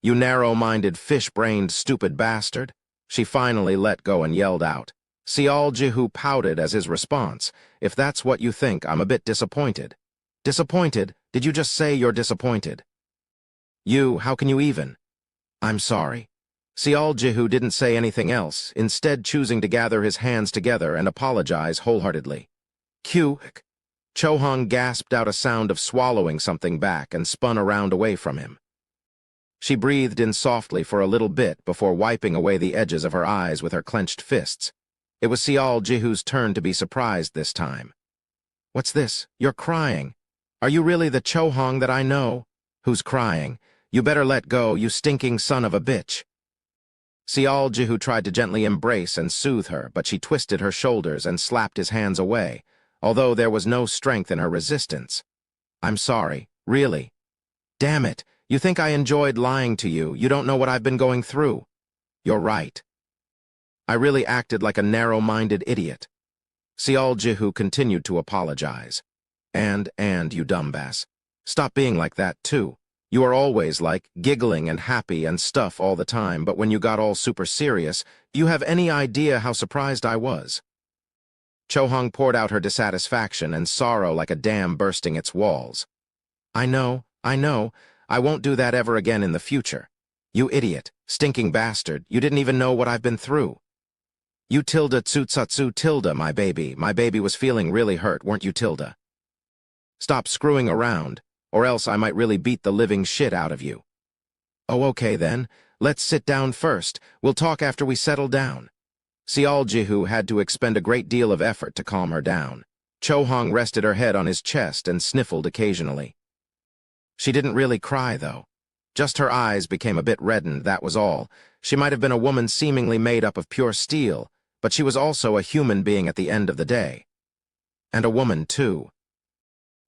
You narrow-minded, fish-brained, stupid bastard." She finally let go and yelled out. Sial Jihu pouted as his response. "If that's what you think, I'm a bit disappointed." "Disappointed? Did you just say you're disappointed?" How can you even?" "I'm sorry." Sial Jihu didn't say anything else, instead choosing to gather his hands together and apologize wholeheartedly. "Q." Chohong gasped out a sound of swallowing something back and spun around away from him. She breathed in softly for a little bit before wiping away the edges of her eyes with her clenched fists. It was Sial Jihu's turn to be surprised this time. "What's this? You're crying. Are you really the Chohong that I know?" "Who's crying? You better let go, you stinking son of a bitch." Sial Jihu tried to gently embrace and soothe her, but she twisted her shoulders and slapped his hands away, although there was no strength in her resistance. "I'm sorry, really. Damn it, you think I enjoyed lying to you. You don't know what I've been going through." "You're right. I really acted like a narrow-minded idiot." Sial Jihu continued to apologize. And, you dumbass. Stop being like that, too. You are always like, giggling and happy and stuff all the time, but when you got all super serious, do you have any idea how surprised I was?" Chohong poured out her dissatisfaction and sorrow like a dam bursting its walls. I know. I won't do that ever again in the future. You idiot, stinking bastard, you didn't even know what I've been through. You Tilda Tsutsatsu Tilda, my baby. My baby was feeling really hurt, weren't you, Tilda? Stop screwing around, or else I might really beat the living shit out of you. Oh, okay then. Let's sit down first. We'll talk after we settle down. Sial Jihu had to expend a great deal of effort to calm her down. Chohong rested her head on his chest and sniffled occasionally. She didn't really cry, though. Just her eyes became a bit reddened, that was all. She might have been a woman seemingly made up of pure steel, but she was also a human being at the end of the day. And a woman, too.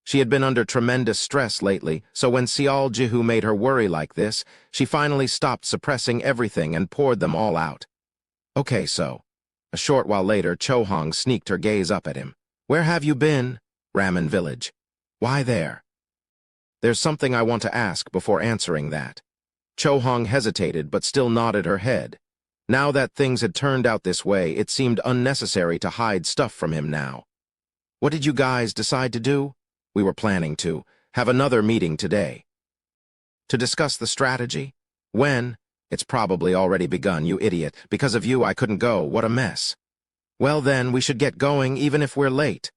She had been under tremendous stress lately, so when Sial Jihu made her worry like this, she finally stopped suppressing everything and poured them all out. Okay, so. A short while later, Chohong sneaked her gaze up at him. Where have you been? Ramen Village. Why there? There's something I want to ask before answering that. Chohong hesitated but still nodded her head. Now that things had turned out this way, it seemed unnecessary to hide stuff from him now. What did you guys decide to do? We were planning to have another meeting today. To discuss the strategy? When? It's probably already begun, you idiot. Because of you, I couldn't go. What a mess. Well then, we should get going even if we're late.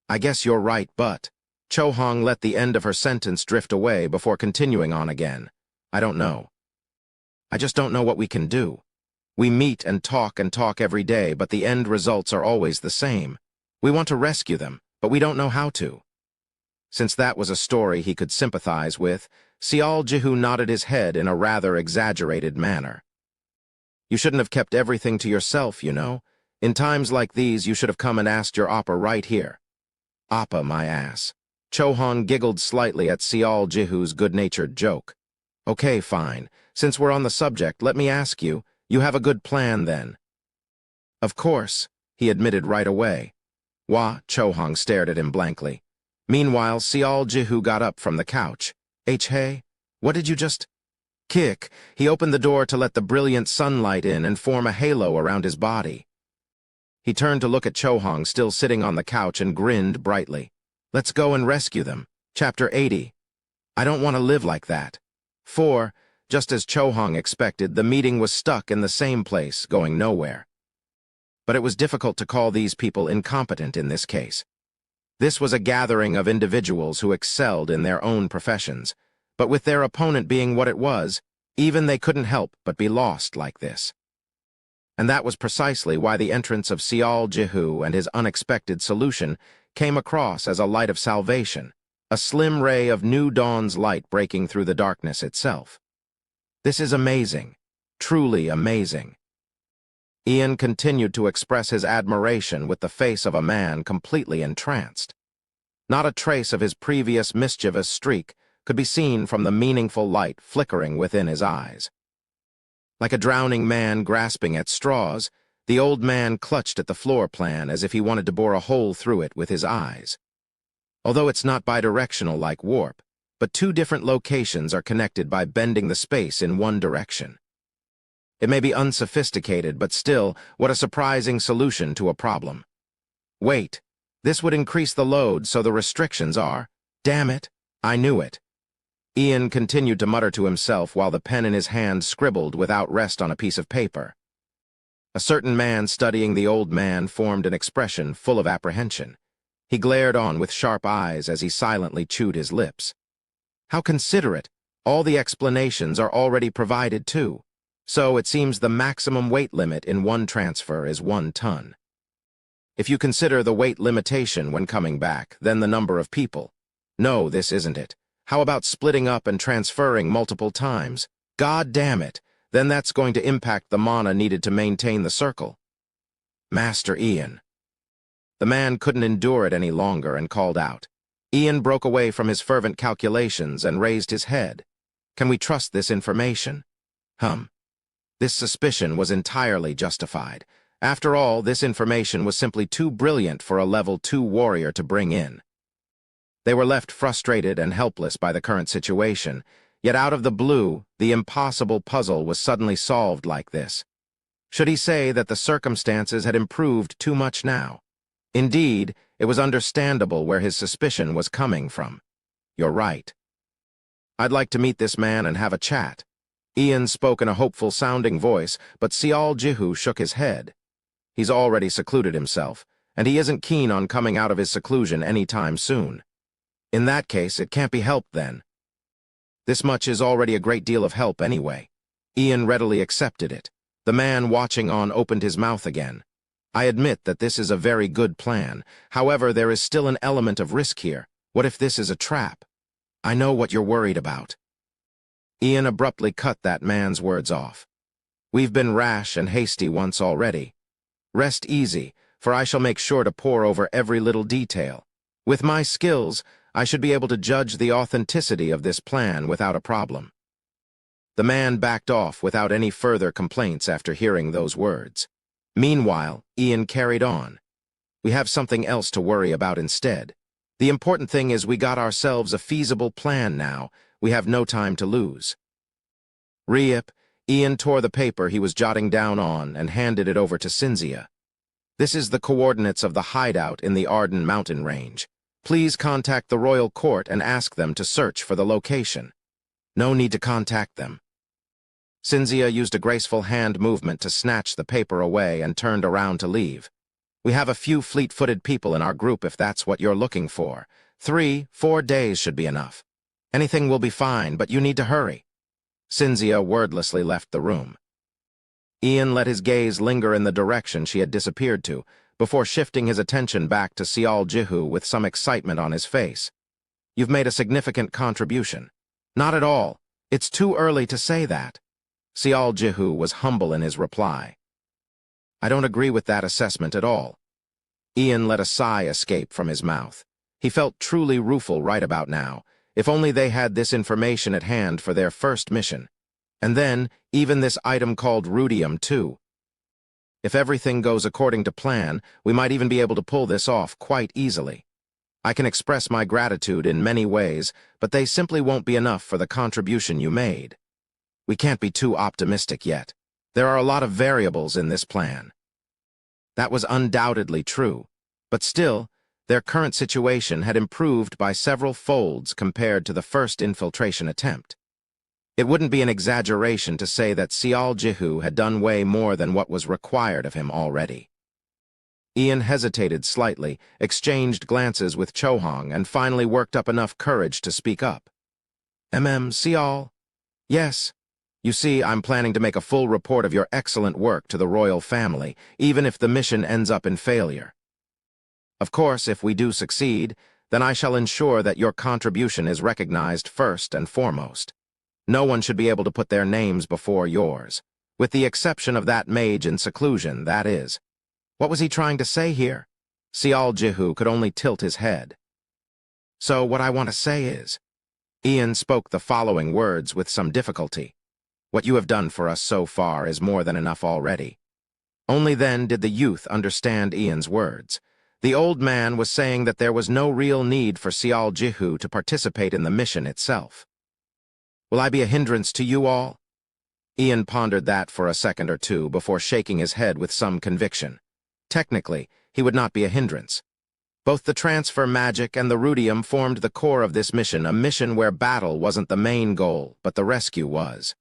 I guess you're right, but... Chohong let the end of her sentence drift away before continuing on again. I don't know. I just don't know what we can do. We meet and talk every day, but the end results are always the same. We want to rescue them, but we don't know how to." Since that was a story he could sympathize with, Sial Jihu nodded his head in a rather exaggerated manner. "You shouldn't have kept everything to yourself, you know. In times like these, you should have come and asked your Appa right here." "Appa, my ass." Chohan giggled slightly at Sial Jihu's good-natured joke. "Okay, fine. Since we're on the subject, let me ask you, you have a good plan then?" "Of course," he admitted right away. "Wah?" Chohan stared at him blankly. Meanwhile, Sial Jihu got up from the couch. "Hey, what did you just—" "Kick." He opened the door to let the brilliant sunlight in and form a halo around his body. He turned to look at Chohan still sitting on the couch and grinned brightly. "Let's go and rescue them." Chapter 80. I don't want to live like that. 4. Just as Chohan expected, the meeting was stuck in the same place, going nowhere. But it was difficult to call these people incompetent in this case. This was a gathering of individuals who excelled in their own professions, but with their opponent being what it was, even they couldn't help but be lost like this. And that was precisely why the entrance of Sial Jihu and his unexpected solution came across as a light of salvation, a slim ray of new dawn's light breaking through the darkness itself. This is amazing, truly amazing. Ian continued to express his admiration with the face of a man completely entranced. Not a trace of his previous mischievous streak could be seen from the meaningful light flickering within his eyes. Like a drowning man grasping at straws, the old man clutched at the floor plan as if he wanted to bore a hole through it with his eyes. Although it's not bidirectional like warp, but two different locations are connected by bending the space in one direction. It may be unsophisticated, but still, what a surprising solution to a problem. Wait, this would increase the load, so the restrictions are— Damn it, I knew it. Ian continued to mutter to himself while the pen in his hand scribbled without rest on a piece of paper. A certain man studying the old man formed an expression full of apprehension. He glared on with sharp eyes as he silently chewed his lips. How considerate! All the explanations are already provided too. So it seems the maximum weight limit in one transfer is 1 ton. If you consider the weight limitation when coming back, then the number of people. No, this isn't it. How about splitting up and transferring multiple times? God damn it! Then that's going to impact the mana needed to maintain the circle. Master Ian. The man couldn't endure it any longer and called out. Ian broke away from his fervent calculations and raised his head. Can we trust this information? This suspicion was entirely justified. After all, this information was simply too brilliant for a level 2 warrior to bring in. They were left frustrated and helpless by the current situation, yet out of the blue, the impossible puzzle was suddenly solved like this. Should he say that the circumstances had improved too much now? Indeed, it was understandable where his suspicion was coming from. You're right. I'd like to meet this man and have a chat. Ian spoke in a hopeful-sounding voice, but Sial Jihu shook his head. He's already secluded himself, and he isn't keen on coming out of his seclusion any time soon. In that case, it can't be helped then. This much is already a great deal of help anyway. Ian readily accepted it. The man watching on opened his mouth again. I admit that this is a very good plan. However, there is still an element of risk here. What if this is a trap? I know what you're worried about. Ian abruptly cut that man's words off. We've been rash and hasty once already. Rest easy, for I shall make sure to pore over every little detail. With my skills, I should be able to judge the authenticity of this plan without a problem. The man backed off without any further complaints after hearing those words. Meanwhile, Ian carried on. We have something else to worry about instead. The important thing is we got ourselves a feasible plan now. We have no time to lose. Rip, Ian tore the paper he was jotting down on and handed it over to Cynthia. This is the coordinates of the hideout in the Arden mountain range. Please contact the royal court and ask them to search for the location. No need to contact them. Cynthia used a graceful hand movement to snatch the paper away and turned around to leave. We have a few fleet-footed people in our group if that's what you're looking for. 3-4 days should be enough. Anything will be fine, but you need to hurry. Cynthia wordlessly left the room. Ian let his gaze linger in the direction she had disappeared to, before shifting his attention back to Seol Jihu with some excitement on his face. "You've made a significant contribution." "Not at all. It's too early to say that." Seol Jihu was humble in his reply. "I don't agree with that assessment at all." Ian let a sigh escape from his mouth. He felt truly rueful right about now. If only they had this information at hand for their first mission. And then, even this item called rudium, too. If everything goes according to plan, we might even be able to pull this off quite easily. I can express my gratitude in many ways, but they simply won't be enough for the contribution you made. We can't be too optimistic yet. There are a lot of variables in this plan. That was undoubtedly true, but still, their current situation had improved by several folds compared to the first infiltration attempt. It wouldn't be an exaggeration to say that Seol Jihu had done way more than what was required of him already. Ian hesitated slightly, exchanged glances with Chohong, and finally worked up enough courage to speak up. Seol? Yes. You see, I'm planning to make a full report of your excellent work to the royal family, even if the mission ends up in failure. Of course, if we do succeed, then I shall ensure that your contribution is recognized first and foremost. No one should be able to put their names before yours, with the exception of that mage in seclusion, that is. What was he trying to say here? Seol Jihu could only tilt his head. So what I want to say is, Ian spoke the following words with some difficulty. What you have done for us so far is more than enough already. Only then did the youth understand Ian's words. The old man was saying that there was no real need for Seol Jihu to participate in the mission itself. Will I be a hindrance to you all? Ian pondered that for a second or two before shaking his head with some conviction. Technically, he would not be a hindrance. Both the transfer magic and the rudium formed the core of this mission, a mission where battle wasn't the main goal, but the rescue was.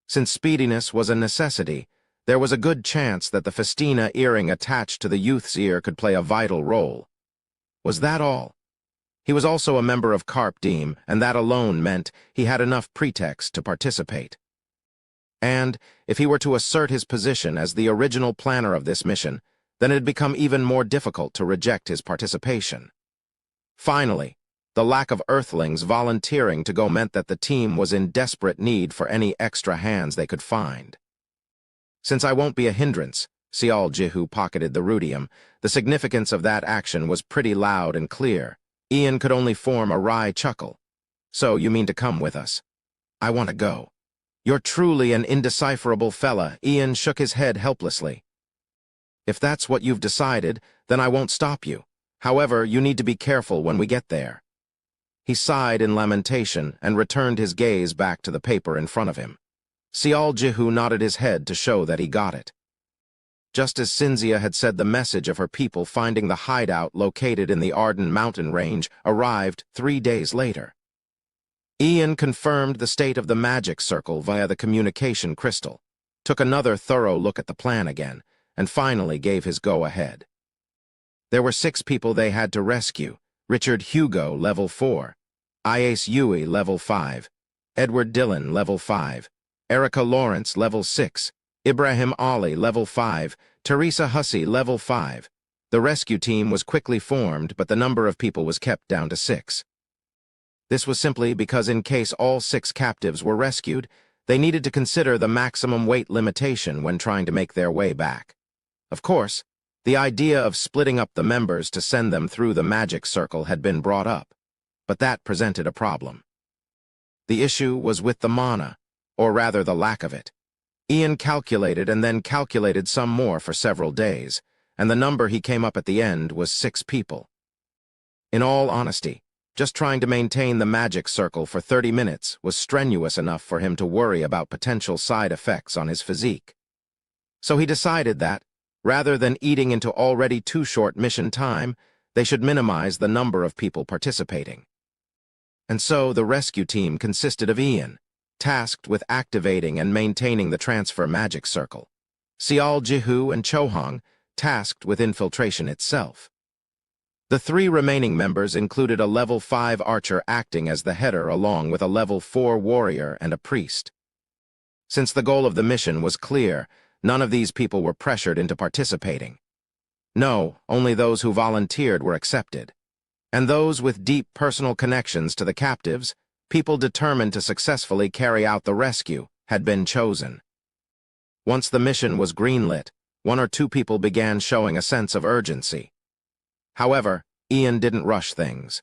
Since speediness was a necessity, there was a good chance that the festina earring attached to the youth's ear could play a vital role. Was that all? He was also a member of Carp Diem, and that alone meant he had enough pretext to participate. And, if he were to assert his position as the original planner of this mission, then it had become even more difficult to reject his participation. Finally, the lack of Earthlings volunteering to go meant that the team was in desperate need for any extra hands they could find. Since I won't be a hindrance, Seol Jihu pocketed the rudium. The significance of that action was pretty loud and clear. Ian could only form a wry chuckle. So you mean to come with us? I want to go. You're truly an indecipherable fella. Ian shook his head helplessly. If that's what you've decided, then I won't stop you. However, you need to be careful when we get there. He sighed in lamentation and returned his gaze back to the paper in front of him. Seol Jihu nodded his head to show that he got it. Just as Cinzia had said, the message of her people finding the hideout located in the Arden mountain range arrived 3 days later. Ian confirmed the state of the magic circle via the communication crystal, took another thorough look at the plan again, and finally gave his go-ahead. There were 6 people they had to rescue: Richard Hugo, level 4, Ainz Yui, level 5, Edward Dillon, level 5, Erica Lawrence, level 6, Ibrahim Ali, level 5, Teresa Hussey, level 5. The rescue team was quickly formed, but the number of people was kept down to 6. This was simply because in case all 6 captives were rescued, they needed to consider the maximum weight limitation when trying to make their way back. Of course, the idea of splitting up the members to send them through the magic circle had been brought up, but that presented a problem. The issue was with the mana, or rather the lack of it. Ian calculated and then calculated some more for several days, and the number he came up at the end was 6 people. In all honesty, just trying to maintain the magic circle for 30 minutes was strenuous enough for him to worry about potential side effects on his physique. So he decided that, rather than eating into already too short mission time, they should minimize the number of people participating. And so the rescue team consisted of Ian, tasked with activating and maintaining the transfer magic circle, Seol Jihu and Chohong, tasked with infiltration itself. The 3 remaining members included a level 5 archer acting as the header along with a level 4 warrior and a priest. Since the goal of the mission was clear, None of these people were pressured into participating. No, only those who volunteered were accepted. And those with deep personal connections to the captives, people determined to successfully carry out the rescue, had been chosen. Once the mission was greenlit, one or two people began showing a sense of urgency. However, Ian didn't rush things.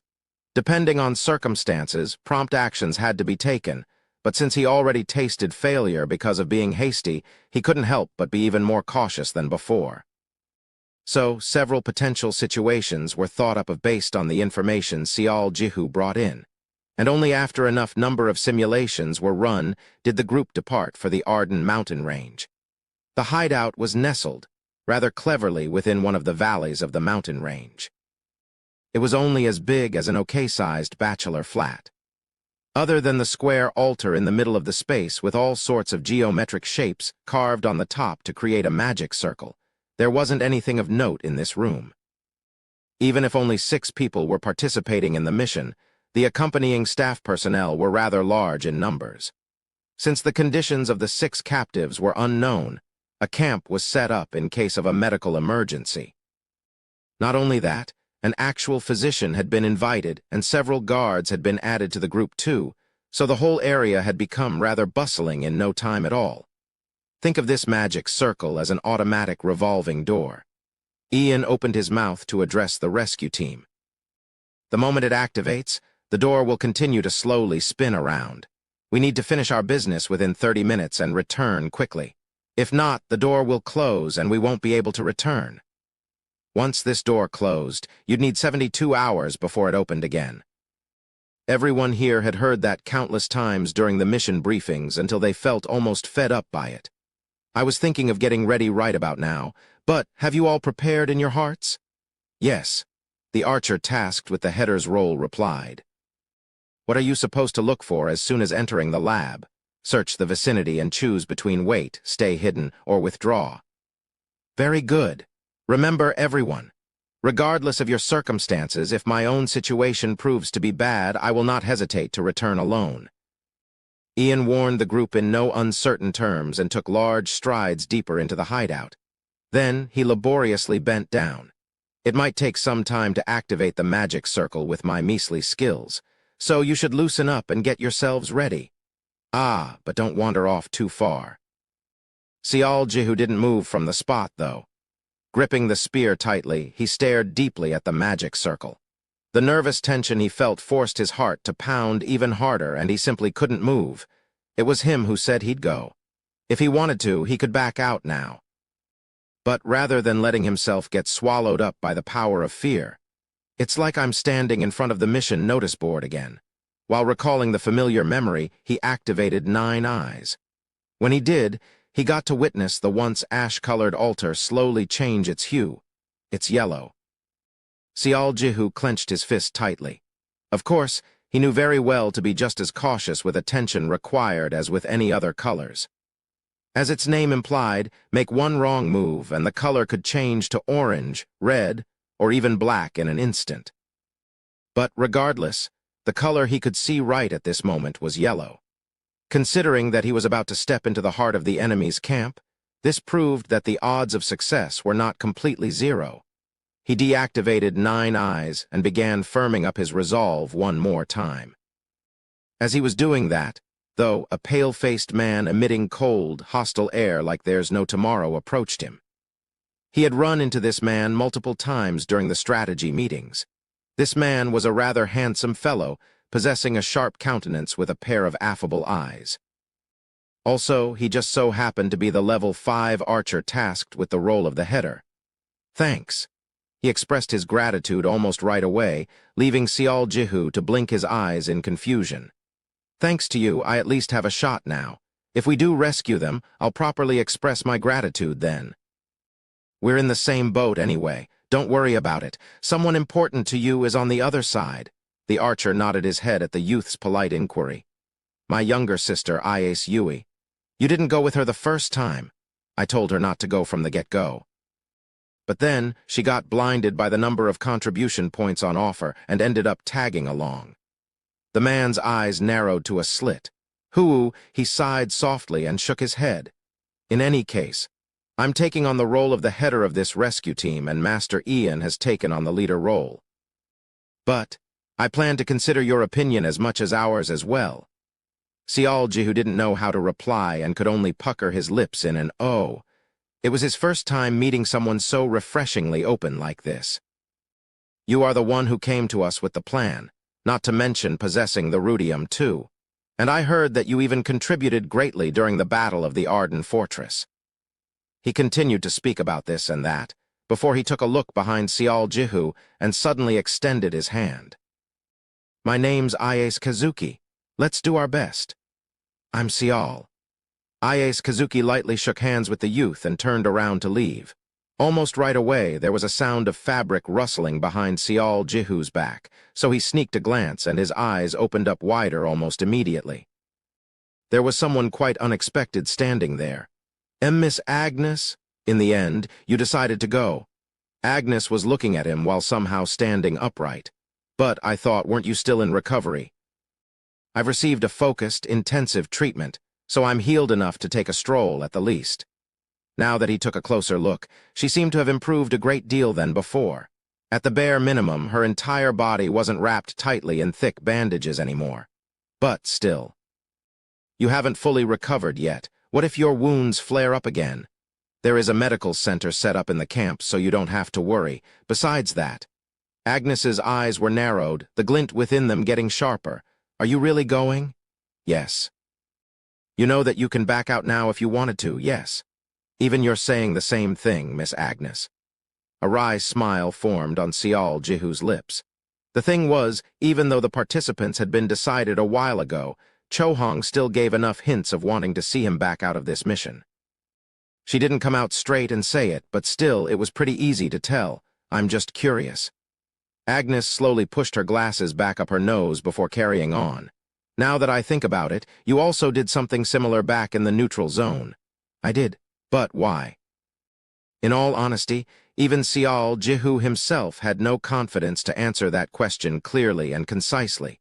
Depending on circumstances, prompt actions had to be taken, but since he already tasted failure because of being hasty, he couldn't help but be even more cautious than before. So, several potential situations were thought up based on the information Sial Jihu brought in, and only after enough number of simulations were run did the group depart for the Arden mountain range. The hideout was nestled, rather cleverly within one of the valleys of the mountain range. It was only as big as an okay-sized bachelor flat. Other than the square altar in the middle of the space with all sorts of geometric shapes carved on the top to create a magic circle, there wasn't anything of note in this room. Even if only 6 people were participating in the mission, the accompanying staff personnel were rather large in numbers. Since the conditions of the 6 captives were unknown, a camp was set up in case of a medical emergency. Not only that, an actual physician had been invited and several guards had been added to the group too, so the whole area had become rather bustling in no time at all. Think of this magic circle as an automatic revolving door. Ian opened his mouth to address the rescue team. The moment it activates, the door will continue to slowly spin around. We need to finish our business within 30 minutes and return quickly. If not, the door will close and we won't be able to return. Once this door closed, you'd need 72 hours before it opened again. Everyone here had heard that countless times during the mission briefings until they felt almost fed up by it. I was thinking of getting ready right about now, but have you all prepared in your hearts? Yes, the archer tasked with the header's role replied. What are you supposed to look for as soon as entering the lab? Search the vicinity and choose between wait, stay hidden, or withdraw. Very good. Remember, everyone, regardless of your circumstances, if my own situation proves to be bad, I will not hesitate to return alone. Ian warned the group in no uncertain terms and took large strides deeper into the hideout. Then he laboriously bent down. It might take some time to activate the magic circle with my measly skills, so you should loosen up and get yourselves ready. Ah, but don't wander off too far. Sial Jihu didn't move from the spot, though. Gripping the spear tightly, he stared deeply at the magic circle. The nervous tension he felt forced his heart to pound even harder, and he simply couldn't move. It was him who said he'd go. If he wanted to, he could back out now. But rather than letting himself get swallowed up by the power of fear, it's like I'm standing in front of the mission notice board again. While recalling the familiar memory, he activated 9 eyes. When he did, he got to witness the once ash-colored altar slowly change its hue. It's yellow. Sial Jihu clenched his fist tightly. Of course, he knew very well to be just as cautious with attention required as with any other colors. As its name implied, make one wrong move and the color could change to orange, red, or even black in an instant. But regardless, the color he could see right at this moment was yellow. Considering that he was about to step into the heart of the enemy's camp, this proved that the odds of success were not completely zero. He deactivated 9 eyes and began firming up his resolve one more time. As he was doing that, though, a pale-faced man emitting cold, hostile air like there's no tomorrow approached him. He had run into this man multiple times during the strategy meetings. This man was a rather handsome fellow, possessing a sharp countenance with a pair of affable eyes. Also, he just so happened to be the level 5 archer tasked with the role of the header. Thanks. He expressed his gratitude almost right away, leaving Sial Jihu to blink his eyes in confusion. Thanks to you, I at least have a shot now. If we do rescue them, I'll properly express my gratitude then. We're in the same boat anyway. Don't worry about it. Someone important to you is on the other side. The archer nodded his head at the youth's polite inquiry. My younger sister, Ainz Audioverse. You didn't go with her the first time. I told her not to go from the get-go. But then, she got blinded by the number of contribution points on offer and ended up tagging along. The man's eyes narrowed to a slit. He sighed softly and shook his head. In any case, I'm taking on the role of the header of this rescue team, and Master Ian has taken on the leader role. But I plan to consider your opinion as much as ours as well." Sialji, who didn't know how to reply and could only pucker his lips in an "oh." It was his first time meeting someone so refreshingly open like this. "You are the one who came to us with the plan, not to mention possessing the rudium too. And I heard that you even contributed greatly during the battle of the Arden Fortress." He continued to speak about this and that, before he took a look behind Sialji and suddenly extended his hand. "My name's Ainz Kazuki. Let's do our best." "I'm Sial." Ainz Kazuki lightly shook hands with the youth and turned around to leave. Almost right away, there was a sound of fabric rustling behind Sialji's back, so he sneaked a glance and his eyes opened up wider almost immediately. There was someone quite unexpected standing there. "Miss Agnes?" "In the end, you decided to go." Agnes was looking at him while somehow standing upright. "But I thought, weren't you still in recovery?" "I've received a focused, intensive treatment, so I'm healed enough to take a stroll at the least." Now that he took a closer look, she seemed to have improved a great deal than before. At the bare minimum, her entire body wasn't wrapped tightly in thick bandages anymore. But still. "You haven't fully recovered yet. What if your wounds flare up again? There is a medical center set up in the camp, so you don't have to worry. Besides that," Agnes's eyes were narrowed, the glint within them getting sharper. "Are you really going?" "Yes." "You know that you can back out now if you wanted to, yes? Even you're saying the same thing, Miss Agnes." A wry smile formed on Sialji's lips. The thing was, even though the participants had been decided a while ago, Chohong still gave enough hints of wanting to see him back out of this mission. She didn't come out straight and say it, but still it was pretty easy to tell. "I'm just curious." Agnes slowly pushed her glasses back up her nose before carrying on. "Now that I think about it, you also did something similar back in the neutral zone." "I did. But why?" In all honesty, even Sialji himself had no confidence to answer that question clearly and concisely.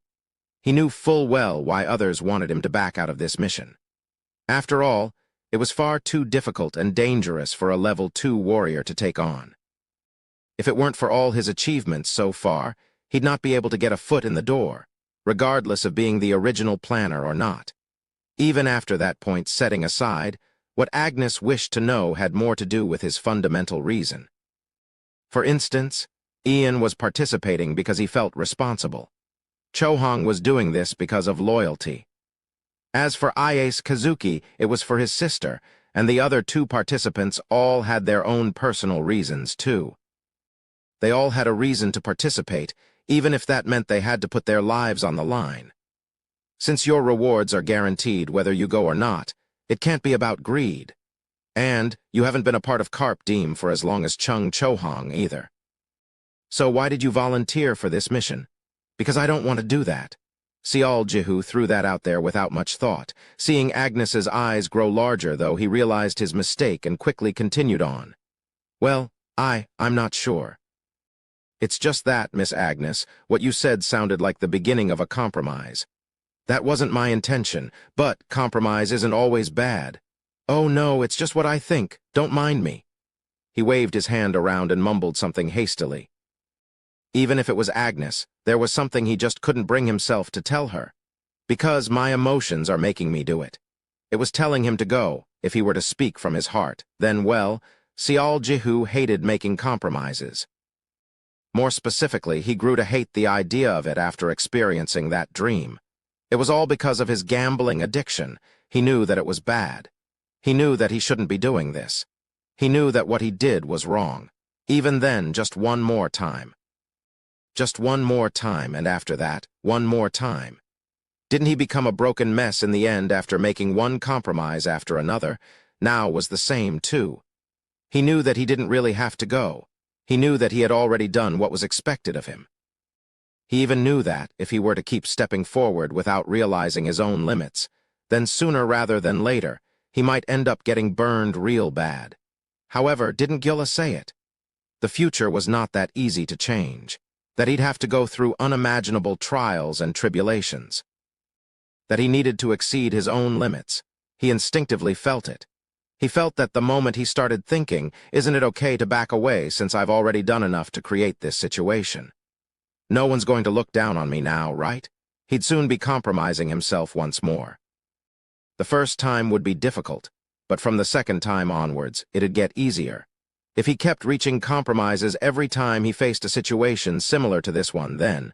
He knew full well why others wanted him to back out of this mission. After all, it was far too difficult and dangerous for a level 2 warrior to take on. If it weren't for all his achievements so far, he'd not be able to get a foot in the door, regardless of being the original planner or not. Even after that point setting aside, what Agnes wished to know had more to do with his fundamental reason. For instance, Ian was participating because he felt responsible. Chohong was doing this because of loyalty. As for Ainz Kazuki, it was for his sister, and the other 2 participants all had their own personal reasons, too. They all had a reason to participate, even if that meant they had to put their lives on the line. Since your rewards are guaranteed whether you go or not, it can't be about greed. And you haven't been a part of Carp Deem for as long as Chung Chohong either. So why did you volunteer for this mission? "Because I don't want to do that." Sialji threw that out there without much thought. Seeing Agnes's eyes grow larger, though, he realized his mistake and quickly continued on. "Well, I'm not sure." "It's just that, Miss Agnes, what you said sounded like the beginning of a compromise. That wasn't my intention, but compromise isn't always bad." "Oh no, it's just what I think. Don't mind me." He waved his hand around and mumbled something hastily. Even if it was Agnes, there was something he just couldn't bring himself to tell her. "Because my emotions are making me do it." It was telling him to go, if he were to speak from his heart. Then, well, Sialji hated making compromises. More specifically, he grew to hate the idea of it after experiencing that dream. It was all because of his gambling addiction. He knew that it was bad. He knew that he shouldn't be doing this. He knew that what he did was wrong. Even then, just one more time. Just one more time, and after that, one more time. Didn't he become a broken mess in the end after making one compromise after another? Now was the same, too. He knew that he didn't really have to go. He knew that he had already done what was expected of him. He even knew that, if he were to keep stepping forward without realizing his own limits, then sooner rather than later, he might end up getting burned real bad. However, didn't Gilla say it? The future was not that easy to change. That he'd have to go through unimaginable trials and tribulations. That he needed to exceed his own limits. He instinctively felt it. He felt that the moment he started thinking, isn't it okay to back away since I've already done enough to create this situation? No one's going to look down on me now, right? He'd soon be compromising himself once more. The first time would be difficult, but from the second time onwards, it'd get easier. If he kept reaching compromises every time he faced a situation similar to this one, then,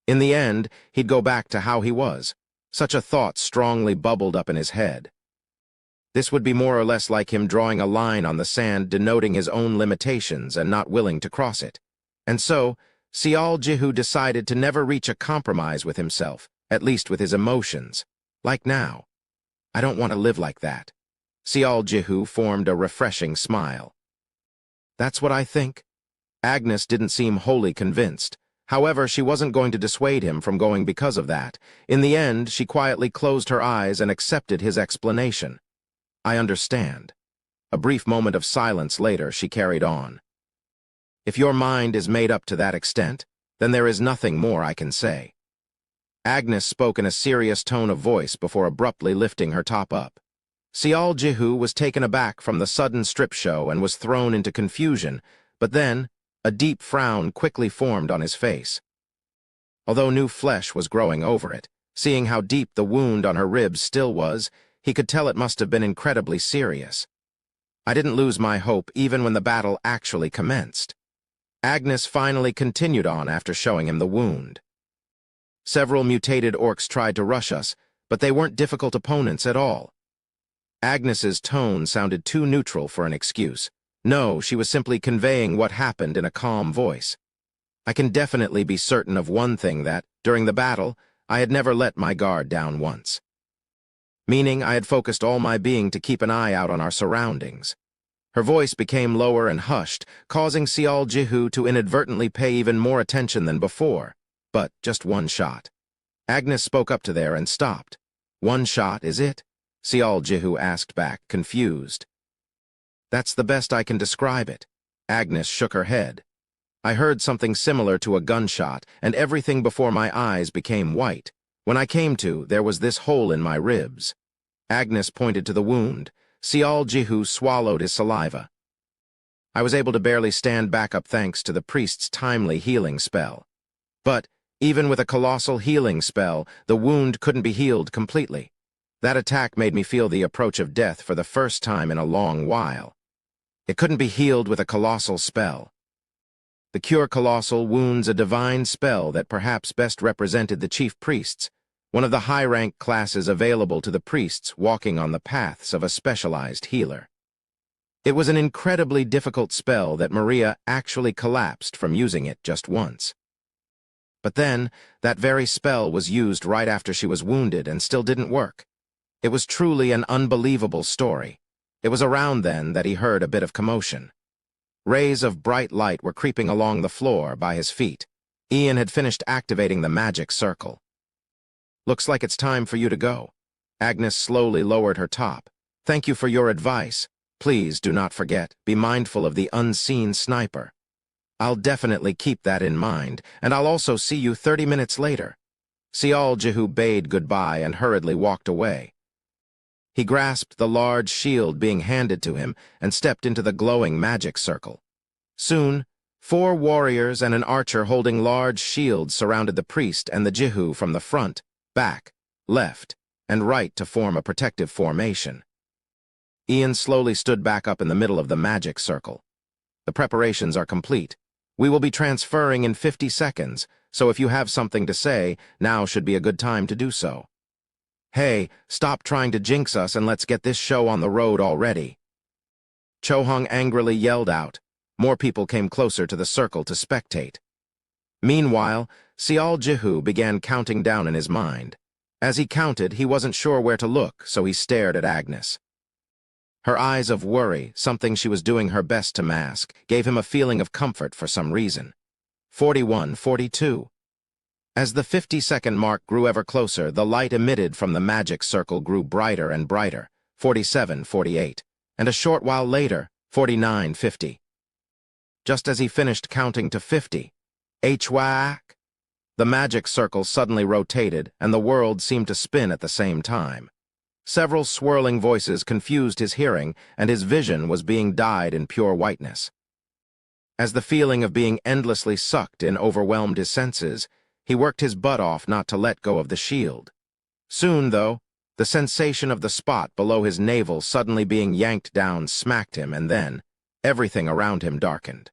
in the end, he'd go back to how he was. Such a thought strongly bubbled up in his head. This would be more or less like him drawing a line on the sand denoting his own limitations and not willing to cross it. And so, Jihu decided to never reach a compromise with himself, at least with his emotions. Like now. I don't want to live like that. Jihu formed a refreshing smile. That's what I think. Agnes didn't seem wholly convinced. However, she wasn't going to dissuade him from going because of that. In the end, she quietly closed her eyes and accepted his explanation. I understand. A brief moment of silence later, she carried on. If your mind is made up to that extent, then there is nothing more I can say. Agnes spoke in a serious tone of voice before abruptly lifting her top up. Jihu was taken aback from the sudden strip show and was thrown into confusion, but then, a deep frown quickly formed on his face. Although new flesh was growing over it, seeing how deep the wound on her ribs still was, he could tell it must have been incredibly serious. I didn't lose my hope even when the battle actually commenced. Agnes finally continued on after showing him the wound. Several mutated orcs tried to rush us, but they weren't difficult opponents at all. Agnes's tone sounded too neutral for an excuse. No, she was simply conveying what happened in a calm voice. I can definitely be certain of one thing, that, during the battle, I had never let my guard down once. Meaning I had focused all my being to keep an eye out on our surroundings. Her voice became lower and hushed, causing Jihu to inadvertently pay even more attention than before. But just one shot. Agnes spoke up to there and stopped. One shot, is it? Jihu asked back, confused. That's the best I can describe it. Agnes shook her head. I heard something similar to a gunshot, and everything before my eyes became white. When I came to, there was this hole in my ribs. Agnes pointed to the wound. Jihu swallowed his saliva. I was able to barely stand back up thanks to the priest's timely healing spell. But, even with a colossal healing spell, the wound couldn't be healed completely. That attack made me feel the approach of death for the first time in a long while. It couldn't be healed with a colossal spell. The Cure Colossal wounds a divine spell that perhaps best represented the chief priests, one of the high-rank classes available to the priests walking on the paths of a specialized healer. It was an incredibly difficult spell that Maria actually collapsed from using it just once. But then, that very spell was used right after she was wounded and still didn't work. It was truly an unbelievable story. It was around then that he heard a bit of commotion. Rays of bright light were creeping along the floor by his feet. Ian had finished activating the magic circle. Looks like it's time for you to go. Agnes slowly lowered her top. Thank you for your advice. Please do not forget, be mindful of the unseen sniper. I'll definitely keep that in mind, and I'll also see you 30 minutes later. Jihu bade goodbye and hurriedly walked away. He grasped the large shield being handed to him and stepped into the glowing magic circle. Soon, 4 warriors and an archer holding large shields surrounded the priest and the Jihu from the front, back, left, and right to form a protective formation. Ian slowly stood back up in the middle of the magic circle. The preparations are complete. We will be transferring in 50 seconds, so if you have something to say, now should be a good time to do so. Hey, stop trying to jinx us and let's get this show on the road already. Chohong angrily yelled out. More people came closer to the circle to spectate. Meanwhile, Jihu began counting down in his mind. As he counted, he wasn't sure where to look, so he stared at Agnes. Her eyes of worry, something she was doing her best to mask, gave him a feeling of comfort for some reason. 41, 42. As the 50-second mark grew ever closer, the light emitted from the magic circle grew brighter and brighter. 47, 48. And a short while later, 49, 50. Just as he finished counting to 50, H-whack! The magic circle suddenly rotated, and the world seemed to spin at the same time. Several swirling voices confused his hearing, and his vision was being dyed in pure whiteness. As the feeling of being endlessly sucked in overwhelmed his senses, he worked his butt off not to let go of the shield. Soon, though, the sensation of the spot below his navel suddenly being yanked down smacked him, and then everything around him darkened.